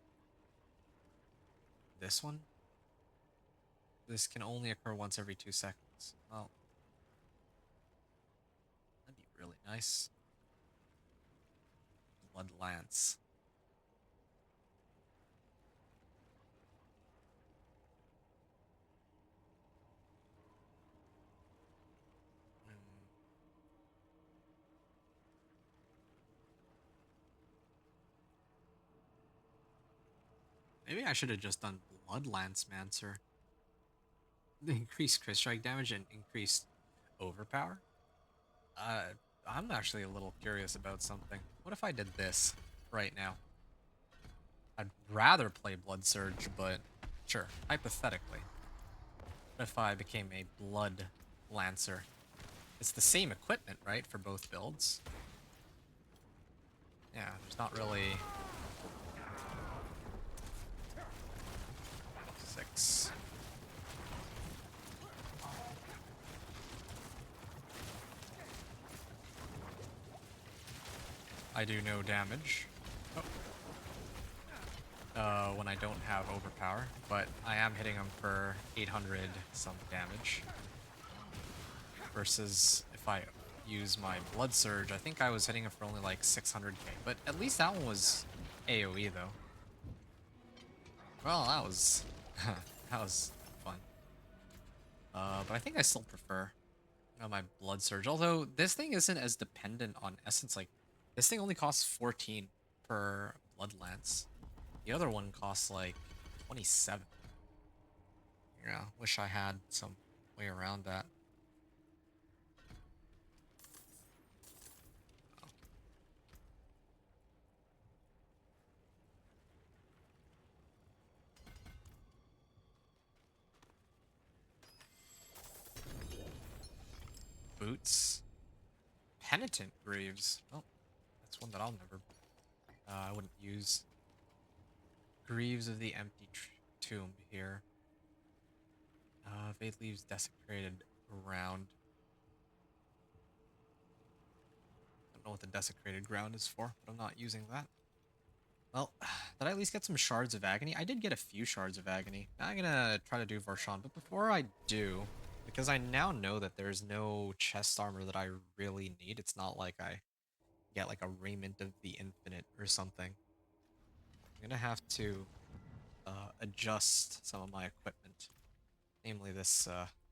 This one? This can only occur once every 2 seconds. Well, that'd be really nice. Blood Lance. Maybe I should have just done Blood Lance Mancer. Increased crit strike damage and increased overpower? I'm actually a little curious about something. What if I did this right now? I'd rather play Blood Surge, but sure, hypothetically. What if I became a Blood Lancer? It's the same equipment, right, for both builds? Yeah, there's not really... 6. I do no damage. When I don't have overpower, but I am hitting him for 800 some damage. Versus if I use my Blood Surge, I think I was hitting him for only like 600k. But at least that one was AoE though. Well, that was that was fun. But I think I still prefer my Blood Surge. Although this thing isn't as dependent on essence. Like this thing only costs 14 per Blood Lance. The other one costs like 27. Yeah, wish I had some way around that. Oh. Boots. Penitent Greaves. Oh, that's one that I'll never. I wouldn't use. Greaves of the Empty Tomb here. Fate leaves desecrated ground. I don't know what the desecrated ground is for, but I'm not using that. Well, did I at least get some Shards of Agony? I did get a few Shards of Agony. Now I'm gonna try to do Varshan, but before I do, because I now know that there's no chest armor that I really need, it's not like I get like a Raiment of the Infinite or something. I'm gonna have to adjust some of my equipment, namely this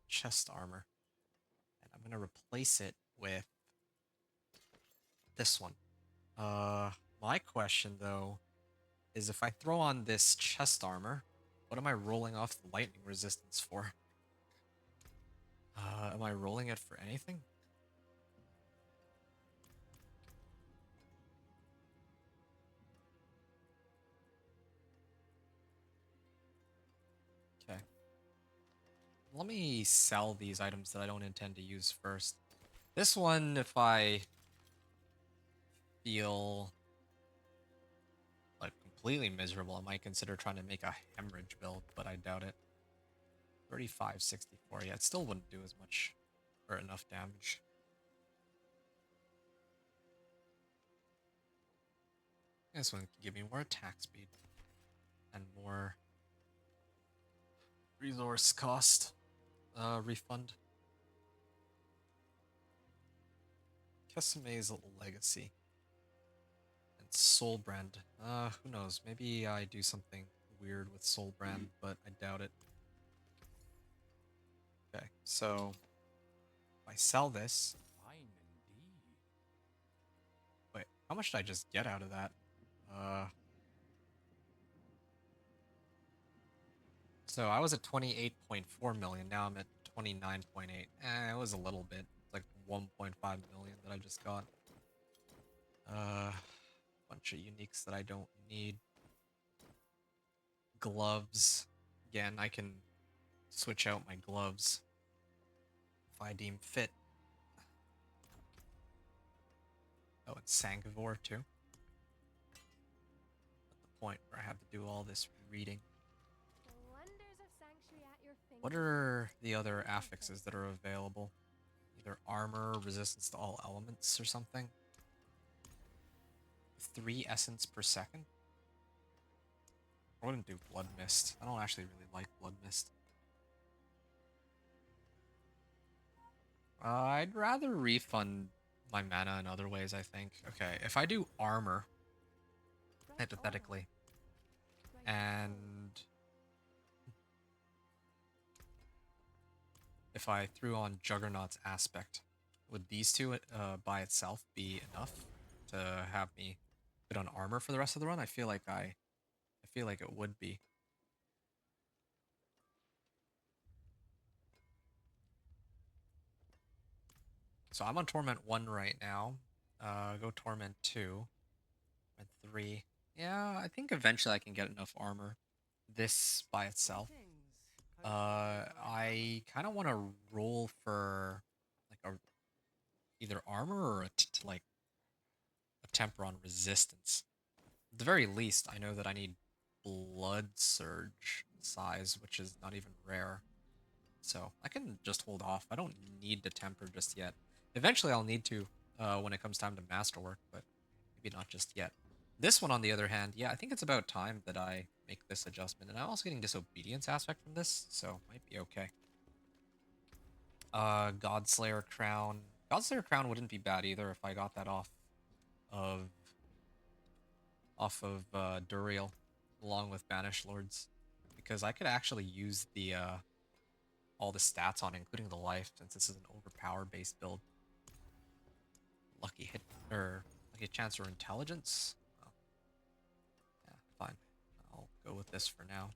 chest armor, and I'm gonna replace it with this one. My question though is if I throw on this chest armor, what am I rolling off the lightning resistance for? Am I rolling it for anything? Okay. Let me sell these items that I don't intend to use first. This one, if I feel like completely miserable, I might consider trying to make a hemorrhage build, but I doubt it. 3564, yeah, it still wouldn't do as much or enough damage. This one can give me more attack speed and more resource cost refund. Keseme's Legacy and Soulbrand. Who knows? Maybe I do something weird with Soulbrand, but I doubt it. Okay, so if I sell this, Fine indeed. wait, how much did I just get out of that? So I was at 28.4 million. Now I'm at 29.8. It was a little bit, like 1.5 million that I just got. Bunch of uniques that I don't need. Gloves. Again, I can switch out my gloves if I deem fit. Oh, and Sangavor too. At the point where I have to do all this reading. The wonders of Sanctuary at your What are the other affixes that are available? Either armor, resistance to all elements, or something? 3 essence per second? I wouldn't do Blood Mist. I don't actually really like Blood Mist. I'd rather refund my mana in other ways, I think. Okay, if I do armor, hypothetically, and if I threw on Juggernaut's Aspect, would these two by itself be enough to have me put on armor for the rest of the run? I feel like it would be. So I'm on Torment 1 right now. Go Torment 2. Torment 3. Yeah, I think eventually I can get enough armor. This by itself. I kind of want to roll for like a either armor or like a temper on resistance. At the very least, I know that I need Blood Surge size, which is not even rare. So I can just hold off. I don't need to temper just yet. Eventually I'll need to when it comes time to masterwork, but maybe not just yet. This one, on the other hand, yeah, I think it's about time that I make this adjustment. And I'm also getting Disobedience aspect from this, so might be okay. Godslayer Crown. Godslayer Crown wouldn't be bad either if I got that off of Duriel along with Banished Lords. Because I could actually use the all the stats on it, including the life, since this is an overpower based build. Lucky hit or lucky chance or intelligence. Oh. Yeah, fine. I'll go with this for now.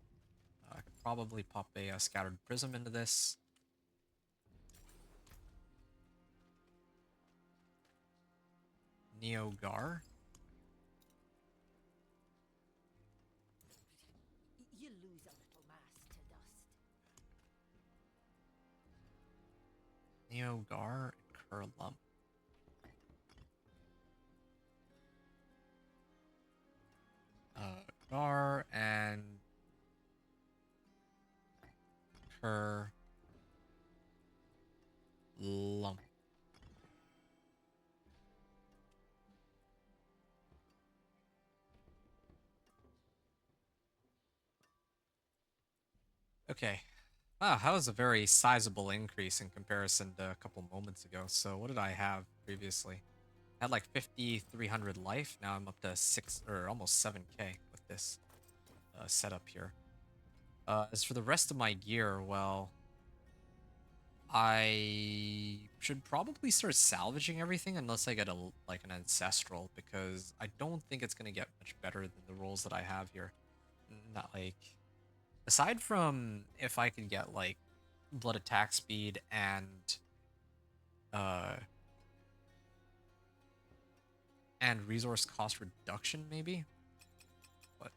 probably pop a Scattered Prism into this. Neogar. You lose a little mass to dust. Neogar and Curlump. Gar and Curlump. Okay. Ah, that was a very sizable increase in comparison to a couple moments ago. So what did I have previously? I had like 5,300 life. Now I'm up to 6 or almost 7k with this setup here. As for the rest of my gear, well, I should probably start salvaging everything unless I get a like an ancestral, because I don't think it's gonna get much better than the rolls that I have here. Not like, aside from if I could get like blood attack speed uh and resource cost reduction maybe, but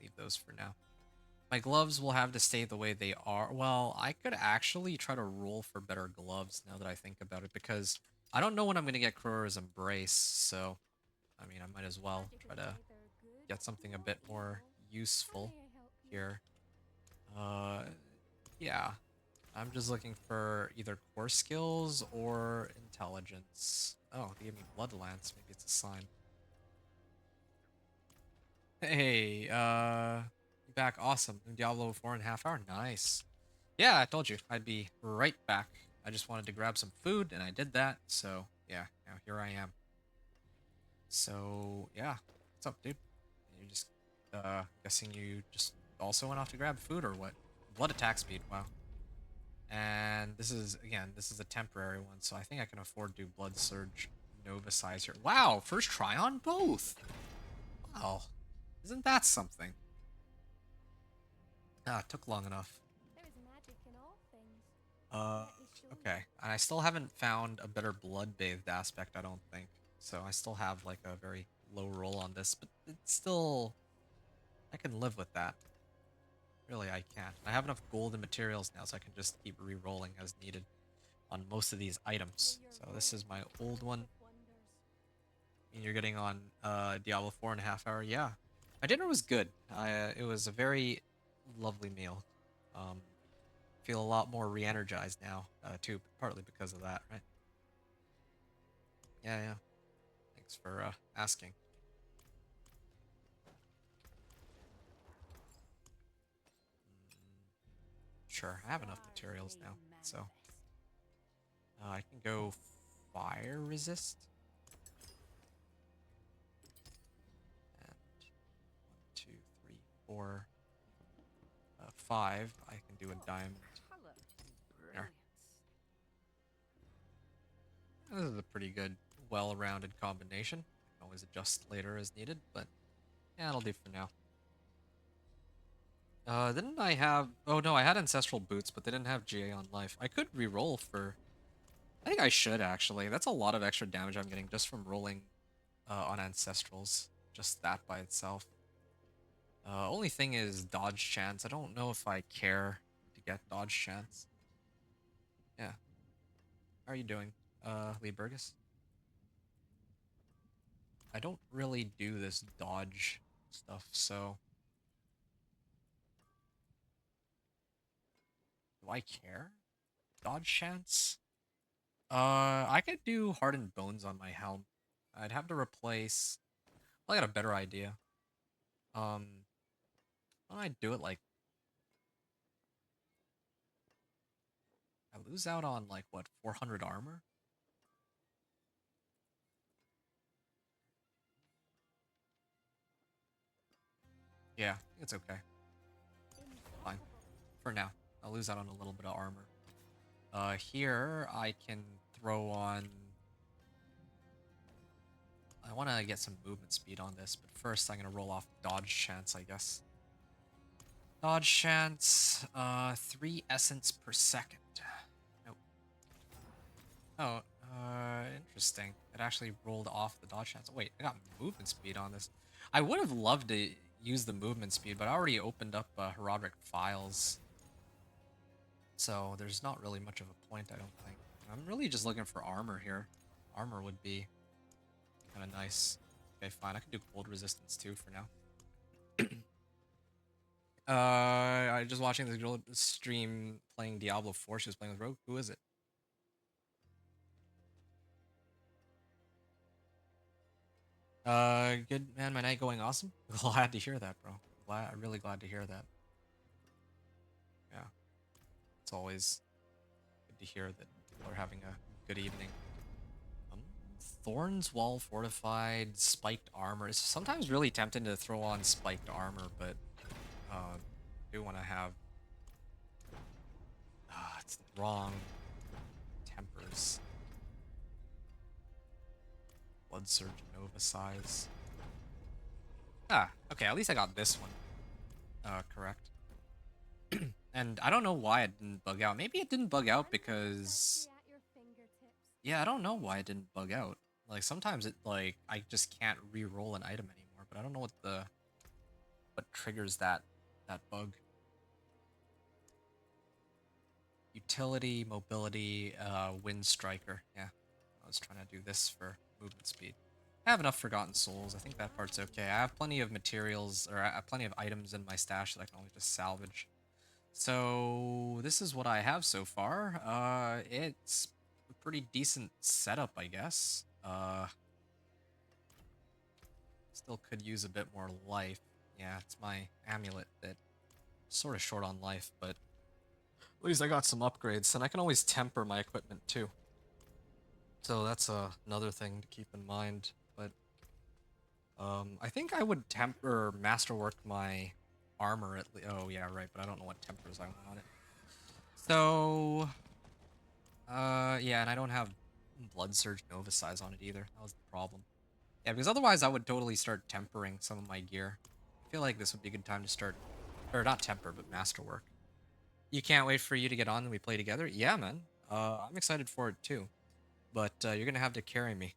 leave those for now. My gloves will have to stay the way they are. Well, I could actually try to roll for better gloves now that I think about it, because I don't know when I'm going to get Krora's Embrace, so, I mean, I might as well try to get something a bit more useful here. Yeah. I'm just looking for either core skills or intelligence. Oh, they gave me Blood Lance. Maybe it's a sign. Hey, back. Awesome. New Diablo 4.5 hour. Nice. Yeah, I told you I'd be right back. I just wanted to grab some food, and I did that. So, yeah, now here I am. So, yeah. What's up, dude? You just, guessing you just also went off to grab food or what? Blood attack speed. Wow. And this is, again, this is a temporary one, so I think I can afford to do Blood Surge Nova size here. Wow, first try on both. Wow. Isn't that something? Ah, it took long enough. There is magic in all things. Okay. And I still haven't found a better blood-bathed aspect, I don't think. So I still have like a very low roll on this, but it's still, I can live with that. Really, I can. I have enough gold and materials now, so I can just keep re-rolling as needed on most of these items. So this is my old one. And you're getting on Diablo 4.5 hour. Yeah. My dinner was good. It was a very lovely meal. Feel a lot more re-energized now, too, partly because of that, right? Yeah, yeah. Thanks for asking. Sure, I have enough materials now, so I can go fire resist. And 1, 2, 3, 4, 5. I can do a diamond. There. This is a pretty good, well-rounded combination. I can always adjust later as needed, but yeah, it'll do for now. Didn't I have... Oh no, I had Ancestral Boots, but they didn't have GA on life. I could re-roll for... I think I should, actually. That's a lot of extra damage I'm getting just from rolling on Ancestrals. Just that by itself. Only thing is dodge chance. I don't know if I care to get dodge chance. Yeah. How are you doing, Lee Burgess? I don't really do this dodge stuff, so... Do I care? Dodge chance? I could do Hardened Bones on my helm. I'd have to replace... Well, I got a better idea. Why don't I do it like... I lose out on, like, what, 400 armor? Yeah, it's okay. Fine. For now. I'll lose out on a little bit of armor. Here, I can throw on... I want to get some movement speed on this, but first I'm going to roll off dodge chance, I guess. Dodge chance, 3 essence per second. Nope. Oh, interesting. It actually rolled off the dodge chance. Wait, I got movement speed on this. I would have loved to use the movement speed, but I already opened up Herodic Files. So there's not really much of a point, I don't think. I'm really just looking for armor here. Armor would be kind of nice. Okay, fine. I can do cold resistance too for now. I just watching this girl stream playing Diablo 4. She was playing with Rogue. Who is it? Good man. My night going awesome. Glad to hear that, bro. Really glad to hear that. Yeah, it's always good to hear that people are having a good evening. Thorns, wall fortified, spiked armor. It's sometimes really tempting to throw on spiked armor, but I do want to have. It's the wrong tempers. Blood Surge Nova size. Okay, at least I got this one. Correct. And I don't know why it didn't bug out. Maybe it didn't bug out because... At your fingertips. Yeah, I don't know why it didn't bug out. Like, sometimes it, like, I just can't re-roll an item anymore, but I don't know what triggers that bug. Utility, mobility, wind striker. Yeah, I was trying to do this for movement speed. I have enough Forgotten Souls. I think that part's okay. I have plenty of materials, or I have plenty of items in my stash that I can always just salvage. So this is what I have so far. It's a pretty decent setup, I guess. Still could use a bit more life. Yeah, it's my amulet that sort of short on life, but at least I got some upgrades, and I can always temper my equipment too. So that's another thing to keep in mind. But I think I would temper masterwork my armor at least. Oh yeah, right. But I don't know what tempers I want on it. So yeah, and I don't have Blood Surge Nova size on it either. That was the problem. Yeah, because otherwise I would totally start tempering some of my gear. I feel like this would be a good time to start, or not temper, but masterwork. You can't wait for you to get on and we play together? Yeah, man. I'm excited for it too. But you're gonna have to carry me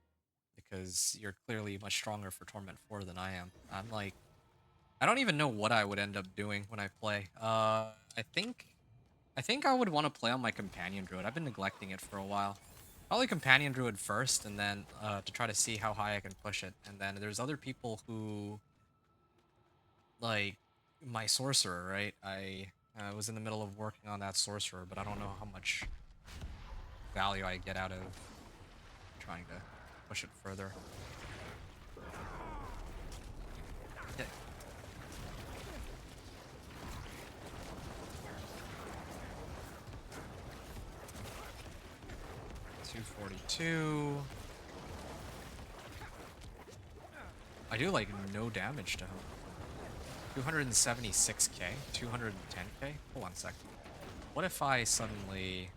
because you're clearly much stronger for Torment 4 than I am. I'm like, I don't even know what I would end up doing when I play. I think I would want to play on my Companion Druid. I've been neglecting it for a while. Probably Companion Druid first, and then to try to see how high I can push it. And then there's other people who, like, my Sorcerer, right? I was in the middle of working on that Sorcerer, but I don't know how much value I get out of trying to push it further. Yeah. $242. I do like no damage to him. 276k, 210k. Hold on a second. What if I suddenly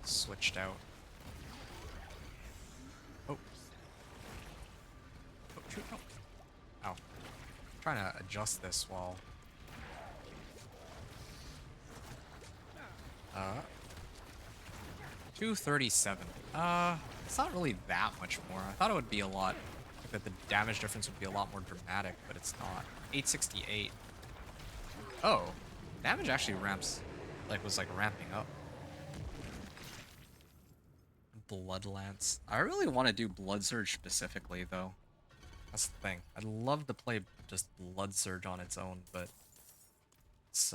switched out? Oh. Oh, shoot, no. Ow. I'm trying to adjust this while... 237. It's not really that much more. I thought it would be a lot, like that the damage difference would be a lot more dramatic, but it's not. 868. Oh, damage actually ramps, was ramping up. Blood Lance. I really want to do Blood Surge specifically, though. That's the thing. I'd love to play just Blood Surge on its own, but it's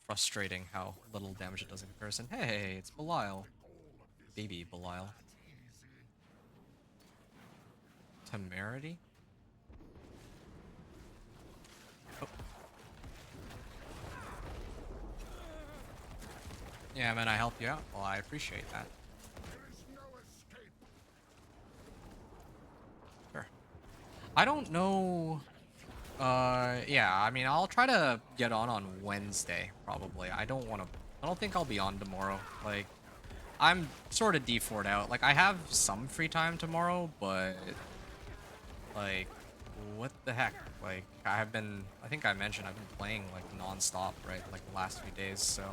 frustrating how little damage it does in comparison. Hey, it's Belial. Baby Belial. Temerity? Oh. Yeah, man, I help you out. Well, I appreciate that. Sure. I don't know. Yeah, I mean, I'll try to get on Wednesday, probably. I don't think I'll be on tomorrow. Like, I'm sort of D4'd out. Like, I have some free time tomorrow, but, like, what the heck? Like, I think I mentioned I've been playing like non-stop, right? Like the last few days, so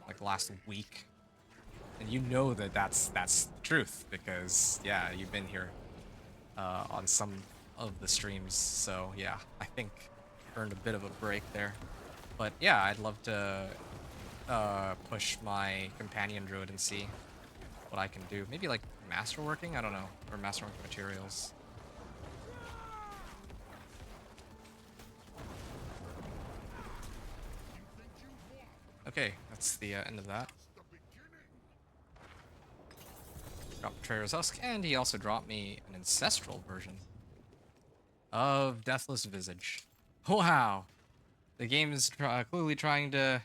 like last week. And you know that that's the truth because yeah, you've been here on some of the streams. So yeah, I think earned a bit of a break there. But yeah, I'd love to push my companion druid and see what I can do. Maybe like masterworking? I don't know. Or masterworking materials. Okay, that's the end of that. Dropped Betrayer's Husk, and he also dropped me an ancestral version of Deathless Visage. Wow! The game is clearly trying to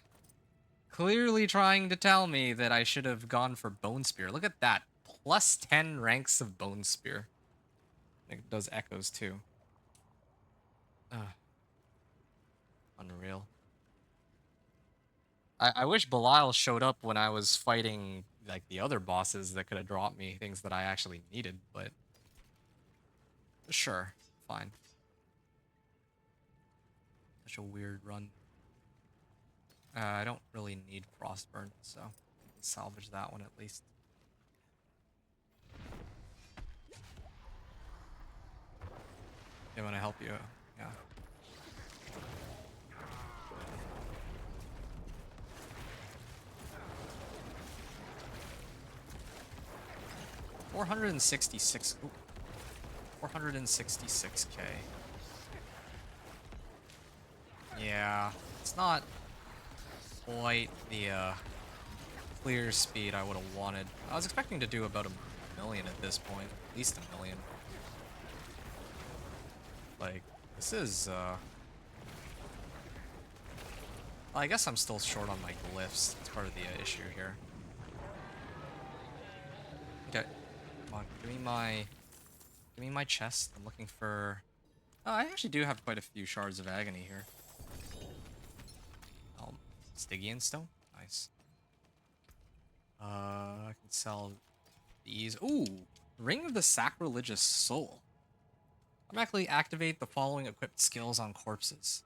tell me that I should have gone for Bone Spear. Look at that. Plus 10 ranks of Bone Spear. It does echoes too. Unreal. I wish Belial showed up when I was fighting like the other bosses that could have dropped me things that I actually needed, but sure, fine. Such a weird run. I don't really need Frostburn, so I can salvage that one at least. They want to help you, yeah. $466. Ooh. 466k. Yeah, it's not quite the clear speed I would have wanted. I was expecting to do about a million at this point, at least a million. Like, this is I guess I'm still short on my glyphs. That's part of the issue here. Okay, come on, give me my chest. I'm looking for. Oh, I actually do have quite a few shards of agony here. Stygian stone, nice. I can sell these. Ooh, Ring of the Sacrilegious Soul. Automatically activate the following equipped skills on corpses.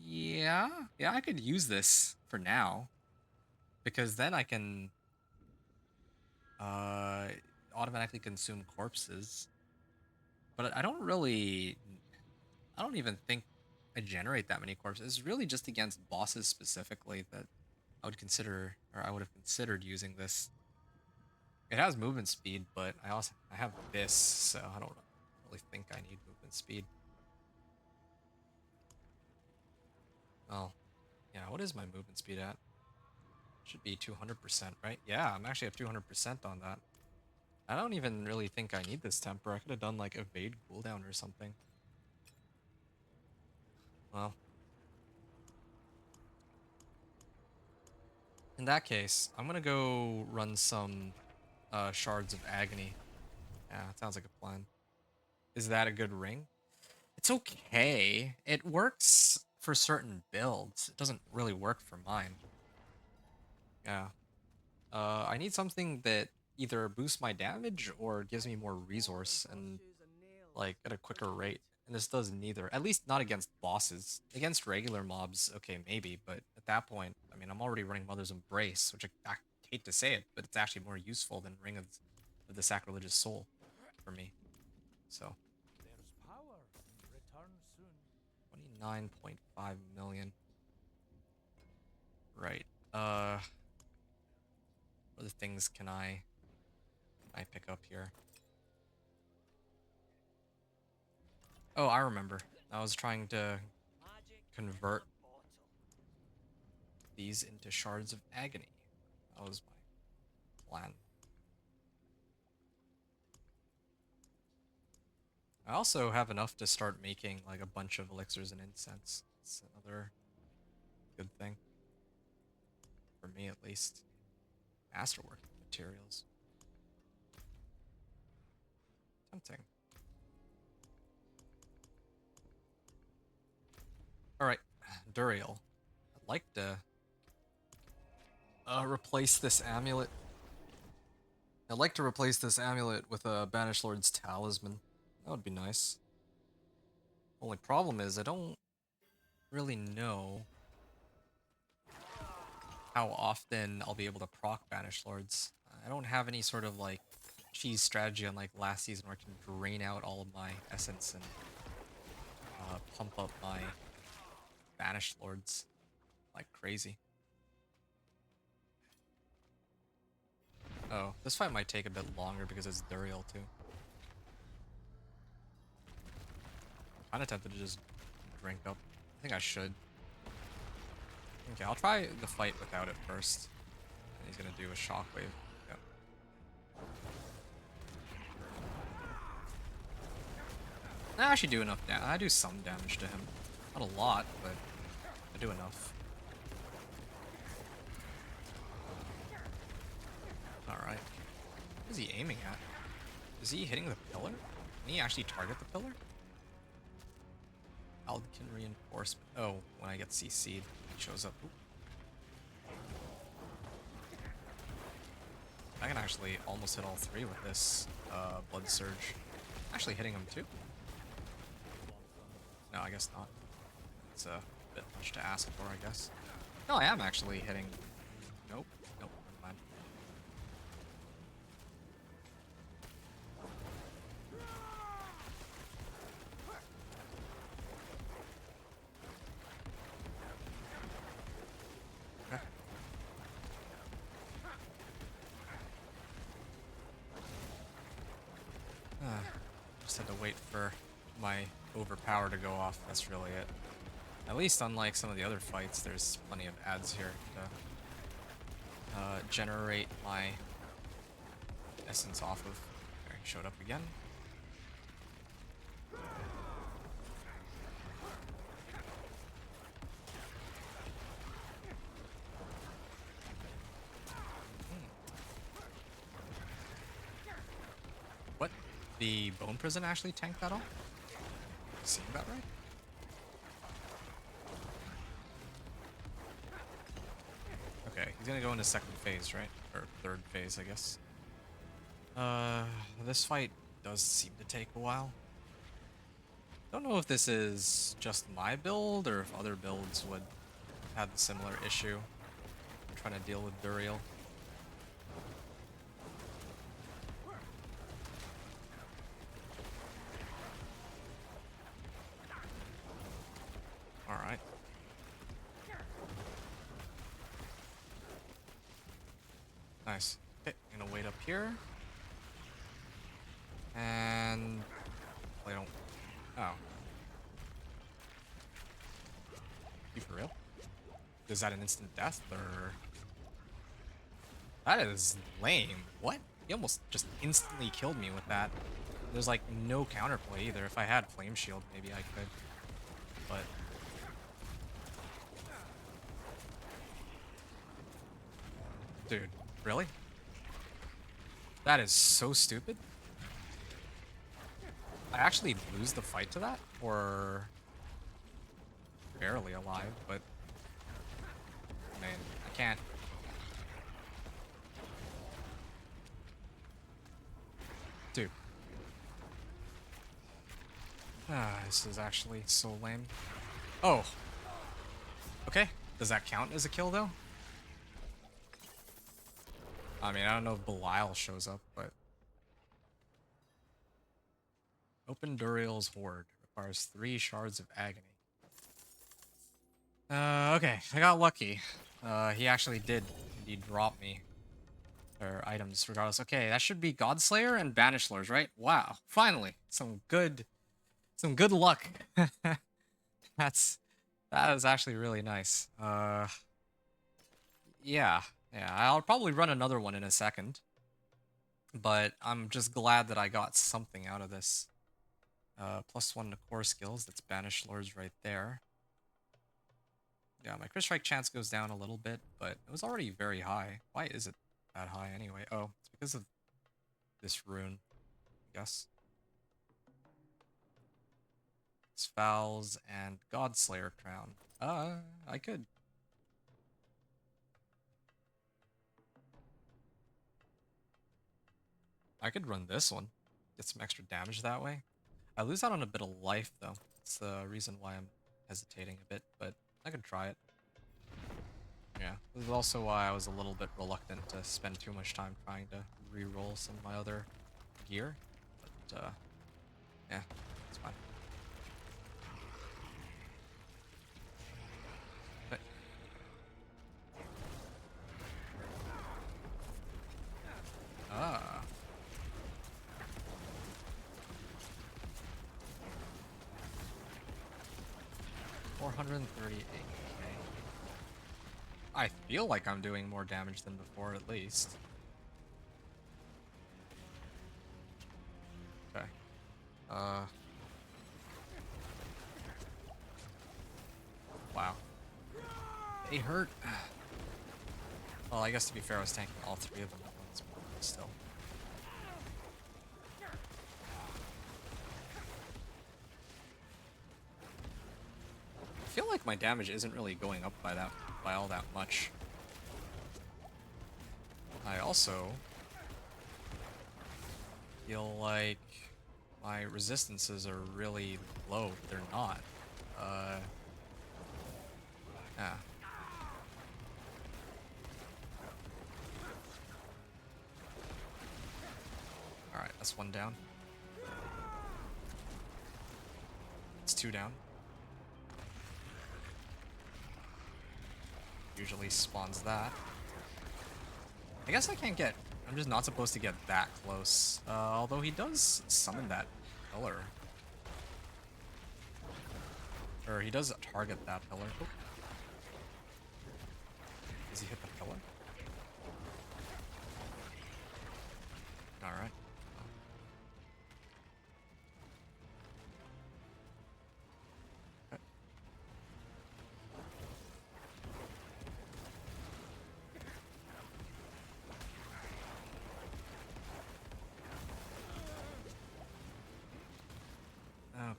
Yeah, I could use this for now because then I can automatically consume corpses. But I don't even think I generate that many corpses. It's really just against bosses specifically that I would consider, or I would have considered using this. It has movement speed, but I have this, so I don't really think I need movement speed. Oh, yeah, what is my movement speed at? Should be 200%, right? Yeah, I'm actually at 200% on that. I don't even really think I need this temper. I could have done like evade cooldown or something. Well, in that case, I'm gonna go run some shards of agony. Yeah, it sounds like a plan. Is that a good ring? It's okay. It works for certain builds. It doesn't really work for mine. Yeah. I need something that either boosts my damage or gives me more resource and like at a quicker rate. And this does neither. At least not against bosses. Against regular mobs, okay, maybe. But at that point, I mean, I'm already running Mother's Embrace, which I hate to say it, but it's actually more useful than Ring of the Sacrilegious Soul for me. So. There's power in return soon. 29.5 million. Right. What other things can I pick up here? Oh, I remember. I was trying to convert these into shards of agony. That was my plan. I also have enough to start making like a bunch of elixirs and incense. It's another good thing. For me at least. Masterworking materials. Tempting. Alright, Duriel. I'd like to replace this amulet I'd like to replace this amulet with a Banished Lord's Talisman. That would be nice. Only problem is I don't really know how often I'll be able to proc Banished Lords. I don't have any sort of like cheese strategy unlike last season where I can drain out all of my essence and pump up my Banished Lords like crazy. Oh, this fight might take a bit longer because it's Duriel too. I'm kinda tempted to just drink up. I think I should. Okay, I'll try the fight without it first. And he's gonna do a shockwave. Yep. I actually do enough damage. I do some damage to him. Not a lot, but I do enough. Alright. What is he aiming at? Is he hitting the pillar? Can he actually target the pillar? Aldecan reinforcement. Oh, when I get CC'd, he shows up. Ooh. I can actually almost hit all three with this Blood Surge. Actually hitting him too? No, I guess not. It's a bit much to ask for, I guess. No, I am actually hitting. Nope. Nope, never mind. Okay. Just had to wait for my overpower to go off. That's really it. At least unlike some of the other fights, there's plenty of ads here to generate my essence off of. There, he showed up again. What? The Bone Prison actually tanked that all? Seeing that right? Okay, he's gonna go into second phase, right? Or third phase, I guess. This fight does seem to take a while. Don't know if this is just my build or if other builds would have the similar issue. I'm trying to deal with Duriel. Alright. Nice. Okay, I'm gonna wait up here. And I don't. Oh. You for real? Is that an instant death or? That is lame. What? He almost just instantly killed me with that. There's like no counterplay either. If I had Flame Shield, maybe I could. But. Dude, really? That is so stupid. I actually lose the fight to that? Or barely alive, but man, I can't. Dude. This is actually so lame. Oh. Okay. Does that count as a kill though? I mean, I don't know if Belial shows up, but open Duriel's Hoard. Requires 3 shards of agony. Okay, I got lucky. He actually did indeed drop me or items regardless. Okay, that should be Godslayer and Banishlers, right? Wow, finally, some good luck. That is actually really nice. Yeah, I'll probably run another one in a second, but I'm just glad that I got something out of this. +1 to core skills. That's Banished Lords right there. Yeah, my crit strike chance goes down a little bit, but it was already very high. Why is it that high anyway? Oh, it's because of this rune, I guess. It's Fouls and Godslayer Crown. I could. I could run this one. Get some extra damage that way. I lose out on a bit of life, though. That's the reason why I'm hesitating a bit, but I could try it. Yeah, this is also why I was a little bit reluctant to spend too much time trying to re-roll some of my other gear. But, yeah, it's fine. But, ah. $438K. I feel like I'm doing more damage than before, at least. Okay. Wow. They hurt. Well, I guess to be fair, I was tanking all three of them at once, but still. I feel like my damage isn't really going up by all that much. I also feel like my resistances are really low. They're not. Yeah. Alright, that's one down. It's two down. Usually spawns that. I guess I can't get... I'm just not supposed to get that close. Although he does summon that pillar. Or he does target that pillar. Oh. Does he hit the pillar? Alright. Okay. Okay.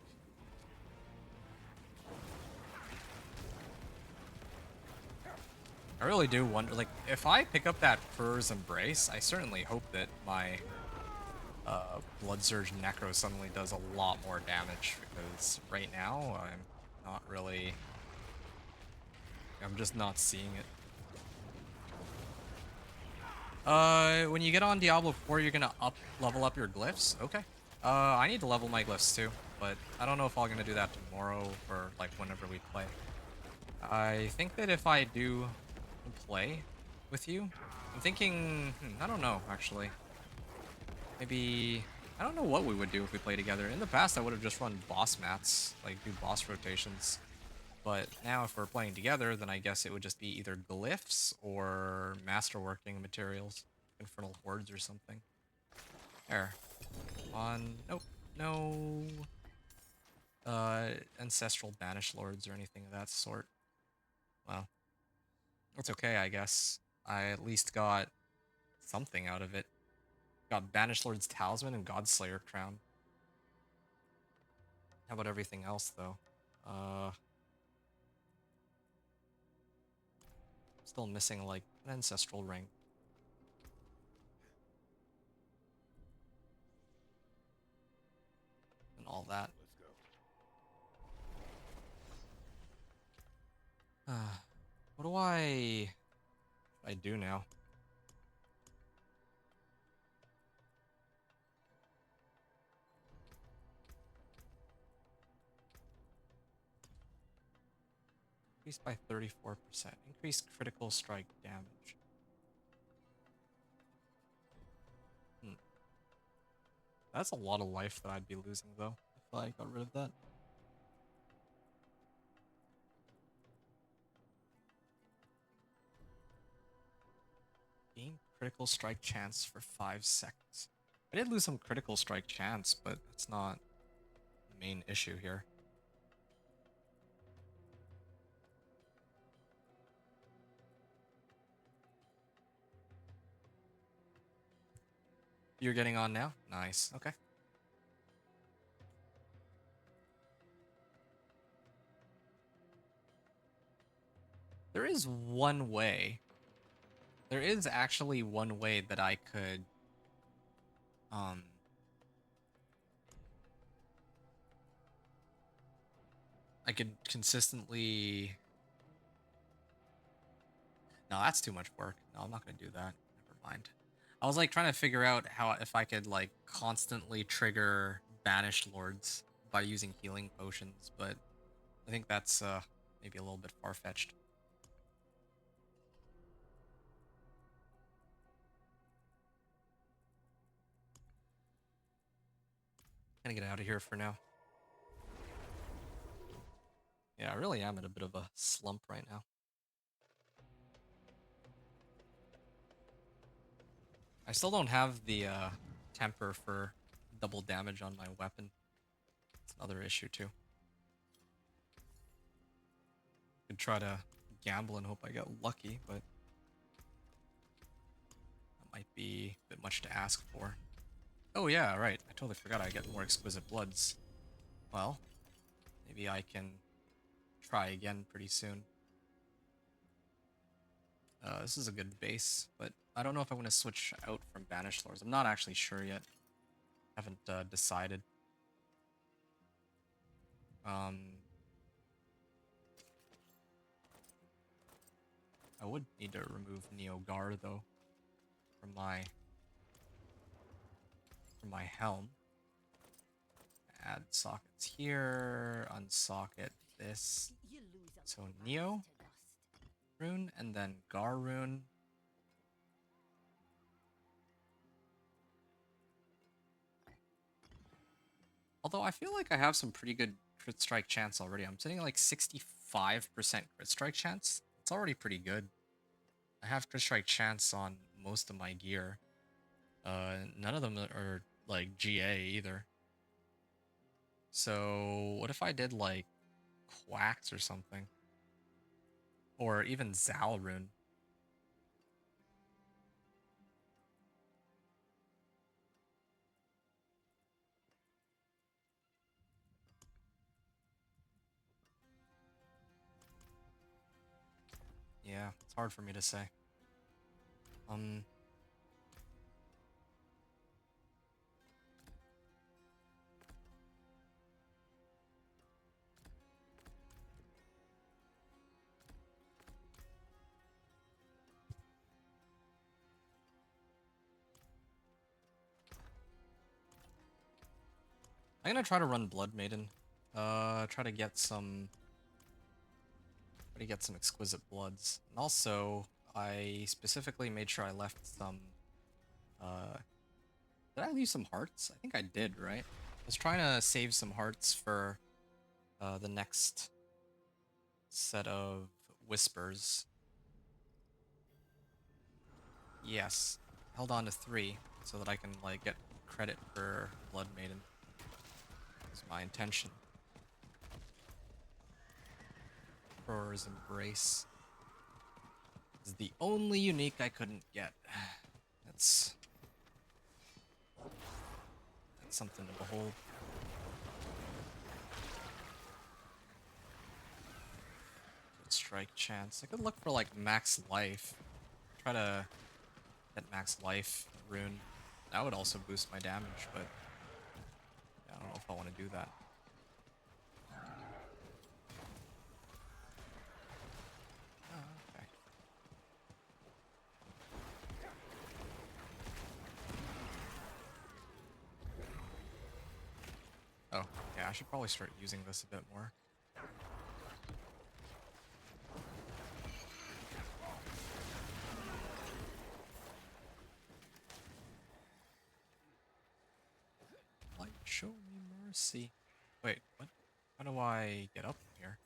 I really do wonder, like, if I pick up that Fur's Embrace, I certainly hope that my Blood Surge Necro suddenly does a lot more damage, because right now I'm not really... I'm just not seeing it. When you get on Diablo 4, you're gonna level up your glyphs? Okay. I need to level my glyphs too, but I don't know if I'm gonna do that tomorrow or, like, whenever we play. I think that if I do play with you, I'm thinking, I don't know, actually. Maybe, I don't know what we would do if we play together. In the past, I would have just run boss mats, like do boss rotations. But now if we're playing together, then I guess it would just be either glyphs or masterworking materials. Infernal Hordes or something. There. Nope. No Ancestral Banished Lords or anything of that sort. Well, it's okay, I guess. I at least got something out of it. Got Banished Lord's Talisman and Godslayer Crown. How about everything else, though? Still missing, like, an Ancestral Ring. And all that. Let's go. What do I do now? Increased by 34%. Increased critical strike damage. That's a lot of life that I'd be losing, though, if I got rid of that. Gain critical strike chance for 5 seconds. I did lose some critical strike chance, but that's not the main issue here. You're getting on now? Nice. Okay. There is one way. There is actually one way that I could Um, I could consistently... No, that's too much work. No, I'm not gonna do that. Never mind. I was like trying to figure out how if I could like constantly trigger banished lords by using healing potions, but I think that's maybe a little bit far-fetched. I'm gonna get out of here for now. Yeah, I really am at a bit of a slump right now. I still don't have the temper for double damage on my weapon. It's another issue too. Could try to gamble and hope I get lucky, but that might be a bit much to ask for. Oh yeah, right. I totally forgot I get more exquisite bloods. Well, maybe I can try again pretty soon. This is a good base, but I don't know if I want to switch out from Banished Lords. I'm not actually sure yet. Haven't decided. I would need to remove Neogar though from my helm. Add sockets here, unsocket this. You lose a So lot Neo to dust. rune and then Gar rune. Although I feel like I have some pretty good crit strike chance already. I'm sitting at like 65% crit strike chance. It's already pretty good. I have crit strike chance on most of my gear. None of them are like GA either. So what if I did like Quacks or something? Or even Zal rune? Yeah, it's hard for me to say. I'm gonna try to run Blood Maiden. Try to get some exquisite bloods. And also, I specifically made sure I left some did I leave some hearts? I think I did, right? I was trying to save some hearts for the next set of whispers. Yes. Held on to 3 so that I can like get credit for Blood Maiden. That's my intention. Emperor's Embrace is the only unique I couldn't get. That's something to behold. Good strike chance. I could look for like max life. Try to get max life rune. That would also boost my damage, but yeah, I don't know if I want to do that. Oh, okay. Oh, yeah, I should probably start using this a bit more. Light, show me mercy. Wait, what? How do I get up from here?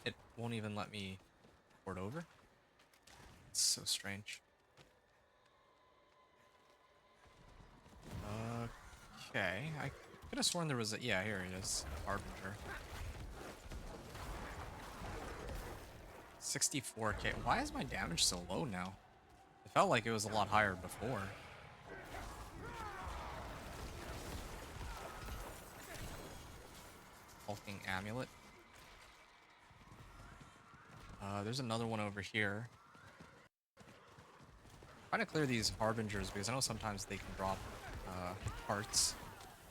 It won't even let me port over? It's so strange. Okay, I could have sworn there was a... Yeah, here it is. Harbinger. 64k. Why is my damage so low now? It felt like it was a lot higher before. Hulking Amulet. There's another one over here. Trying to clear these Harbingers because I know sometimes they can drop hearts.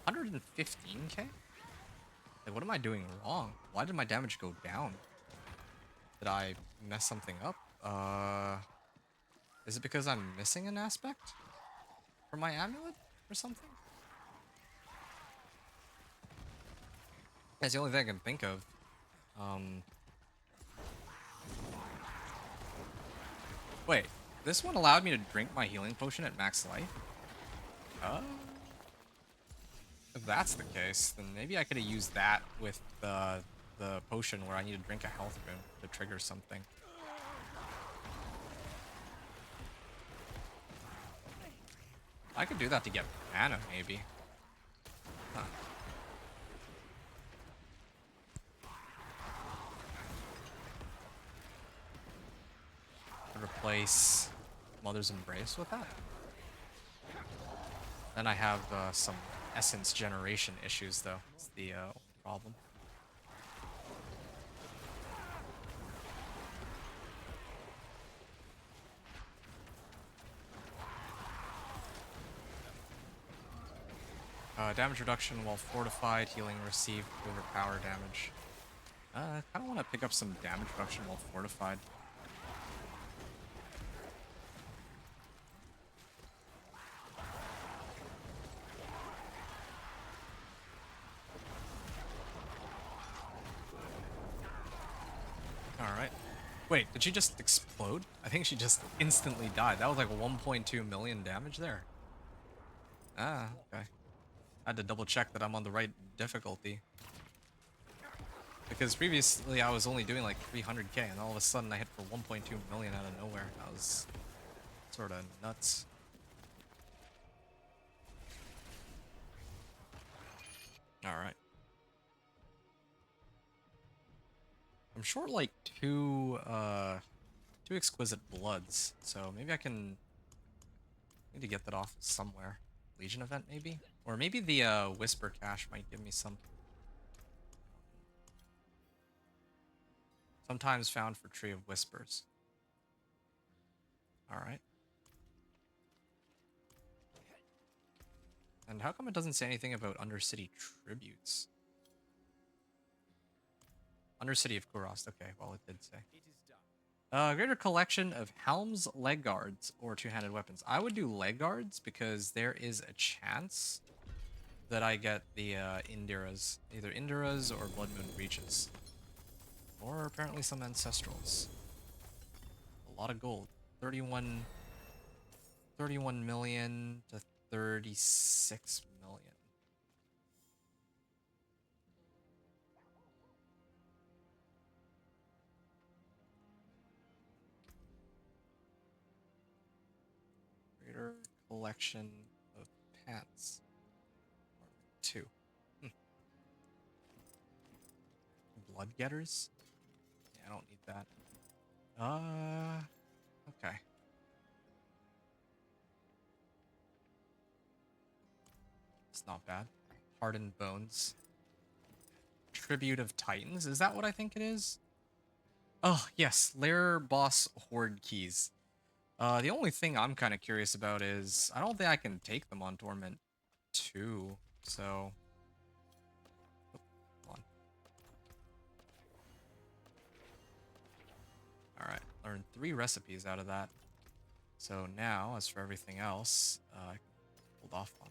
115k? Like, what am I doing wrong? Why did my damage go down? Did I mess something up? Is it because I'm missing an aspect for my amulet or something? That's the only thing I can think of. Wait, this one allowed me to drink my healing potion at max life? If that's the case, then maybe I could have used that with the potion where I need to drink a health rune to trigger something. I could do that to get mana, maybe. Huh. Replace Mother's Embrace with that. Then I have some essence generation issues, though. It's the problem. Damage reduction while fortified, healing received, overpower damage. I kind of want to pick up some damage reduction while fortified. Alright. Wait, did she just explode? I think she just instantly died. That was like 1.2 million damage there. Ah, okay. I had to double check that I'm on the right difficulty. Because previously I was only doing like 300k and all of a sudden I hit for 1.2 million out of nowhere. That was sort of nuts. Alright. I'm short like two exquisite bloods, so maybe I can need to get that off somewhere. Legion event maybe? Or maybe the Whisper cache might give me some. Sometimes found for Tree of Whispers. Alright. And how come it doesn't say anything about Undercity tributes? Undercity of Kurost. Okay, well it did say. Greater collection of helms, leg guards, or two-handed weapons. I would do leg guards because there is a chance that I get the Indiras. Either Indiras or Blood Moon Breaches. Or apparently some Ancestrals. A lot of gold. 31 million to 36 million. Greater collection of pants. 2. Blood getters? Yeah, I don't need that. Okay. It's not bad. Hardened bones. Tribute of Titans. Is that what I think it is? Oh, yes. Lair boss horde keys. The only thing I'm kind of curious about is I don't think I can take them on Torment 2, so... Oh, hold on. Alright, learned 3 recipes out of that. So now, as for everything else, I can hold off on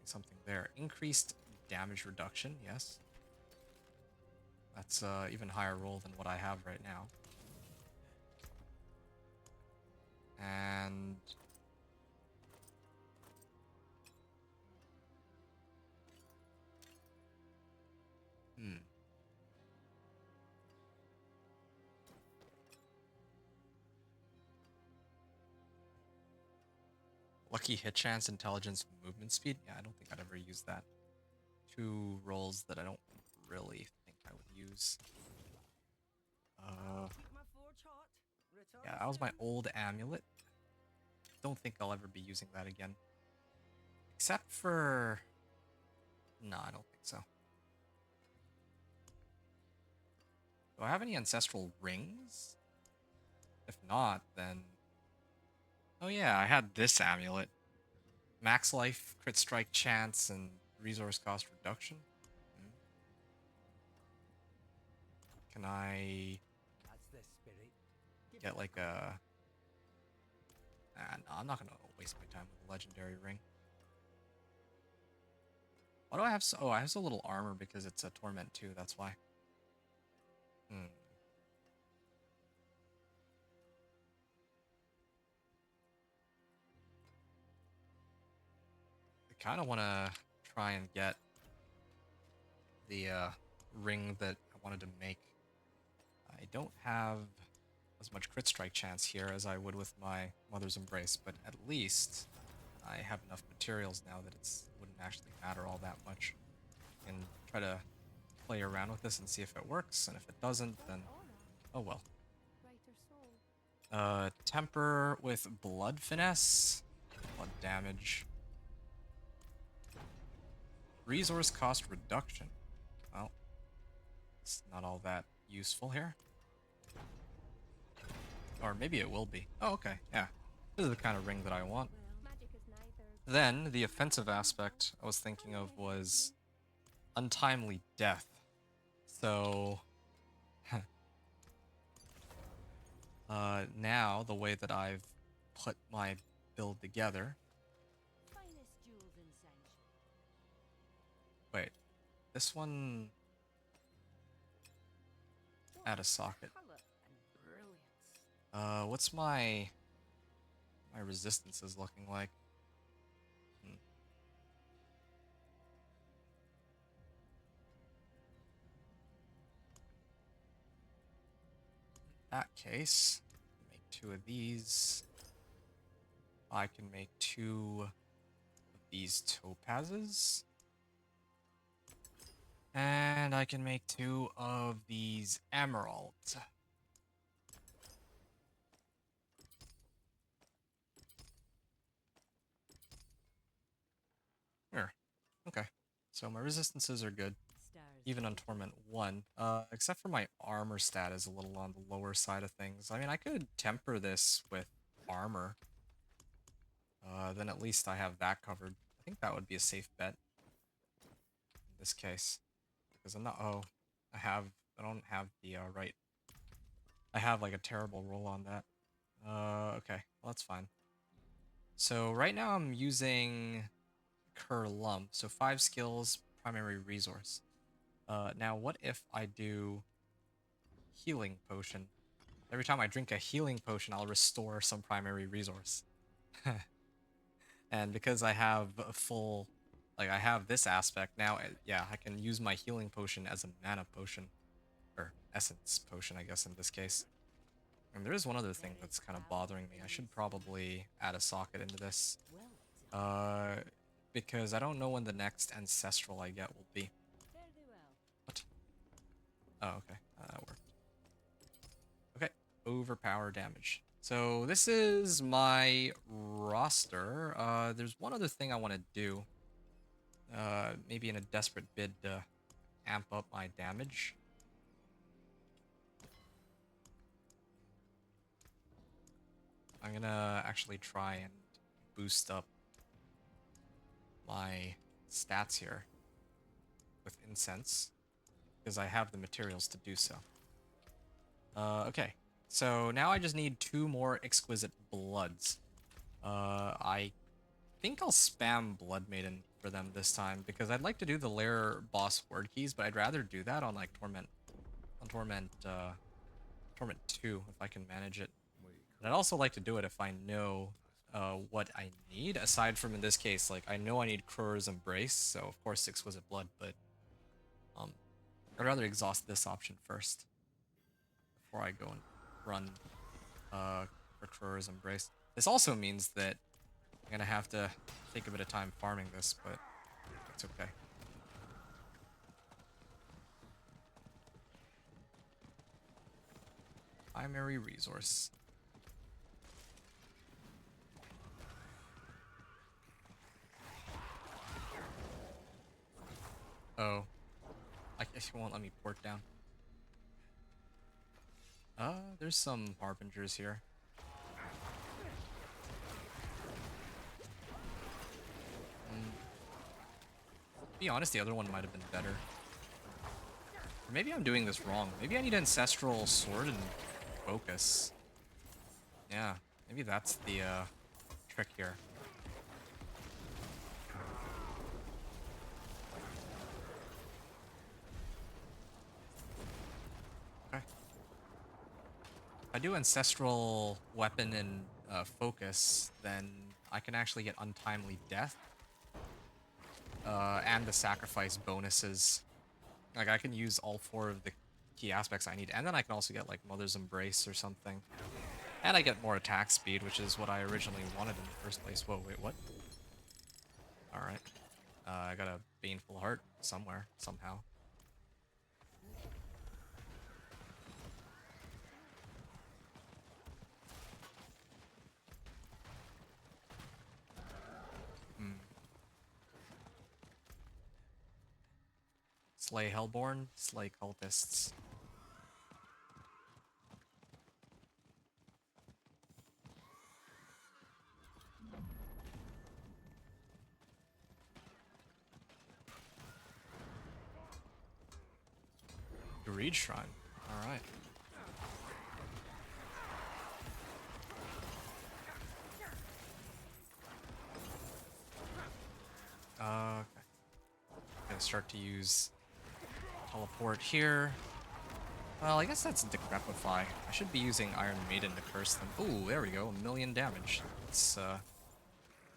something there. Increased damage reduction, yes. That's even higher roll than what I have right now. And... Lucky hit chance, intelligence, movement speed. Yeah, I don't think I'd ever use that. 2 rolls that I don't really think I would use. Yeah, that was my old amulet. Don't think I'll ever be using that again. Except for... No, I don't think so. Do I have any ancestral rings? If not, then... Oh yeah, I had this amulet. Max life, crit strike chance, and resource cost reduction. Hmm. Can I That's the spirit. get like a... no, I'm not gonna waste my time with a legendary ring. Why do I have so... Oh, I have so little armor because it's a Torment too, that's why. Hmm. I kind of want to try and get the ring that I wanted to make. I don't have as much crit strike chance here as I would with my Mother's Embrace, but at least I have enough materials now that it wouldn't actually matter all that much. And try to play around with this and see if it works, and if it doesn't, then oh well. Brighter soul. Temper with blood finesse, blood damage, resource cost reduction. Well, it's not all that useful here. Or maybe it will be. Oh, okay, yeah. This is the kind of ring that I want. Magic is neither. Then, the offensive aspect I was thinking of was untimely death. So, now the way that I've put my build together. Finest jewels in Sanction. Wait, this one add a socket. Color and brilliance. What's my resistances looking like? Hmm. In that case, make 2 of these. I can make 2 of these topazes. And I can make 2 of these emeralds. Here. Okay. So my resistances are good, Stars. even on Torment 1. Except for my armor stat is a little on the lower side of things. I mean, I could temper this with armor. Then at least I have that covered. I think that would be a safe bet in this case. Because I'm not... Oh, I don't have the right... I have like a terrible roll on that. Okay. Well, that's fine. So right now I'm using Cur Lump. So 5 skills, primary resource. Now what if I do healing potion? Every time I drink a healing potion, I'll restore some primary resource. And because I have a full, like I have this aspect now, yeah, I can use my healing potion as a mana potion. Or essence potion, I guess, in this case. And there is one other thing that's kind of bothering me. I should probably add a socket into this. Because I don't know when the next ancestral I get will be. Fare thee well. What? Oh, okay. That worked. Okay. Overpower damage. So this is my roster. There's one other thing I want to do. Maybe in a desperate bid to amp up my damage. I'm gonna actually try and boost up my stats here with incense, because I have the materials to do so. Okay, so now I just need 2 more exquisite bloods. I think I'll spam Blood Maiden for them this time, because I'd like to do the lair boss word keys, but I'd rather do that on like Torment 2 if I can manage it. And I'd also like to do it if I know what I need, aside from in this case, like I know I need Crow's Embrace, so of course Exquisite Blood, but I'd rather exhaust this option first before I go and run for Crow's Embrace. This also means that I'm gonna have to take a bit of time farming this, but it's okay. Primary resource. Oh. I guess you won't let me port down. There's some harbingers here. be honest, the other one might have been better. Or maybe I'm doing this wrong. Maybe I need Ancestral Sword and Focus. Yeah, maybe that's the trick here. Okay. If I do Ancestral Weapon and Focus, then I can actually get Untimely Death. And the Sacrifice bonuses. Like, I can use all 4 of the key aspects I need. And then I can also get, like, Mother's Embrace or something. And I get more attack speed, which is what I originally wanted in the first place. Whoa, wait, what? Alright. I got a Baneful Heart somewhere, somehow. Slay Hellborn, slay cultists. Greed Shrine. Alright. Okay. Gonna start to use teleport here. Well, I guess that's Decrepify. I should be using Iron Maiden to curse them. Ooh, there we go. 1,000,000 damage. It's,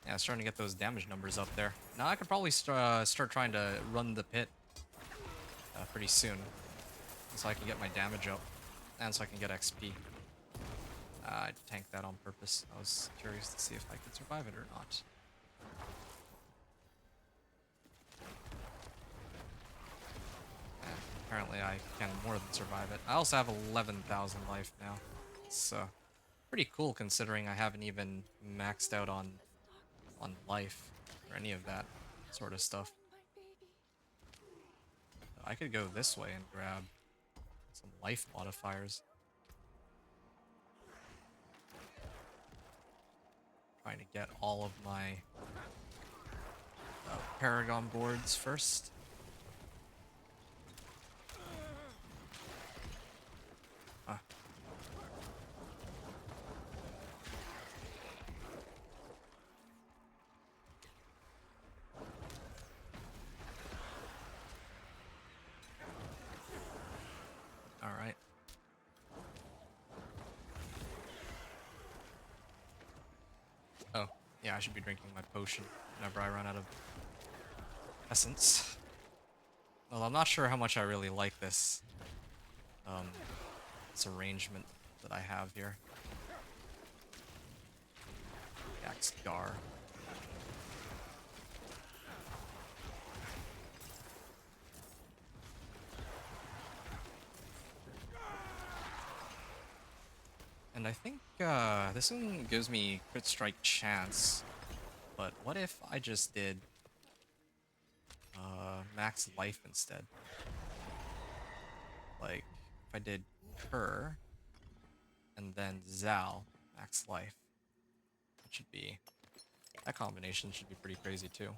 yeah, starting to get those damage numbers up there. Now I could probably start trying to run the pit pretty soon. So I can get my damage up. And so I can get XP. I tanked that on purpose. I was curious to see if I could survive it or not. Apparently I can more than survive it. I also have 11,000 life now. It's pretty cool considering I haven't even maxed out on life or any of that sort of stuff. I could go this way and grab some life modifiers. Trying to get all of my Paragon boards first. Alright. Oh, yeah, I should be drinking my potion whenever I run out of essence. Well, I'm not sure how much I really like this this arrangement that I have here. Axe Gar. And I think this one gives me crit strike chance, but what if I just did max life instead? Like, if I did Kerr and then Zal, max life. That should be, that combination should be pretty crazy too.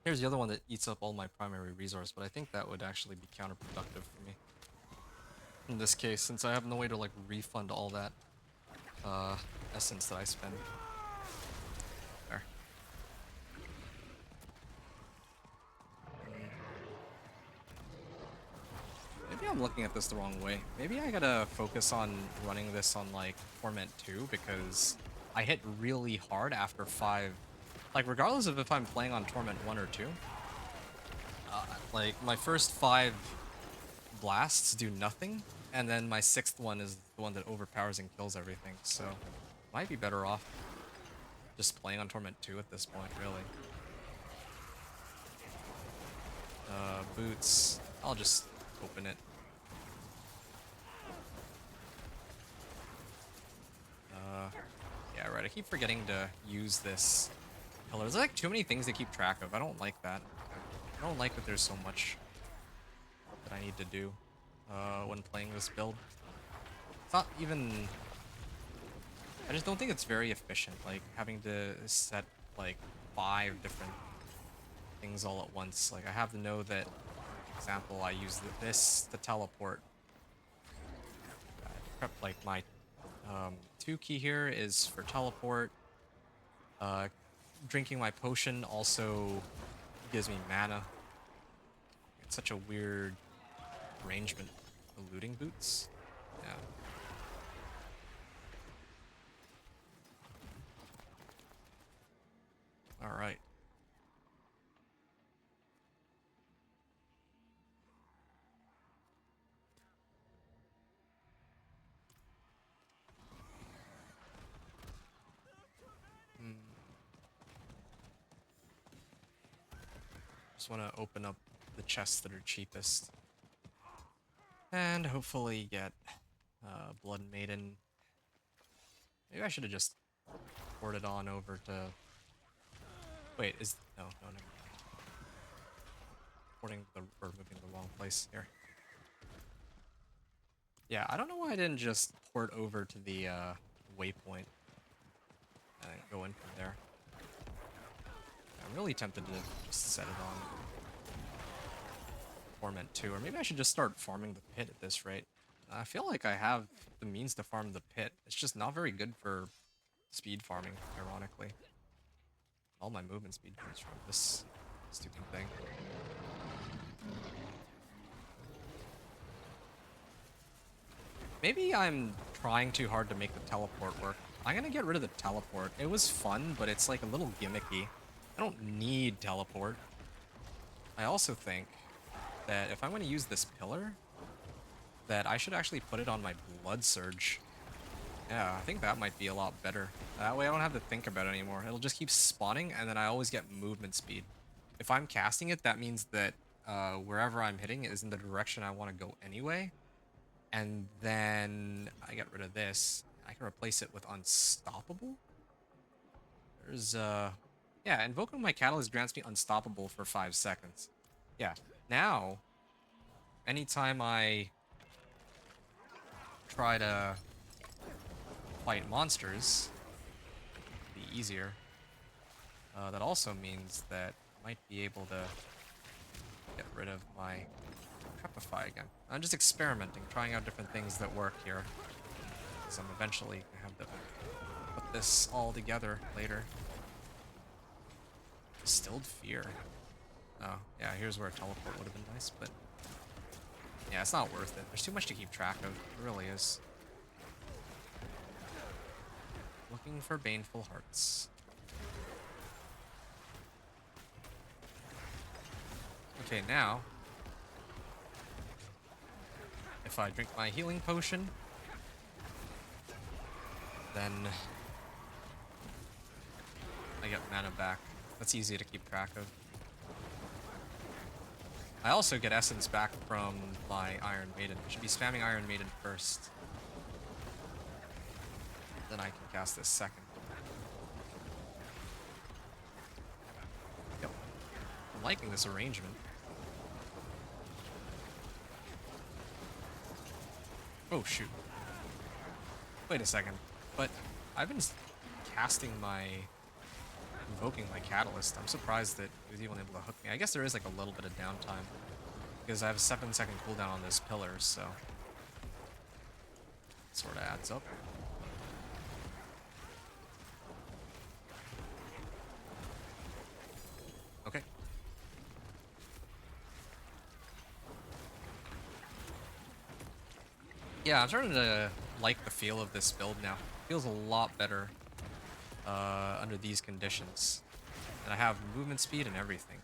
Here's the other one that eats up all my primary resource, but I think that would actually be counterproductive for me. In this case, since I have no way to like refund all that essence that I spend. There. Maybe I'm looking at this the wrong way. Maybe I gotta focus on running this on like Torment 2 because I hit really hard after 5. Like regardless of if I'm playing on Torment 1 or 2, like my first 5 blasts do nothing, and then my 6th one is the one that overpowers and kills everything, so might be better off just playing on Torment 2 at this point, really. Boots, I'll just open it. Yeah, right, I keep forgetting to use this pillar. There's like too many things to keep track of. I don't like that. I don't like that there's so much that I need to do when playing this build. It's not even... I just don't think it's very efficient, like having to set like 5 different things all at once. Like I have to know that, for example, I use this to teleport. Prep like my 2 key here is for teleport. Drinking my potion also gives me mana. It's such a weird arrangement. The looting boots. Yeah. All right. Just want to open up the chests that are cheapest. And hopefully get Blood Maiden. Maybe I should have just ported on over to... Wait, is... No, never mind. Porting the... or moving the wrong place here. Yeah, I don't know why I didn't just port over to the waypoint and go in from there. I'm really tempted to just set it on Torment 2, or maybe I should just start farming the pit at this rate. I feel like I have the means to farm the pit. It's just not very good for speed farming, ironically. All my movement speed comes from this stupid thing. Maybe I'm trying too hard to make the teleport work. I'm gonna get rid of the teleport. It was fun, but it's like a little gimmicky. I don't need teleport. I also think that if I'm going to use this pillar, that I should actually put it on my Blood Surge. Yeah, I think that might be a lot better. That way I don't have to think about it anymore. It'll just keep spawning, and then I always get movement speed. If I'm casting it, that means that wherever I'm hitting is in the direction I want to go anyway. And then I get rid of this. I can replace it with Unstoppable. There's, yeah, invoking my Catalyst grants me Unstoppable for 5 seconds. Yeah, now, anytime I try to fight monsters, it'll be easier. That also means that I might be able to get rid of my Trepify again. I'm just experimenting, trying out different things that work here. Because I'm eventually going to have to put this all together later. Distilled Fear. Oh, yeah, here's where a teleport would have been nice, but... yeah, it's not worth it. There's too much to keep track of. It really is. Looking for Baneful Hearts. Okay, now... if I drink my healing potion... then... I get mana back. That's easy to keep track of. I also get essence back from my Iron Maiden. I should be spamming Iron Maiden first. Then I can cast this second. Yep. I'm liking this arrangement. Oh, shoot. Wait a second. But I've been casting my... invoking my Catalyst. I'm surprised that it was even able to hook me. I guess there is like a little bit of downtime. Because I have a 7-second cooldown on this pillar, so... it sort of adds up. Okay. Yeah, I'm starting to like the feel of this build now. It feels a lot better under these conditions. And I have movement speed and everything.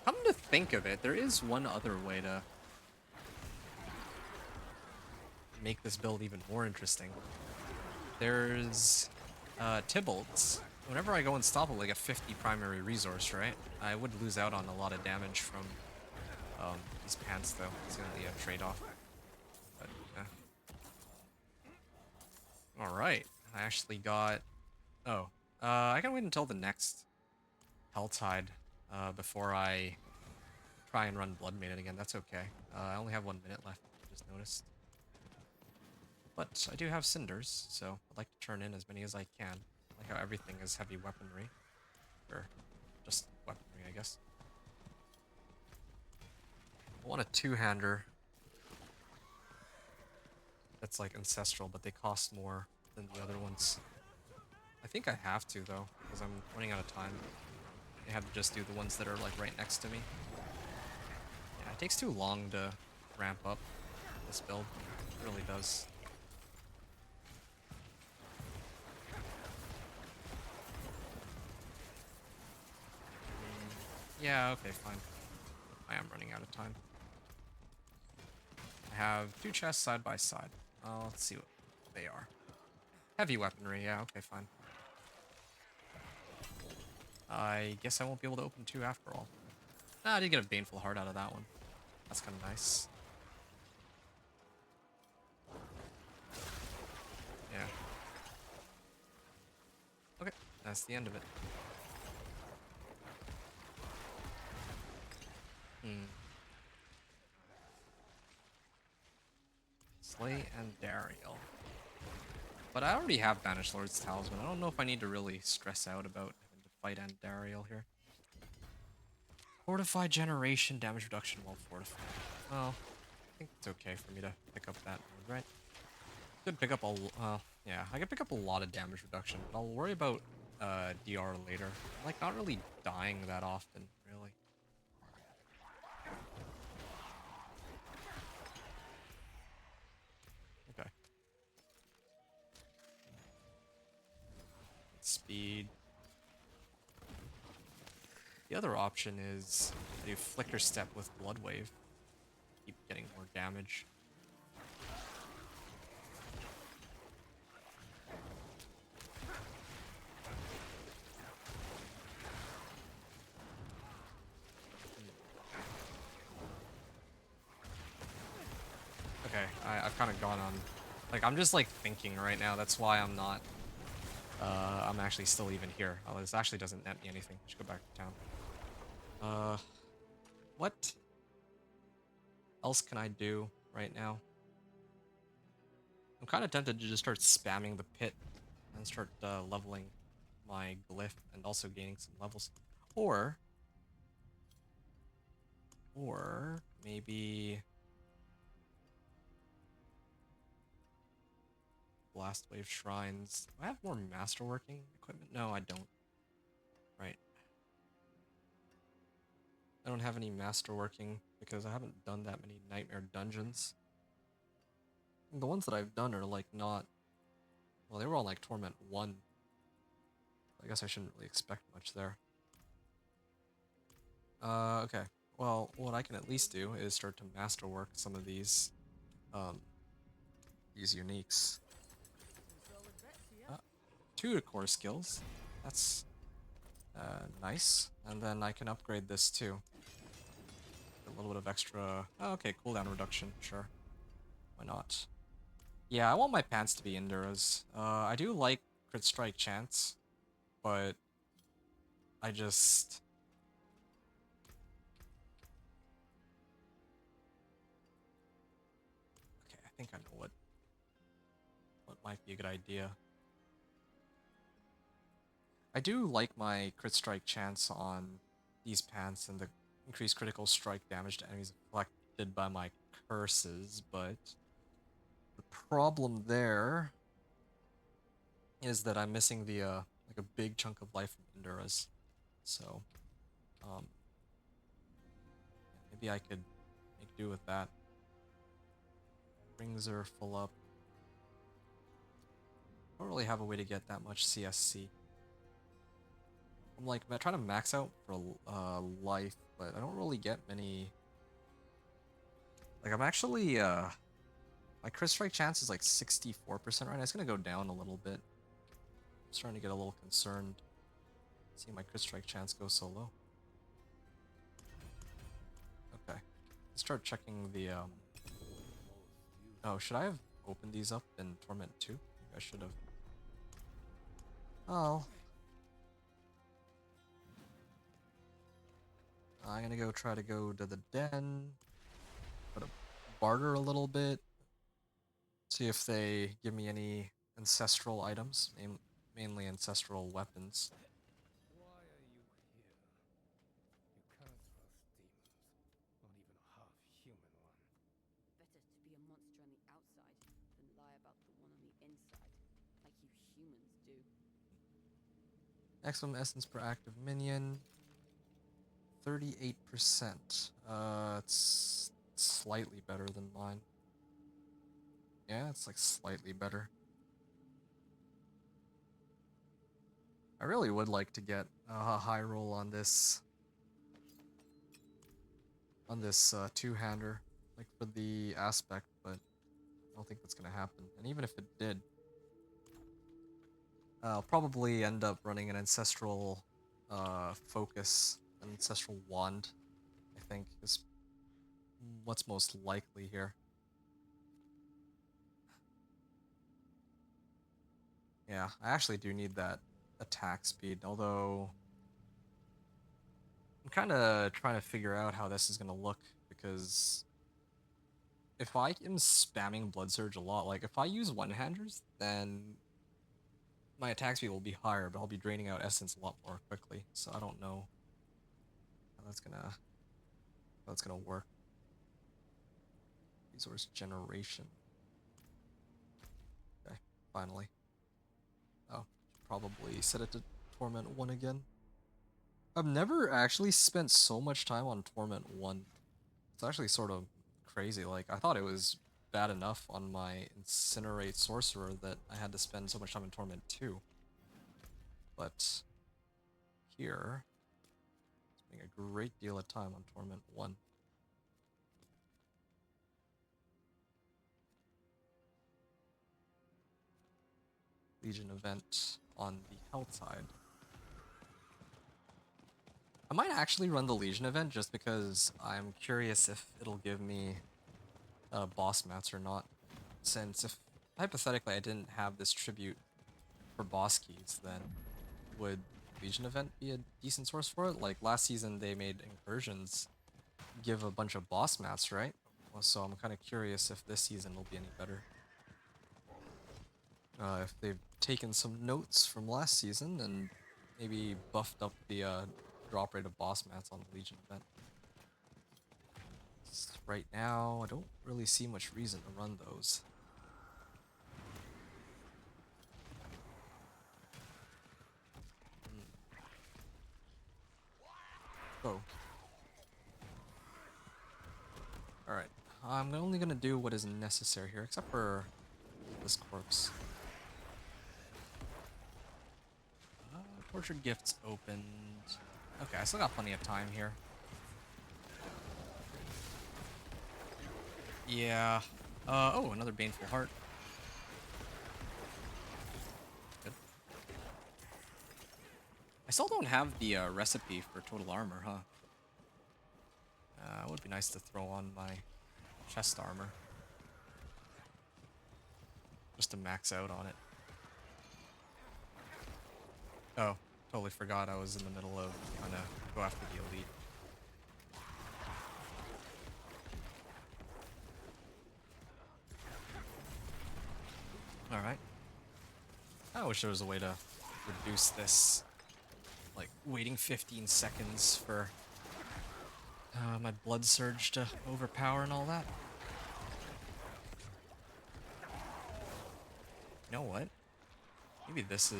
Come to think of it, there is one other way to make this build even more interesting. There's Tybalt's. Whenever I go Unstoppable, I get 50 primary resource, right? I would lose out on a lot of damage from these pants, though. It's gonna be a trade-off. But, yeah. Alright. I actually got... oh. I can wait until the next Helltide before I try and run Blood Maiden again. That's okay. I only have 1 minute left, I just noticed. But I do have cinders, so I'd like to turn in as many as I can. Like how everything is heavy weaponry. Or just weaponry, I guess. I want a two-hander. That's like ancestral, but they cost more than the other ones. I think I have to though, because I'm running out of time. I have to just do the ones that are like right next to me. Yeah, it takes too long to ramp up this build. It really does. Yeah, okay, fine. I am running out of time. I have two chests side by side. Let's see what they are. Heavy weaponry, yeah, okay, fine. I guess I won't be able to open two after all. Ah, I did get a Baneful Heart out of that one. That's kind of nice. Yeah. Okay, that's the end of it. Slay and Dariel. But I already have Banished Lord's Talisman. I don't know if I need to really stress out about having to fight Andariel here. Fortify generation, damage reduction while fortified. Well, I think it's okay for me to pick up that mode, right? Could pick up a, yeah, I could pick up a lot of damage reduction, but I'll worry about DR later. I'm like not really dying that often, really. Okay. Speed. The other option is I do Flicker Step with Blood Wave. Keep getting more damage. Okay, I've kind of gone on... Like, I'm just, like, thinking right now. That's why I'm not... I'm actually still even here. Oh, this actually doesn't net me anything. I should go back to town. What else can I do right now? I'm kind of tempted to just start spamming the pit and start leveling my glyph and also gaining some levels. Or maybe Blast Wave Shrines. Do I have more masterworking equipment? No, I don't. Right. I don't have any masterworking because I haven't done that many Nightmare Dungeons. The ones that I've done are like not... Well, they were all like Torment 1. I guess I shouldn't really expect much there. Okay. Well, what I can at least do is start to masterwork some of these uniques. Two core skills. That's nice. And then I can upgrade this too. A little bit of extra... Oh, okay, cooldown reduction, sure. Why not? Yeah, I want my pants to be Enduras. I do like crit strike chance, but I just... Okay, I think I know what might be a good idea. I do like my crit strike chance on these pants and the increased critical strike damage to enemies afflicted by my curses, but the problem there is that I'm missing the like a big chunk of life from Enduras. So maybe I could make do with that. Rings are full up. I don't really have a way to get that much CSC. I'm like trying to max out for life, but I don't really get many. Like I'm actually my crit strike chance is like 64% right now. It's gonna go down a little bit. I'm starting to get a little concerned. Seeing my crit strike chance go so low. Okay, let's start checking the Oh, should I have opened these up in Torment 2? Maybe I should have. Oh. I'm gonna go try to go to the den. Try to barter a little bit. See if they give me any ancestral items, mainly ancestral weapons. Why are you here? You cannot trust demons, not even a half-human one. Better to be a monster on the outside than lie about the one on the inside, like you humans do. Maximum essence per active minion. 38%. It's slightly better than mine. Yeah, it's like slightly better. I really would like to get a high roll on this two-hander, like for the aspect, but I don't think that's gonna happen. And even if it did, I'll probably end up running an ancestral focus, an ancestral wand, I think is what's most likely here. Yeah, I actually do need that attack speed, although I'm kind of trying to figure out how this is going to look, because if I am spamming Blood Surge a lot, like if I use one-handers, then my attack speed will be higher, but I'll be draining out essence a lot more quickly, so I don't know how that's gonna work. Resource generation. Okay, finally. Oh, should probably set it to Torment 1 again. I've never actually spent so much time on Torment 1. It's actually sort of crazy. Like, I thought it was bad enough on my Incinerate Sorcerer that I had to spend so much time in Torment 2. But here, spending a great deal of time on Torment 1. Legion event on the Helltide. I might actually run the Legion event just because I'm curious if it'll give me boss mats or not. Since if hypothetically I didn't have this tribute for boss keys, then would Legion event be a decent source for it? Like last season they made incursions give a bunch of boss mats, right? Well, so I'm kind of curious if this season will be any better. If they've taken some notes from last season and maybe buffed up the drop rate of boss mats on the Legion event. Right now, I don't really see much reason to run those. Oh. Alright, I'm only gonna do what is necessary here, except for this corpse. Tortured gifts opened. Okay, I still got plenty of time here. Yeah. Oh, another Baneful Heart. Good. I still don't have the recipe for total armor, huh? It would be nice to throw on my chest armor. Just to max out on it. Oh, totally forgot I was in the middle of trying to go after the elite. Alright. I wish there was a way to reduce this. Like, waiting 15 seconds for my Blood Surge to overpower and all that. You know what? Maybe this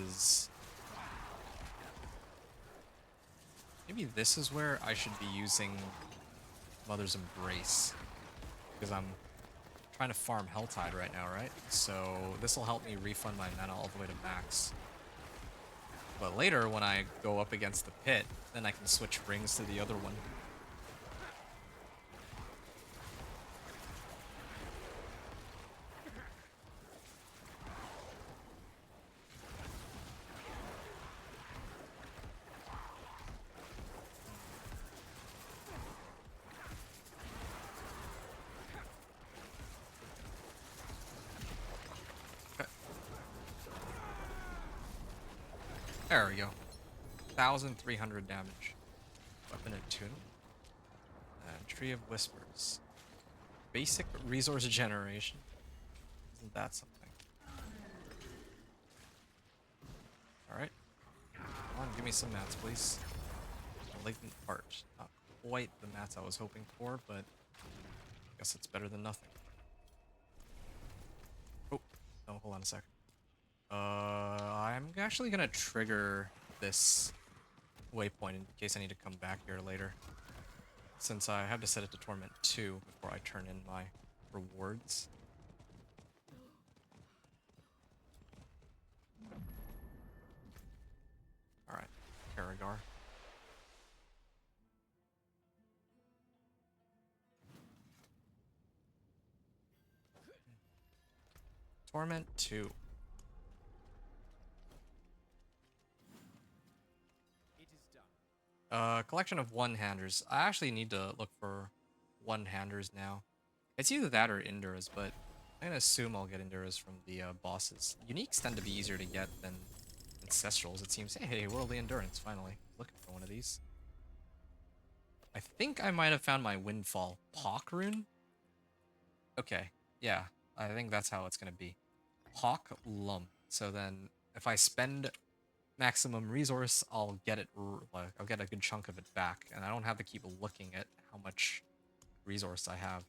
is where I should be using Mother's Embrace. Because I'm trying to farm Helltide right now, right? So this will help me refund my mana all the way to max. But later, when I go up against the pit, then I can switch rings to the other one. There we go. 1,300 damage. Weapon attunement. And Tree of Whispers. Basic resource generation. Isn't that something? Alright. Come on, give me some mats, please. Malignant Heart. Not quite the mats I was hoping for, but I guess it's better than nothing. Oh, no, hold on a second. I'm actually gonna trigger this waypoint in case I need to come back here later, since I have to set it to Torment 2 before I turn in my rewards. Alright, Karagar. Torment 2. It is done. Collection of one-handers. I actually need to look for one-handers now. It's either that or Enduras, but I'm gonna assume I'll get Enduras from the bosses. Uniques tend to be easier to get than Ancestrals, it seems. Hey, Worldly Endurance, finally. Looking for one of these. I think I might have found my Windfall Hawk rune. Okay, yeah, I think that's how it's gonna be. Hawk Lum. So then, if I spend maximum resource, I'll get it. I'll get a good chunk of it back, and I don't have to keep looking at how much resource I have.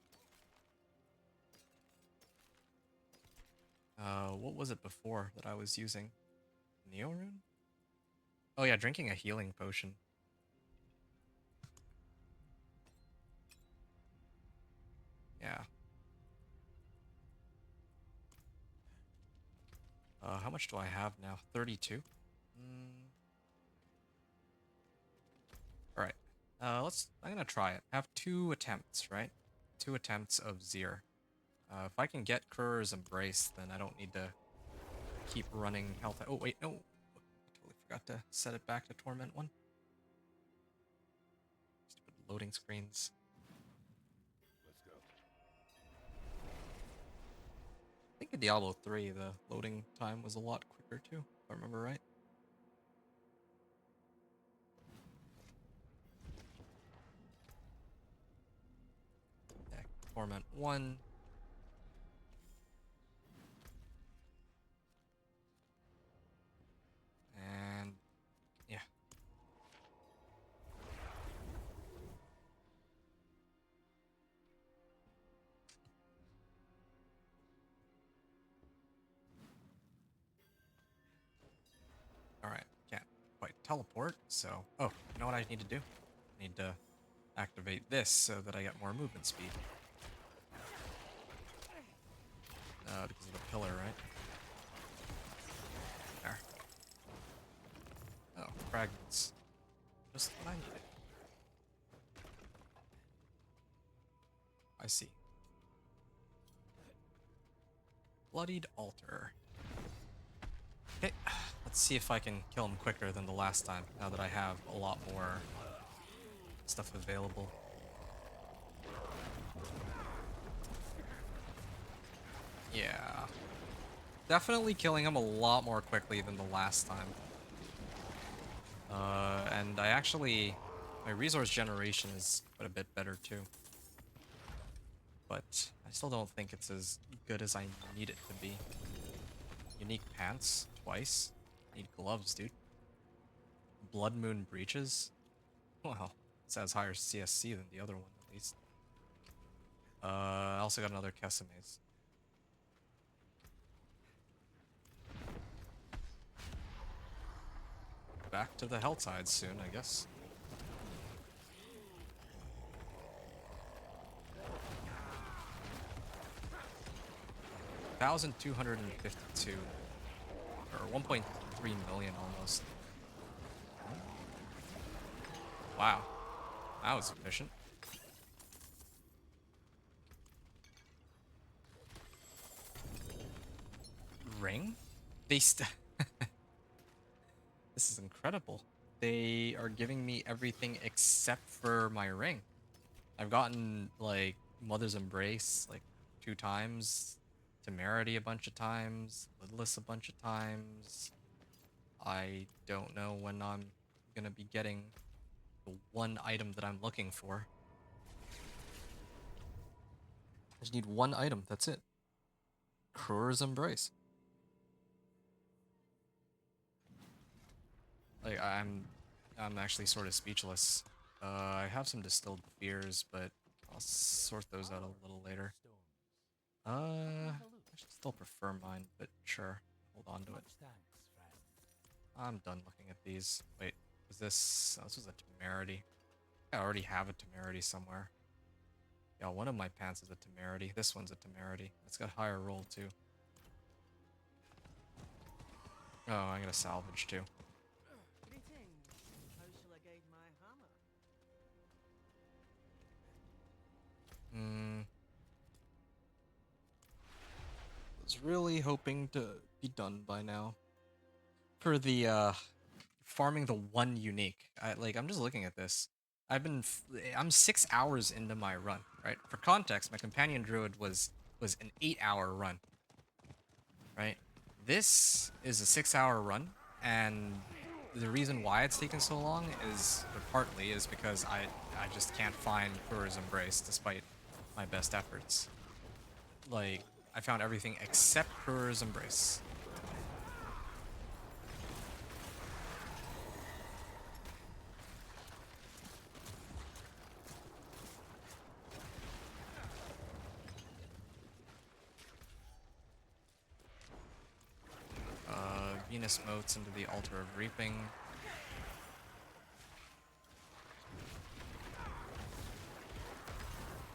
What was it before that I was using? Neo rune? Oh yeah, drinking a healing potion. Yeah. How much do I have now? 32? Alright. I'm gonna try it. I have 2 attempts, right? 2 attempts of Zir. If I can get Kur's Embrace, then I don't need to keep running health. Oh, wait, no. Totally forgot to set it back to Torment 1. Stupid loading screens. Let's go. I think in Diablo 3, the loading time was a lot quicker too, if I remember right. Yeah, Torment 1. And yeah. Alright, can't quite teleport, so... Oh, you know what I need to do? I need to activate this so that I get more movement speed. Because of the pillar, right? There. Oh, fragments. Just what I needed. I see. Bloodied Altar. Okay, let's see if I can kill him quicker than the last time, now that I have a lot more stuff available. Yeah. Definitely killing him a lot more quickly than the last time. And I actually... My resource generation is quite a bit better too. But I still don't think it's as good as I need it to be. Unique pants, twice. Need gloves, dude. Blood Moon breaches? Well, it has higher CSC than the other one, at least. I also got another Kesemes. Back to the Helltide soon, I guess. $1,252. Or 1.3 million almost. Wow. That was efficient. Ring? They This is incredible. They are giving me everything except for my ring. I've gotten, like, Mother's Embrace, like, 2 times. Temerity a bunch of times. Lidless a bunch of times. I don't know when I'm gonna be getting the one item that I'm looking for. I just need one item, that's it. Kruger's Embrace. Like I'm actually sort of speechless. I have some distilled fears, but I'll sort those out a little later. I should still prefer mine, but sure. Hold on to it. I'm done looking at these. Wait, was this? Oh, this was a temerity. I already have a temerity somewhere. Yeah, one of my pants is a temerity. This one's a temerity. It's got higher roll too. Oh, I got a salvage too. Greetings. How shall I guide my hammer? Was really hoping to be done by now. For the farming the one unique. I'm just looking at this. I'm 6 hours into my run, right? For context, my companion druid was an 8-hour run. Right? This is a 6-hour run, and the reason why it's taken so long is, or partly, is because I just can't find Kura's Embrace despite my best efforts. Like, I found everything except Kura's Embrace. Venus motes into the Altar of Reaping.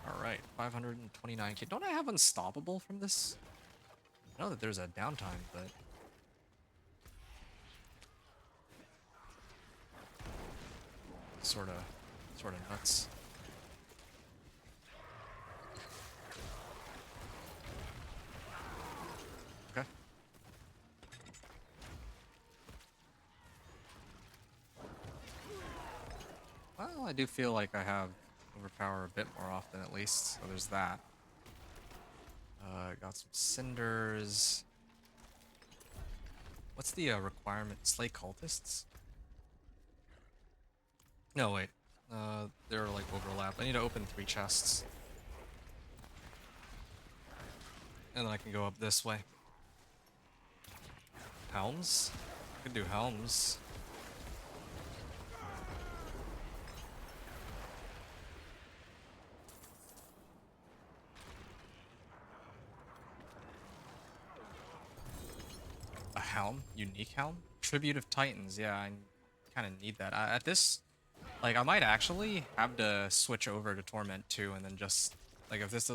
Alright, 529k. Don't I have Unstoppable from this? I know that there's a downtime, but... Sorta nuts. Okay. Well, I do feel like I have overpower a bit more often at least, so there's that. Got some cinders. What's the requirement? Slay cultists? No, wait. They're like overlap. I need to open 3 chests. And then I can go up this way. Helms? I could do helms. A helm? Unique helm? Tribute of Titans, yeah, I kind of need that. At this, like, I might actually have to switch over to Torment 2 and then just, like, if this,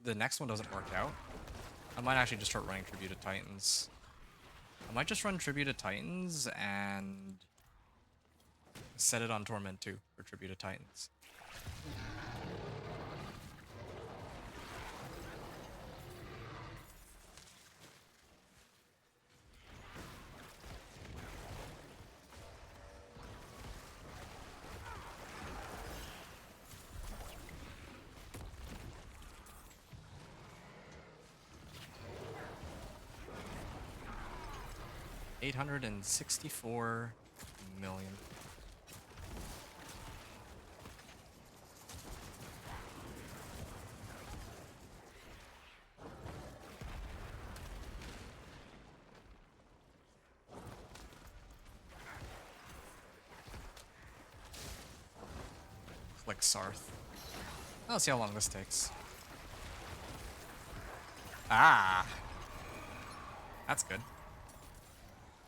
the next one doesn't work out, I might actually just start running Tribute of Titans. I might just run Tribute of Titans and set it on Torment 2 for Tribute of Titans. $864 million. Click Sarth. Let's see how long this takes. Ah! That's good.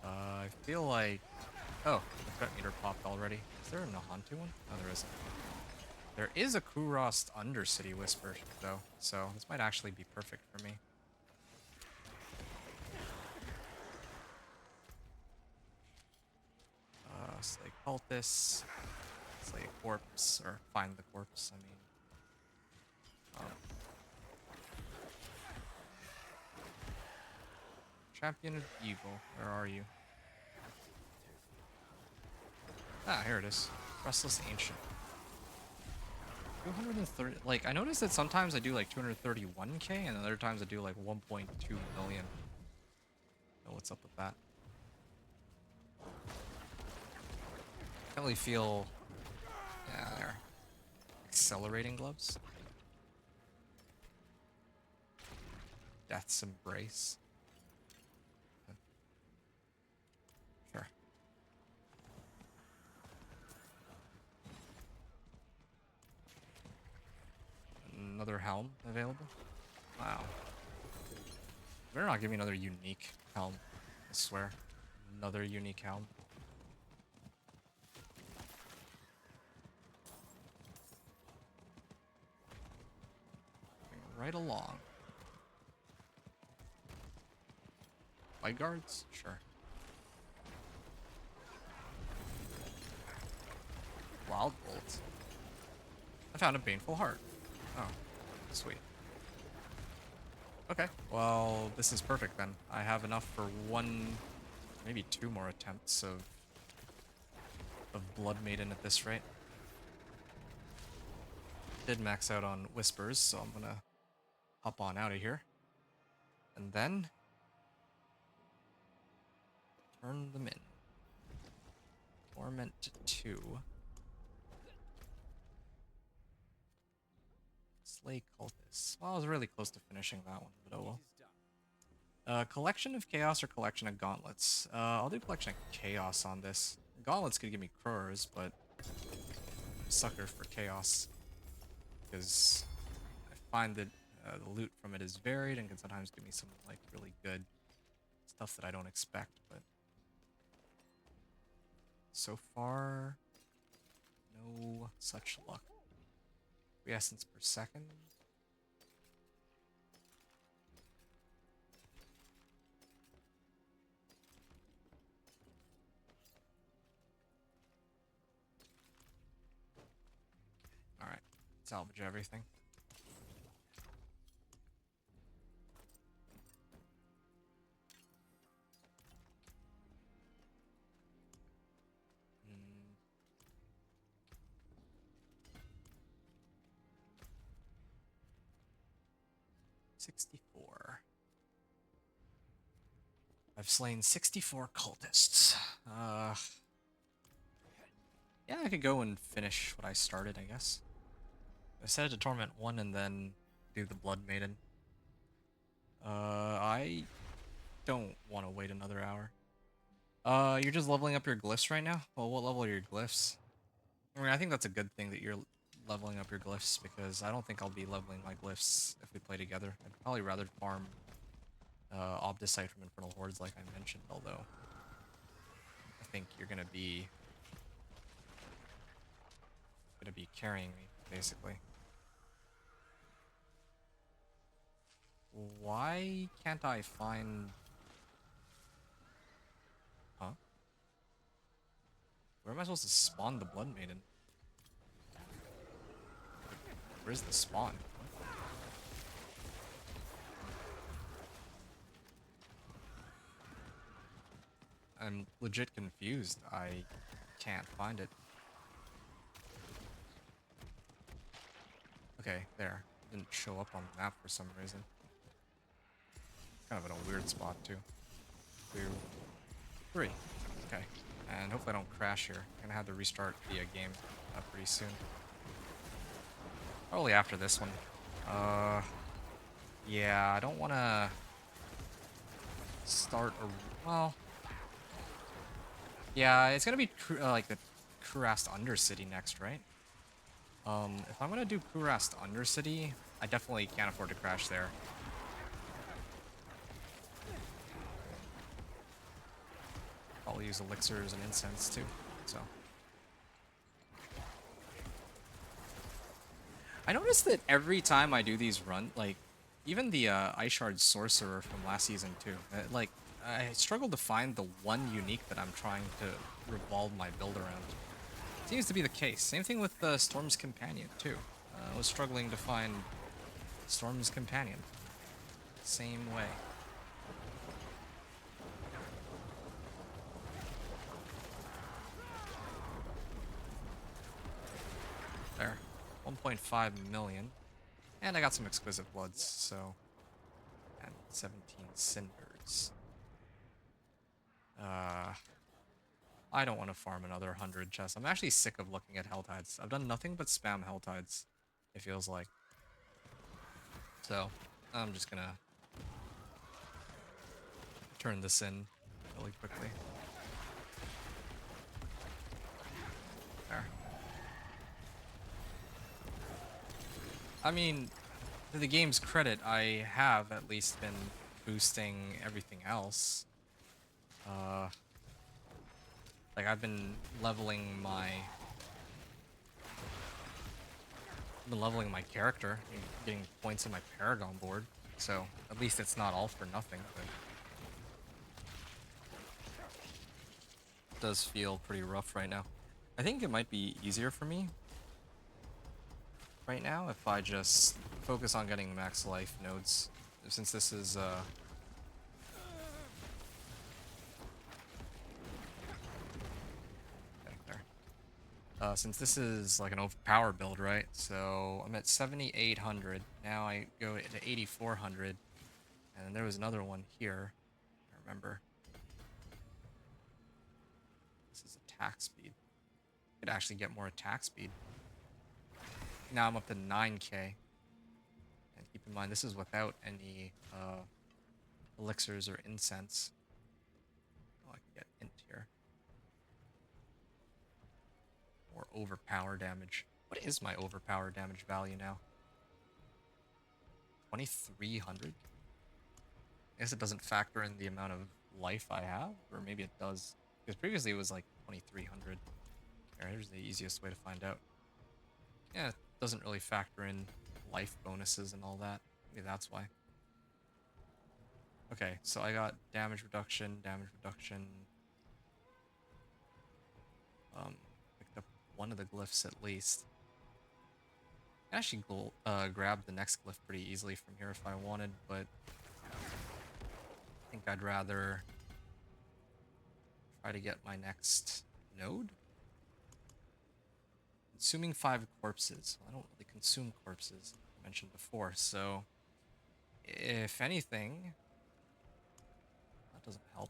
I feel like... Oh, the threat meter popped already. Is there a Nahantu one? No, there isn't. There is a Kurost Undercity Whisper, though, so this might actually be perfect for me. Slay Cultists. Slay a corpse, or find the corpse, I mean. Champion of Evil, where are you? Ah, here it is. Restless Ancient. 230, like, I noticed that sometimes I do like 231k, and other times I do like 1.2 million. Oh, what's up with that? Can't really feel... Yeah, there. Accelerating gloves? Death's Embrace. Sure. Another helm available? Wow. Better not give me another unique helm. I swear. Another unique helm. Moving right along. White guards? Sure. Wild Bolt. I found a Baneful Heart. Oh, sweet. Okay, well, this is perfect then. I have enough for one, maybe two more attempts of Blood Maiden at this rate. Did max out on Whispers, so I'm gonna hop on out of here. And then turn them in. Torment 2. Slay Cultists. Well, I was really close to finishing that one, but oh well. Collection of Chaos or Collection of Gauntlets? I'll do Collection of Chaos on this. Gauntlets could give me Crurs, but I'm a sucker for Chaos. Because I find that the loot from it is varied and can sometimes give me some like really good stuff that I don't expect, but so far, no such luck. 3 essence per second. Alright, salvage everything. Hmm. 64. I've slain 64 cultists. Yeah, I could go and finish what I started, I guess. I set it to Torment 1 and then do the Blood Maiden. I don't want to wait another hour. You're just leveling up your glyphs right now? Well, what level are your glyphs? I mean, I think that's a good thing that you're leveling up your glyphs, because I don't think I'll be leveling my glyphs if we play together. I'd probably rather farm Obdicite from Infernal Hordes like I mentioned, although I think you're gonna be carrying me, basically. Why can't I find... Huh? Where am I supposed to spawn the Blood Maiden? Where's the spawn? I'm legit confused. I can't find it. Okay, there. It didn't show up on the map for some reason. Kind of in a weird spot, too. 2, 3. Okay. And hopefully I don't crash here. I'm gonna have to restart the game pretty soon. Probably after this one. Yeah, I don't want to start a... Well... Yeah, it's gonna be like the Kurast Undercity next, right? If I'm gonna do Kurast Undercity, I definitely can't afford to crash there. I'll use elixirs and incense too, so. I noticed that every time I do these runs, like, even the Ice Shard Sorcerer from last season too, like, I struggle to find the one unique that I'm trying to revolve my build around. Seems to be the case. Same thing with Storm's Companion too. I was struggling to find Storm's Companion. Same way. There. 1.5 million. And I got some Exquisite Bloods, so... And 17 Cinders. I don't want to farm another 100 chests. I'm actually sick of looking at Helltides. I've done nothing but spam Helltides, it feels like. So, I'm just gonna turn this in really quickly. There. I mean, to the game's credit, I have at least been boosting everything else. Like I've been leveling my character and getting points in my Paragon board, so at least it's not all for nothing, but it does feel pretty rough right now. I think it might be easier for me right now if I just focus on getting max life nodes, since this is since this is like an overpower build, right? So I'm at 7,800. Now I go to 8,400. And then there was another one here. I remember. This is attack speed. Could actually get more attack speed. Now I'm up to 9k. And keep in mind, this is without any elixirs or incense. Oh, I can get int here. Or overpower damage. What is my overpower damage value now? 2,300? I guess it doesn't factor in the amount of life I have, or maybe it does. Because previously it was like 2,300. Here, here's the easiest way to find out. Yeah, it doesn't really factor in life bonuses and all that. Maybe that's why. Okay, so I got damage reduction. Picked up one of the glyphs at least. I actually grab the next glyph pretty easily from here if I wanted, but I think I'd rather try to get my next node. Consuming 5 corpses. I don't really consume corpses, I mentioned before, so if anything, that doesn't help.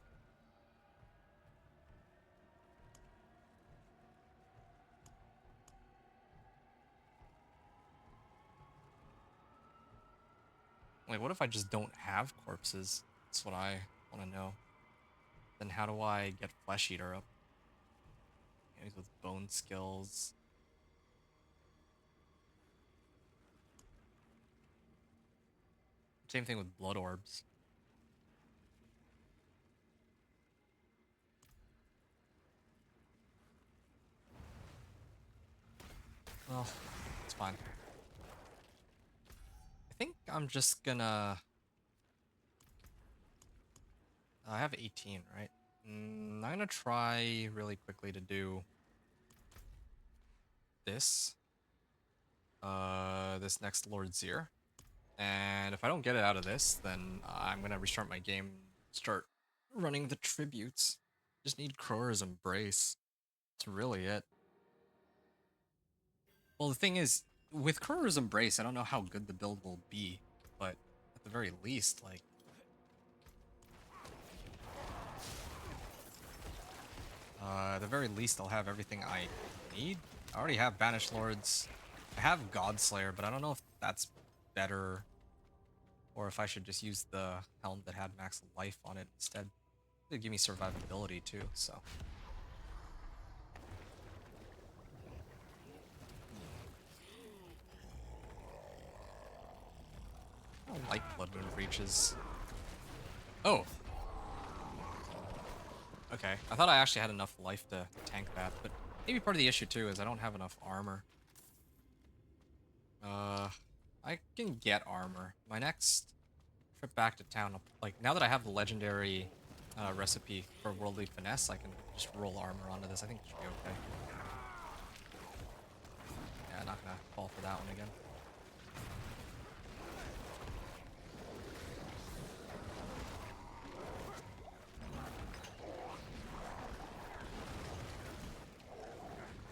Wait, what if I just don't have corpses? That's what I want to know. Then how do I get Flesh Eater up? Enemies with bone skills. Same thing with blood orbs. Well, it's fine. I think I'm just gonna... I have 18, right? I'm gonna try really quickly to do this. This next Lord Zir. And if I don't get it out of this, then I'm gonna restart my game, start running the tributes. Just need Crow's Embrace. That's really it. Well, the thing is, with Crow's Embrace, I don't know how good the build will be, but at the very least, like... at the very least, I'll have everything I need. I already have Banished Lords. I have Godslayer, but I don't know if that's better, or if I should just use the helm that had max life on it instead. It'd give me survivability too, so. I don't like Blood Moon Breaches. Oh! Okay, I thought I actually had enough life to tank that, but maybe part of the issue too is I don't have enough armor. I can get armor. My next trip back to town, like, now that I have the legendary recipe for Worldly Finesse, I can just roll armor onto this. I think it should be okay. Yeah, not gonna fall for that one again.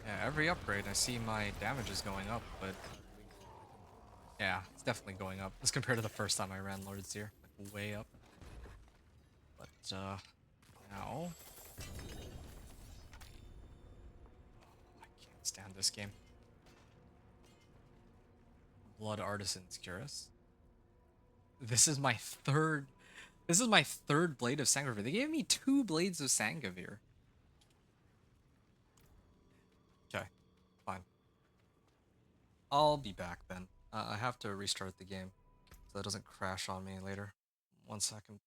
Yeah, every upgrade I see my damage is going up, but yeah, it's definitely going up as compared to the first time I ran Lord Zir, like way up. But now I can't stand this game. Blood Artisan's Cuirass. This is my third This is my third blade of Sangavir. They gave me 2 blades of Sangavir. Okay, fine. I'll be back then. I have to restart the game so that doesn't crash on me later. 1 second.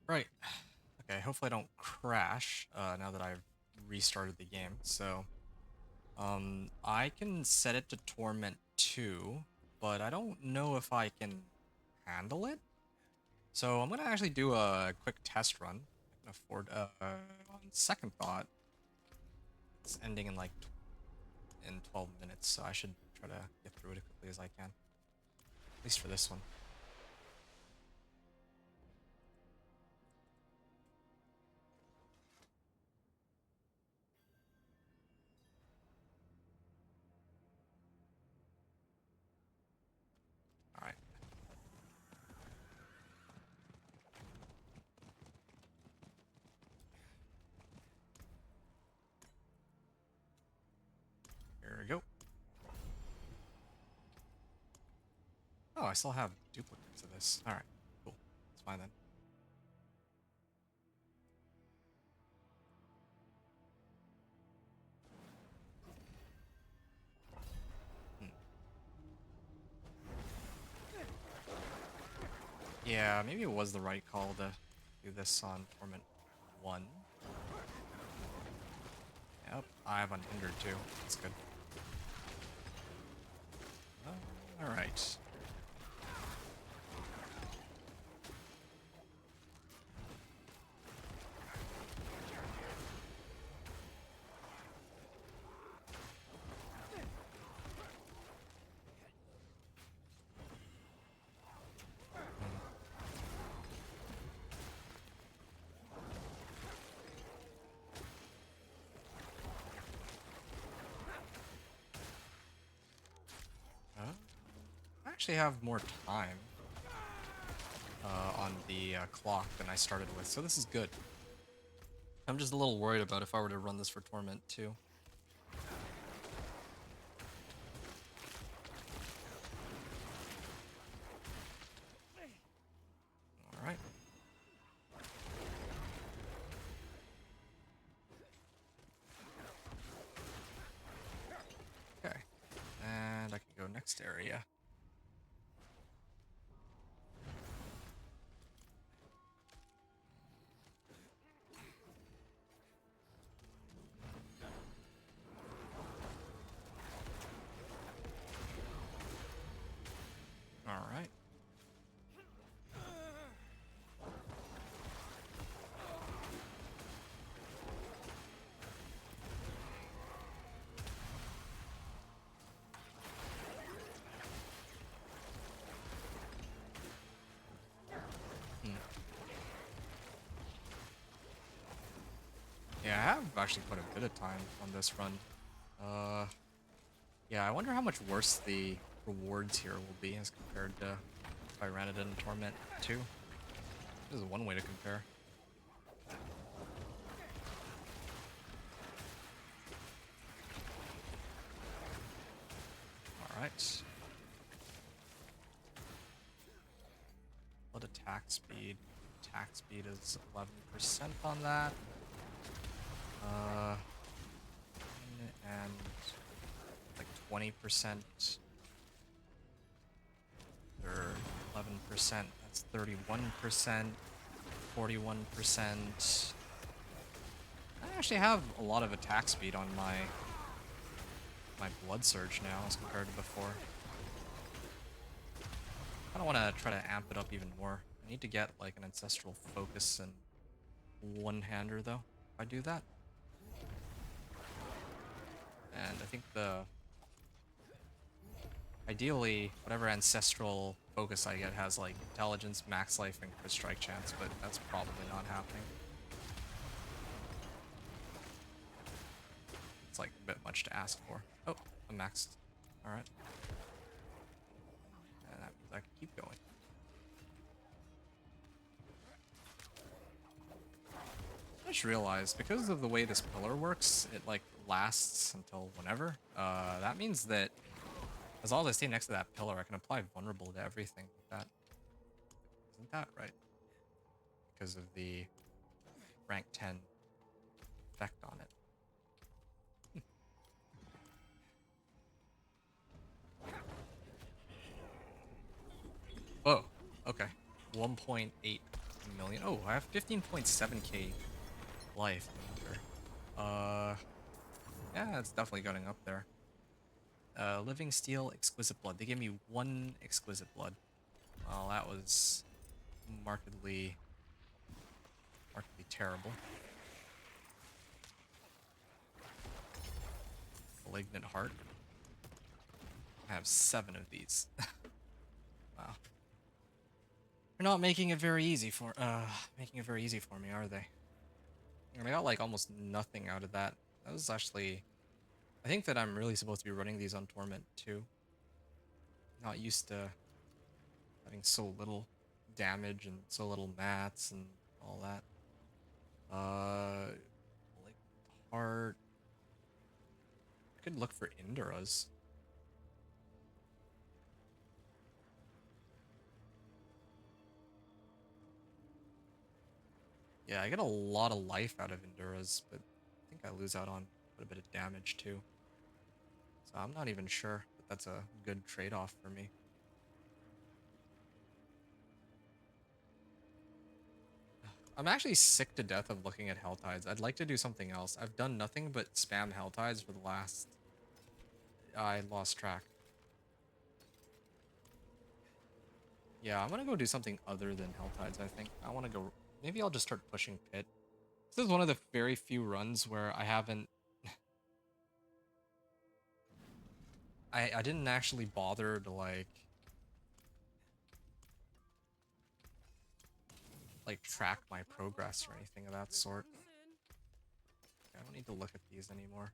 Right. Okay, hopefully I don't crash now that I've restarted the game. So, I can set it to Torment 2, but I don't know if I can handle it. So I'm gonna actually do a quick test run. I can afford. On second thought, it's ending in like in 12 minutes, so I should try to get through it as quickly as I can. At least for this one. All right. Here we go. Oh, I still have duplicates of this. All right, cool. That's fine then. Hmm. Yeah, maybe it was the right call to do this on Torment 1. Yep, I have unhindered too. That's good. All right. I actually have more time on the clock than I started with, so this is good. I'm just a little worried about if I were to run this for Torment too. Alright. Okay. And I can go next area. Alright. Yeah, I have actually quite a bit of time on this run. Yeah, I wonder how much worse the rewards here will be as compared to if I ran it in Torment 2. This is one way to compare. Alright. What attack speed? Attack speed is 11% on that. And like 20% or 11%. That's 31%, 41%. I actually have a lot of attack speed on my Blood Surge now as compared to before. I don't want to try to amp it up even more. I need to get like an Ancestral Focus and one-hander though, if I do that. And I think ideally, whatever Ancestral Focus I get has like Intelligence, Max Life, and Crit Strike chance, but that's probably not happening. It's like a bit much to ask for. Oh, I'm maxed. Alright. And that means I can keep going. I just realized, because of the way this pillar works, it like lasts until whenever. That means that As long as I stay next to that pillar, I can apply vulnerable to everything with that. Isn't that right? Because of the rank 10 effect on it. Whoa, okay. 1.8 million. Oh, I have 15.7k life. Yeah, it's definitely going up there. Living Steel, Exquisite Blood. They gave me 1 Exquisite Blood. Well, that was markedly terrible. Malignant Heart. I have 7 of these. Wow. They're not making it very easy for me, are they? And I got like almost nothing out of that. That was actually, I think that I'm really supposed to be running these on Torment too. Not used to having so little damage and so little mats and all that. Like heart. I could look for Indaras. Yeah, I get a lot of life out of Indaras, but I think I lose out on quite a bit of damage too. So I'm not even sure that that's a good trade-off for me. I'm actually sick to death of looking at Hell Tides. I'd like to do something else. I've done nothing but spam Hell Tides for the last... I lost track. Yeah, I'm gonna go do something other than Hell Tides, I think. I want to go... Maybe I'll just start pushing Pit. This is one of the very few runs where I haven't... I didn't actually bother to, like track my progress or anything of that sort. I don't need to look at these anymore.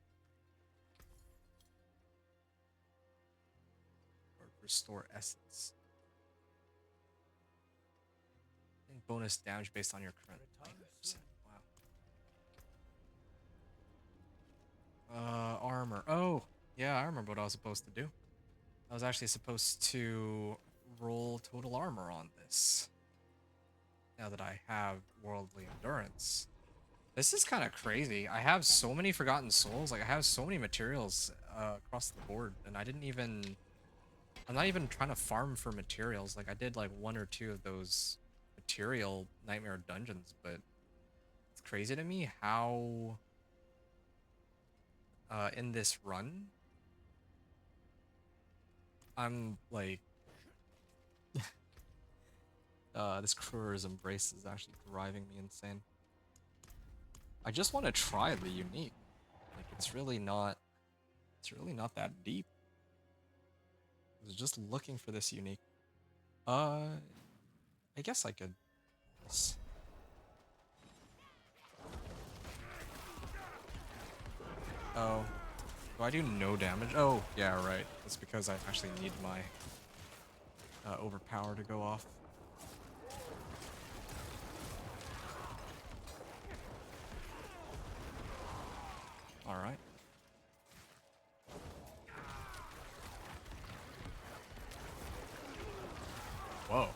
Or restore essence. And bonus damage based on your current 90%. Wow. Armor. Oh, yeah, I remember what I was supposed to do. I was actually supposed to roll total armor on this. Now that I have worldly endurance. This is kind of crazy. I have so many Forgotten Souls. Like, I have so many materials across the board, and I didn't even... I'm not even trying to farm for materials. Like, I did, like, 1 or 2 of those material Nightmare Dungeons, but it's crazy to me how... in this run... I'm, like... this Crew's Embrace is actually driving me insane. I just want to try the unique. Like, it's really not that deep. I was just looking for this unique. I guess I could. Oh, do I do no damage? Oh, yeah, right. It's because I actually need my overpower to go off. All right. Whoa.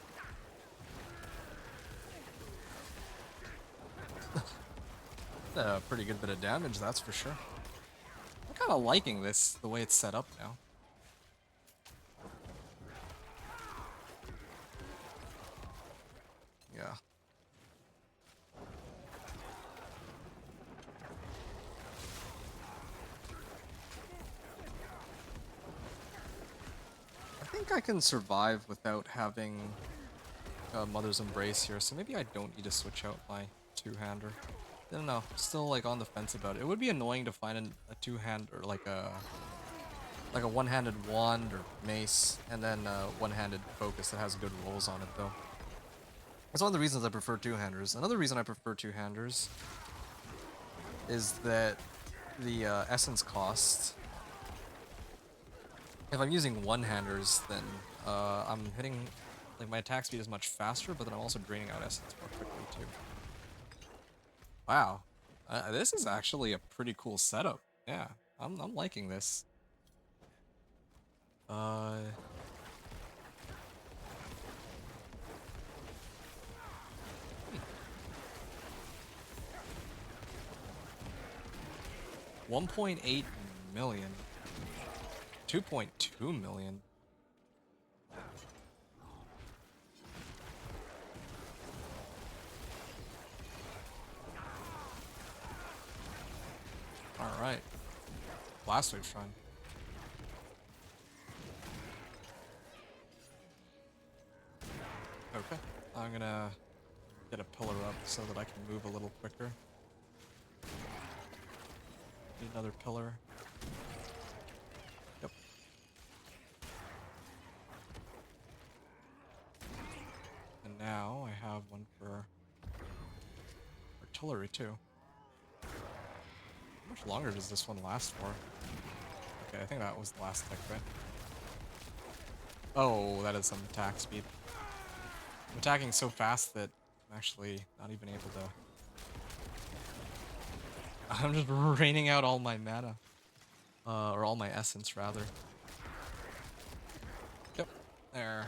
A pretty good bit of damage, that's for sure. I'm kind of liking this, the way it's set up now. Yeah. I think I can survive without having Mother's Embrace here, so maybe I don't need to switch out my two-hander. I don't know, still like on the fence about it. It would be annoying to find a two-hand or like a one-handed wand or mace, and then one-handed focus that has good rolls on it though. That's one of the reasons I prefer two-handers. Another reason I prefer two-handers is that the essence cost. If I'm using one-handers, then I'm hitting, like, my attack speed is much faster, but then I'm also draining out essence more quickly too. Wow, this is actually a pretty cool setup. Yeah, I'm liking this. Uh... 1.8 million. 2.2 million. Alright. Blast Wave Shrine. Okay. I'm gonna get a pillar up so that I can move a little quicker. Need another pillar. Yep. And now I have one for artillery too. How much longer does this one last for? Okay, I think that was the last tick, right? Oh, that is some attack speed. I'm attacking so fast that I'm actually not even able to... I'm just raining out all my mana. Or all my essence, rather. Yep. There.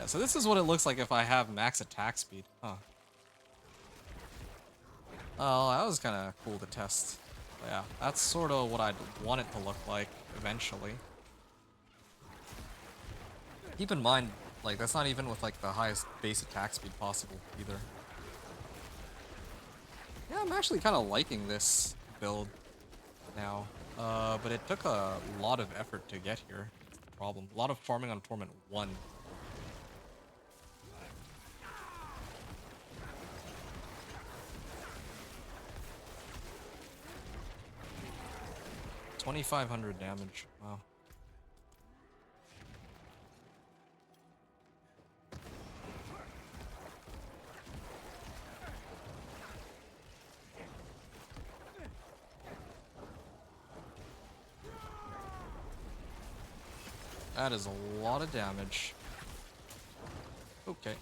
Yeah, so this is what it looks like if I have max attack speed. Huh. Oh, that was kind of cool to test. But yeah, that's sort of what I'd want it to look like eventually. Keep in mind, like, that's not even with, like, the highest base attack speed possible, either. Yeah, I'm actually kind of liking this build now. But it took a lot of effort to get here. That's the problem. A lot of farming on Torment 1. $2,500 damage. Wow. That is a lot of damage. Okay.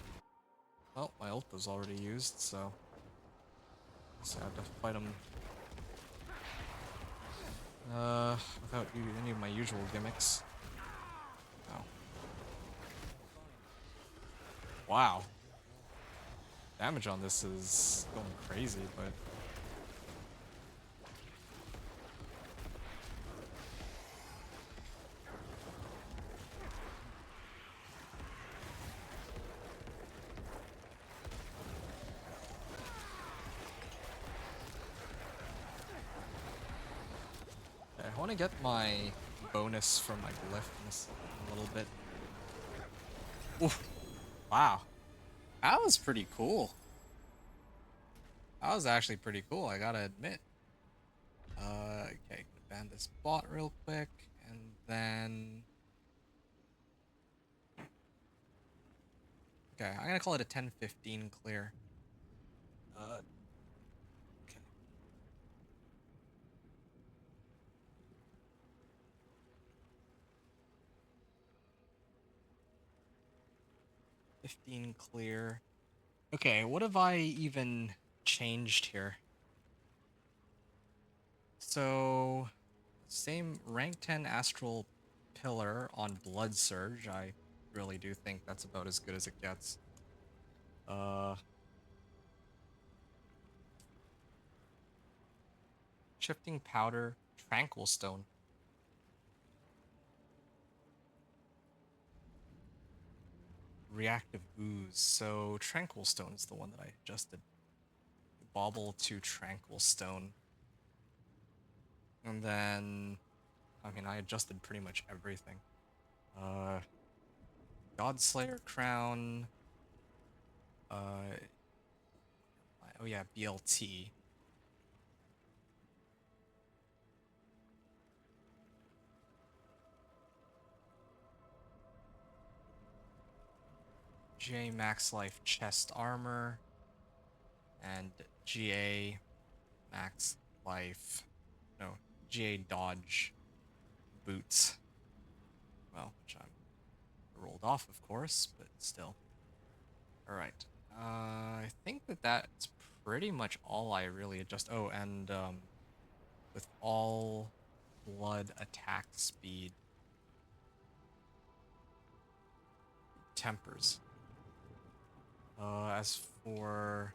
Well, my ult was already used, so... I have to fight him... without any of my usual gimmicks. Oh. Wow. Damage on this is going crazy, but... I want to get my bonus from my glyph in this a little bit. Oof. Wow. That was pretty cool. That was actually pretty cool, I gotta admit. Okay, gonna ban this bot real quick, and then... Okay, I'm gonna call it a 10-15 clear. Okay. 15 clear. Okay, what have I even changed here? So, same rank 10 Astral Pillar on Blood Surge. I really do think that's about as good as it gets. Shifting Powder, Tranquil Stone. Reactive Ooze. So, Tranquil Stone is the one that I adjusted. Bauble to Tranquil Stone. And then, I mean, I adjusted pretty much everything. Godslayer Crown. Oh yeah, BLT. J Max Life Chest Armor. And GA Max Life. No, GA Dodge Boots. Well, which I'm rolled off, of course, but still. Alright. I think that's pretty much all I really adjust. Oh, and with all blood attack speed tempers. As for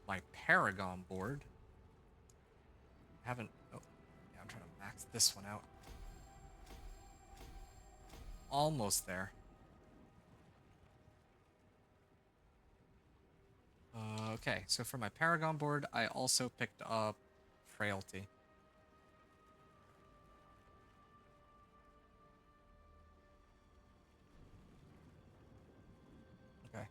my Paragon board, I haven't. Oh, yeah, I'm trying to max this one out. Almost there. Okay, so for my Paragon board, I also picked up Frailty. Okay.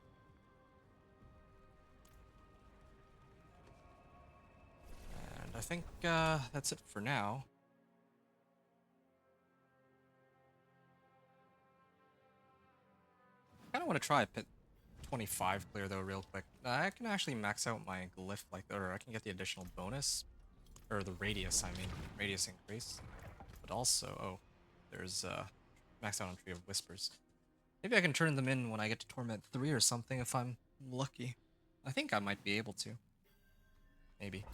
And I think that's it for now. I kind of want to try pit 25 clear though real quick. I can actually max out my glyph like that, or I can get the additional bonus. Or the radius, I mean. Radius increase. But also, oh, there's max out on Tree of Whispers. Maybe I can turn them in when I get to Torment 3 or something if I'm lucky. I think I might be able to. Maybe.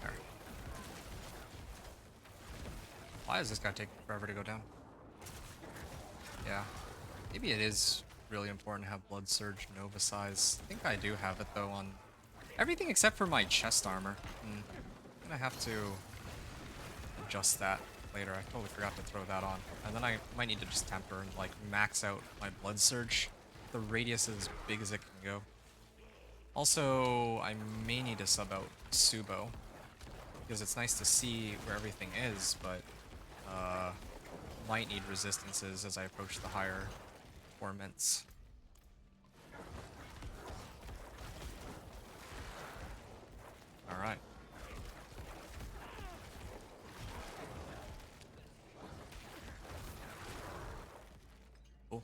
There. Why does this guy take forever to go down? Yeah. Maybe it is really important to have Blood Surge Nova size. I think I do have it though on everything except for my chest armor. I'm gonna have to adjust that later. I totally forgot to throw that on. And then I might need to just temper and like max out my Blood Surge. The radius is as big as it can go. Also, I may need to sub out Subo because it's nice to see where everything is, but might need resistances as I approach the higher torments. All right. Cool.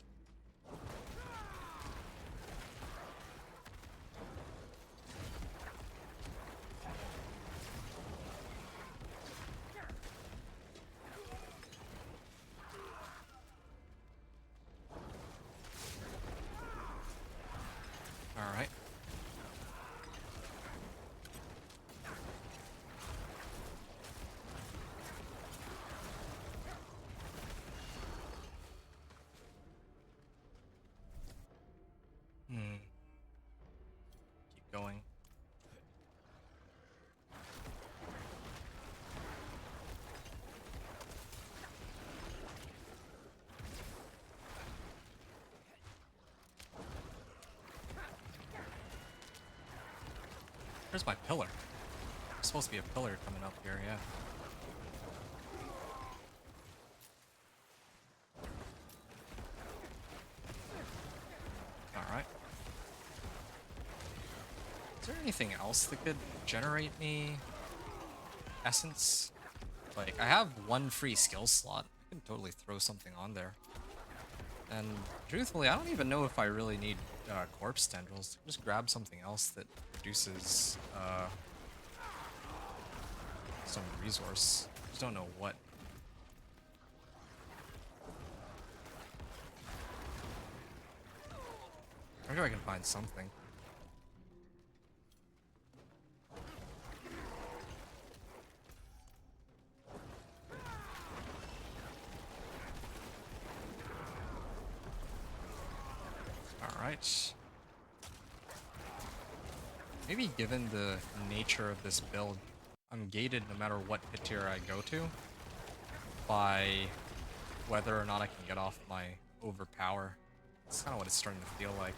All right. Keep going. There's my pillar. There's supposed to be a pillar coming up here, yeah. Alright. Is there anything else that could generate me essence? Like, I have one free skill slot. I can totally throw something on there. And truthfully, I don't even know if I really need corpse tendrils. Just grab something else that produces some resource. Just don't know what. I'm sure I can find something. Alright. Maybe given the nature of this build, I'm gated no matter what pit tier I go to by whether or not I can get off my overpower. That's kind of what it's starting to feel like.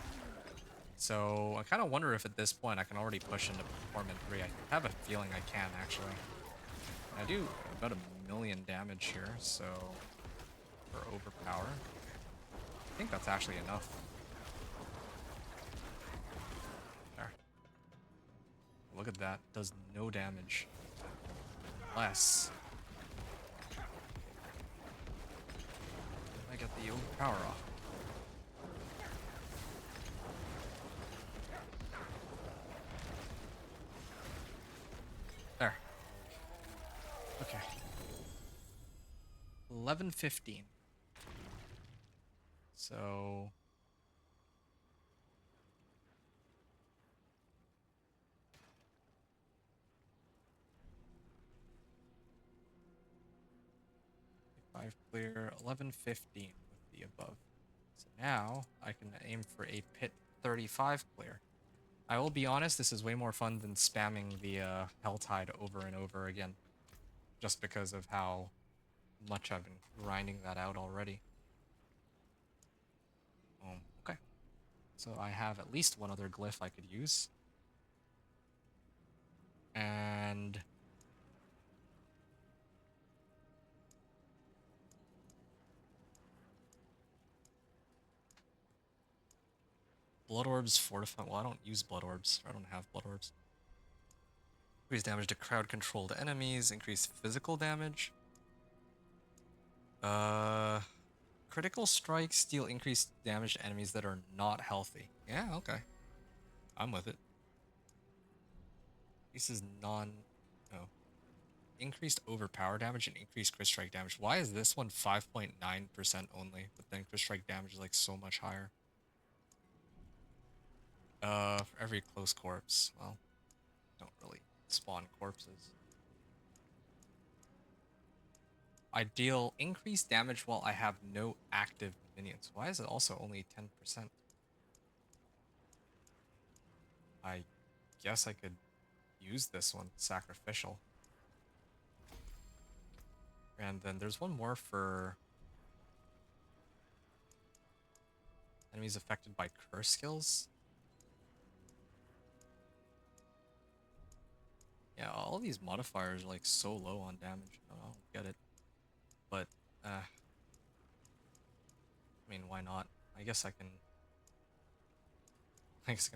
So I kind of wonder if at this point I can already push into Torment 3. I have a feeling I can actually. I do about 1,000,000 damage here, so for overpower, I think that's actually enough. There. Look at that. Does no damage. Unless I get the overpower off. There. Okay. 11:15. So 5 clear, 1115 with the above. So now I can aim for a pit 35 clear. I will be honest, this is way more fun than spamming the Helltide over and over again. Just because of how much I've been grinding that out already. Okay. So I have at least one other glyph I could use. And blood orbs fortify. Well, I don't use blood orbs. I don't have blood orbs. Increase damage to crowd controlled enemies. Increase physical damage. Critical strikes deal increased damage to enemies that are not healthy. Yeah, okay. I'm with it. This is no. Increased overpower damage and increased crit strike damage. Why is this one 5.9% only, but then crit strike damage is like so much higher? For every close corpse. Well, don't really spawn corpses. I deal increased damage while I have no active minions. Why is it also only 10%? I guess I could use this one, sacrificial. And then there's one more for enemies affected by curse skills. Yeah, all these modifiers are like so low on damage. I don't get it. But, I mean, why not? I guess I can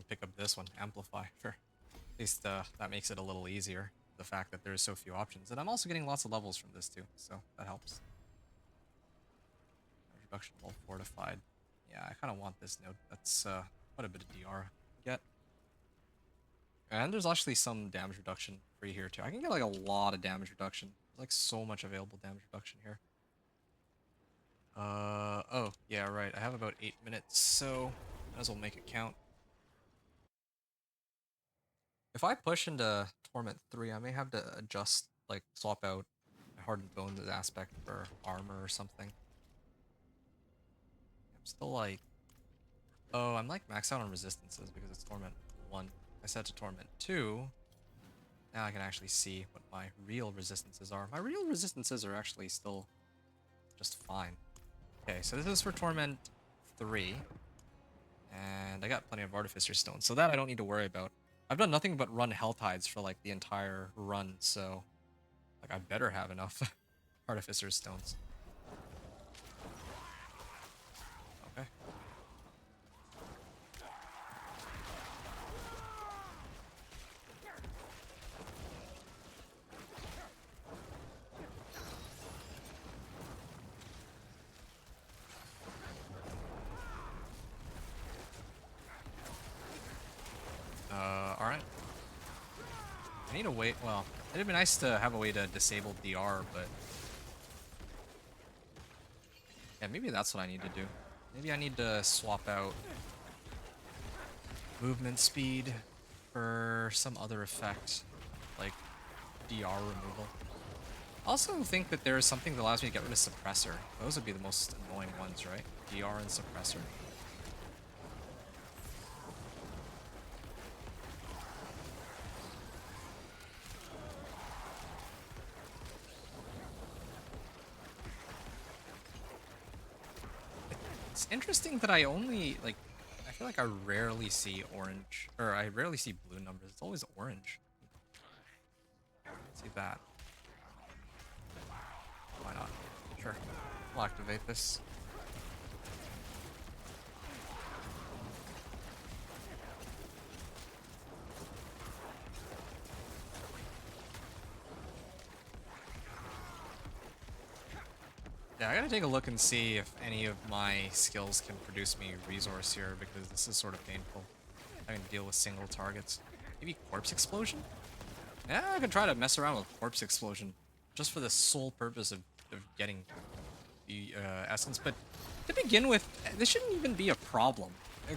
pick up this one, Amplify, for at least that makes it a little easier. The fact that there's so few options. And I'm also getting lots of levels from this too, so that helps. Reduction while fortified. Yeah, I kind of want this node. That's quite a bit of DR to get. And there's actually some damage reduction free here too. I can get like a lot of damage reduction. There's like so much available damage reduction here. Oh, yeah, right. I have about 8 minutes, so might as well make it count. If I push into Torment 3, I may have to adjust, like, swap out my Hardened Bones aspect for armor or something. I'm still like... Oh, I'm like maxed out on resistances because it's Torment 1. I set to Torment 2. Now I can actually see what my real resistances are. My real resistances are actually still just fine. Okay, so this is for Torment 3. And I got plenty of Artificer Stones, so that I don't need to worry about. I've done nothing but run Helltides for like the entire run, so like I better have enough Artificer Stones. Okay. Alright. I need a way, well, it'd be nice to have a way to disable DR, but... Yeah, maybe that's what I need to do. Maybe I need to swap out movement speed for some other effect, like DR removal. I also think that there is something that allows me to get rid of Suppressor. Those would be the most annoying ones, right? DR and Suppressor. It's interesting that I only, like, I feel like I rarely see orange, or I rarely see blue numbers. It's always orange. Let's see that. Why not? Sure. We'll activate this. Yeah, I gotta take a look and see if any of my skills can produce me resource here, because this is sort of painful. Having to deal with single targets. Maybe Corpse Explosion? Yeah, I could try to mess around with Corpse Explosion, just for the sole purpose of getting the essence. But to begin with, this shouldn't even be a problem.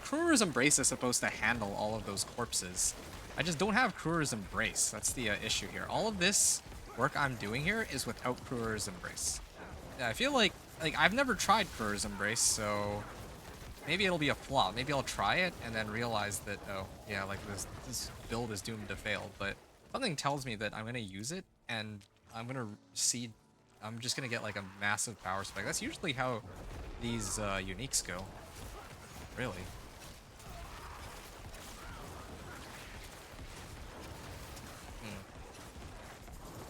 Kruger's Embrace is supposed to handle all of those corpses. I just don't have Kruger's Embrace. That's the issue here. All of this work I'm doing here is without Kruger's Embrace. Yeah, I feel like I've never tried Crew's Embrace, so maybe it'll be a flop. Maybe I'll try it and then realize that, oh yeah, like this build is doomed to fail. But something tells me that I'm gonna use it and I'm gonna see. I'm just gonna get like a massive power spike. That's usually how these uniques go. Really.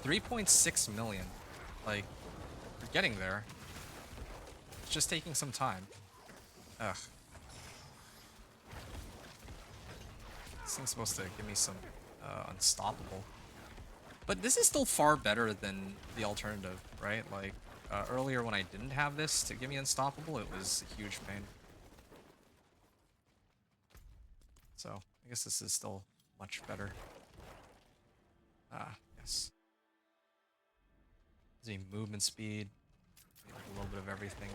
3.6 million. Like, we're getting there. It's just taking some time. Ugh. This thing's supposed to give me some unstoppable. But this is still far better than the alternative, right? Like, earlier when I didn't have this to give me unstoppable, it was a huge pain. So, I guess this is still much better. Ah, yes. Gives me movement speed, maybe a little bit of everything.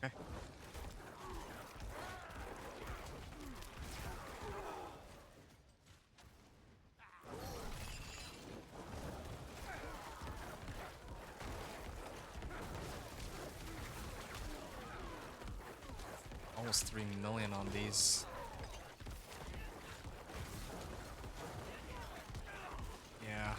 Okay. Almost 3 million on these. Yeah.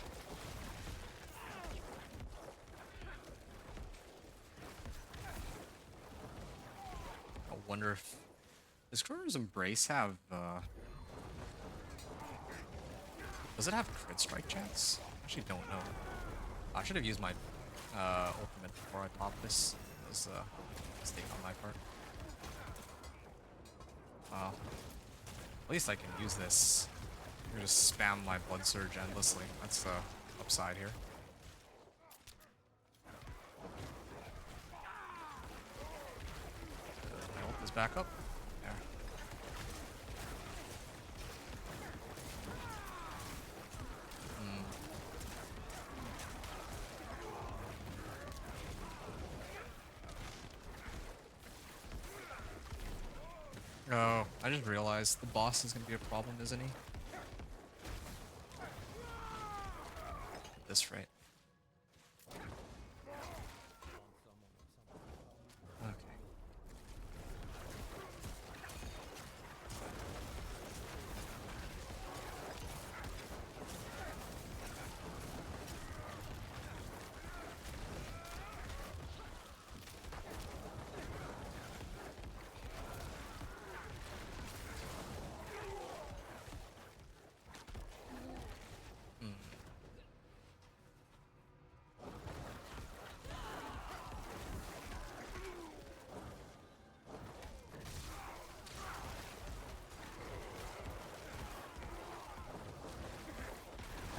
I wonder if... Does Crew's Embrace have, does it have crit strike chance? I actually don't know. I should have used my ultimate before I popped this. It was a mistake on my part. Well, at least I can use this. I can just spam my Blood Surge endlessly. That's the upside here. My ult is back up. There. Oh, I just realized the boss is gonna be a problem, isn't he? At this rate. Okay.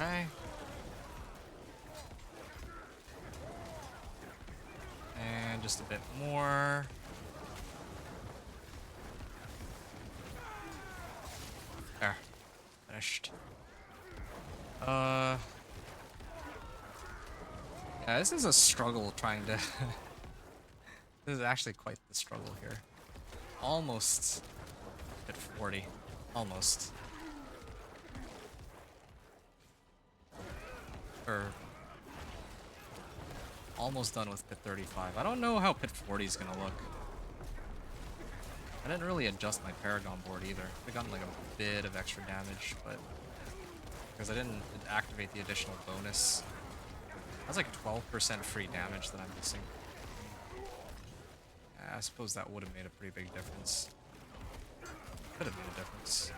Okay. And just a bit more. There. Finished. Yeah, this is a struggle trying to... This is actually quite the struggle here. Almost at 40. Almost. Or almost done with pit 35. I don't know how pit 40 is gonna look. I didn't really adjust my Paragon board either. I gotten like a bit of extra damage, but because I didn't activate the additional bonus, that's like 12% free damage that I'm missing. I suppose that would have made a pretty big difference. Could have made a difference.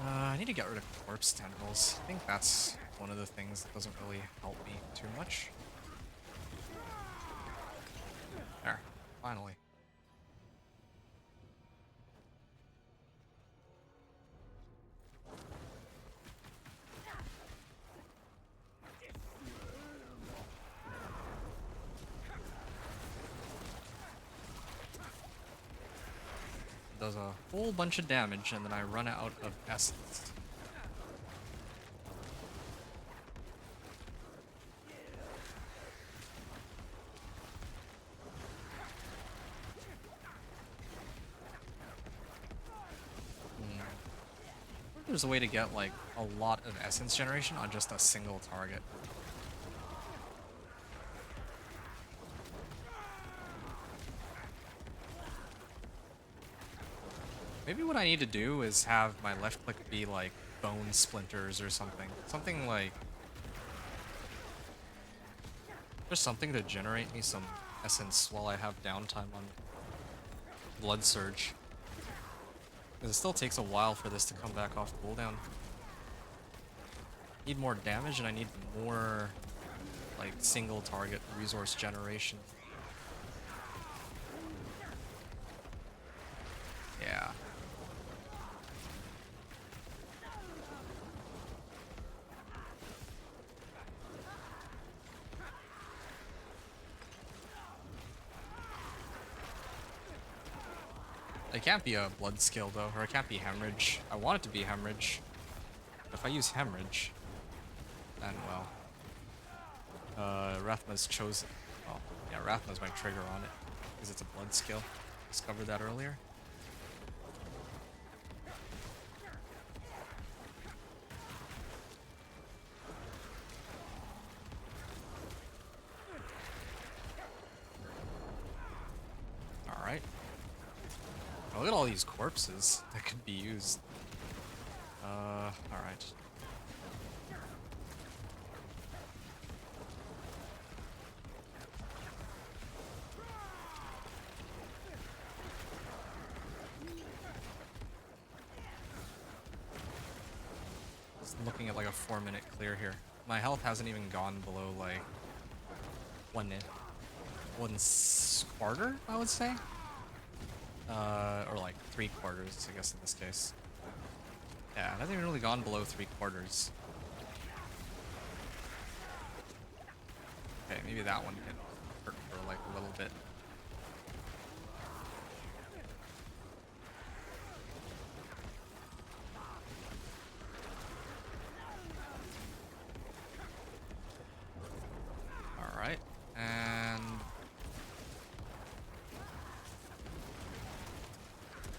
I need to get rid of corpse tendrils. I think that's one of the things that doesn't really help me too much. There, finally. Does a whole bunch of damage, and then I run out of essence. There's a way to get like a lot of essence generation on just a single target. Maybe what I need to do is have my left click be like bone splinters or something. Something like... Just something to generate me some essence while I have downtime on Blood Surge. Because it still takes a while for this to come back off cooldown. Need more damage and I need more like single target resource generation. Yeah. It can't be a blood skill though, or it can't be hemorrhage. I want it to be hemorrhage. But if I use hemorrhage, then well, Rathma's chosen. Well, yeah, Rathma's my trigger on it because it's a blood skill. Discovered that earlier. All right. Oh, look at all these corpses that could be used. All right. Just looking at like a 4-minute clear here. My health hasn't even gone below like one quarter, I would say. Or like 3/4, I guess in this case. Yeah, it hasn't even really gone below 3/4. Okay, maybe that one can hurt for like a little bit. Alright, and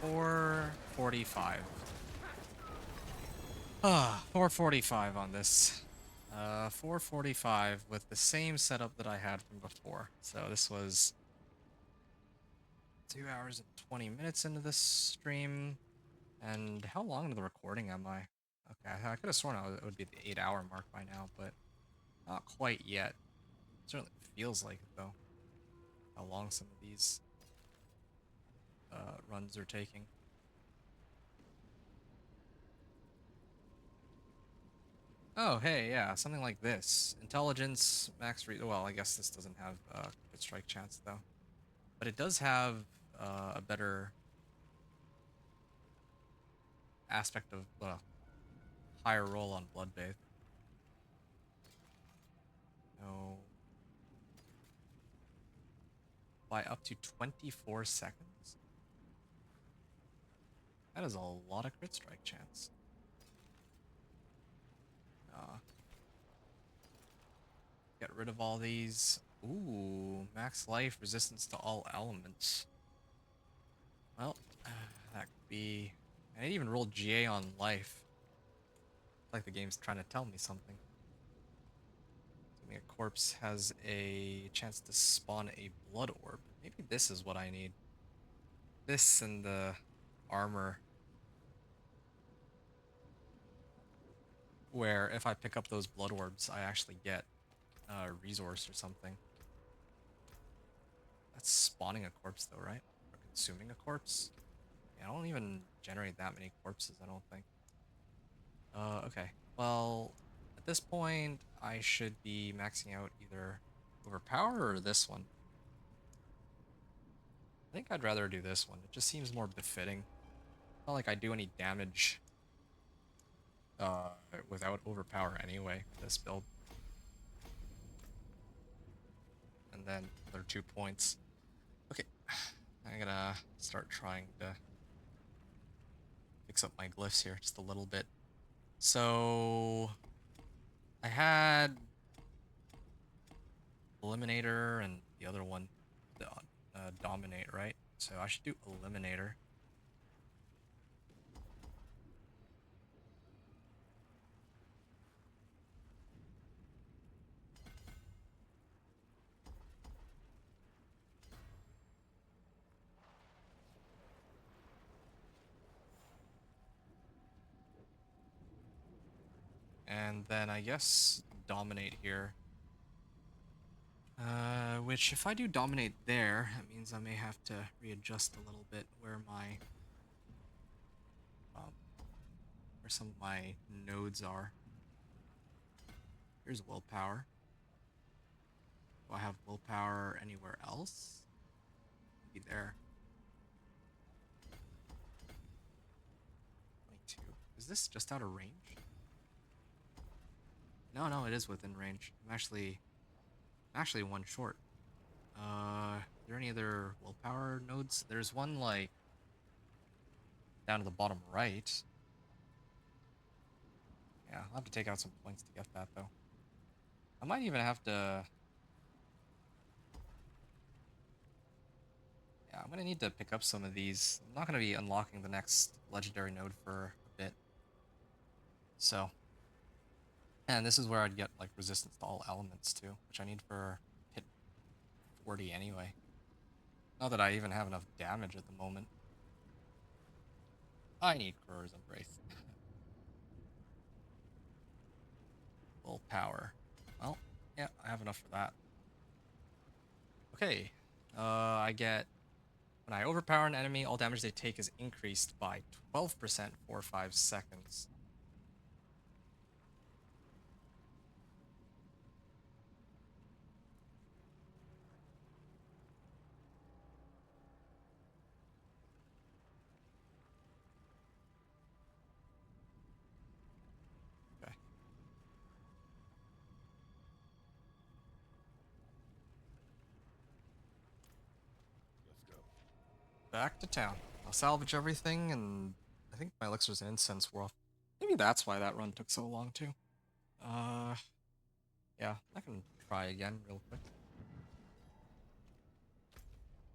445. 445 on this. 445 with the same setup that I had from before. So this was 2 hours and 20 minutes into this stream. And how long into the recording am I? Okay, I could have sworn it would be the 8-hour mark by now, but not quite yet. It certainly feels like it though. How long some of these runs are taking. Oh, hey, yeah, something like this. Intelligence, max well, I guess this doesn't have crit strike chance, though. But it does have a better aspect of, well, higher roll on Bloodbathe. No. By up to 24 seconds? That is a lot of crit strike chance. Get rid of all these. Ooh, max life, resistance to all elements. Well, that could be... I didn't even roll GA on life. It's like the game's trying to tell me something. Assuming a corpse has a chance to spawn a blood orb. Maybe this is what I need. This and the armor. Where if I pick up those blood orbs, I actually get a resource or something. That's spawning a corpse though, right? Or consuming a corpse? Yeah, I don't even generate that many corpses, I don't think. Okay. Well, at this point, I should be maxing out either Overpower or this one. I think I'd rather do this one. It just seems more befitting. Not like I do any damage without Overpower anyway for this build. And then another 2 points. Okay, I'm gonna start trying to fix up my glyphs here just a little bit. So I had Eliminator and the other one, Dominate, right? So I should do Eliminator. And then I guess Dominate here. Which if I do Dominate there, that means I may have to readjust a little bit where my where some of my nodes are. Here's Willpower. Do I have Willpower anywhere else? Maybe there. 22. Is this just out of range? No, it is within range. I'm actually one short. Are there any other Willpower nodes? There's one like down to the bottom right. Yeah, I'll have to take out some points to get that though. I might even have to. Yeah, I'm gonna need to pick up some of these. I'm not gonna be unlocking the next legendary node for a bit. So, and this is where I'd get like resistance to all elements too, which I need for hit 40 anyway. Not that I even have enough damage at the moment. I need Crow's Embrace. Willpower. Well, yeah, I have enough for that. Okay, I get, when I overpower an enemy, all damage they take is increased by 12% for 5 seconds. Okay. Let's go. Back to town. I'll salvage everything, and I think my elixirs and incense were off. Maybe that's why that run took so long, too. Yeah, I can try again real quick.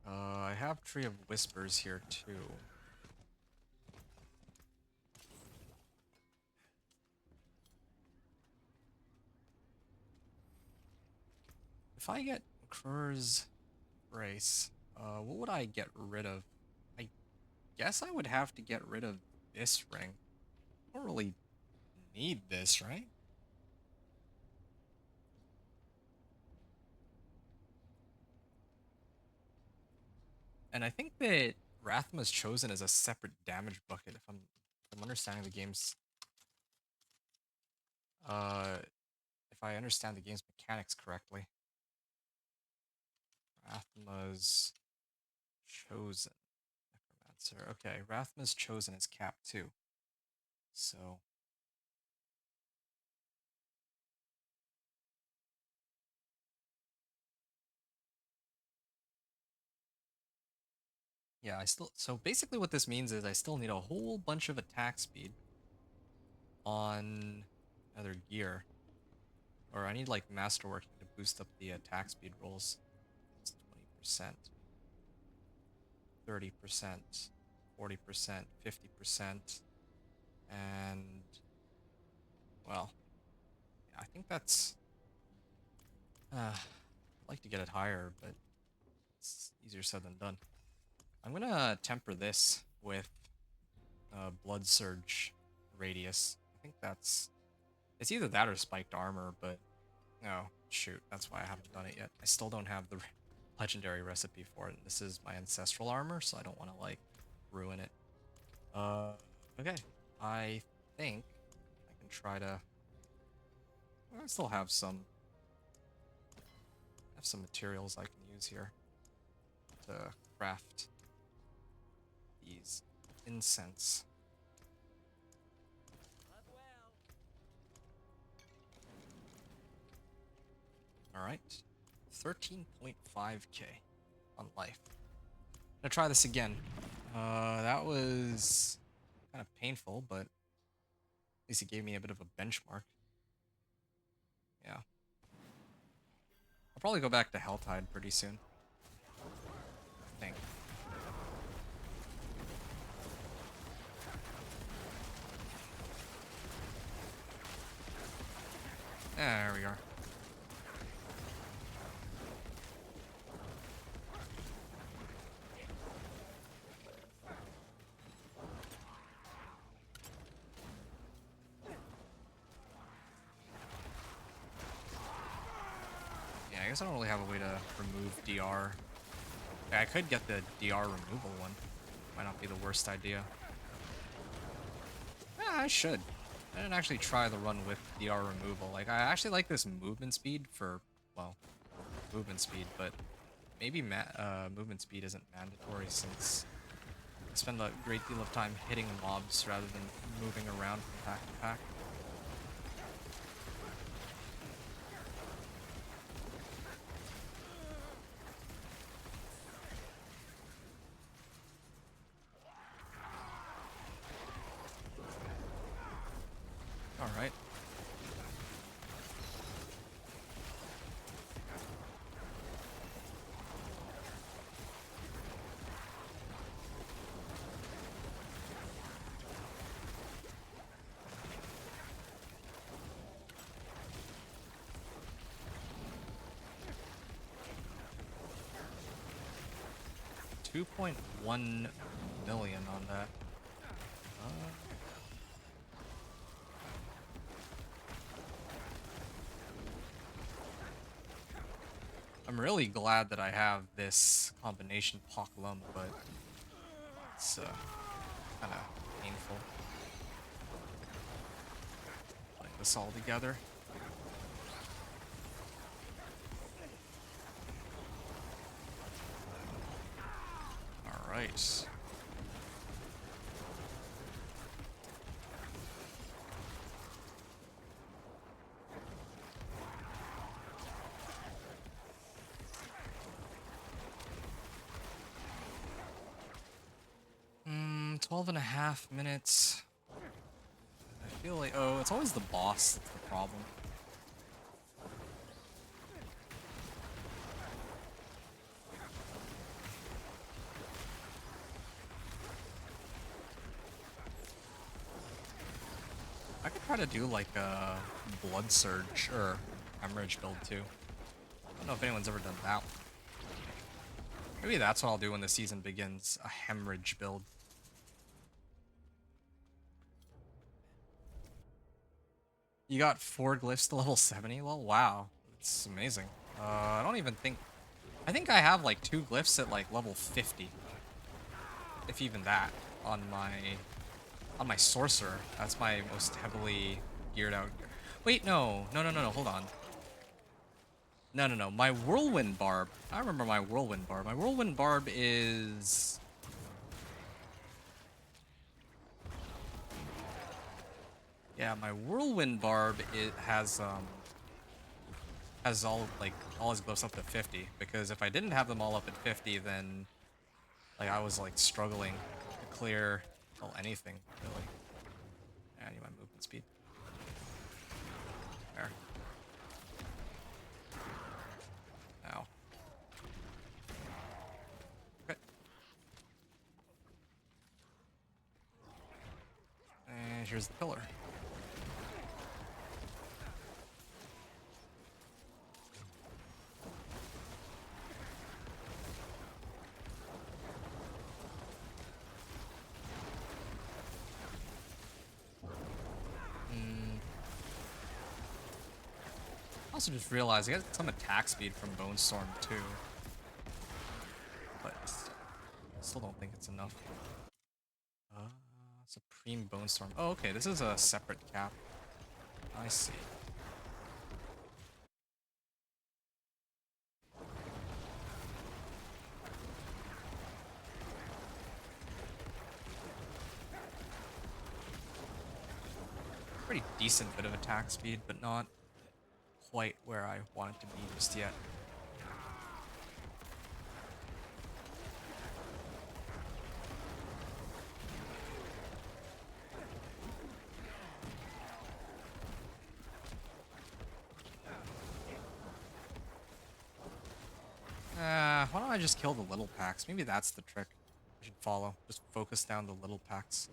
I have Tree of Whispers here, too. If I get Krur's Brace, what would I get rid of? I guess I would have to get rid of this ring. I don't really need this, right? And I think that Rathma's chosen as a separate damage bucket, if I'm understanding the game's uh if I understand the game's mechanics correctly. Rathma's chosen. Necromancer. Okay, Rathma's chosen is cap 2. So yeah, so basically what this means is I still need a whole bunch of attack speed on other gear. Or I need like masterworking to boost up the attack speed rolls. It's 20%, 30%, 40%, 50%, and well, yeah, I think that's I'd like to get it higher, but it's easier said than done. I'm gonna temper this with Blood Surge Radius. I think it's either that or Spiked Armor, but no, shoot, that's why I haven't done it yet. I still don't have the legendary recipe for it. This is my ancestral armor, so I don't want to like ruin it. Okay, I think I can try to I still have some materials I can use here to craft these incense. All right, 13.5k on life. Gonna try this again. That was kind of painful, but at least it gave me a bit of a benchmark. Yeah. I'll probably go back to Helltide pretty soon. I think. There we are. Yeah, I guess I don't really have a way to remove DR. I could get the DR removal one. Might not be the worst idea. Yeah, I should. I didn't actually try the run with DR removal. Like, I actually like this movement speed for, well, movement speed, but maybe movement speed isn't mandatory since I spend a great deal of time hitting mobs rather than moving around from pack to pack. Alright. $2.1 million on that. I'm really glad that I have this combination Poklum, but it's kind of painful putting this all together. All right. Hmm, 12.5 minutes. I feel like, oh, it's always the boss that's the problem. I could try to do like a Blood Surge or Hemorrhage build too. I don't know if anyone's ever done that one. Maybe that's what I'll do when the season begins, a Hemorrhage build. You got 4 glyphs to level 70? Well, wow. That's amazing. I don't even think... I think I have like 2 glyphs at like level 50. If even that. On my Sorcerer. That's my most heavily geared out... Wait, no. No, hold on. No. My Whirlwind Barb. I remember my Whirlwind Barb. My Whirlwind Barb is... Yeah, my Whirlwind Barb, it has all his glyphs up to 50, because if I didn't have them all up at 50, then like I was like struggling to clear anything really. Yeah, I need my movement speed. There. Ow. Okay. And here's the pillar. Also just realized I got some attack speed from Bone Storm too, but still don't think it's enough. Supreme Bone Storm. Oh, okay, this is a separate cap. I see. pretty decent bit of attack speed, but not quite where I want it to be just yet. Why don't I just kill the little packs? Maybe that's the trick I should follow. Just focus down the little packs.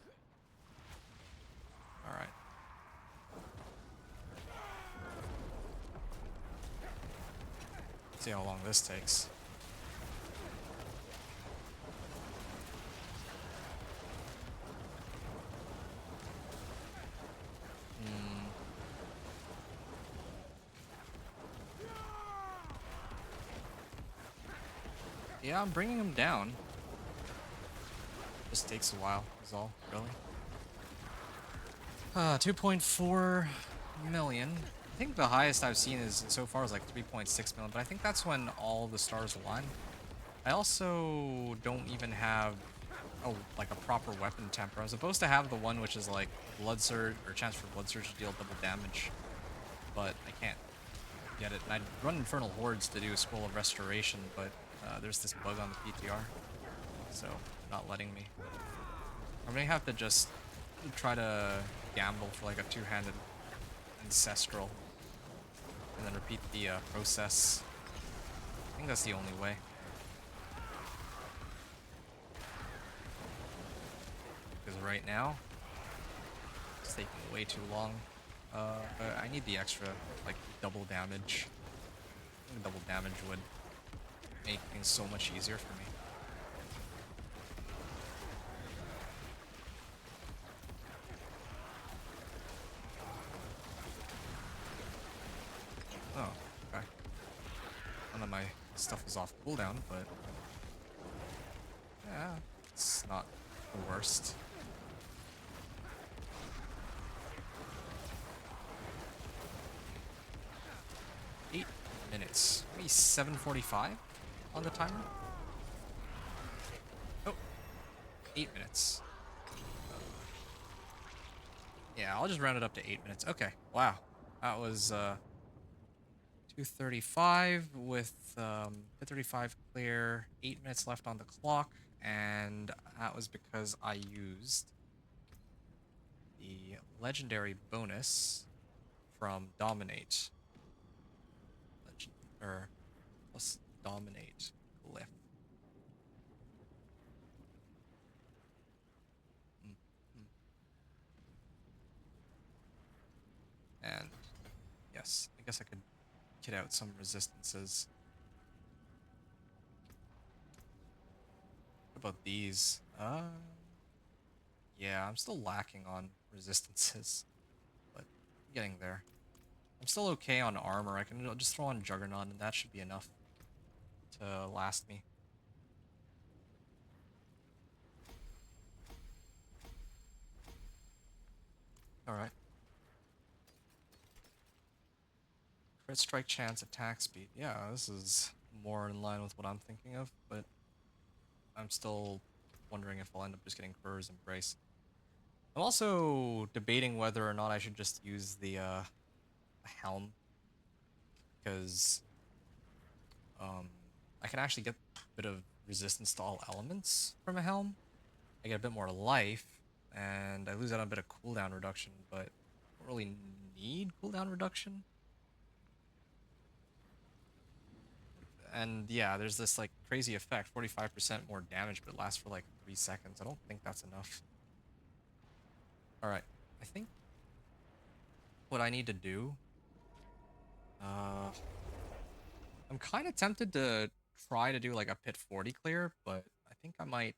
Alright. See how long this takes. Yeah, I'm bringing him down. Just takes a while, is all, really. 2.4 million. I think the highest I've seen is so far is like 3.6 million, but I think that's when all the stars align. I also don't even have like a proper weapon temper. I'm supposed to have the one which is like Blood Surge, or chance for Blood Surge to deal double damage, but I can't get it. And I'd run Infernal Hordes to do a Scroll of Restoration, but there's this bug on the PTR, so not letting me. I'm gonna have to just try to gamble for like a two-handed Ancestral, and then repeat the process. I think that's the only way. Because right now, it's taking way too long. But I need the extra, like, double damage. I think double damage would make things so much easier for me. Oh, okay. None of my stuff is off cooldown, but yeah, it's not the worst. Minutes. Maybe 7:45 on the timer. Oh, 8 minutes. Yeah, I'll just round it up to 8 minutes. Okay, wow. That was 2:35 with 2:35 clear, 8 minutes left on the clock, and that was because I used the legendary bonus from Dominate. Or plus Dominate glyph. And yes, I guess I could kit out some resistances. What about these? Yeah, I'm still lacking on resistances, but I'm getting there. I'm still okay on armor. I can just throw on Juggernaut, and that should be enough to last me. Alright. Crit strike chance, attack speed. Yeah, this is more in line with what I'm thinking of, but I'm still wondering if I'll end up just getting Quer's Embrace. I'm also debating whether or not I should just use the Helm, because I can actually get a bit of resistance to all elements from a Helm. I get a bit more life, and I lose out on a bit of cooldown reduction, but I don't really need cooldown reduction. And yeah, there's this like crazy effect, 45% more damage, but it lasts for like 3 seconds. I don't think that's enough. Alright, I think what I need to do, I'm kind of tempted to try to do like a pit 40 clear, but I think I might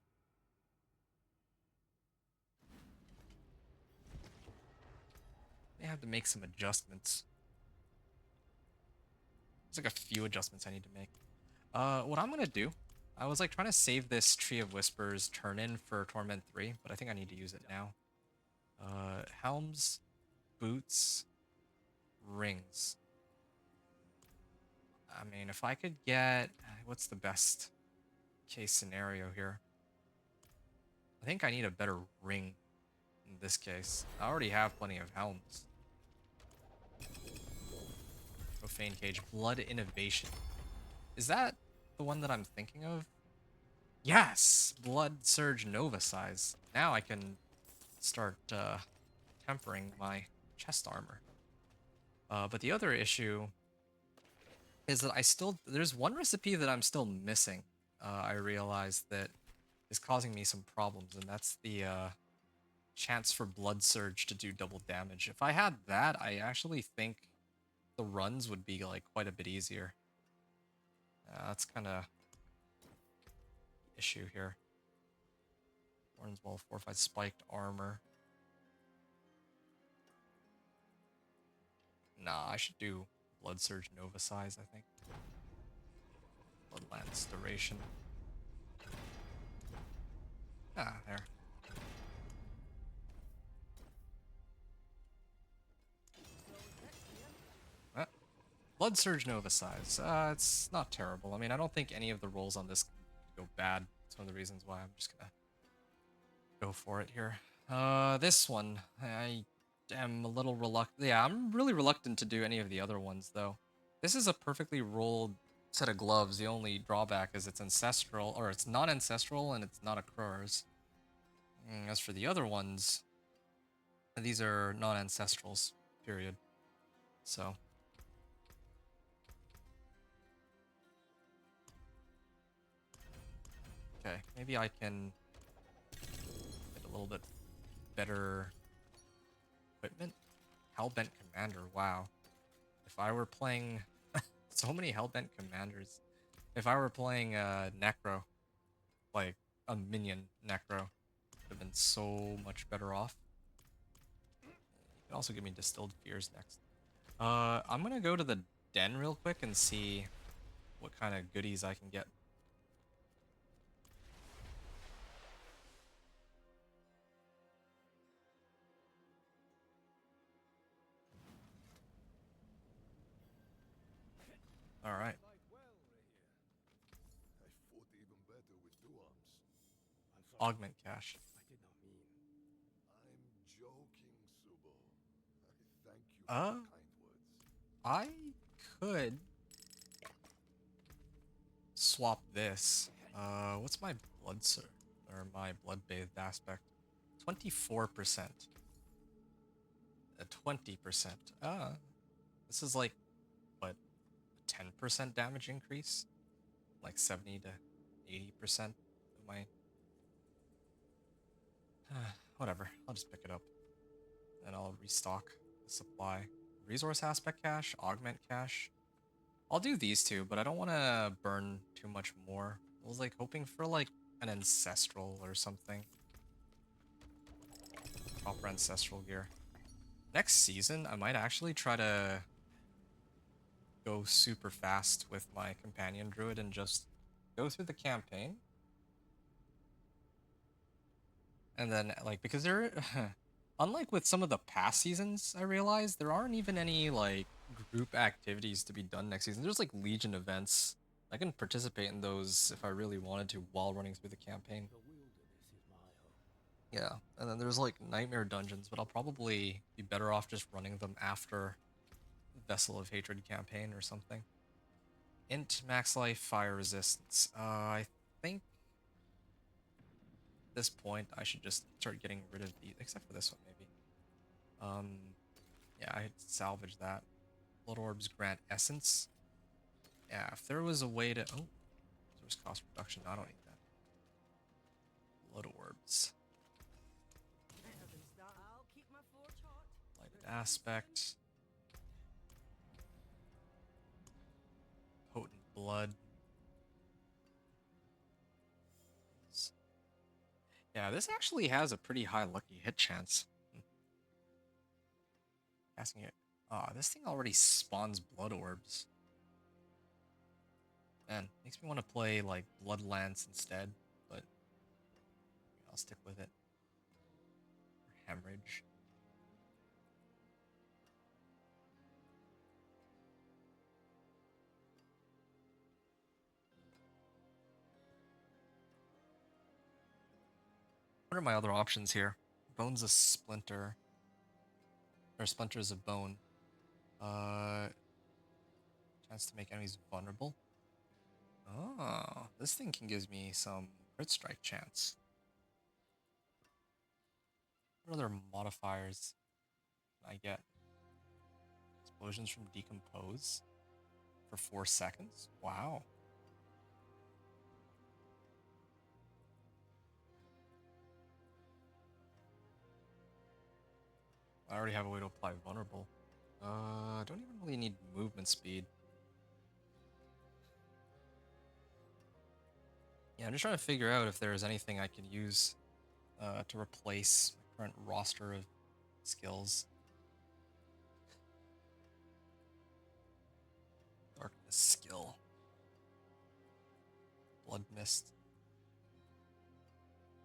have to make some adjustments. There's like a few adjustments I need to make. What I'm gonna do, I was like trying to save this Tree of Whispers turn in for Torment 3, but I think I need to use it now. Helms, boots, rings. I mean, if I could get, what's the best case scenario here? I think I need a better ring in this case. I already have plenty of helms. Profane Cage. Blood Innovation. Is that the one that I'm thinking of? Yes! Blood Surge Nova size. Now I can start tempering my chest armor. But the other issue is that there's one recipe that I'm still missing. I realized that is causing me some problems, and that's the chance for Blood Surge to do double damage. If I had that, I actually think the runs would be like quite a bit easier. That's kind of issue here. Horns Wall fortified spiked armor. Nah, I should do Blood Surge Nova size, I think. Bloodlance duration. Ah, there. Blood Surge Nova size. It's not terrible. I mean, I don't think any of the rolls on this go bad. It's one of the reasons why I'm just gonna go for it here. This one, I am a little reluctant. Yeah, I'm really reluctant to do any of the other ones, though. This is a perfectly rolled set of gloves. The only drawback is it's ancestral, or it's not ancestral, and it's not a Crurs. As for the other ones, these are non-ancestrals, period. So... okay, maybe I can get a little bit better equipment. Hellbent Commander, wow. If I were playing... so many Hellbent Commanders. If I were playing Necro, like a minion Necro, would have been so much better off. You can also give me Distilled Fears next. I'm gonna go to the den real quick and see what kind of goodies I can get. All right. Fight well, Rahir. I fought even better with two arms. I'm sorry. Augment Cache. I did not mean. I'm joking, Subo. I thank you for Uh, your kind words. I could swap this. What's my blood surge or my blood bathed aspect? 24%. 20%. This is like what, a 10% damage increase? Like 70 to 80% of my. Whatever. I'll just pick it up, and I'll restock the supply. Resource aspect cache, augment cache. I'll do these two, but I don't want to burn too much more. I was like hoping for like an ancestral or something. Proper ancestral gear. Next season, I might actually try to go super fast with my companion druid and just go through the campaign. And then, like, because there, unlike with some of the past seasons, I realized there aren't even any, like, group activities to be done next season. There's, like, Legion events. I can participate in those if I really wanted to while running through the campaign. The wilderness is my home. Yeah, and then there's, like, Nightmare Dungeons, but I'll probably be better off just running them after Vessel of Hatred campaign or something. Int, max life, fire resistance. I think at this point I should just start getting rid of these, except for this one maybe. Yeah, I'd salvage that. Blood orbs grant essence. Yeah, if there was a way to... oh, resource cost reduction. I don't need that. Blood orbs. I'll keep my forge hot. Lighted aspect. Potent blood. Yeah, this actually has a pretty high lucky hit chance. Casting it. This thing already spawns blood orbs. Man, makes me want to play like Blood Lance instead, but I'll stick with it. Or Hemorrhage. What are my other options here? Bone's a splinter. Or splinters of bone. Chance to make enemies vulnerable. Oh, this thing can give me some crit strike chance. What other modifiers can I get? Explosions from decompose for 4 seconds. Wow. I already have a way to apply vulnerable. I don't even really need movement speed. Yeah, I'm just trying to figure out if there's anything I can use to replace my current roster of skills. Darkness skill. Blood Mist.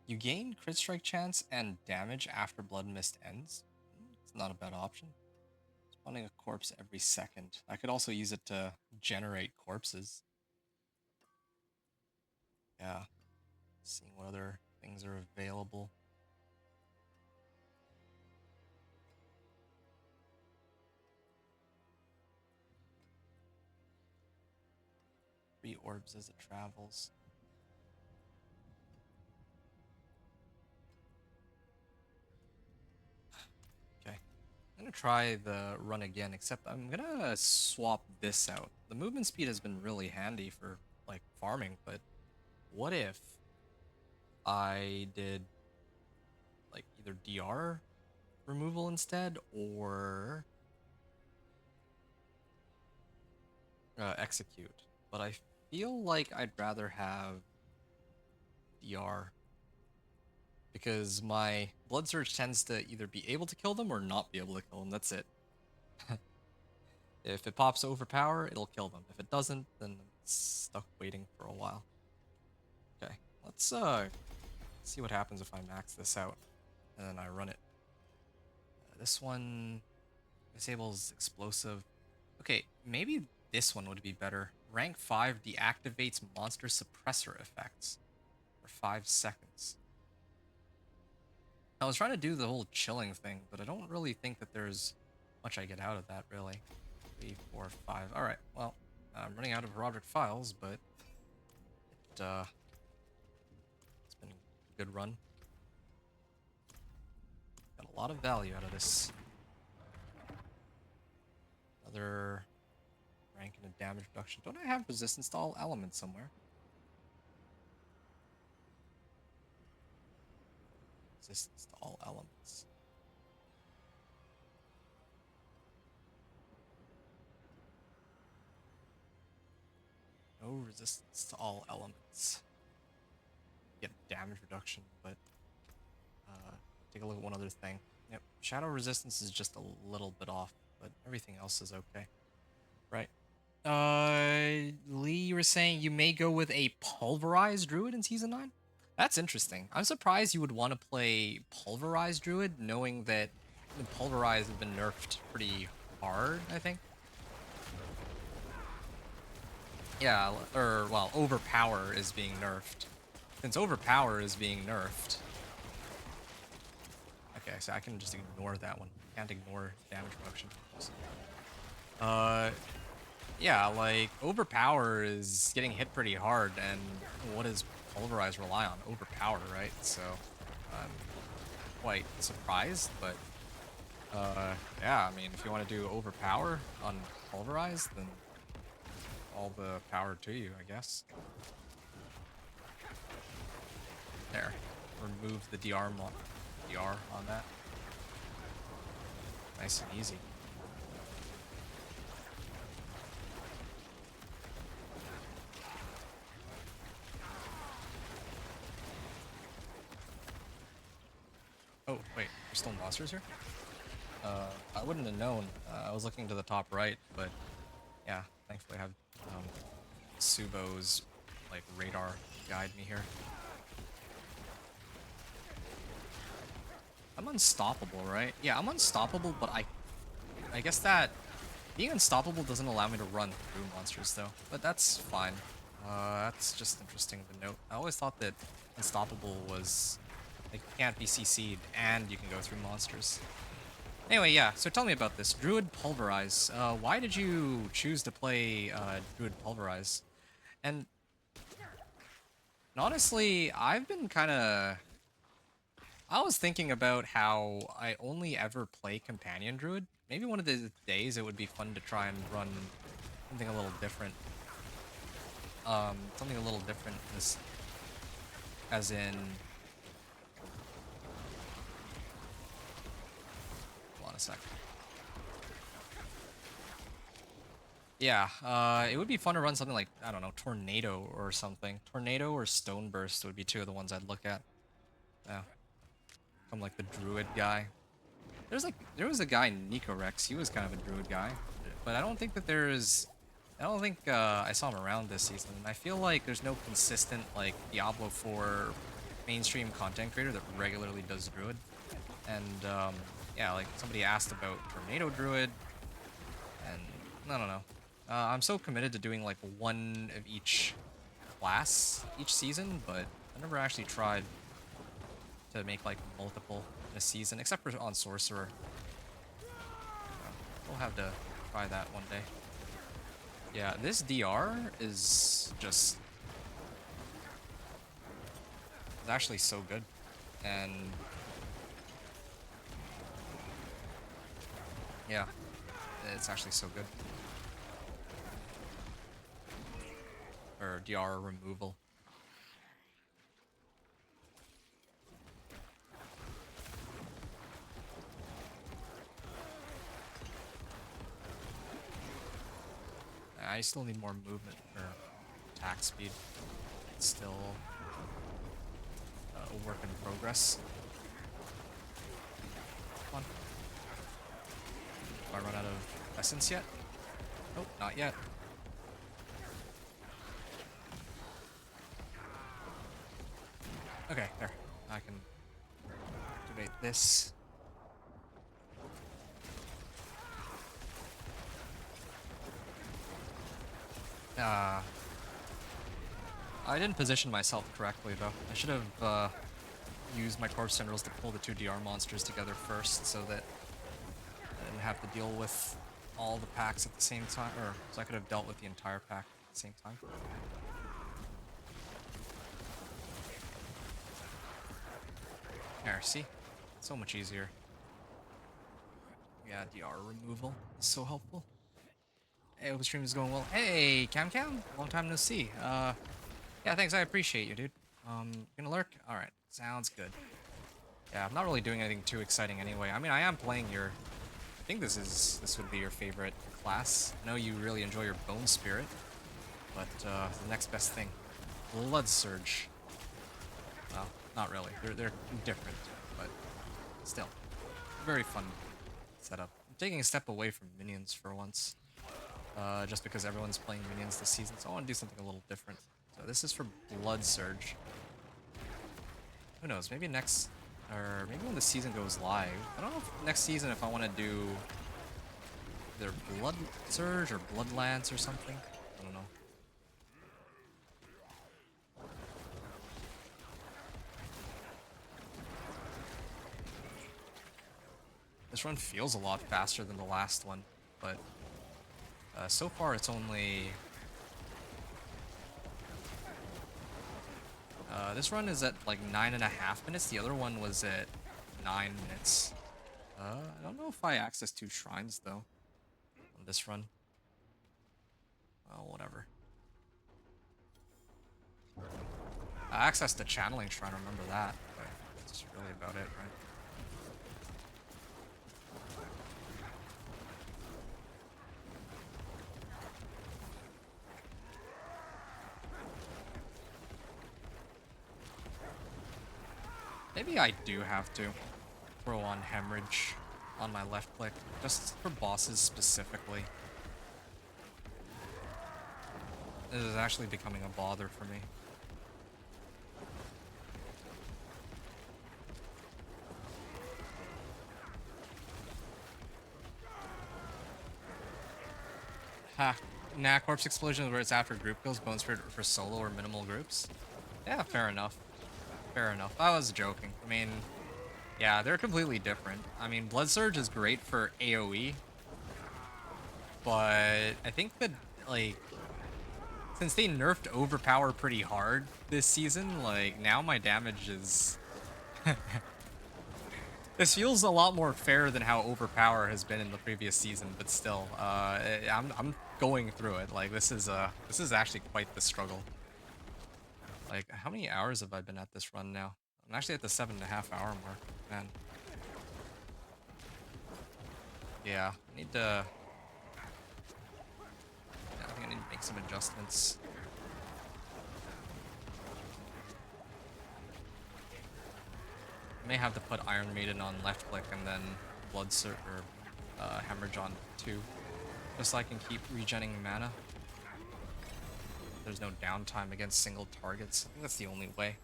You gain crit strike chance and damage after Blood Mist ends. It's not a bad option. Spawning a corpse every second. I could also use it to generate corpses. Yeah. Seeing what other things are available. Three orbs as it travels. Okay. I'm gonna try the run again, except I'm gonna swap this out. The movement speed has been really handy for like farming, but what if I did like either DR removal instead or execute? But I feel like I'd rather have DR because my Blood Surge tends to either be able to kill them or not be able to kill them. That's it. If it pops overpower, it'll kill them. If it doesn't, then it's stuck waiting for a while. Okay, let's see what happens if I max this out and then I run it. This one disables explosive. Okay, maybe this one would be better. Rank 5 deactivates monster suppressor effects for 5 seconds. I was trying to do the whole chilling thing, but I don't really think that there's much I get out of that, really. 3, 4, 5. Alright, well, I'm running out of Roderick files, but it's been a good run. Got a lot of value out of this. Another rank and a damage reduction. Don't I have resistance to all elements somewhere? Resistance to all elements. No resistance to all elements. Get damage reduction, but take a look at one other thing. Yep, shadow resistance is just a little bit off, but everything else is okay. Right. Lee, you were saying you may go with a pulverized druid in season 9? That's interesting. I'm surprised you would want to play pulverized druid, knowing that the pulverized have been nerfed pretty hard, I think. Yeah, or, well, overpower is being nerfed. Since overpower is being nerfed. Okay, so I can just ignore that one. Can't ignore damage reduction. Yeah, like, overpower is getting hit pretty hard, and what does pulverize rely on? Overpower, right? So, I'm quite surprised, but, yeah, I mean, if you want to do overpower on pulverize, then all the power to you, I guess. There. Remove the DR on that. Nice and easy. Oh, wait, there's still monsters here? I wouldn't have known. I was looking to the top right, but yeah, thankfully I have Subo's like radar guide me here. I'm unstoppable, right? Yeah, I'm unstoppable, but I guess that being unstoppable doesn't allow me to run through monsters though, but that's fine. That's just interesting to note. I always thought that unstoppable was like you can't be CC'd and you can go through monsters. Anyway, yeah, so tell me about this. Druid Pulverize. Why did you choose to play Druid Pulverize? And honestly, I've been kind of... I was thinking about how I only ever play Companion Druid. Maybe one of the days it would be fun to try and run something a little different. Something a little different, this, as in... Hold on a sec. Yeah, it would be fun to run something like, I don't know, Tornado or something. Tornado or Stone Burst would be two of the ones I'd look at. Yeah. I'm like the Druid guy. There was a guy, Nicorex, he was kind of a Druid guy. But I don't think that I don't think I saw him around this season. And I feel like there's no consistent, like, Diablo 4 mainstream content creator that regularly does Druid. And, yeah, like, somebody asked about Tornado Druid, and I don't know. I'm so committed to doing like one of each class each season, but I never actually tried to make like multiple in a season, except for on Sorcerer. We'll have to try that one day. Yeah, this DR is just... it's actually so good. And... yeah, it's actually so good. Or DR removal. I still need more movement for attack speed. It's still a work in progress. Come on. Do I run out of essence yet? Nope, not yet. Okay, there. I can activate this. I didn't position myself correctly though. I should have used my corpse tendrils to pull the two DR monsters together first, so that I didn't have to deal with all the packs at the same time, or so I could have dealt with the entire pack at the same time. There, see? So much easier. Yeah, DR removal is so helpful. Hey, hope the stream is going well. Hey, Cam Cam, long time no see. Yeah, thanks, I appreciate you, dude. Gonna lurk? Alright, sounds good. Yeah, I'm not really doing anything too exciting anyway. I mean, I am playing your... I think this would be your favorite class. I know you really enjoy your Bone Spirit, but the next best thing. Blood Surge. Well, not really. They're different, but still. Very fun setup. I'm taking a step away from minions for once. Just because everyone's playing minions this season, so I want to do something a little different. So this is for Blood Surge. Who knows, maybe next... or maybe when the season goes live. I don't know if next season if I want to do either Blood Surge or Blood Lance or something. I don't know. This run feels a lot faster than the last one, but so far it's only... this run is at like 9.5 minutes, the other one was at 9 minutes. I don't know if I access 2 shrines though on this run. Well, whatever. I accessed the channeling shrine, remember that, but that's really about it, right? Maybe I do have to throw on Hemorrhage on my left click, just for bosses specifically. This is actually becoming a bother for me. Ha. Nah, Corpse Explosion is where it's after group kills, Bone Spirit for solo or minimal groups. Yeah, fair enough. Fair enough. I was joking. I mean, Yeah, they're completely different. I mean, Blood Surge is great for AoE, but I think that, like, since they nerfed Overpower pretty hard this season, like, now my damage is... This feels a lot more fair than how Overpower has been in the previous season, but still, I'm going through it. Like, this is actually quite the struggle. Like, how many hours have I been at this run now? I'm actually at the 7.5 hour mark, man. Yeah, I need to... Yeah, I think I need to make some adjustments. I may have to put Iron Maiden on left click and then Blood Surge or Hemorrhage on 2, just so I can keep regenning mana. There's no downtime against single targets. I think that's the only way.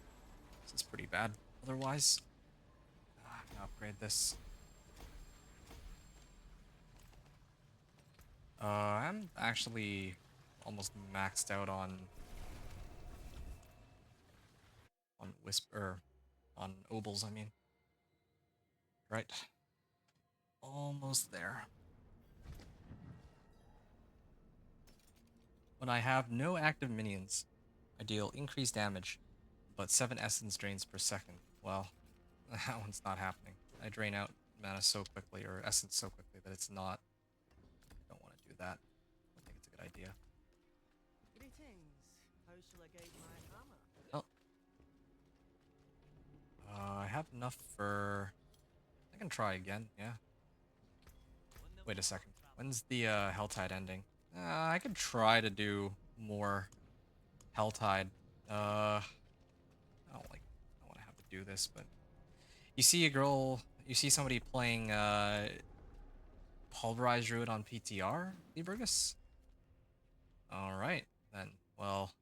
This is pretty bad. Otherwise, I'm gonna upgrade this. I'm actually almost maxed out on Whisper, on Obols, I mean. Right. Almost there. When I have no active minions, I deal increased damage, but 7 essence drains per second. Well, that one's not happening. I drain out mana so quickly, or essence so quickly, that it's not. I don't want to do that. I don't think it's a good idea. Greetings. How shall I guide my hammer? Oh. I have enough for... I can try again, yeah. Wait a second. When's the Helltide ending? I could try to do more Helltide. I don't want to have to do this, but you see you see somebody playing Pulverized Druid on PTR, Liebergus? Alright, then. Well,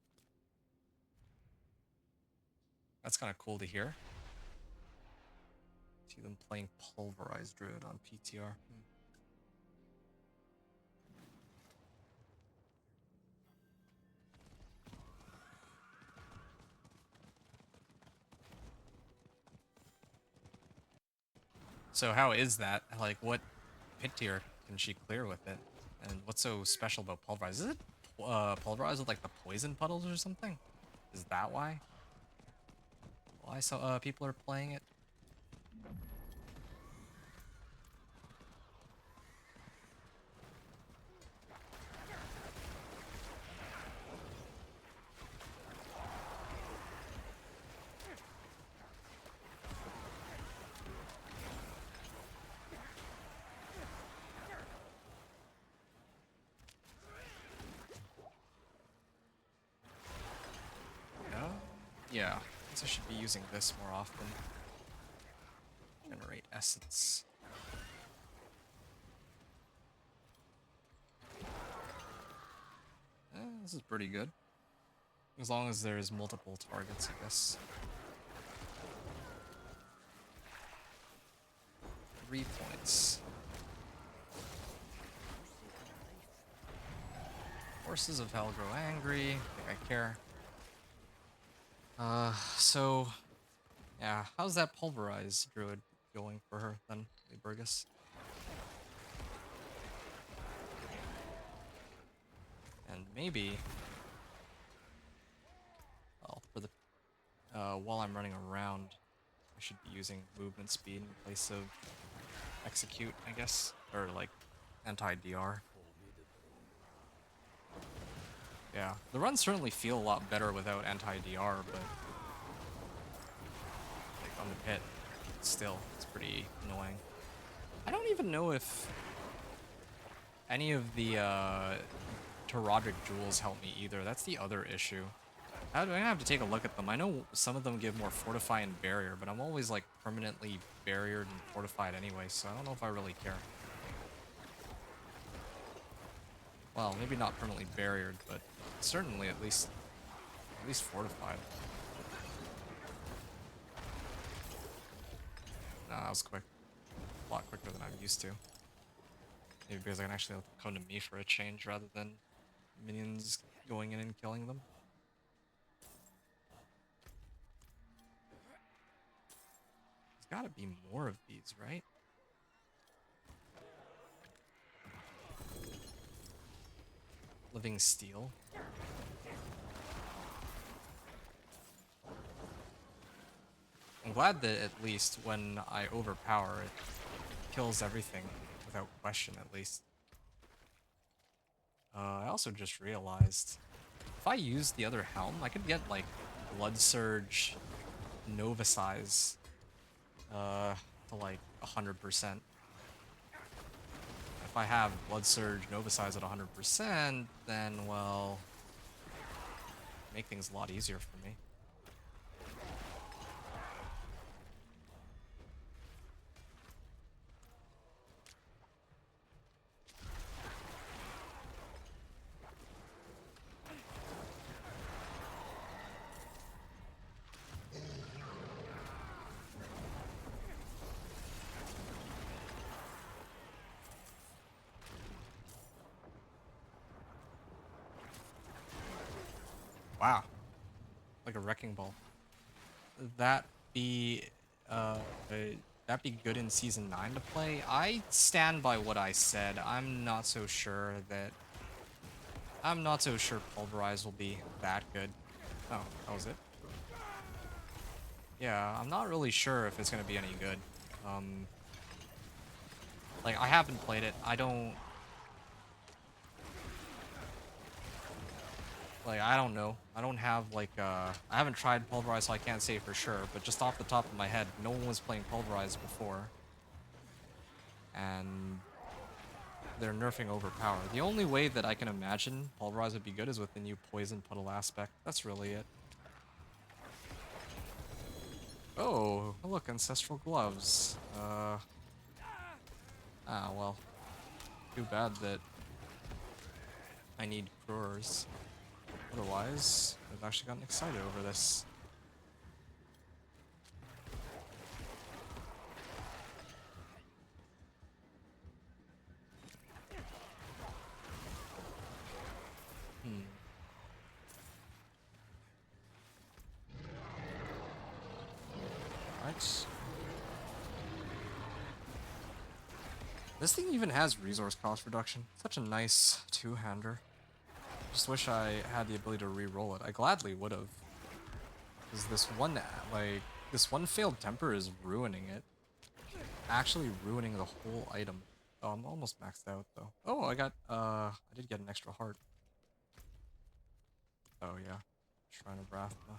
that's kind of cool to hear. See them playing Pulverized Druid on PTR. So how is that? Like, what pit tier can she clear with it? And what's so special about Pulverize? Is it Pulverize with like the poison puddles or something? Is that why? Why so people are playing it? Yeah, I guess I should be using this more often. Generate essence. This is pretty good. As long as there's multiple targets, I guess. 3 points. Forces of Hell grow angry. I think I care. So... Yeah, how's that Pulverized Druid going for her, then, Burgess? And maybe... Well, for the... while I'm running around, I should be using movement speed in place of execute, I guess. Or, like, anti-DR. Yeah, the runs certainly feel a lot better without anti-DR, but... Like, on the pit, still, it's pretty annoying. I don't even know if any of the, Terodric jewels help me either. That's the other issue. I'm gonna have to take a look at them. I know some of them give more Fortify and Barrier, but I'm always, like, permanently barriered and fortified anyway, so I don't know if I really care. Well, maybe not permanently barriered, but certainly at least fortified. Nah, that was quick. A lot quicker than I'm used to. Maybe because I can actually come to me for a change rather than minions going in and killing them. gotta be more of these, right? Living steel. I'm glad that at least when I overpower it, kills everything without question at least. I also just realized if I use the other helm, I could get like Blood Surge Nova size to like 100%. If I have Blood Surge Nova size at 100%, then well, make things a lot easier for me. Wow, like a wrecking ball. That be uh that be good in season 9 to play? I stand by what I said. I'm not so sure Pulverize will be that good. Oh, that was it. Yeah, I'm not really sure if it's gonna be any good. Like I haven't played it. I don't know. I don't have like I haven't tried Pulverize, so I can't say for sure, but just off the top of my head, no one was playing Pulverize before. And they're nerfing overpower. The only way that I can imagine Pulverize would be good is with the new Poison Puddle aspect. That's really it. Oh, look, Ancestral Gloves. Ah, well. Too bad that I need Crores. Otherwise, I've actually gotten excited over this. Right. This thing even has resource cost reduction. Such a nice two-hander. Just wish I had the ability to re-roll it. I gladly would have. Because this one failed temper is ruining it. Actually ruining the whole item. Oh, I'm almost maxed out though. Oh, I did get an extra heart. Oh yeah. Shrine of Wrath though.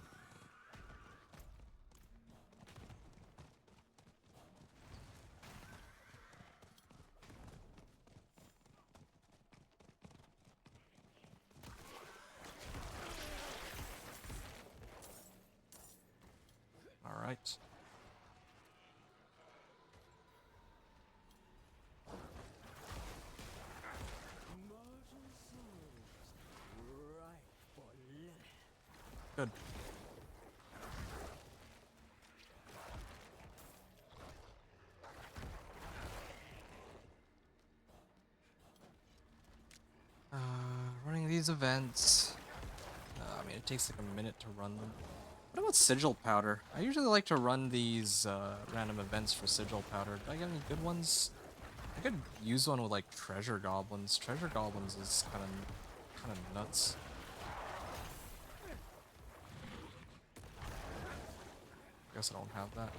Alright. Good. Running these events. I mean, it takes like a minute to run them. What about Sigil Powder? I usually like to run these random events for Sigil Powder. Do I get any good ones? I could use one with like Treasure Goblins. Treasure Goblins is kind of nuts. Guess I don't have that.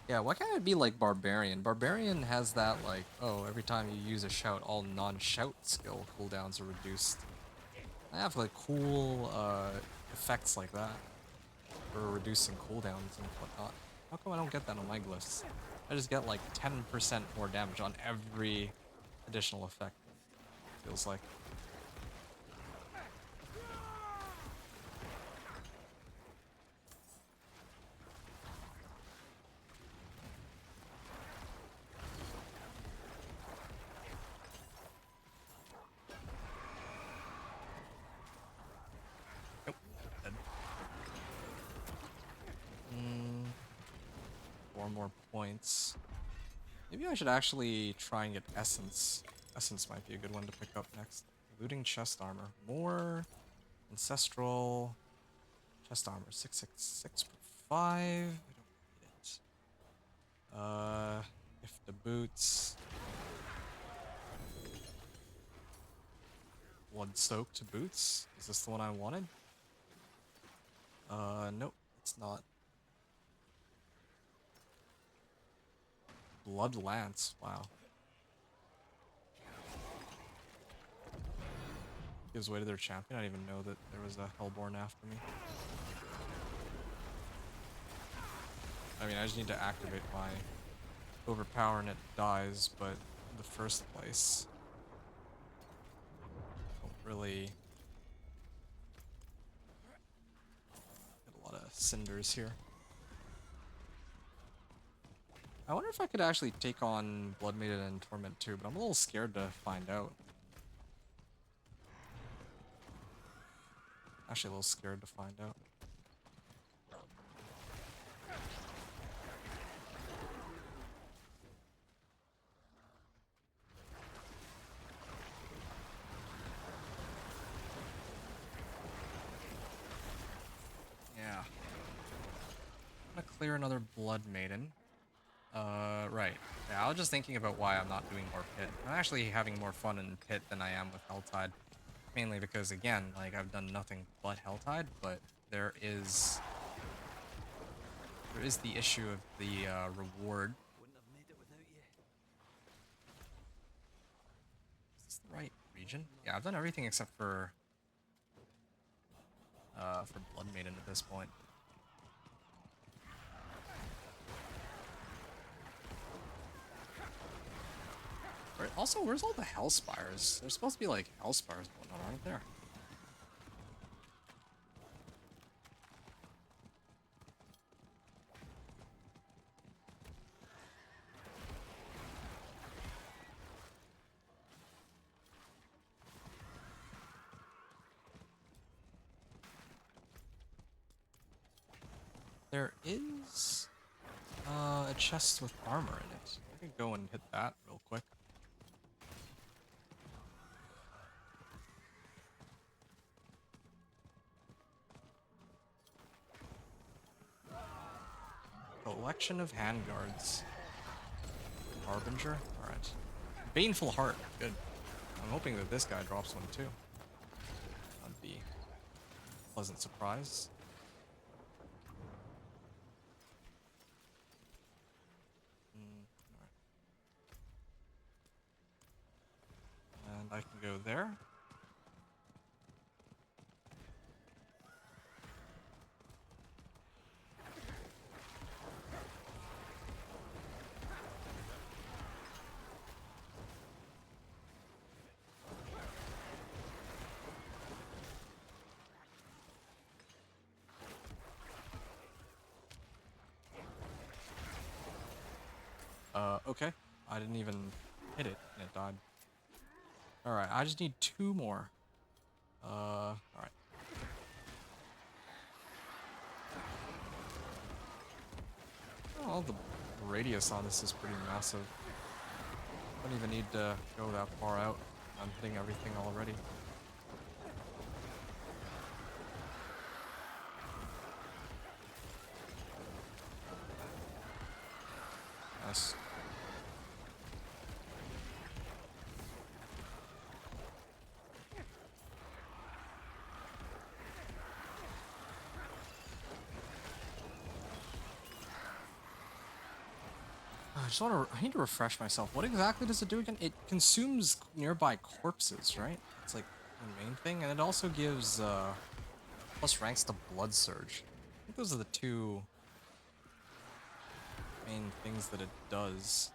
Yeah, why can't it be like Barbarian? Barbarian has that like, oh, every time you use a shout, all non-shout skill cooldowns are reduced. I have like cool effects like that for reducing cooldowns and whatnot. How come I don't get that on my glyphs? I just get like 10% more damage on every additional effect, feels like. Nope, dead. 4 more points. Maybe I should actually try and get Essence. Essence might be a good one to pick up next. Looting chest armor. More ancestral chest armor. 666 per 5. I don't need it. boots. Blood-soaked boots. Is this the one I wanted? Nope, it's not. Blood Lance, wow. Gives way to their champion. I didn't even know that there was a Hellborn after me. I mean, I just need to activate my overpower and it dies, but in the first place, don't really get a lot of cinders here. I wonder if I could actually take on Blood Maiden and Torment too, but I'm a little scared to find out. Actually, a little scared to find out. Yeah. I'm gonna clear another Blood Maiden. Right. Yeah, I was just thinking about why I'm not doing more Pit. I'm actually having more fun in Pit than I am with Helltide. Mainly because, again, like, I've done nothing but Helltide, but there is the issue of the, reward. Wouldn't have made it without you. Is this the right region? Yeah, I've done everything except for Blood Maiden at this point. Right, also, where's all the Hellspires? There's supposed to be, like, Hellspires going on, aren't there? There is a chest with armor in it. I could go and hit that real quick. Collection of handguards. Harbinger? Alright. Baneful Heart. Good. I'm hoping that this guy drops one too. That'd be a pleasant surprise. Alright. And I can go there. Okay. I didn't even hit it, and it died. Alright, I just need 2 more. Alright. Oh, the radius on this is pretty massive. Don't even need to go that far out. I'm hitting everything already. Nice. I need to refresh myself. What exactly does it do again? It consumes nearby corpses, right? It's like the main thing, and it also gives plus ranks to Blood Surge. I think those are the 2 main things that it does.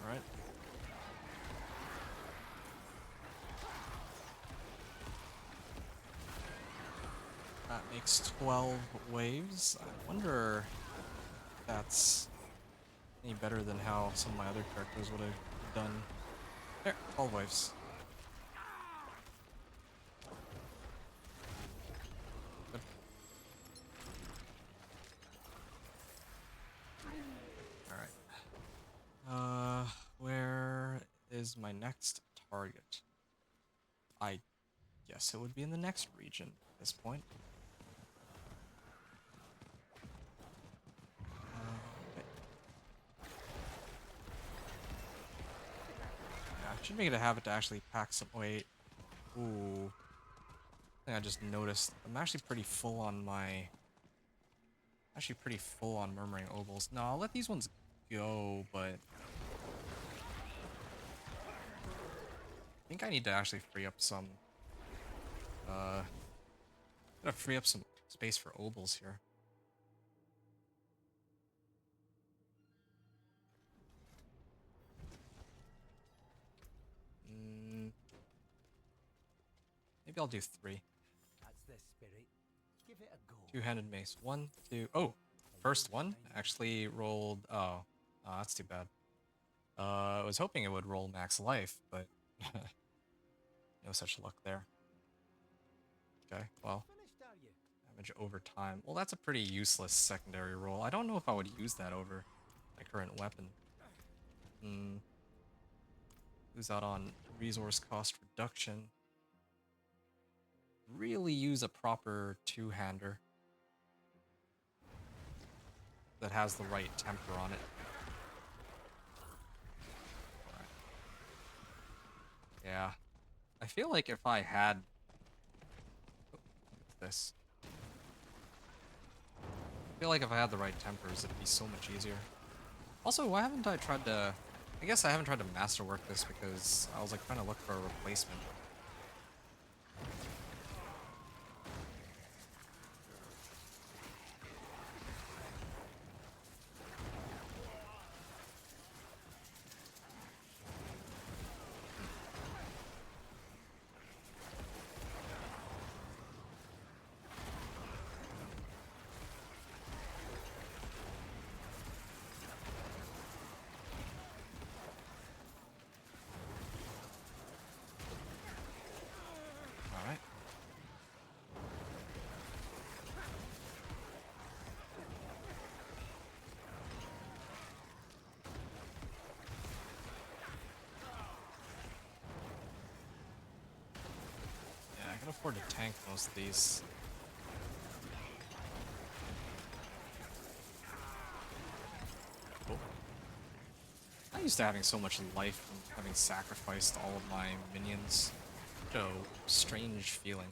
Alright. That makes 12 waves. I wonder if that's any better than how some of my other characters would have done. There, 12 waves. Good. is my next target? I guess it would be in the next region at this point. Okay. Yeah, I should make it a habit to actually pack some weight. Ooh. I think I just noticed I'm actually pretty full on my... Actually pretty full on Murmuring Ovals. No, I'll let these ones go, but... I think I need to actually free up some... Gotta free up some space for Ovals here. Maybe I'll do 3. That's the spirit. Give it a go. Two-handed mace. 1, 2... Oh! First one actually rolled... Oh. Oh, that's too bad. I was hoping it would roll max life, but... no such luck there. Okay, well... Finished, are you? Damage over time. Well, that's a pretty useless secondary roll. I don't know if I would use that over my current weapon. Lose out on resource cost reduction. Really use a proper two-hander that has the right temper on it. Alright. Yeah. I feel like if I had... Oh, what's this? I feel like if I had the right tempers, it'd be so much easier. Also, why haven't I tried to... I guess I haven't tried to masterwork this because I was like trying to look for a replacement. Alright. Yeah, I can afford to tank most of these. Oh. I'm used to having so much life from having sacrificed all of my minions. Such a strange feeling.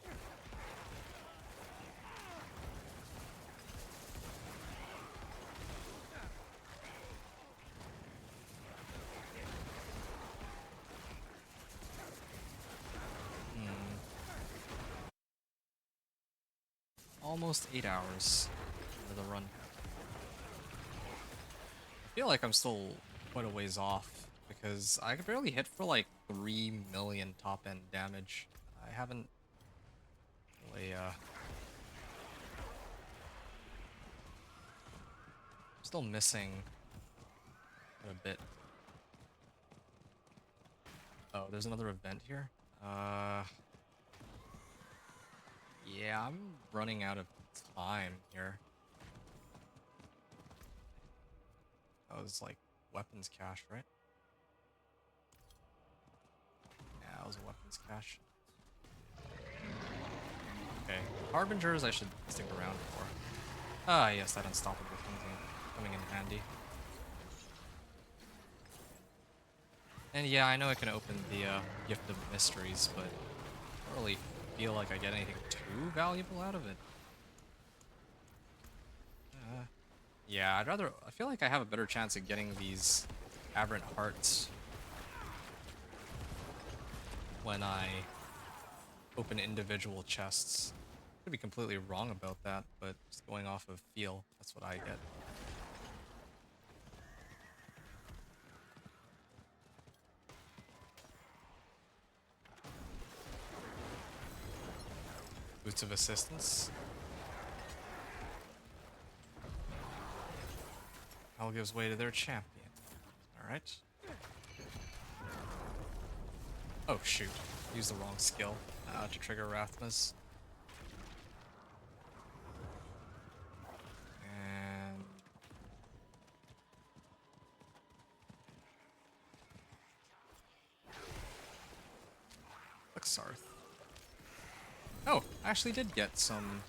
Almost 8 hours into the run. I feel like I'm still quite a ways off because I could barely hit for like 3 million top end damage. I haven't really still missing a bit. Oh, there's another event here. Yeah, I'm running out of time here. That was like weapons cache, right? Yeah, that was a weapons cache. Okay, Harbingers I should stick around for. Ah, yes, that unstoppable coming in handy. And yeah, I know I can open the Gift of Mysteries, but I don't really feel like I get anything too valuable out of it. Yeah, I feel like I have a better chance of getting these aberrant hearts when I open individual chests. Could be completely wrong about that, but just going off of feel, that's what I get. Boots of Assistance. Hell gives way to their champion. Alright. Oh shoot. Used the wrong skill to trigger Rathmas. And... Exarth. Oh, I actually did get some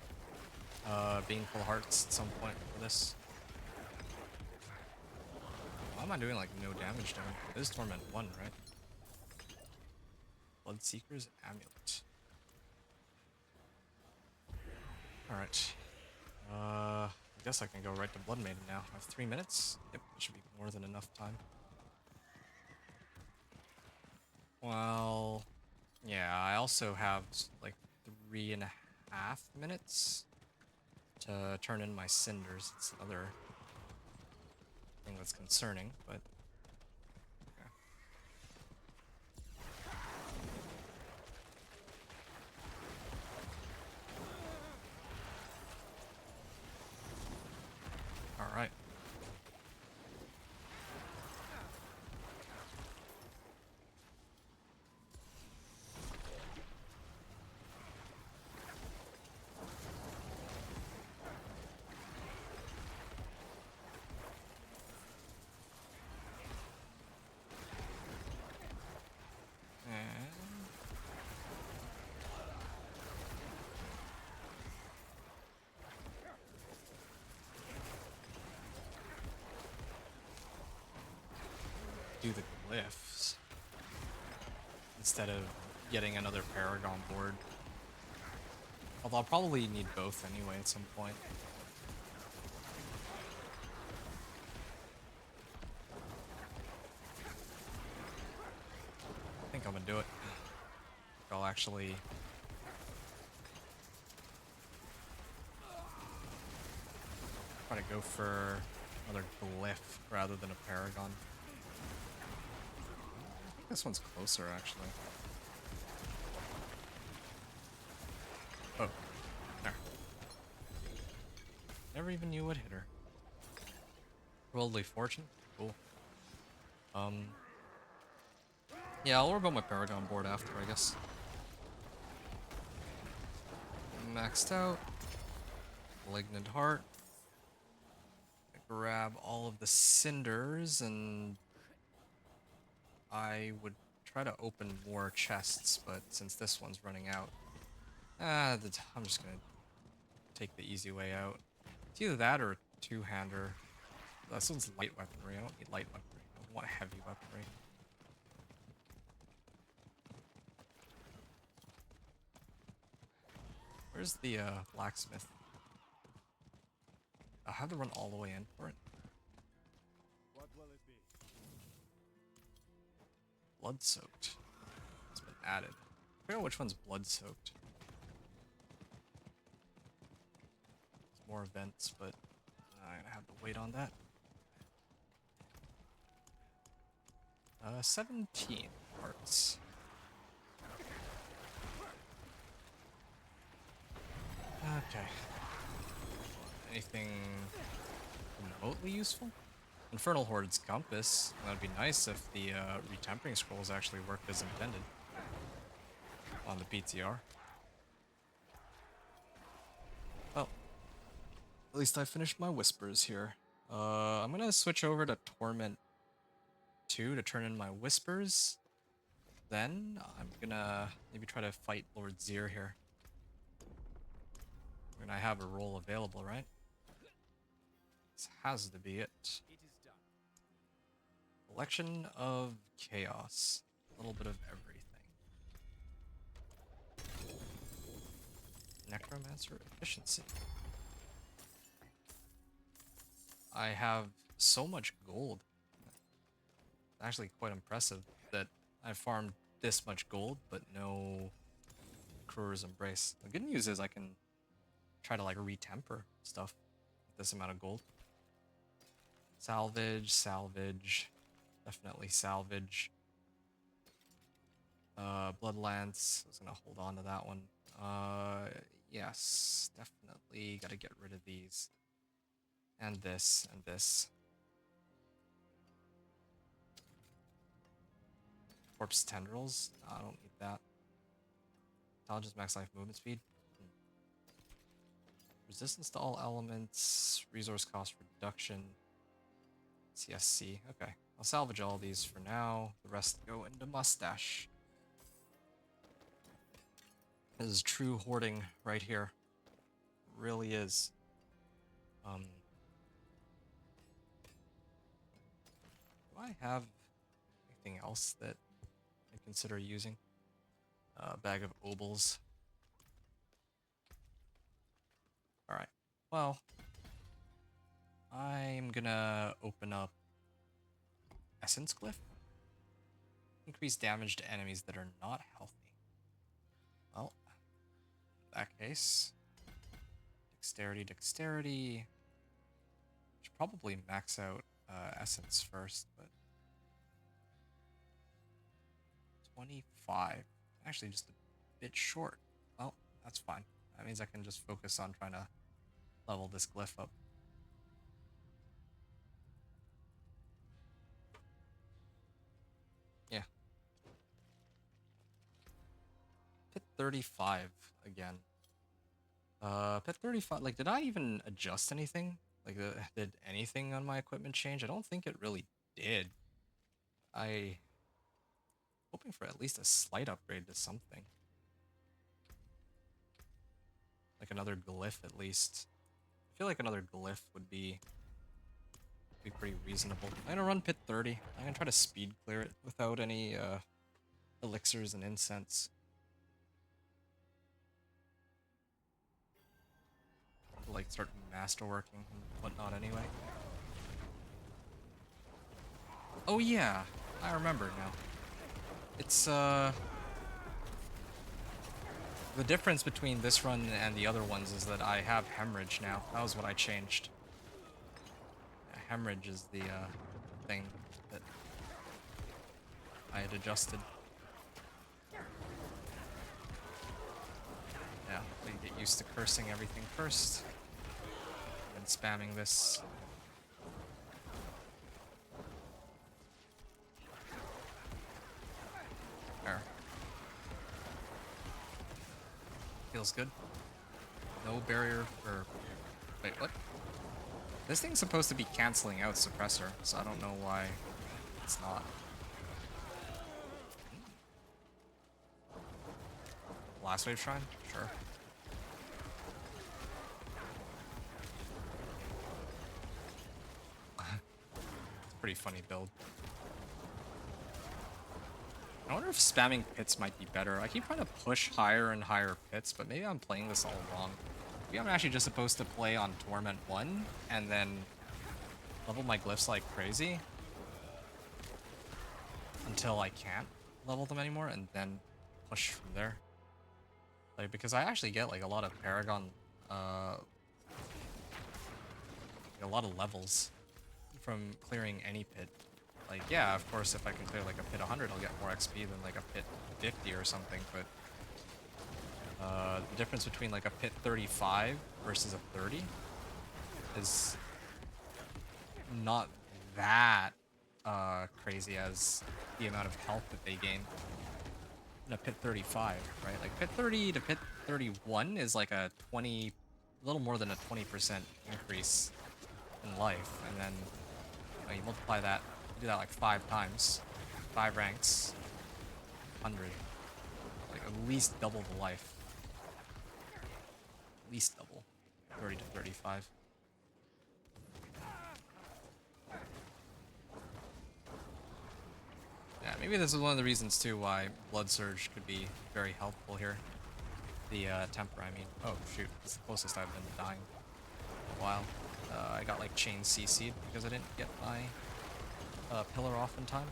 Baneful Hearts at some point for this. Why am I doing like no damage to him? It is Torment 1, right? Bloodseeker's Amulet. Alright. I guess I can go right to Blood Maiden now. I have 3 minutes. Yep, that should be more than enough time. Well, yeah, I also have like 3.5 minutes to turn in my cinders. It's another thing that's concerning, but yeah. All right. Do the glyphs instead of getting another Paragon board. Although I'll probably need both anyway at some point. I think I'm gonna do it. I'll actually try to go for another glyph rather than a Paragon. I think this one's closer actually. Oh, there. Never even knew what hit her. Worldly Fortune? Cool. Yeah, I'll worry about my Paragon board after, I guess. Maxed out. Malignant Heart. Grab all of the cinders, and I would try to open more chests, but since this one's running out, I'm just gonna take the easy way out. It's either that or a two-hander. This one's light weaponry. I don't need light weaponry. I want heavy weaponry. Where's the blacksmith? I have to run all the way in for it. What will it be? Blood soaked. It's been added. I forget which one's blood soaked. There's more events, but I'm gonna have to wait on that. 17 parts. Okay. Anything remotely useful? Infernal Horde's Compass. That'd be nice if the retempering scrolls actually worked as intended on the PTR. Well, at least I finished my whispers here. I'm gonna switch over to Torment 2 to turn in my whispers. Then I'm gonna maybe try to fight Lord Zir here. When I have a role available, right? This has to be it. It is done. Collection of chaos. A little bit of everything. Necromancer efficiency. I have so much gold. Actually quite impressive that I farmed this much gold, but no Kruger's Embrace. The good news is I can try to like retemper stuff with this amount of gold. Salvage, salvage, definitely salvage. Bloodlance, I was gonna hold on to that one. Yes, definitely gotta get rid of these. And this, and this. Corpse Tendrils, no, I don't need that. Intelligence, max life, movement speed. Resistance to all elements, resource cost reduction, CSC. Okay, I'll salvage all these for now. The rest go into mustache. This is true hoarding right here. Really is. Do I have anything else that I consider using? A bag of obols. Alright. Well, I'm gonna open up Essence Glyph. Increase damage to enemies that are not healthy. Well, in that case, dexterity, dexterity. Should probably max out Essence first, but 25. Actually, just a bit short. Well, that's fine. That means I can just focus on trying to level this glyph up. Yeah. Pit 35 again. Pit 35, like, did I even adjust anything? Like, did anything on my equipment change? I don't think it really did. Hoping for at least a slight upgrade to something. Like another glyph at least. I feel like another glyph would be pretty reasonable. I'm gonna run Pit 30. I'm gonna try to speed clear it without any elixirs and incense. Like start masterworking and whatnot anyway. Oh yeah, I remember now. It's the difference between this run and the other ones is that I have hemorrhage now. That was what I changed. Yeah, hemorrhage is the thing that I had adjusted. Yeah, we get used to cursing everything first. And spamming this. There. Feels good. No barrier for... Wait, what? This thing's supposed to be canceling out suppressor, so I don't know why it's not. Last wave shrine? Sure. It's a pretty funny build. I wonder if spamming pits might be better. I keep trying to push higher and higher pits, but maybe I'm playing this all wrong. Maybe I'm actually just supposed to play on Torment 1 and then level my glyphs like crazy until I can't level them anymore and then push from there. Like, because I actually get like a lot of Paragon, a lot of levels from clearing any pit. Like, yeah, of course, if I can clear like a pit 100, I'll get more XP than like a pit 50 or something, but the difference between like a pit 35 versus a 30 is not that crazy as the amount of health that they gain in a pit 35, right? Like pit 30 to pit 31 is like a little more than a 20% increase in life, and then you multiply that, you do that like 5 times, 5 ranks, 100, like at least double the life. At least double, 30 to 35. Yeah, maybe this is one of the reasons too why Blood Surge could be very helpful here. The temper, I mean. Oh shoot, it's the closest I've been to dying in a while. I got like chain CC'd because I didn't get my pillar off in time.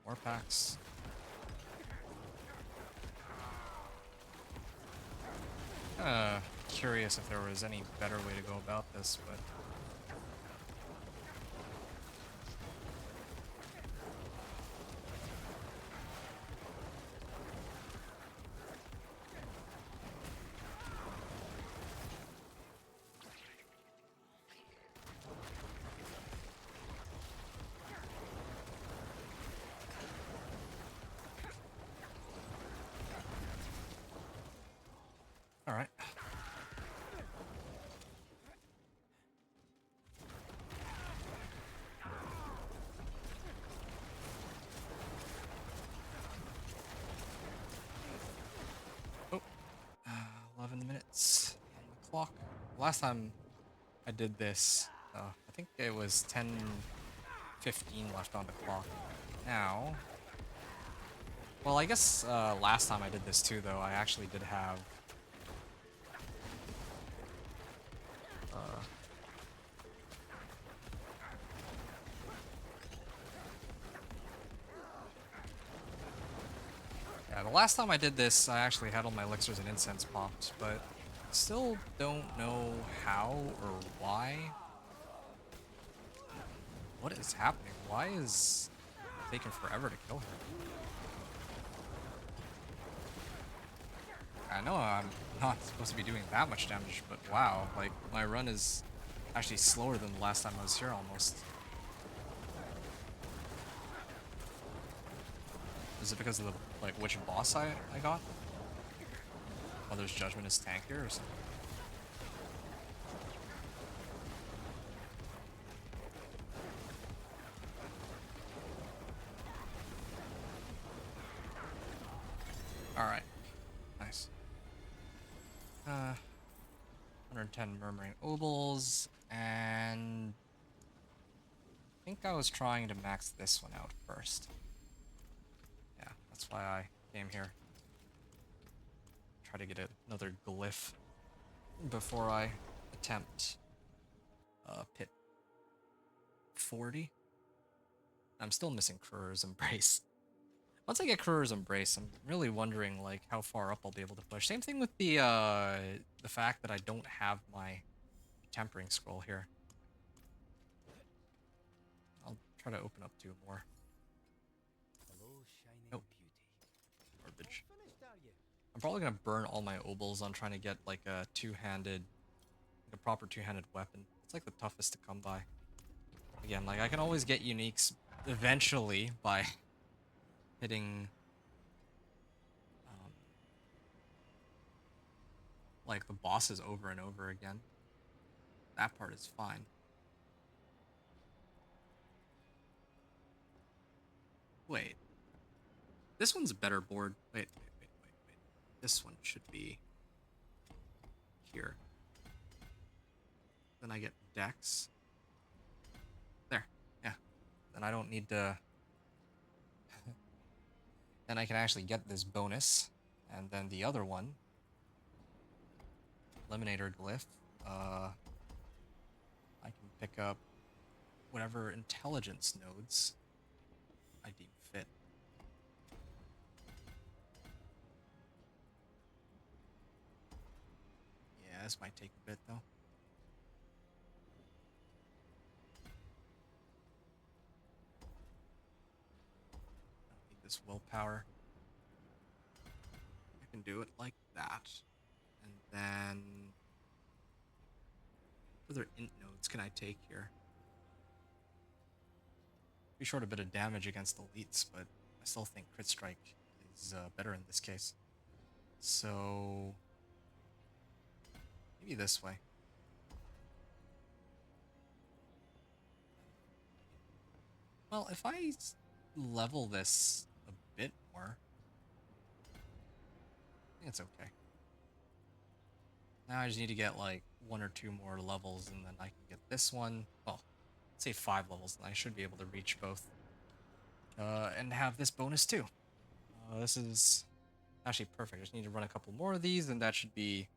More packs. Curious if there was any better way to go about this, but clock. Last time I did this, I think it was 10:15 left on the clock. Now, well, I guess last time I did this too, though, I actually did have. Yeah, the last time I did this, I actually had all my elixirs and incense popped, but still don't know how or why. What is happening? Why is it taking forever to kill her? I know I'm not supposed to be doing that much damage, but wow, like, my run is actually slower than the last time I was here almost. Is it because of the, like, which boss I got? Mother's Judgment is tankier or something? Alright. Nice. 110 Murmuring Obols, and I think I was trying to max this one out first. Yeah, that's why I came here. Try to get another glyph before I attempt pit 40. I'm still missing Kurur's Embrace. Once I get Kurur's Embrace, I'm really wondering like how far up I'll be able to push. Same thing with the fact that I don't have my Tempering Scroll here. I'll try to open up 2 more. Nope. Garbage. I'm probably gonna burn all my obols on trying to get like a proper two-handed weapon. It's like the toughest to come by. Again, like I can always get uniques eventually by hitting like the bosses over and over again. That part is fine. Wait. This one's a better board. Wait. This one should be here. Then I get Dex. There. Yeah. Then I don't need to... Then I can actually get this bonus. And then the other one, Eliminator Glyph, I can pick up whatever intelligence nodes I deem fit. Yeah, this might take a bit though. I don't need this willpower. I can do it like that. And then what other int nodes can I take here? Be short a bit of damage against elites, but I still think crit strike is better in this case. So maybe this way. Well, if I level this a bit more, I think it's okay. Now I just need to get like 1 or 2 more levels, and then I can get this one. Well, let's say 5 levels, and I should be able to reach both. And have this bonus too. This is actually perfect. I just need to run a couple more of these, and that should be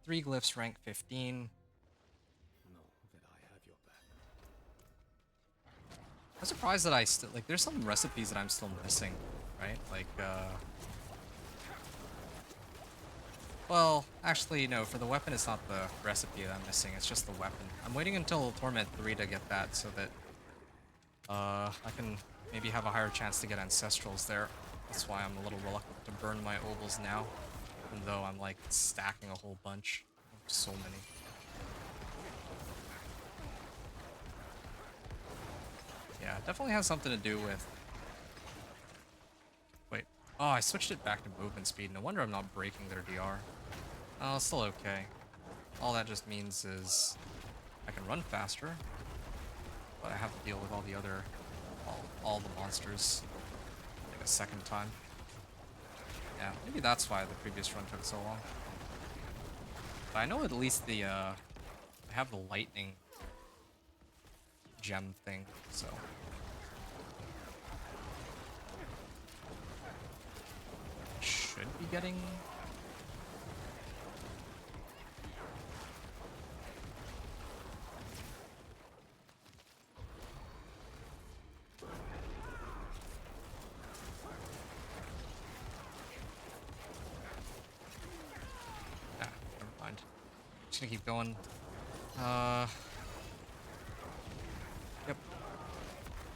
3 glyphs, rank 15. Know that I have your back. I'm surprised that I still, like, there's some recipes that I'm still missing, right? Like, well, actually, no, for the weapon, it's not the recipe that I'm missing, it's just the weapon. I'm waiting until Torment 3 to get that so that, I can maybe have a higher chance to get Ancestrals there. That's why I'm a little reluctant to burn my obols now, even though I'm, like, stacking a whole bunch. So many. Yeah, it definitely has something to do with... Wait. Oh, I switched it back to movement speed. No wonder I'm not breaking their DR. Oh, it's still okay. All that just means is I can run faster, but I have to deal with all the other... all the monsters like a second time. Yeah, maybe that's why the previous run took so long. If But I know at least the I have the lightning gem thing, so should be getting. Ah, never mind. Just gonna keep going. Yep.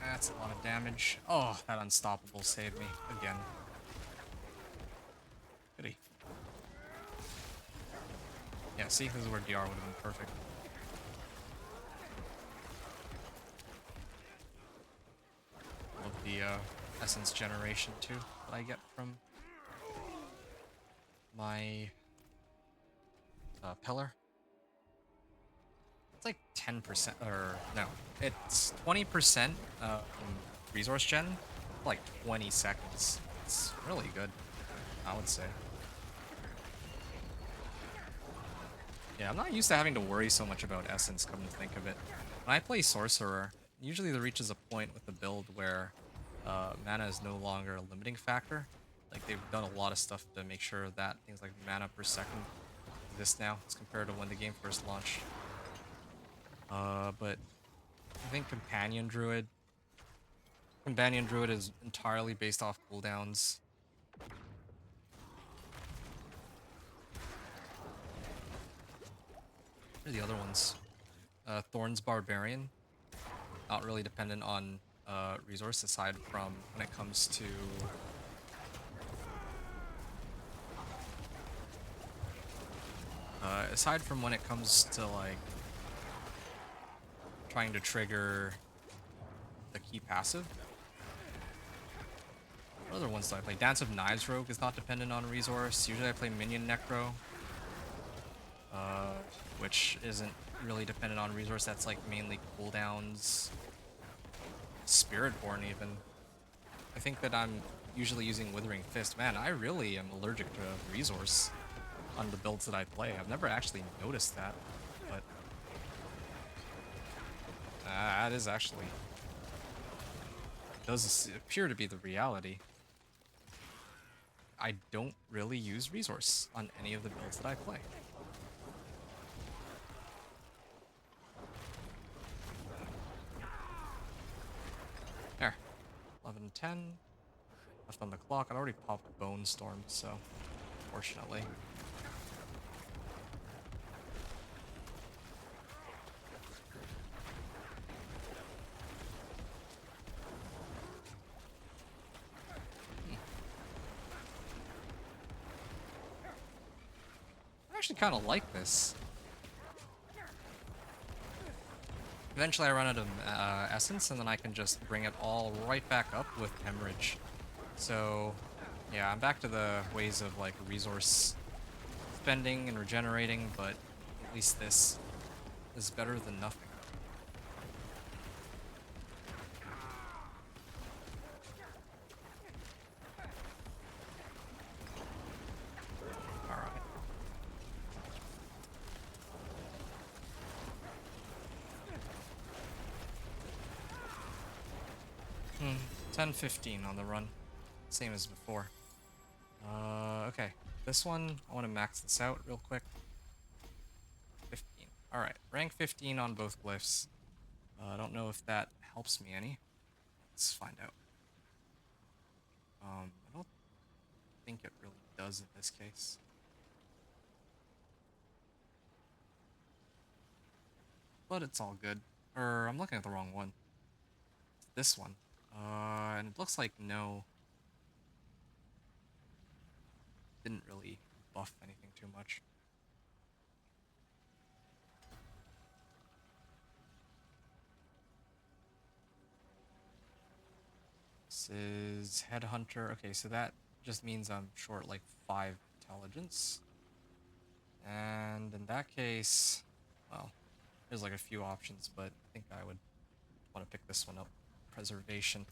That's a lot of damage. Oh, that unstoppable saved me again. Goody. Yeah, see, this is where DR would have been perfect. Love the essence generation too that I get from my pillar. It's like 10%, or no, it's 20% resource gen, for like 20 seconds. It's really good, I would say. Yeah, I'm not used to having to worry so much about essence, come to think of it. When I play sorcerer, usually there reaches a point with the build where mana is no longer a limiting factor. Like, they've done a lot of stuff to make sure that things like mana per second exist now as compared to when the game first launched. But I think Companion Druid is entirely based off cooldowns. What are the other ones? Thorn's Barbarian, not really dependent on resource aside from when it comes to like trying to trigger the key passive. What other ones do I play? Dance of Knives Rogue is not dependent on resource. Usually I play Minion Necro, which isn't really dependent on resource. That's like mainly cooldowns. Spiritborn even. I think that I'm usually using Withering Fist. Man, I really am allergic to resource on the builds that I play. I've never actually noticed that, but that is actually, does appear to be the reality. I don't really use resource on any of the builds that I play. There. 11:10. Left on the clock. I'd already popped Bone Storm, so fortunately. I actually kind of like this. Eventually I run out of essence, and then I can just bring it all right back up with Hemorrhage. So, yeah, I'm back to the ways of like resource spending and regenerating, but at least this is better than nothing. Alright. 10:15 on the run. Same as before. Okay. This one, I want to max this out real quick. 15. Alright, rank 15 on both glyphs. I don't know if that helps me any. Let's find out. I don't think it really does in this case. But it's all good. Or, I'm looking at the wrong one. It's this one. And it looks like no. Didn't really buff anything too much. This is Headhunter. Okay, so that just means I'm short like 5 intelligence. And in that case, well, there's like a few options, but I think I would want to pick this one up. Preservation.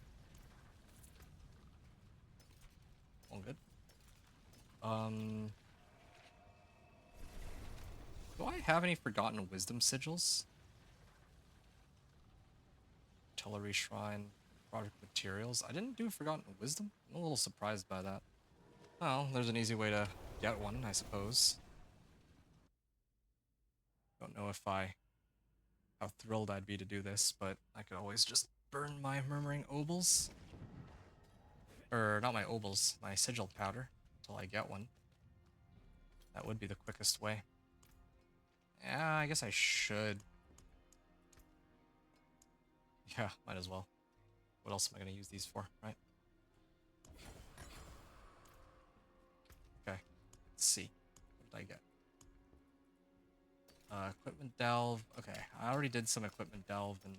All good. Do I have any Forgotten Wisdom sigils? Artillery Shrine, Project Materials. I didn't do Forgotten Wisdom? I'm a little surprised by that. Well, there's an easy way to get one, I suppose. Don't know how thrilled I'd be to do this, but I could always just burn my Murmuring Obols. Or, not my Obols, my Sigil Powder, until I get one. That would be the quickest way. Yeah, I guess I should. Yeah, might as well. What else am I going to use these for, right? Okay, let's see. What did I get? Equipment Delve. Okay, I already did some Equipment Delve, and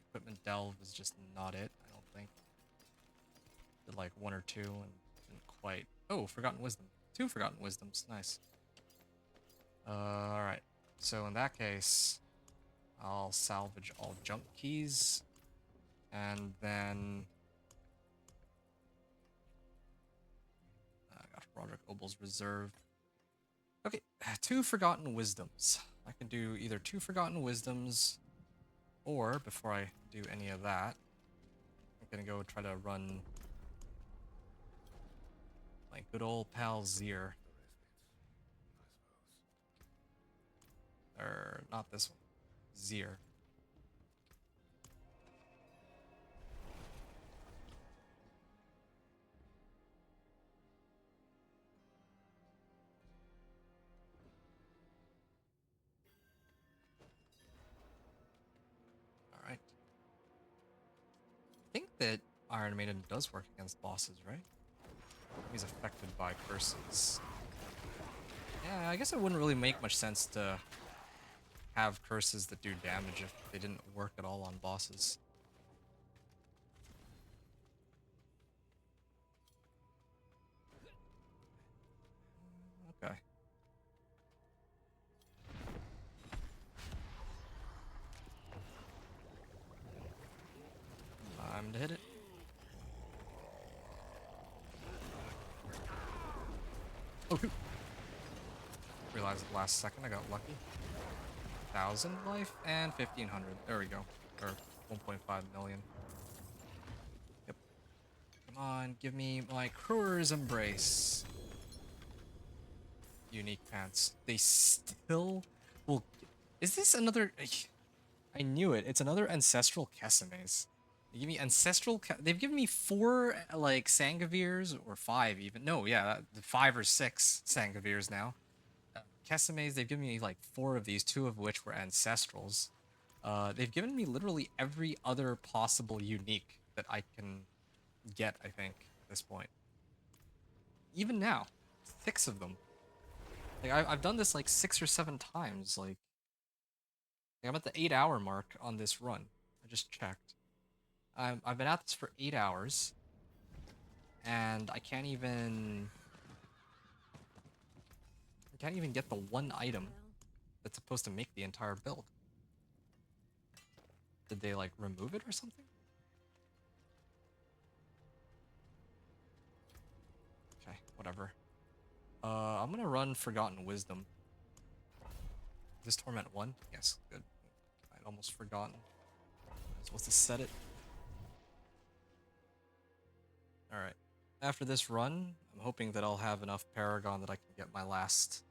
Equipment Delve is just not it, I don't think. Did like 1 or 2 and didn't quite. Oh, Forgotten Wisdom. 2 Forgotten Wisdoms. Nice. Alright. So in that case, I'll salvage all junk keys. And then I got Roderick Obel's Reserve. Okay, 2 Forgotten Wisdoms. I can do either 2 Forgotten Wisdoms, or before I do any of that, I'm gonna go try to run my good old pal Zir. Or not this one. Zir. Alright. I think that Iron Maiden does work against bosses, right? He's affected by curses. Yeah, I guess it wouldn't really make much sense to have curses that do damage if they didn't work at all on bosses. Okay. Time to hit it. Oh, shoot. Realized at the last second I got lucky. 1,000 life and 1,500. There we go. Or 1.5 million. Yep. Come on, give me my Crew's Embrace. Unique pants. They still will. Is this another? I knew it. It's another ancestral Kesemes. They give me ancestral. They've given me 4 like Sangavirs, or 5 even. No, yeah, 5 or 6 Sangavirs now. Kesemes. They've given me like 4 of these, 2 of which were ancestrals. They've given me literally every other possible unique that I can get. I think at this point. Even now, 6 of them. Like I've done this like 6 or 7 times. Like I'm at the 8-hour mark on this run. I just checked. I've been at this for 8 hours, and I can't even get the one item that's supposed to make the entire build. Did they like remove it or something? Okay, whatever. I'm gonna run Forgotten Wisdom. Is this Torment 1? Yes, good. I'd almost forgotten. I'm supposed to set it. Alright. After this run, I'm hoping that I'll have enough Paragon that I can get my last...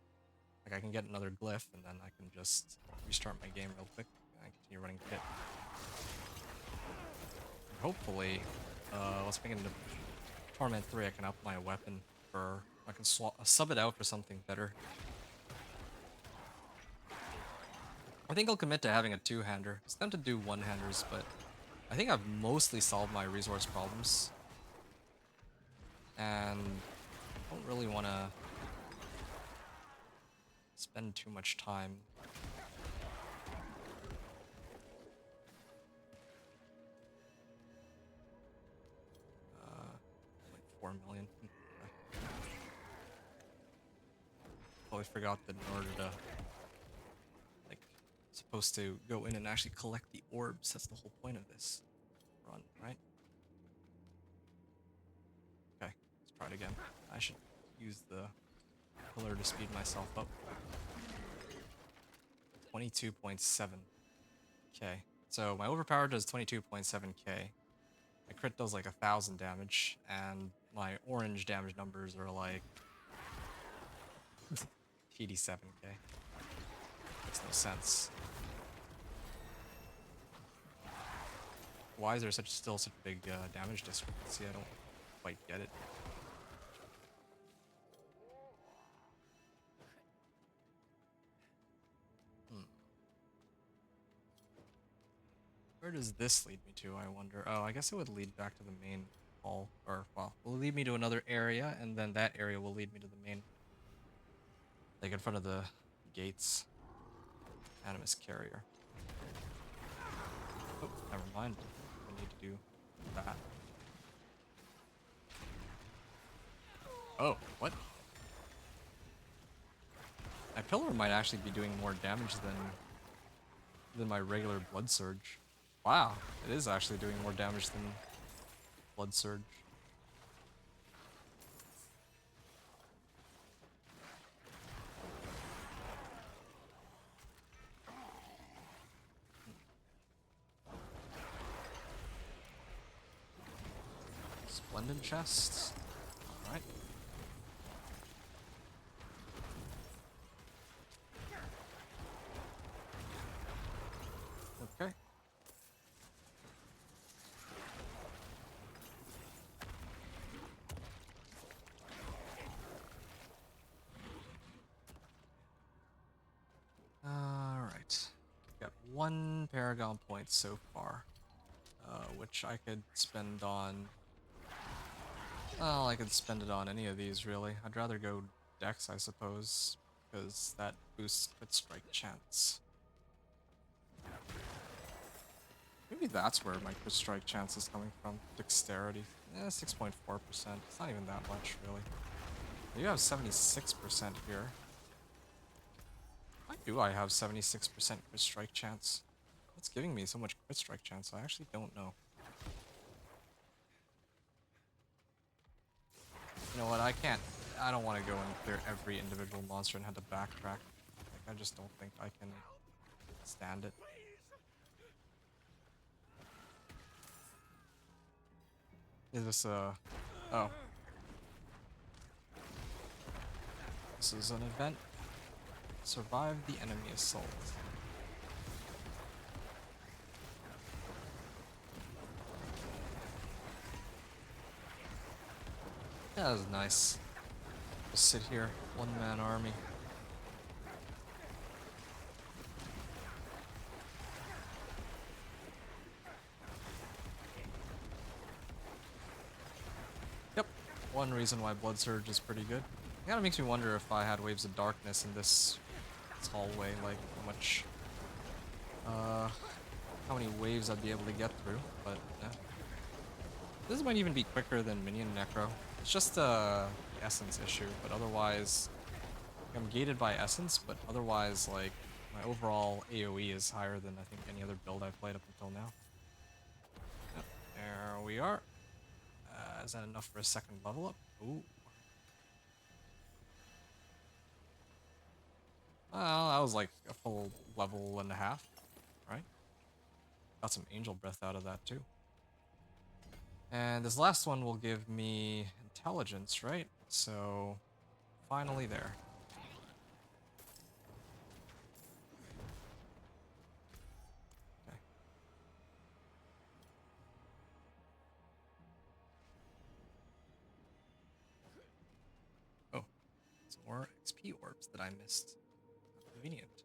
Like, I can get another glyph, and then I can just restart my game real quick, and continue running Pit. And hopefully, let's make it into Torment 3, I can up my weapon for... I can sub it out for something better. I think I'll commit to having a 2-hander. It's tempted to do 1-handers, but I think I've mostly solved my resource problems. And I don't really want to spend too much time. Like 4 million. Totally forgot that in order to, like, supposed to go in and actually collect the orbs. That's the whole point of this run, right? Okay, let's try it again. I should use the pillar to speed myself up. 22.7k. So my overpower does 22.7k. My crit does like 1,000 damage, and my orange damage numbers are like 87k. Makes no sense. Why is there still such big damage discrepancy? I don't quite get it. Where does this lead me to, I wonder? Oh, I guess it would lead back to the main hall. Or, well, will lead me to another area, and then that area will lead me to the main... like in front of the gates. Animus Carrier. Oh, never mind. I need to do that. Oh, what? My pillar might actually be doing more damage than my regular Blood Surge. Wow, it is actually doing more damage than Blood Surge. Splendid chest. Alright. Okay. Alright. Got 1 Paragon point so far. Which I could spend on... well, I could spend it on any of these, really. I'd rather go Dex, I suppose, because that boosts crit strike chance. Maybe that's where my crit strike chance is coming from. Dexterity. 6.4%. It's not even that much, really. You have 76% here. Why do I have 76% crit strike chance? What's giving me so much crit strike chance? I actually don't know. You know what, I don't want to go and clear every individual monster and have to backtrack. Like, I just don't think I can stand it. Is this oh. This is an event. Survive the enemy assault. Yeah, that was nice. Just sit here, one-man army. Yep, one reason why Blood Surge is pretty good. It kinda makes me wonder if I had Waves of Darkness in this hallway, like how many waves I'd be able to get through, but yeah. This might even be quicker than Minion Necro. It's just the essence issue, but otherwise, I'm gated by essence, but otherwise, like, my overall AoE is higher than I think any other build I've played up until now. Yep, there we are. Is that enough for a second level up? Ooh. Well, that was like a full level and a half, right? Got some Angel Breath out of that too. And this last one will give me intelligence, right? So, finally there. Okay. Oh, some more XP orbs that I missed. Convenient.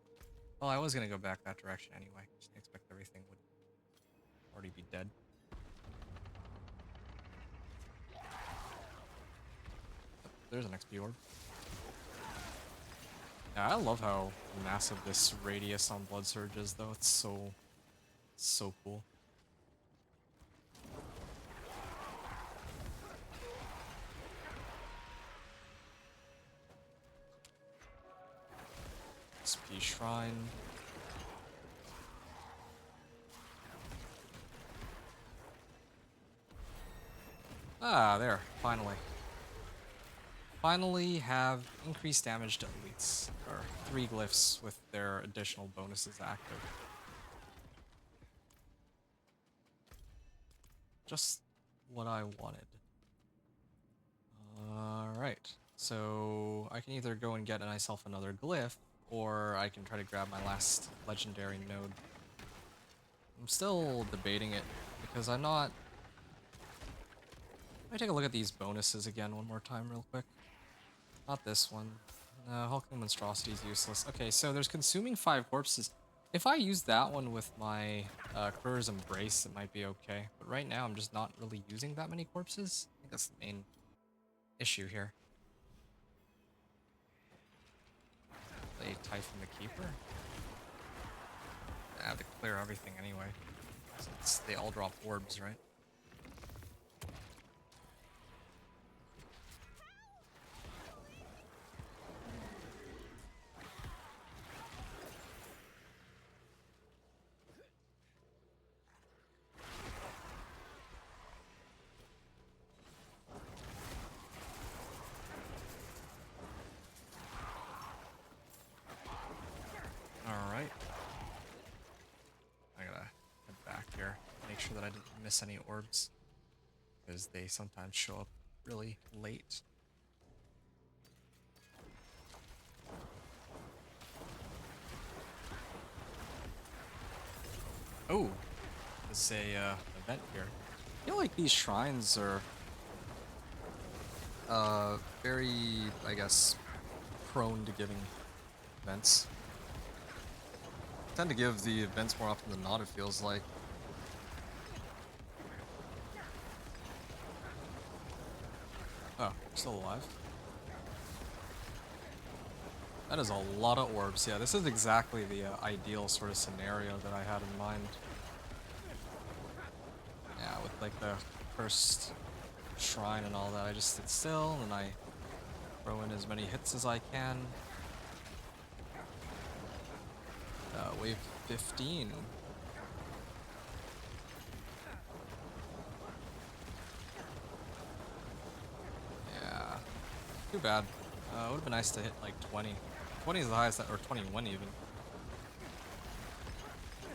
Well, I was gonna go back that direction anyway. Just didn't expect everything would already be dead. Oh, there's an XP orb. Yeah, I love how massive this radius on Blood Surge is, though. It's so cool. XP Shrine. Ah, there, finally. finally have increased damage to elites, or 3 glyphs with their additional bonuses active. Just what I wanted. Alright, so I can either go and get myself another glyph, or I can try to grab my last legendary node. I'm still debating it, because I'm not... Let me take a look at these bonuses again one more time real quick. Not this one. No, Hulking Monstrosity is useless. Okay, so there's consuming 5 corpses. If I use that one with my Crew's Embrace, it might be okay. But right now, I'm just not really using that many corpses. I think that's the main issue here. They Typhon the Keeper? I have to clear everything anyway. Since they all drop orbs, right? Alright. I gotta head back here. Make sure that I didn't miss any orbs. Because they sometimes show up really late. Oh! There's a event here. I feel like these shrines are very, I guess, prone to giving events. Tend to give the events more often than not, it feels like. Oh, still alive. That is a lot of orbs. Yeah, this is exactly the ideal sort of scenario that I had in mind. Yeah, with like the first shrine and all that, I just sit still and I throw in as many hits as I can. Wave 15. Yeah. Too bad. It would have been nice to hit like 20. 20 is the highest, or 21 even.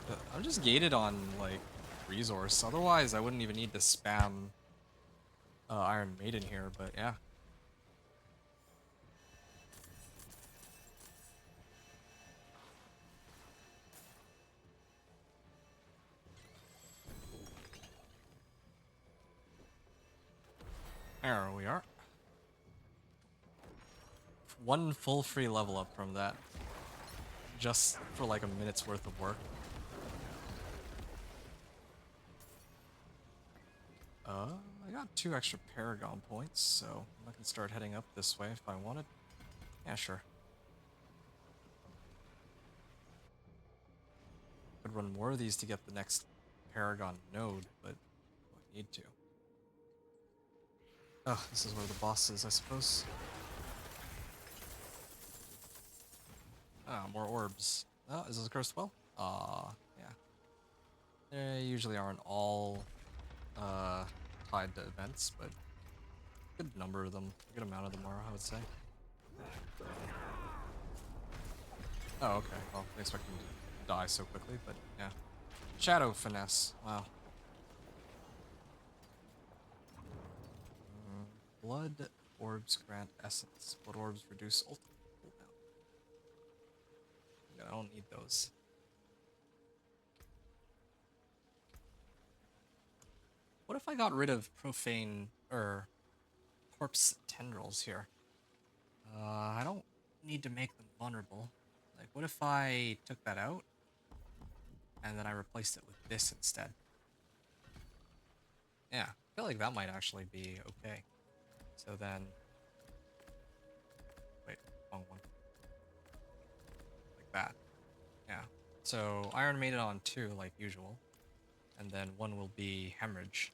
But I'm just gated on like resource. Otherwise, I wouldn't even need to spam Iron Maiden here, but yeah. There we are. One full free level up from that. Just for like a minute's worth of work. I got 2 extra Paragon points, so I can start heading up this way if I wanted. Yeah, sure. Could run more of these to get the next Paragon node, but I need to. Oh, this is where the boss is, I suppose. Ah, more orbs. Oh, is this a cursed well? Yeah. They usually aren't all tied to events, but a good number of them, a good amount of them are, I would say. Oh, okay. Well, I expect them to die so quickly, but yeah. Shadow Finesse. Wow. Blood orbs grant essence. Blood orbs reduce ultimate cooldown. Yeah, I don't need those. What if I got rid of profane or corpse tendrils here? I don't need to make them vulnerable. Like, what if I took that out and then I replaced it with this instead? Yeah, I feel like that might actually be okay. So then, wait, wrong one. Like that. Yeah. So Iron Maiden on 2 like usual, and then 1 will be Hemorrhage.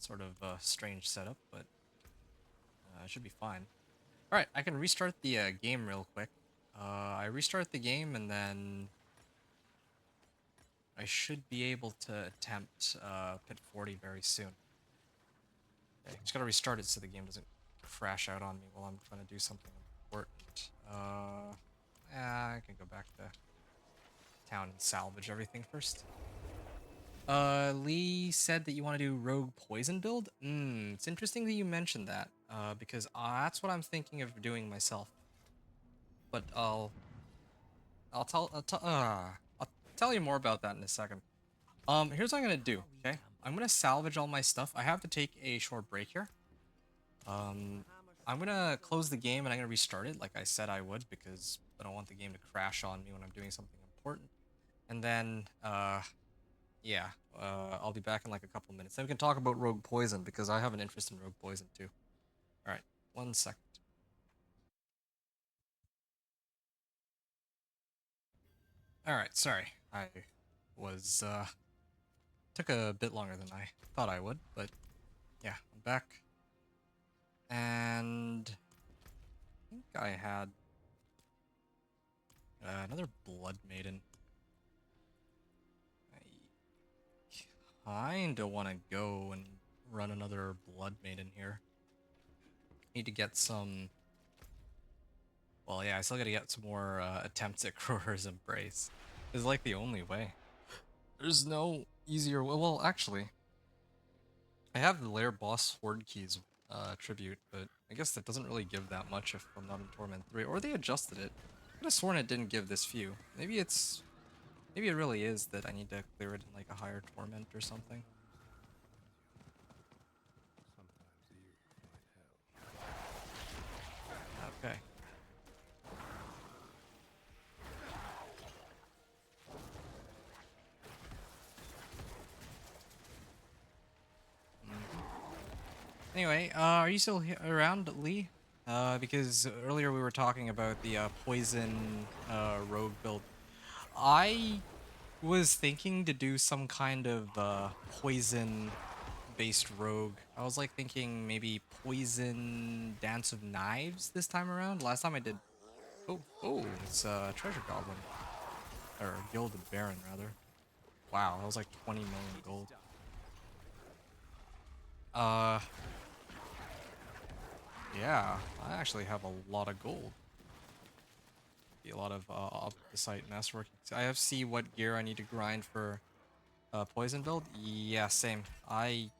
Sort of a strange setup, but it should be fine. All right, I can restart the game real quick. I restart the game and then I should be able to attempt Pit 40 very soon. Okay, just gotta restart it so the game doesn't crash out on me while I'm trying to do something important. Yeah, I can go back to town and salvage everything first. Lee said that you want to do rogue poison build. It's interesting that you mentioned that. Because that's what I'm thinking of doing myself. But I'll tell you more about that in a second. Here's what I'm gonna do. Okay, I'm gonna salvage all my stuff. I have to take a short break here. I'm gonna close the game and I'm gonna restart it like I said I would because I don't want the game to crash on me when I'm doing something important. And then, yeah, I'll be back in like a couple minutes. Then we can talk about rogue poison because I have an interest in rogue poison too. All right, 1 second. All right, sorry. I was took a bit longer than I thought I would, but yeah, I'm back. And I think I had another Blood Maiden. I kinda want to go and run another Blood Maiden here. Need to get some. Well, yeah, I still gotta get some more attempts at Crowher's Embrace. It's like the only way. There's no easier way. Well, actually, I have the Lair Boss Horde Keys tribute, but I guess that doesn't really give that much if I'm not in Torment 3. Or they adjusted it. I could have sworn it didn't give this few. Maybe it's... Maybe it really is that I need to clear it in like a higher Torment or something. Okay. Anyway, are you still around, Lee? Because earlier we were talking about the poison rogue build. I was thinking to do some kind of poison-based rogue. I was like thinking maybe poison Dance of Knives this time around. Last time I did... Oh, it's Treasure Goblin. Or Gilded Baron, rather. Wow, that was like 20 million gold. Yeah, I actually have a lot of gold. Be a lot of opposite masterwork. I have to see what gear I need to grind for poison build. Yeah, same. I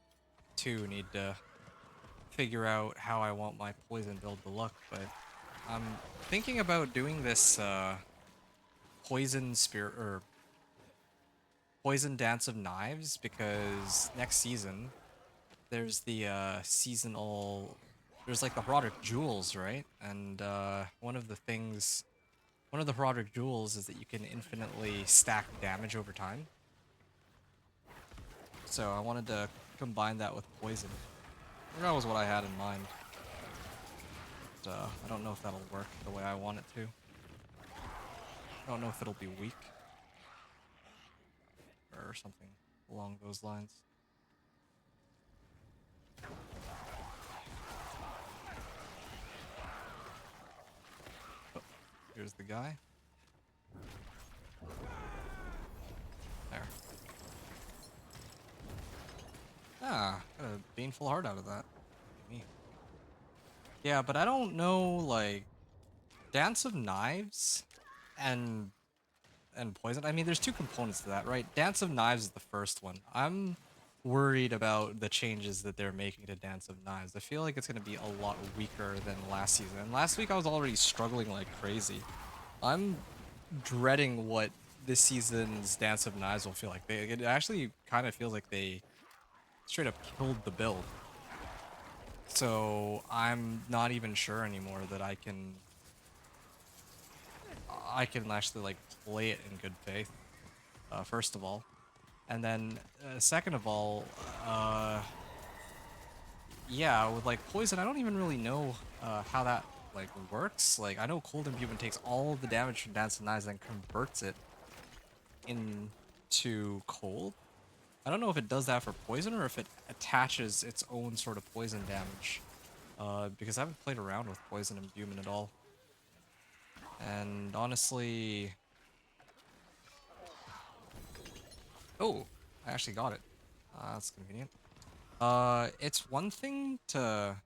too need to figure out how I want my poison build to look, but I'm thinking about doing this poison spirit or poison Dance of Knives because next season there's the seasonal. There's like the Broderick Jewels, right? And one of the Broderick Jewels is that you can infinitely stack damage over time. So I wanted to combine that with poison. That was what I had in mind. But, I don't know if that'll work the way I want it to. I don't know if it'll be weak. Or something along those lines. Oh, here's the guy. There. Ah, got a baneful heart out of that. Me. Yeah, but I don't know, like, Dance of Knives and poison. I mean, there's two components to that, right? Dance of Knives is the first one. I'm worried about the changes that they're making to Dance of Knives. I feel like it's going to be a lot weaker than last season. And last week I was already struggling like crazy. I'm dreading what this season's Dance of Knives will feel like. It actually kind of feels like they straight up killed the build. So I'm not even sure anymore that I can actually like play it in good faith. First of all, and then second of all, yeah, with like poison, I don't even really know how that like works. Like I know Cold Imbuement takes all the damage from Dance of Knives and converts it into cold. I don't know if it does that for poison or if it attaches its own sort of poison damage. Because I haven't played around with poison imbuement at all. And honestly... Oh, I actually got it. That's convenient. It's one thing to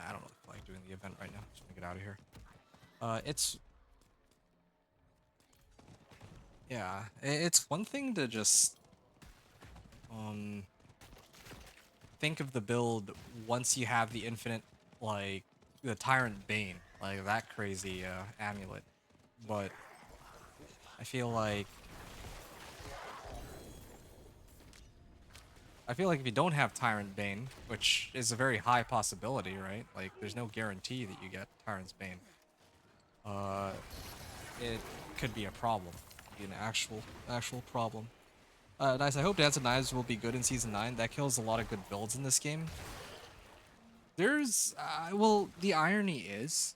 I don't really feel like doing the event right now. Just gonna get out of here. It's yeah, it's one thing to just think of the build once you have the infinite, like the Tyrant Bane, like that crazy amulet, but I feel like if you don't have Tyrant Bane, which is a very high possibility, right? Like there's no guarantee that you get Tyrant's Bane. It could be a problem. Be an actual problem. Nice. I hope Dance of Knives will be good in Season 9. That kills a lot of good builds in this game. There's, well, the irony is,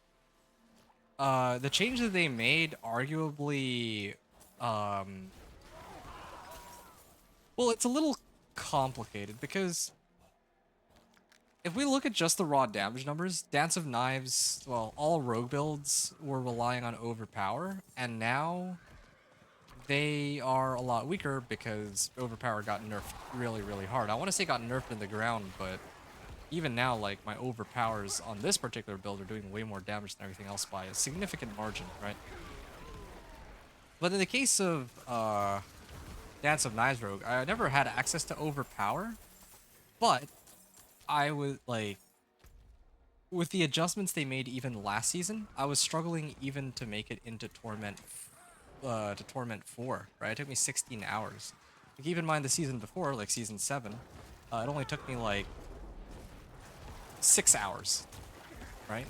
the change that they made arguably, well, it's a little complicated because if we look at just the raw damage numbers, Dance of Knives, well, all rogue builds were relying on overpower, and now they are a lot weaker because overpower got nerfed really, really hard. I want to say got nerfed in the ground, but even now, like, my overpowers on this particular build are doing way more damage than everything else by a significant margin, right? But in the case of Dance of Knives Rogue, I never had access to overpower, but I was, like, with the adjustments they made even last season, I was struggling even to make it into Torment 4, right? It took me 16 hours. Keep in mind the season before, like season 7, it only took me like 6 hours, right?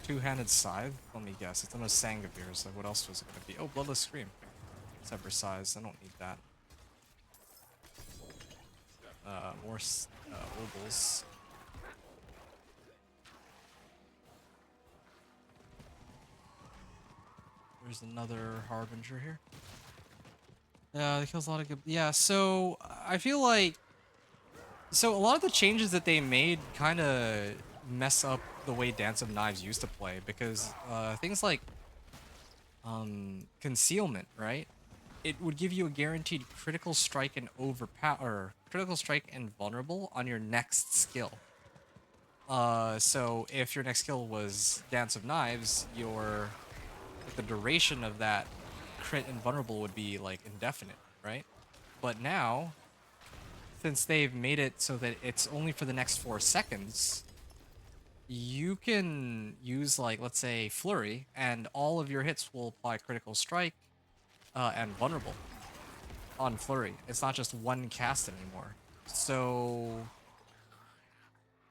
Two-handed scythe? Let me guess. It's almost Sangavir, so what else was it gonna be? Oh, Bloodless Scream. Sever size. I don't need that. More ovals. There's another Harbinger here. Yeah, that kills a lot of good... Yeah, so I feel like... So a lot of the changes that they made kind of mess up the way Dance of Knives used to play, because things like concealment, right? It would give you a guaranteed critical strike and overpower, critical strike and vulnerable on your next skill. So if your next skill was Dance of Knives, the duration of that crit and vulnerable would be like indefinite, right? But now, since they've made it so that it's only for the next 4 seconds, you can use, like, let's say Flurry, and all of your hits will apply critical strike and vulnerable on Flurry. It's not just one cast anymore. So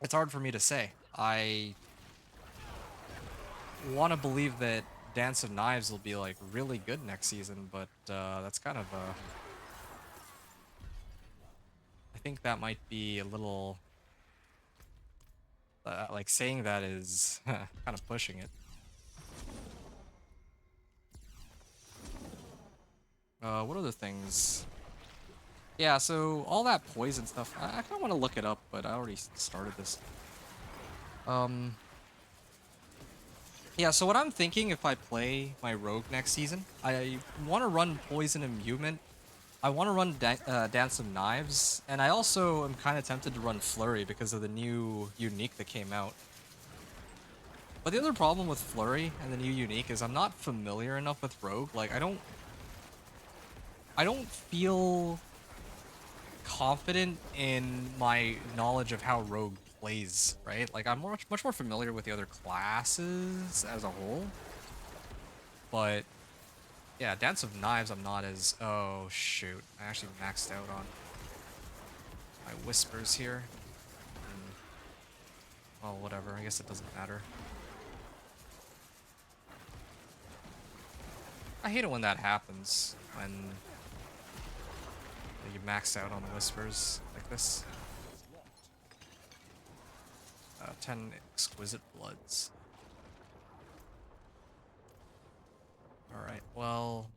it's hard for me to say. I want to believe that Dance of Knives will be, like, really good next season, but that's kind of I think that might be a little like, saying that is kind of pushing it. What other things? Yeah, so all that poison stuff, I kind of want to look it up, but I already started this. Yeah, so what I'm thinking if I play my rogue next season, I want to run poison imbuement. I want to run Dance of Knives, and I also am kind of tempted to run Flurry because of the new unique that came out. But the other problem with Flurry and the new unique is I'm not familiar enough with rogue. Like, I don't feel confident in my knowledge of how rogue plays, right? Like, I'm much more familiar with the other classes as a whole. But yeah, Dance of Knives I'm not as... Oh, shoot. I actually maxed out on my whispers here. Well, whatever. I guess it doesn't matter. I hate it when that happens. When you max out on the whispers like this. 10 exquisite bloods. Alright, well...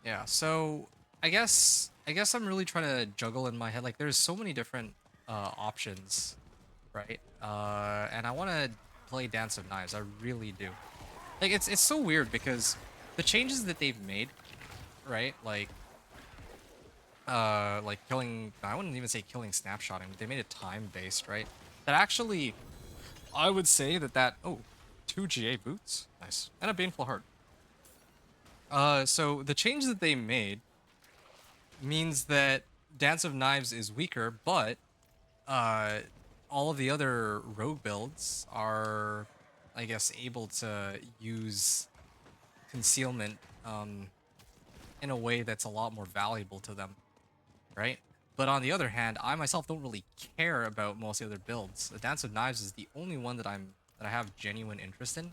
Yeah, so I guess I'm really trying to juggle in my head. Like, there's so many different options, right? And I want to play Dance of Knives. I really do. Like, it's so weird because the changes that they've made, right? Like, like killing, I wouldn't even say killing snapshotting, they made it time based, right? That actually, I would say oh, 2 GA boots, nice, and a baneful heart. So the change that they made means that Dance of Knives is weaker, but uh, all of the other rogue builds are, I guess, able to use concealment in a way that's a lot more valuable to them, right? But on the other hand, I myself don't really care about most of the other builds. The Dance of Knives is the only one that I have genuine interest in.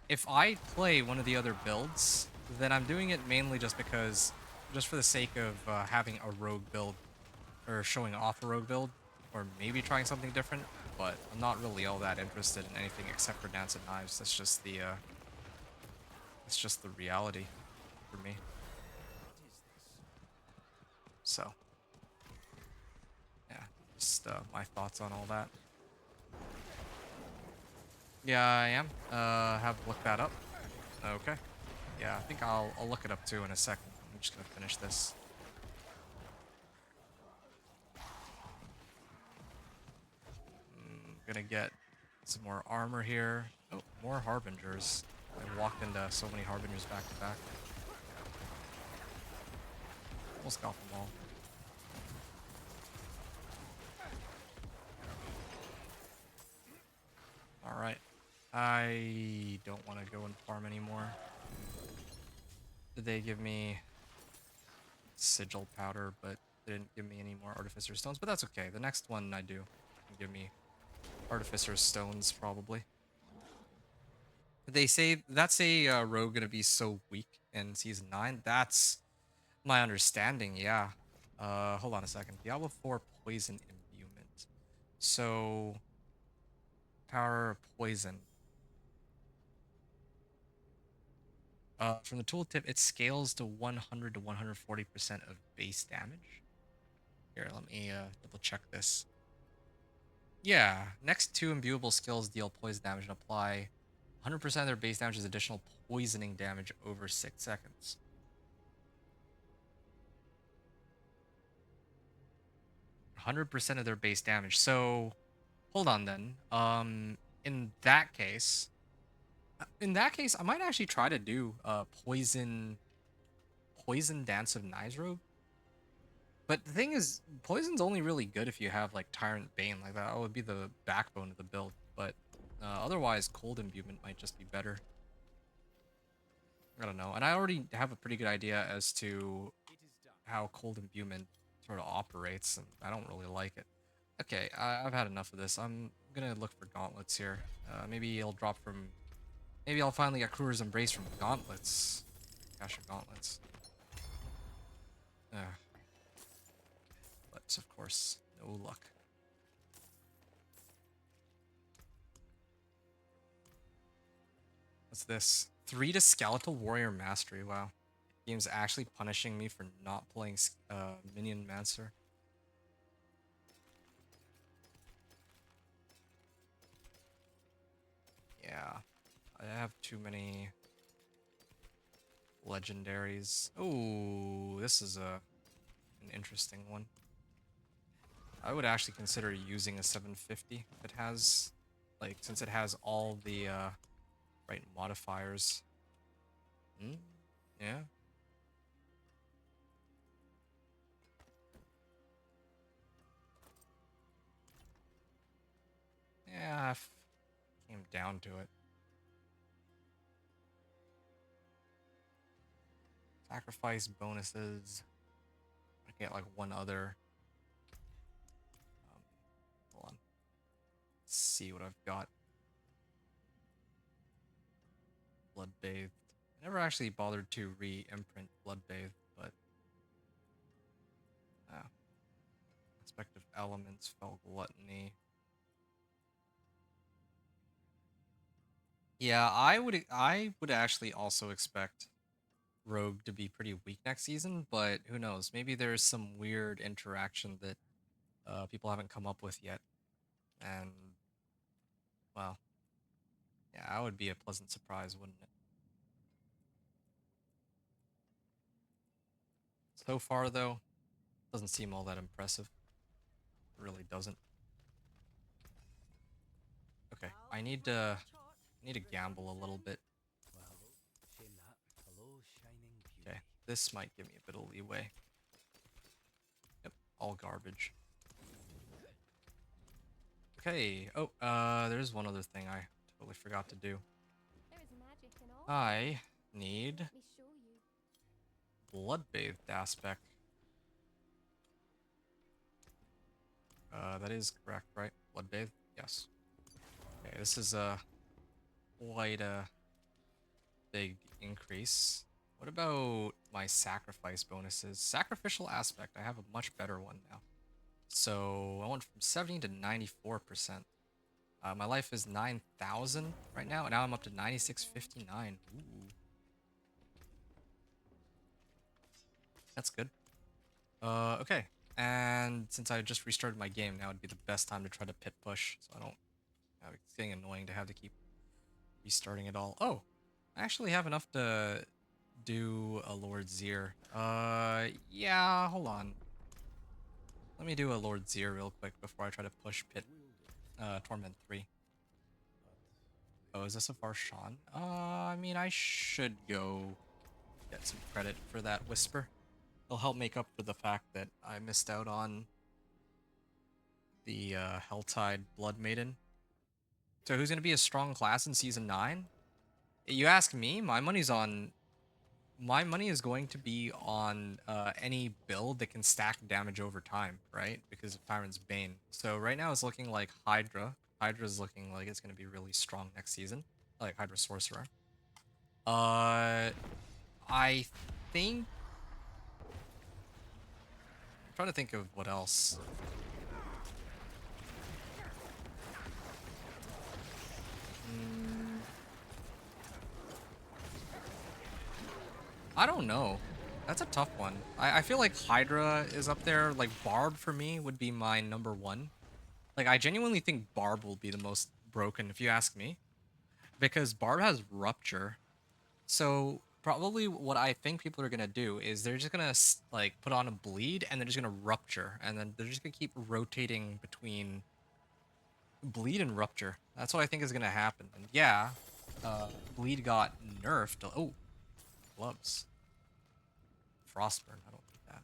If I play one of the other builds, then I'm doing it mainly just for the sake of having a rogue build, or showing off a rogue build, or maybe trying something different. But I'm not really all that interested in anything except for Dance of Knives. That's just the reality for me. So, yeah, just my thoughts on all that. Yeah, I am. Have looked that up. Okay. Yeah, I think I'll look it up too in a second. I'm just gonna finish this. Gonna get some more armor here. Oh, more harbingers. I walked into so many harbingers back to back. Almost got them all. Alright. I don't want to go and farm anymore. Did they give me sigil powder, but they didn't give me any more artificer stones, but that's okay. The next one I do can give me artificer stones probably. They say that's a rogue gonna be so weak in season 9. That's my understanding, yeah. Hold on a second. Diablo 4 poison imbuement. So power of poison. From the tooltip, it scales to 100 to 140% of base damage. Here, let me double check this. Yeah, next two imbuable skills deal poison damage and apply 100% of their base damage as additional poisoning damage over 6 seconds. 100% of their base damage. So, hold on then. In that case, I might actually try to do poison Dance of Knives rogue. But the thing is, poison's only really good if you have like Tyrant Bane, like that would be the backbone of the build. But otherwise, cold imbuement might just be better. I don't know, and I already have a pretty good idea as to how cold imbuement sort of operates, and I don't really like it. Okay, I've had enough of this. I'm gonna look for gauntlets here. Maybe it'll drop from. Maybe I'll finally get Kruger's Embrace from gauntlets. Cache of gauntlets. But of course, no luck. What's this? 3 to Skeletal Warrior Mastery. Wow. Game's actually punishing me for not playing Minion Mancer. Yeah. I have too many legendaries. Oh, this is an interesting one. I would actually consider using a 750 if it has, like, since it has all the right modifiers. Yeah. Yeah, if it came down to it. Sacrifice bonuses. I get like one other. Hold on. Let's see what I've got. Blood Bathed. I never actually bothered to re-imprint Blood Bathed, but Aspect of Elements, Fell Gluttony. Yeah, I would actually also expect Rogue to be pretty weak next season, but who knows? Maybe there's some weird interaction that people haven't come up with yet, and well, yeah, that would be a pleasant surprise, wouldn't it? So far, though, Doesn't seem all that impressive. It really doesn't. Okay, I need to gamble a little bit. Well, shame that. Hello, shining beauty. Okay, this might give me a bit of leeway. Yep, all garbage. Okay. Oh, there's one other thing I totally forgot to do. There is magic in all. I need Let me show you. blood-bathed aspect. That is correct, right? Blood-bathed? Yes. Okay, this is quite a big increase. What about my sacrifice bonuses? Sacrificial aspect, I have a much better one now. So I went from 70 to 94%. My life is 9,000 right now, and now I'm up to 9659. Ooh. That's good. Okay. And since I just restarted my game, now would be the best time to try to pit push, so I don't... It's getting annoying to have to keep restarting it all. Oh! I actually have enough to do a Lord Zir. Yeah, hold on. Let me do a Lord Zir real quick before I try to push pit Torment 3. Oh, is this a Varshan? I mean, I should go get some credit for that Whisper. It'll help make up for the fact that I missed out on the Helltide Blood Maiden. So who's going to be a strong class in Season 9? You ask me, my money's on... My money is going to be on any build that can stack damage over time, right? Because of Tyrant's Bane. So right now it's looking like Hydra. Hydra's looking like it's going to be really strong next season. Like Hydra Sorcerer. I think... I'm trying to think of what else. I don't know. That's a tough one. I feel like Hydra is up there. Like Barb for me would be my number one. Like I genuinely think Barb will be the most broken if you ask me. Because Barb has Rupture. So probably what I think people are going to do is they're just going to like put on a Bleed and they're just going to Rupture. And then they're just going to keep rotating between Bleed and Rupture. That's what I think is going to happen. And yeah, Bleed got nerfed. Oh, gloves. Frostburn, I don't need that.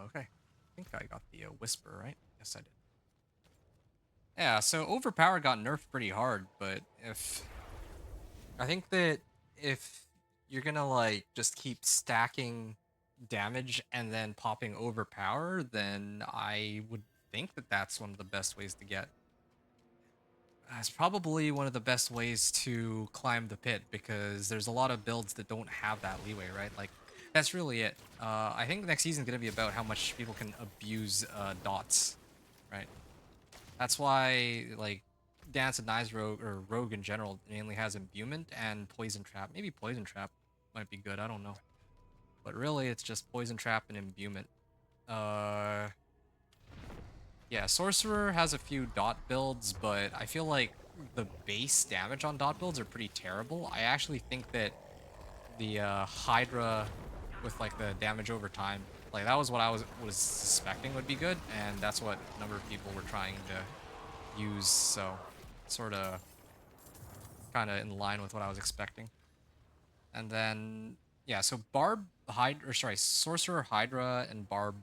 Okay. I think I got the Whisper, right? Yes, I did. Yeah, so Overpower got nerfed pretty hard, but if... I think that if you're gonna, like, just keep stacking damage and then popping Overpower, then I would think that that's one of the best ways to get. It's probably one of the best ways to climb the pit because there's a lot of builds that don't have that leeway, right? Like, that's really it. I think the next season is going to be about how much people can abuse dots, right? That's why, like, Dance and Knives Rogue, or Rogue in general, mainly has Imbuement and Poison Trap. Maybe Poison Trap might be good, I don't know. But really, it's just Poison Trap and Imbuement. Yeah, Sorcerer has a few dot builds, but I feel like the base damage on dot builds are pretty terrible. I actually think that the Hydra with like the damage over time, like that was what I was suspecting would be good, and that's what a number of people were trying to use, so sort of kind of in line with what I was expecting. And then, yeah, so Barb, Hydra, or sorry, Sorcerer, Hydra, and Barb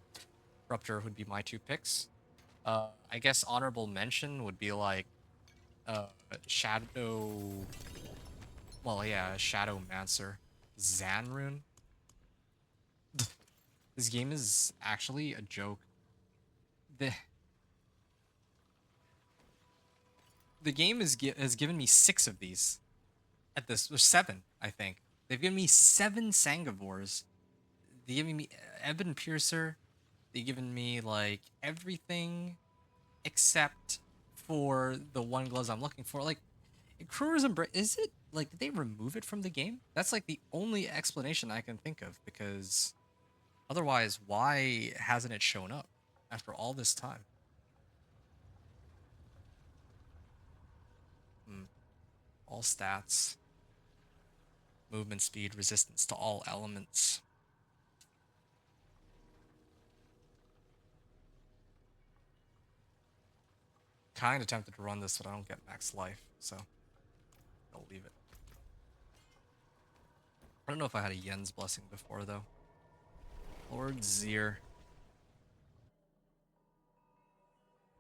Rupture would be my two picks. I guess honorable mention would be like Shadow... Well, yeah, Shadow Mancer. Zanrune. This game is actually a joke. The game has given me 6 of these. At this, or 7, I think. They've given me 7 Sangavors. They've given me Ebon Piercer. They've given me, like, everything except for the one gloves I'm looking for. Like, Crewers Embrace, is it, like, did they remove it from the game? That's, like, the only explanation I can think of, because otherwise, why hasn't it shown up after all this time? All stats. movement speed, resistance to all elements. Kind of tempted to run this, but I don't get max life, so I'll leave it. I don't know if I had a Yen's Blessing before, though. Lord Zir.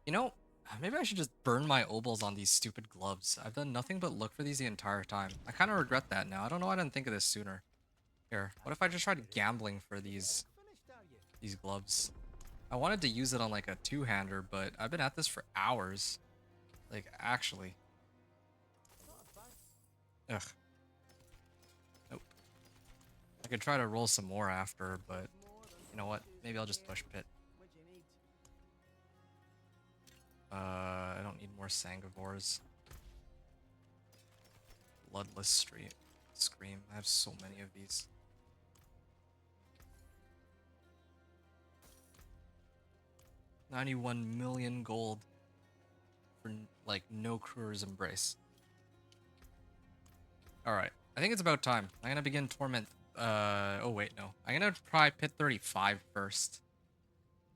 You know, maybe I should just burn my obols on these stupid gloves. I've done nothing but look for these the entire time. I kind of regret that now. I don't know why I didn't think of this sooner. Here, what if I just tried gambling for these gloves? I wanted to use it on like a two-hander, but I've been at this for hours. Like, actually. Ugh. Nope. I could try to roll some more after, but you know what? Maybe I'll just push pit. I don't need more Sangavors. Bloodless Street. Scream. I have so many of these. $91 million gold for like no Crew's Embrace. Alright. I think it's about time. I'm gonna begin Torment. Oh wait, no. I'm gonna try Pit 35 first.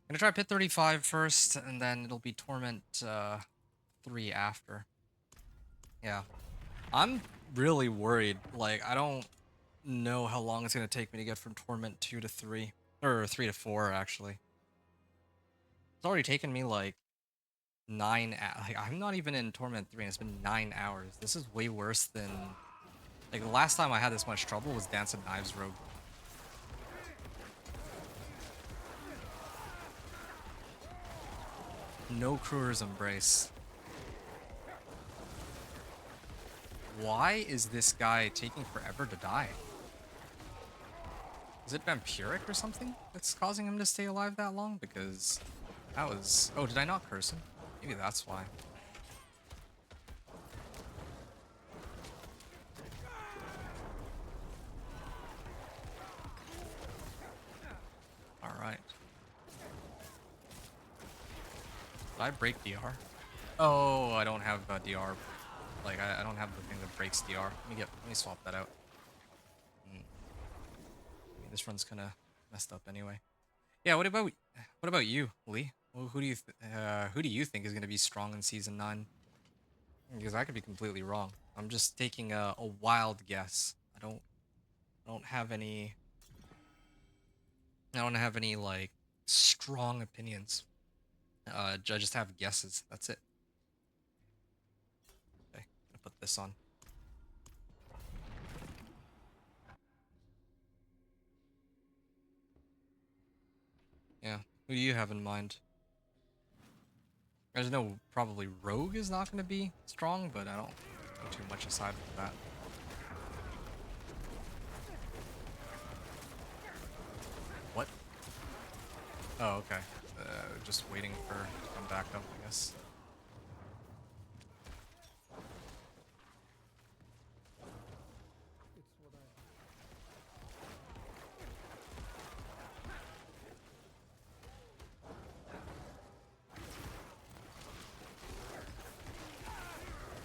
I'm gonna try Pit 35 first, and then it'll be Torment 3 after. Yeah. I'm really worried. Like, I don't know how long it's gonna take me to get from Torment 2 to 3. Or 3 to 4, actually. It's already taken me like 9 hours. Like, I'm not even in Torment 3 and it's been 9 hours. This is way worse than... Like, the last time I had this much trouble was Dance of Knives Rogue. No Crew's Embrace. Why is this guy taking forever to die? Is it vampiric or something that's causing him to stay alive that long? Because that was... Oh, did I not curse him? Maybe that's why. Alright. Did I break DR? Oh, I don't have DR. Like, I don't have the thing that breaks DR. Let me swap that out. This run's kind of messed up anyway. Yeah, what about you, Lee? Well, who do you think is going to be strong in season 9? Because I could be completely wrong. I'm just taking a wild guess. I don't have any like strong opinions. I just have guesses. That's it. Okay, I'm gonna put this on. Yeah, who do you have in mind? I just know probably Rogue is not going to be strong, but I don't go too much aside from that. What? Oh, okay. Just waiting for it to come back up, I guess.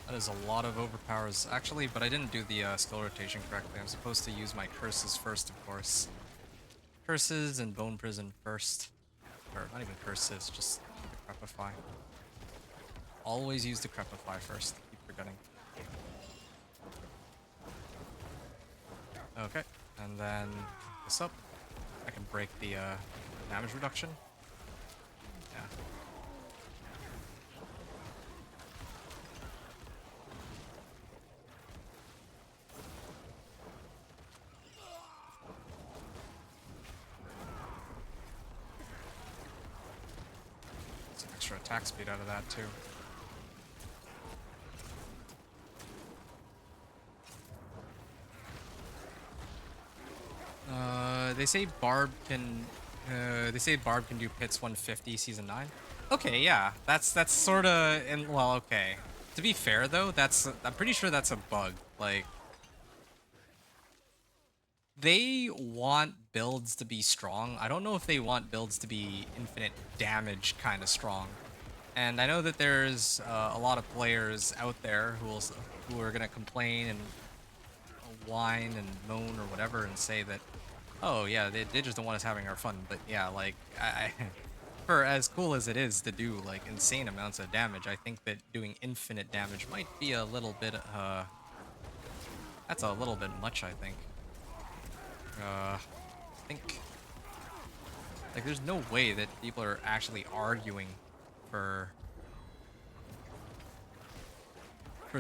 That is a lot of overpowers, actually, but I didn't do the skill rotation correctly. I'm supposed to use my curses first, of course. Curses and Bone Prison first. Or not even curses, just Decrepify. Always use Decrepify first. Keep forgetting. Okay, and then this up. I can break the damage reduction. Yeah. Some extra attack speed out of that too. They say Barb can. They say Barb can do Pits 150 season 9. Okay, yeah, that's sort of. Well, okay. To be fair though, I'm pretty sure that's a bug. Like, they want builds to be strong. I don't know if they want builds to be infinite damage kind of strong. And I know that there's a lot of players out there who are gonna complain and whine and moan or whatever and say that, oh yeah, they just don't want us having our fun. But yeah, like for as cool as it is to do like insane amounts of damage, I think that doing infinite damage might be a little bit that's a little bit much, I think. I think like there's no way that people are actually arguing for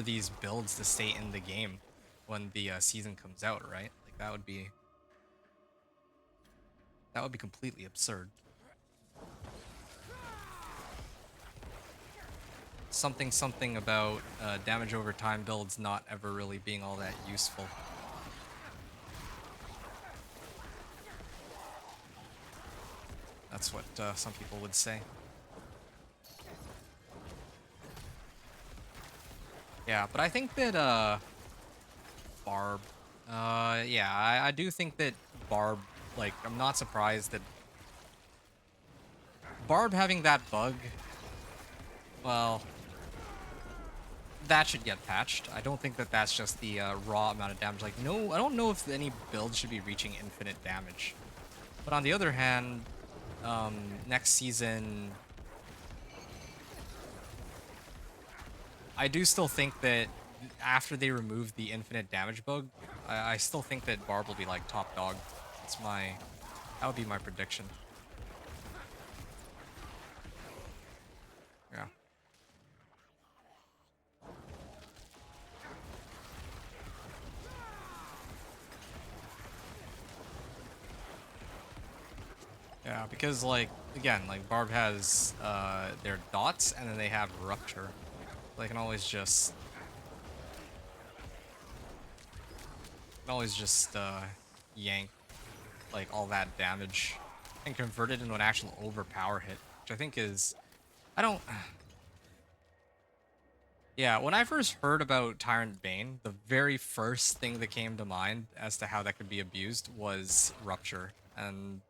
these builds to stay in the game when the season comes out, right? Like that would be completely absurd. Something about damage over time builds not ever really being all that useful. That's what some people would say. Yeah, but I think that Barb, yeah, I do think that Barb, like, I'm not surprised that Barb having that bug, well, that should get patched. I don't think that that's just the raw amount of damage. Like, no, I don't know if any build should be reaching infinite damage. But on the other hand, next season, I do still think that after they remove the infinite damage bug, I still think that Barb will be like top dog. That would be my prediction. Yeah. Yeah, because like again, like Barb has their dots and then they have rupture. They can always just yank like all that damage and convert it into an actual overpower hit, which I think is I don't yeah, when I first heard about Tyrant Bane, the very first thing that came to mind as to how that could be abused was rupture. And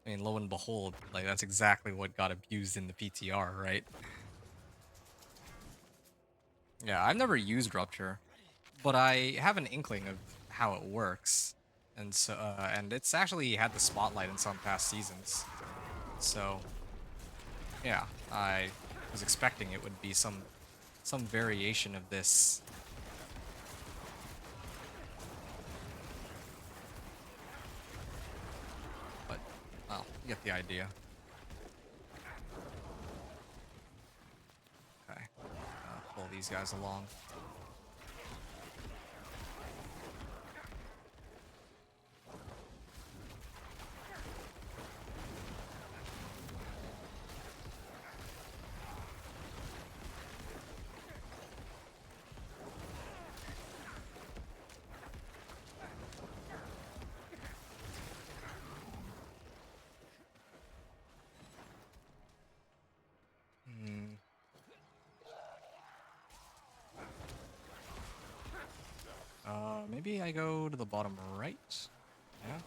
I mean, lo and behold, like that's exactly what got abused in the PTR, right? Yeah, I've never used rupture, but I have an inkling of how it works. And so and it's actually had the spotlight in some past seasons. So, yeah, I was expecting it would be some variation of this. But, well, you get the idea. Okay, pull these guys along. Maybe I go to the bottom right? Yeah.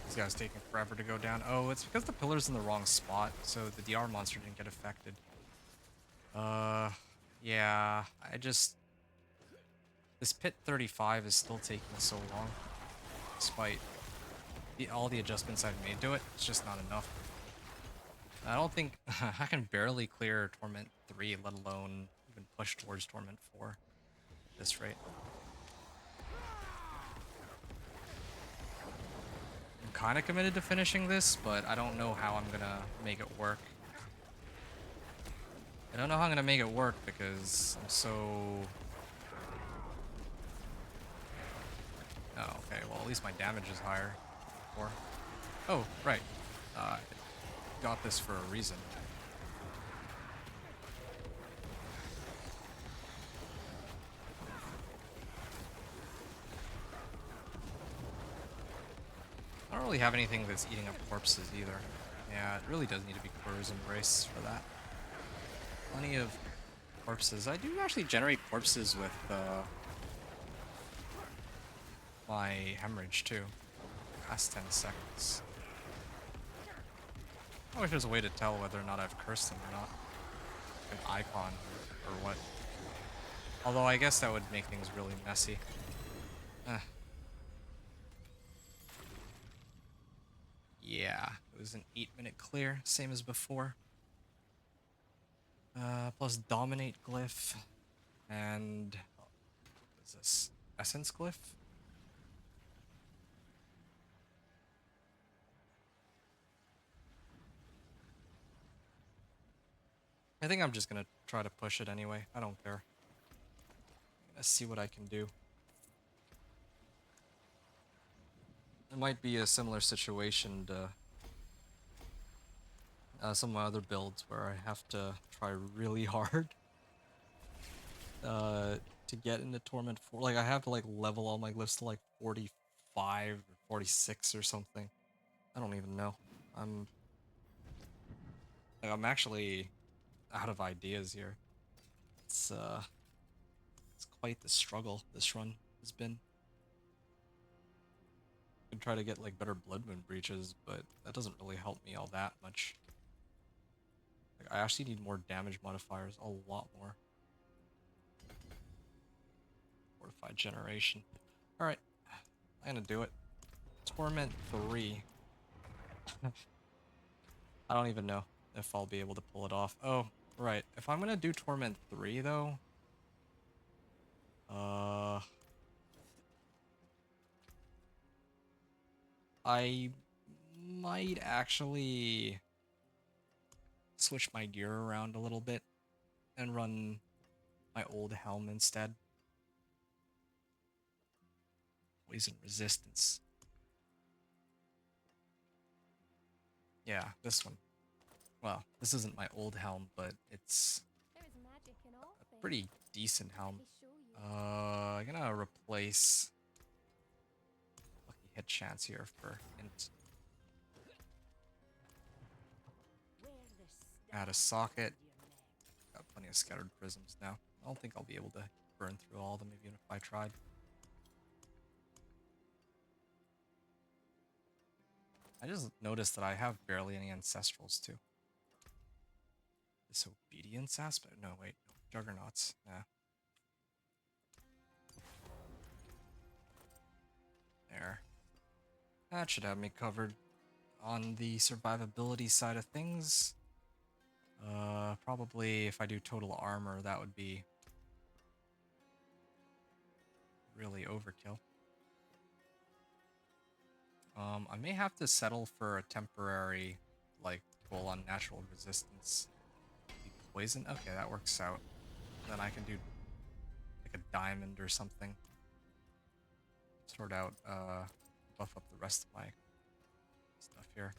This guy's taking forever to go down. Oh, it's because the pillar's in the wrong spot, so the DR monster didn't get affected. Yeah, this pit 35 is still taking so long. Despite all the adjustments I've made to it, it's just not enough. I don't think I can barely clear Torment 3, let alone even push towards Torment 4 at this rate. I'm kind of committed to finishing this, but I don't know how I'm gonna make it work. I don't know how I'm gonna make it work because I'm so... Oh, okay, well at least my damage is higher. Oh, right. Got this for a reason. I don't really have anything that's eating up corpses either. Yeah, it really does need to be Quarter's Embrace for that. Plenty of corpses. I do actually generate corpses with my hemorrhage too. Last 10 seconds. I wish there's a way to tell whether or not I've cursed them or not. An icon or what. Although I guess that would make things really messy. Yeah, it was an 8-minute clear, same as before. Plus dominate glyph and what is this? Essence glyph? I think I'm just gonna try to push it anyway. I don't care. Let's see what I can do. It might be a similar situation to some of my other builds where I have to try really hard to get into Torment 4. Like I have to like level all my glyphs to like 45 or 46 or something. I don't even know. I'm actually out of ideas here. It's quite the struggle this run has been. I can try to get like better Blood Moon breaches, but that doesn't really help me all that much. Like, I actually need more damage modifiers, a lot more. Fortified generation. Alright, I'm gonna do it. Torment 3. I don't even know if I'll be able to pull it off. Oh, right. If I'm gonna do Torment 3 though, I might actually switch my gear around a little bit and run my old helm instead. Poison resistance. Yeah, this one. Well, this isn't my old helm, but it's There is magic in all a things. pretty decent helm. Let me show you. I'm gonna replace lucky hit chance here for int. Add a socket. Got plenty of scattered prisms now. I don't think I'll be able to burn through all of them even if I tried. I just noticed that I have barely any ancestrals too. Disobedience aspect? No, wait. Juggernauts. Yeah. There. That should have me covered on the survivability side of things. Probably if I do total armor, that would be really overkill. I may have to settle for a temporary, like, full on natural resistance. Poison? Okay, that works out. Then I can do like a diamond or something. Sort out, buff up the rest of my stuff here.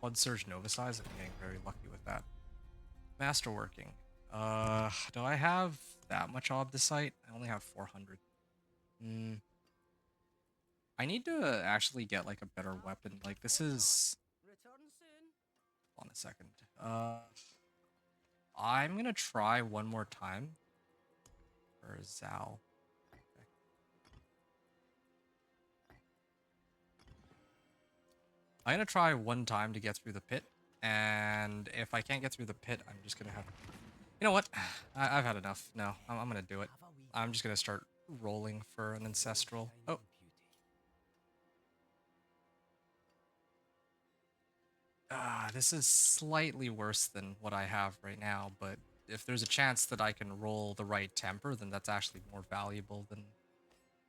Blood Surge Novicize, I'm getting very lucky with that. Masterworking. Do I have that much Obdicite? I only have 400. I need to actually get like a better weapon. Like this is... Return soon. Hold on a second. I'm gonna try one more time for Zal. Okay. I'm gonna try one time to get through the pit, and if I can't get through the pit, I'm just gonna have... You know what? I've had enough. No, I'm gonna do it. I'm just gonna start rolling for an ancestral. Oh. This is slightly worse than what I have right now, but if there's a chance that I can roll the right temper, then that's actually more valuable than...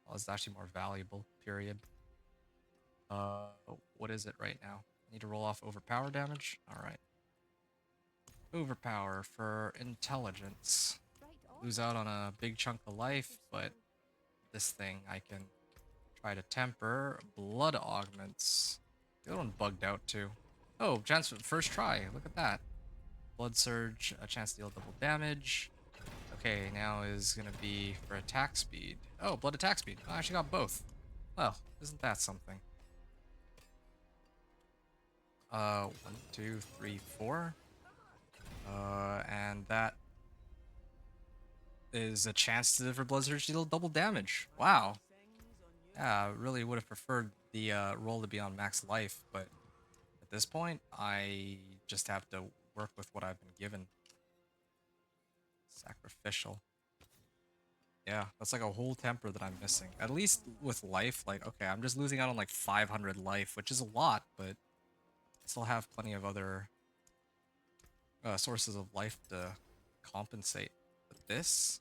Well, it's actually more valuable, period. What is it right now? I need to roll off overpower damage? Alright. Overpower for intelligence. Right Lose out on a big chunk of life, but this thing I can try to temper. Blood augments. The other one bugged out too. Oh, chance for first try. Look at that. Blood Surge, a chance to deal double damage. Okay, now is gonna be for attack speed. Oh, blood attack speed. I actually got both. Well, isn't that something? 1, 2, 3, 4. And that is a chance for Blood Surge to deal double damage. Wow. Yeah, I really would have preferred the roll to be on max life, but at this point, I just have to work with what I've been given. Sacrificial. Yeah, that's like a whole temper that I'm missing. At least with life, like, okay, I'm just losing out on like 500 life, which is a lot, but I still have plenty of other sources of life to compensate. But this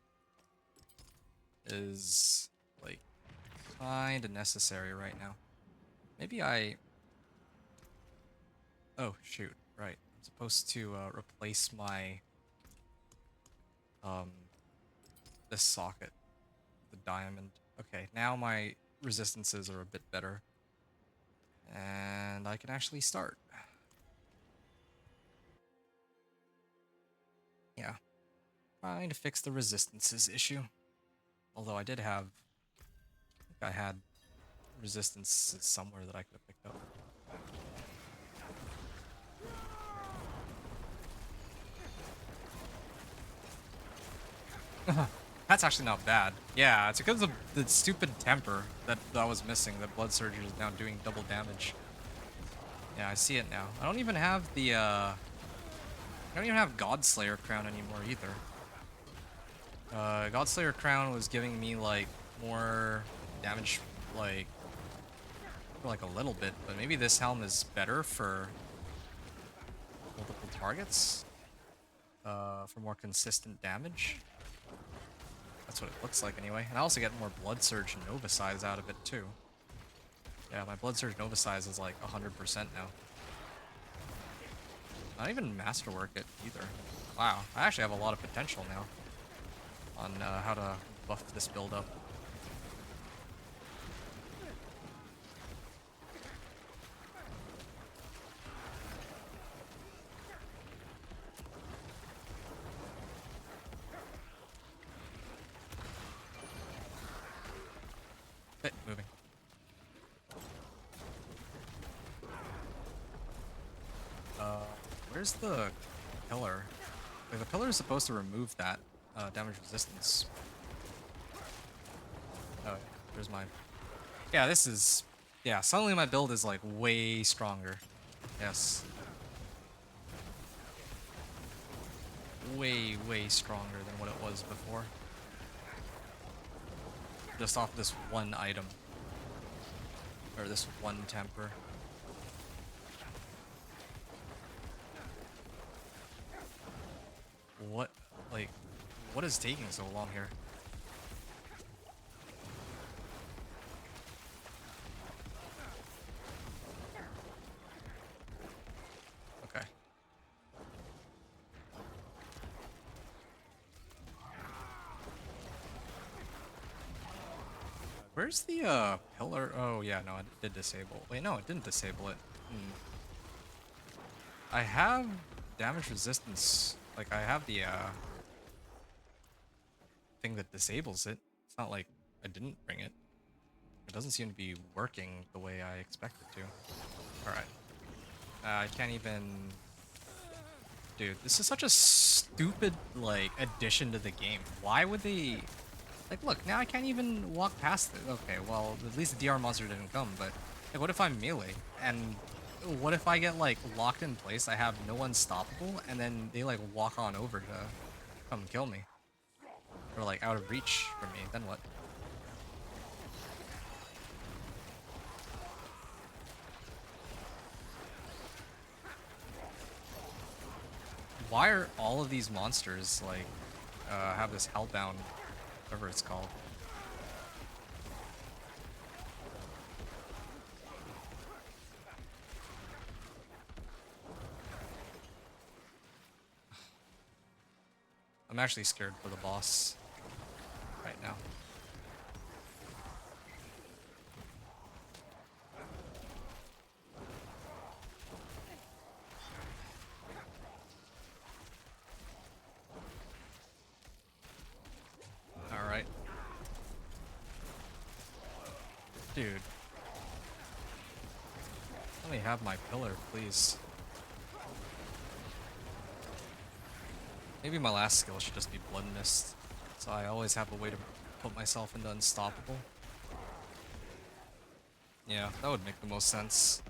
is like kind of necessary right now. Maybe I... Oh, shoot. Right. I'm supposed to replace my um this socket with the diamond. Okay, now my resistances are a bit better. And I can actually start. Yeah. Trying to fix the resistances issue. Although I did have... I think I had resistances somewhere that I could have picked up. That's actually not bad. Yeah, it's because of the stupid temper that I was missing. That Blood Surge is now doing double damage. Yeah, I see it now. I don't even have the I don't even have Godslayer Crown anymore either. Godslayer Crown was giving me like more damage, like for like a little bit, but maybe this helm is better for multiple targets, for more consistent damage. That's what it looks like anyway. And I also get more Blood Surge Nova size out of it too. Yeah, my Blood Surge Nova size is like 100% now. Not even Masterwork it either. Wow, I actually have a lot of potential now on how to buff this build up. Moving. Where's the pillar? Like, the pillar is supposed to remove that damage resistance. Oh, there's mine. Yeah, this is... Yeah, suddenly my build is like way stronger. Yes. Way, way stronger than what it was before. Just off this one item. Or this one temper. What, like, what is taking so long here? Okay. Where's the pillar? Oh yeah, no, it did disable. Wait, no, it didn't disable it. I have damage resistance. Like, I have the thing that disables it. It's not like I didn't bring it. It doesn't seem to be working the way I expect it to. Alright. I can't even... Dude, this is such a stupid, like, addition to the game. Why would they... Like, look, now I can't even walk past it. Okay, well, at least the DR monster didn't come, but... Like, what if I'm melee? And what if I get, like, locked in place, I have no unstoppable, and then they, like, walk on over to come kill me? Or, like, out of reach for me, then what? Why are all of these monsters, like, have this hellbound, whatever it's called? I'm actually scared for the boss right now. Alright. Dude. Let me have my pillar, please. Maybe my last skill should just be Blood Mist, so I always have a way to put myself into unstoppable. Yeah, that would make the most sense.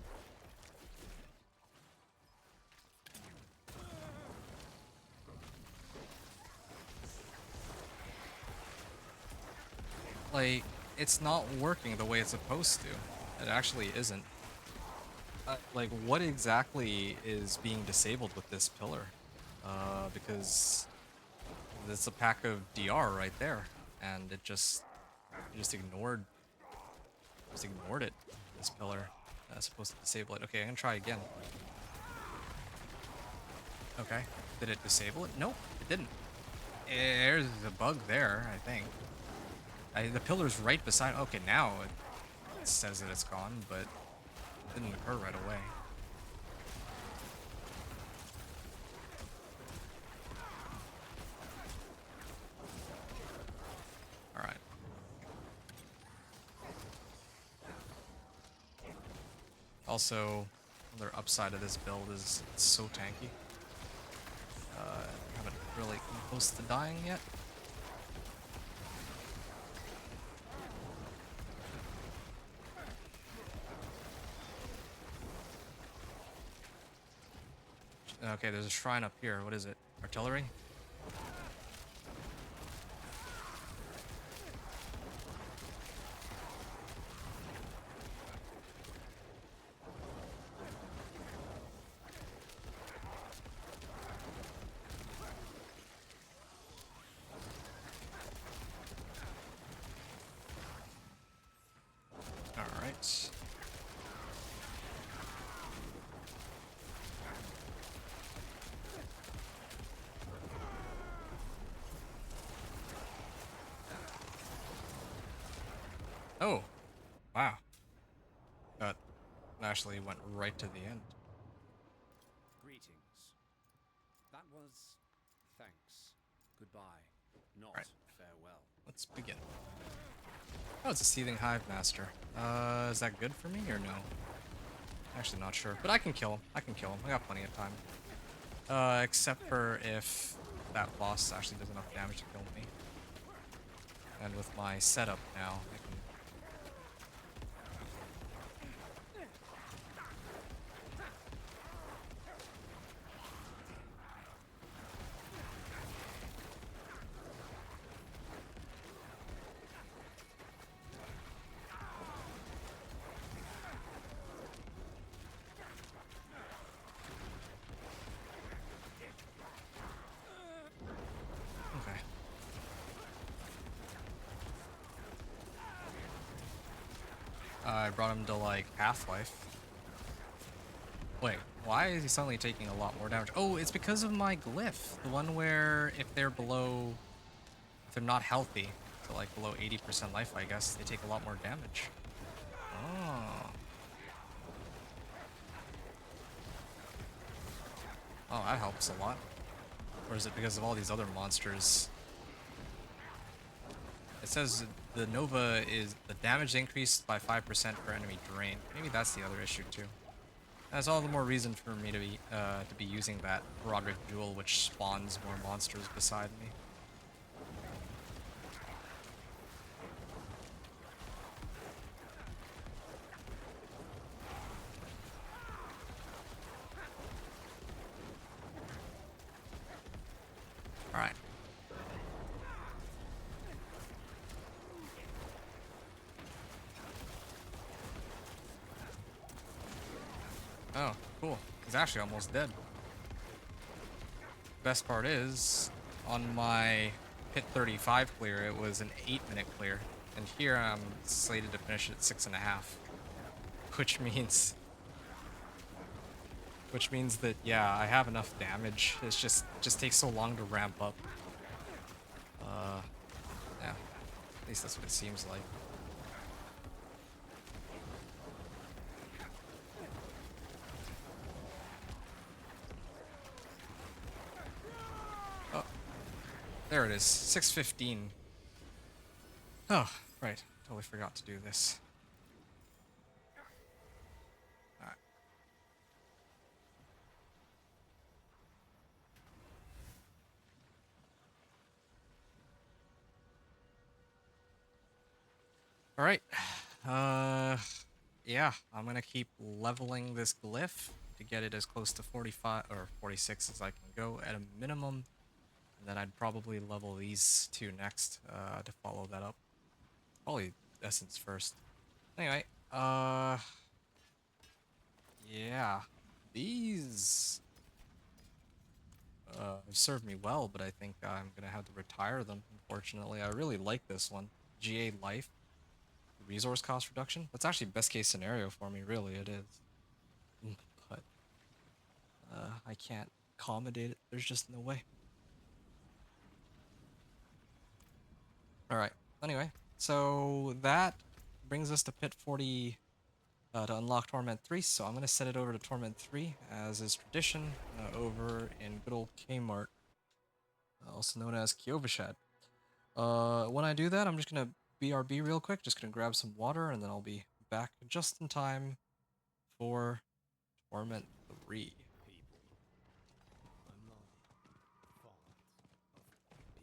Like, it's not working the way it's supposed to. It actually isn't. Like, what exactly is being disabled with this pillar? Because it's a pack of DR right there, and it just ignored it. This pillar that's supposed to disable it. Okay, I'm gonna try again. Okay, did it disable it? Nope, it didn't. There's a bug there, I think. The pillar's right beside. Okay, now it says that it's gone, but it didn't occur right away. All right. Also, another upside of this build is it's so tanky. Haven't really come close to dying yet. Okay, there's a shrine up here. What is it? Artillery? Alright. Oh, wow. That actually went right to the end. Greetings. That was thanks. Goodbye. Not Right. farewell. Let's begin. Oh, it's a Seething Hive Master. Is that good for me or no? Actually not sure, but I can kill him. I got plenty of time. Except for if that boss actually does enough damage to kill me. And with my setup now, I can... Okay. I brought him to, like, half-life. Wait, why is he suddenly taking a lot more damage? Oh, it's because of my glyph. The one where if they're not healthy, so like below 80% life, I guess, they take a lot more damage. Oh. Oh, that helps a lot. Or is it because of all these other monsters? It says the Nova is the damage increased by 5% per enemy drain. Maybe that's the other issue too. That's all the more reason for me to be using that Roderick Jewel, which spawns more monsters beside me. All right. Oh, cool. He's actually almost dead. Best part is, on my Pit 35 clear, it was an 8-minute clear. And here I'm slated to finish at 6.5. Which means that, yeah, I have enough damage. It just takes so long to ramp up. Yeah. At least that's what it seems like. Oh, there it is. 6:15. Oh, right. Totally forgot to do this. Alright. Alright. yeah, I'm gonna keep leveling this glyph to get it as close to 45 or 46 as I can go at a minimum. And then I'd probably level these two next to follow that up. Probably Essence first. Anyway, yeah, these have served me well, but I think I'm gonna have to retire them, unfortunately. I really like this one. GA Life, resource cost reduction. That's actually best case scenario for me, really, it is. But I can't accommodate it. There's just no way. Alright, anyway, so that brings us to Pit 40 to unlock Torment 3, so I'm going to set it over to Torment 3, as is tradition, over in good old Kmart, also known as Kyovashad. When I do that, I'm just going to BRB real quick, just going to grab some water, and then I'll be back just in time for Torment 3. People. I'm not fond of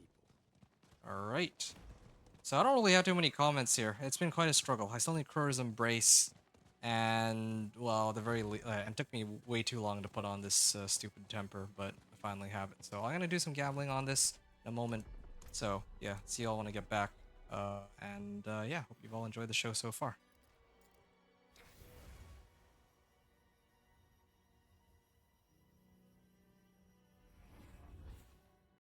people. Alright. So I don't really have too many comments here. It's been quite a struggle. I still need Crow's Embrace, and, well, it took me way too long to put on this stupid temper, but I finally have it. So I'm gonna do some gambling on this in a moment. So, yeah, see y'all when I get back. Yeah, hope you've all enjoyed the show so far.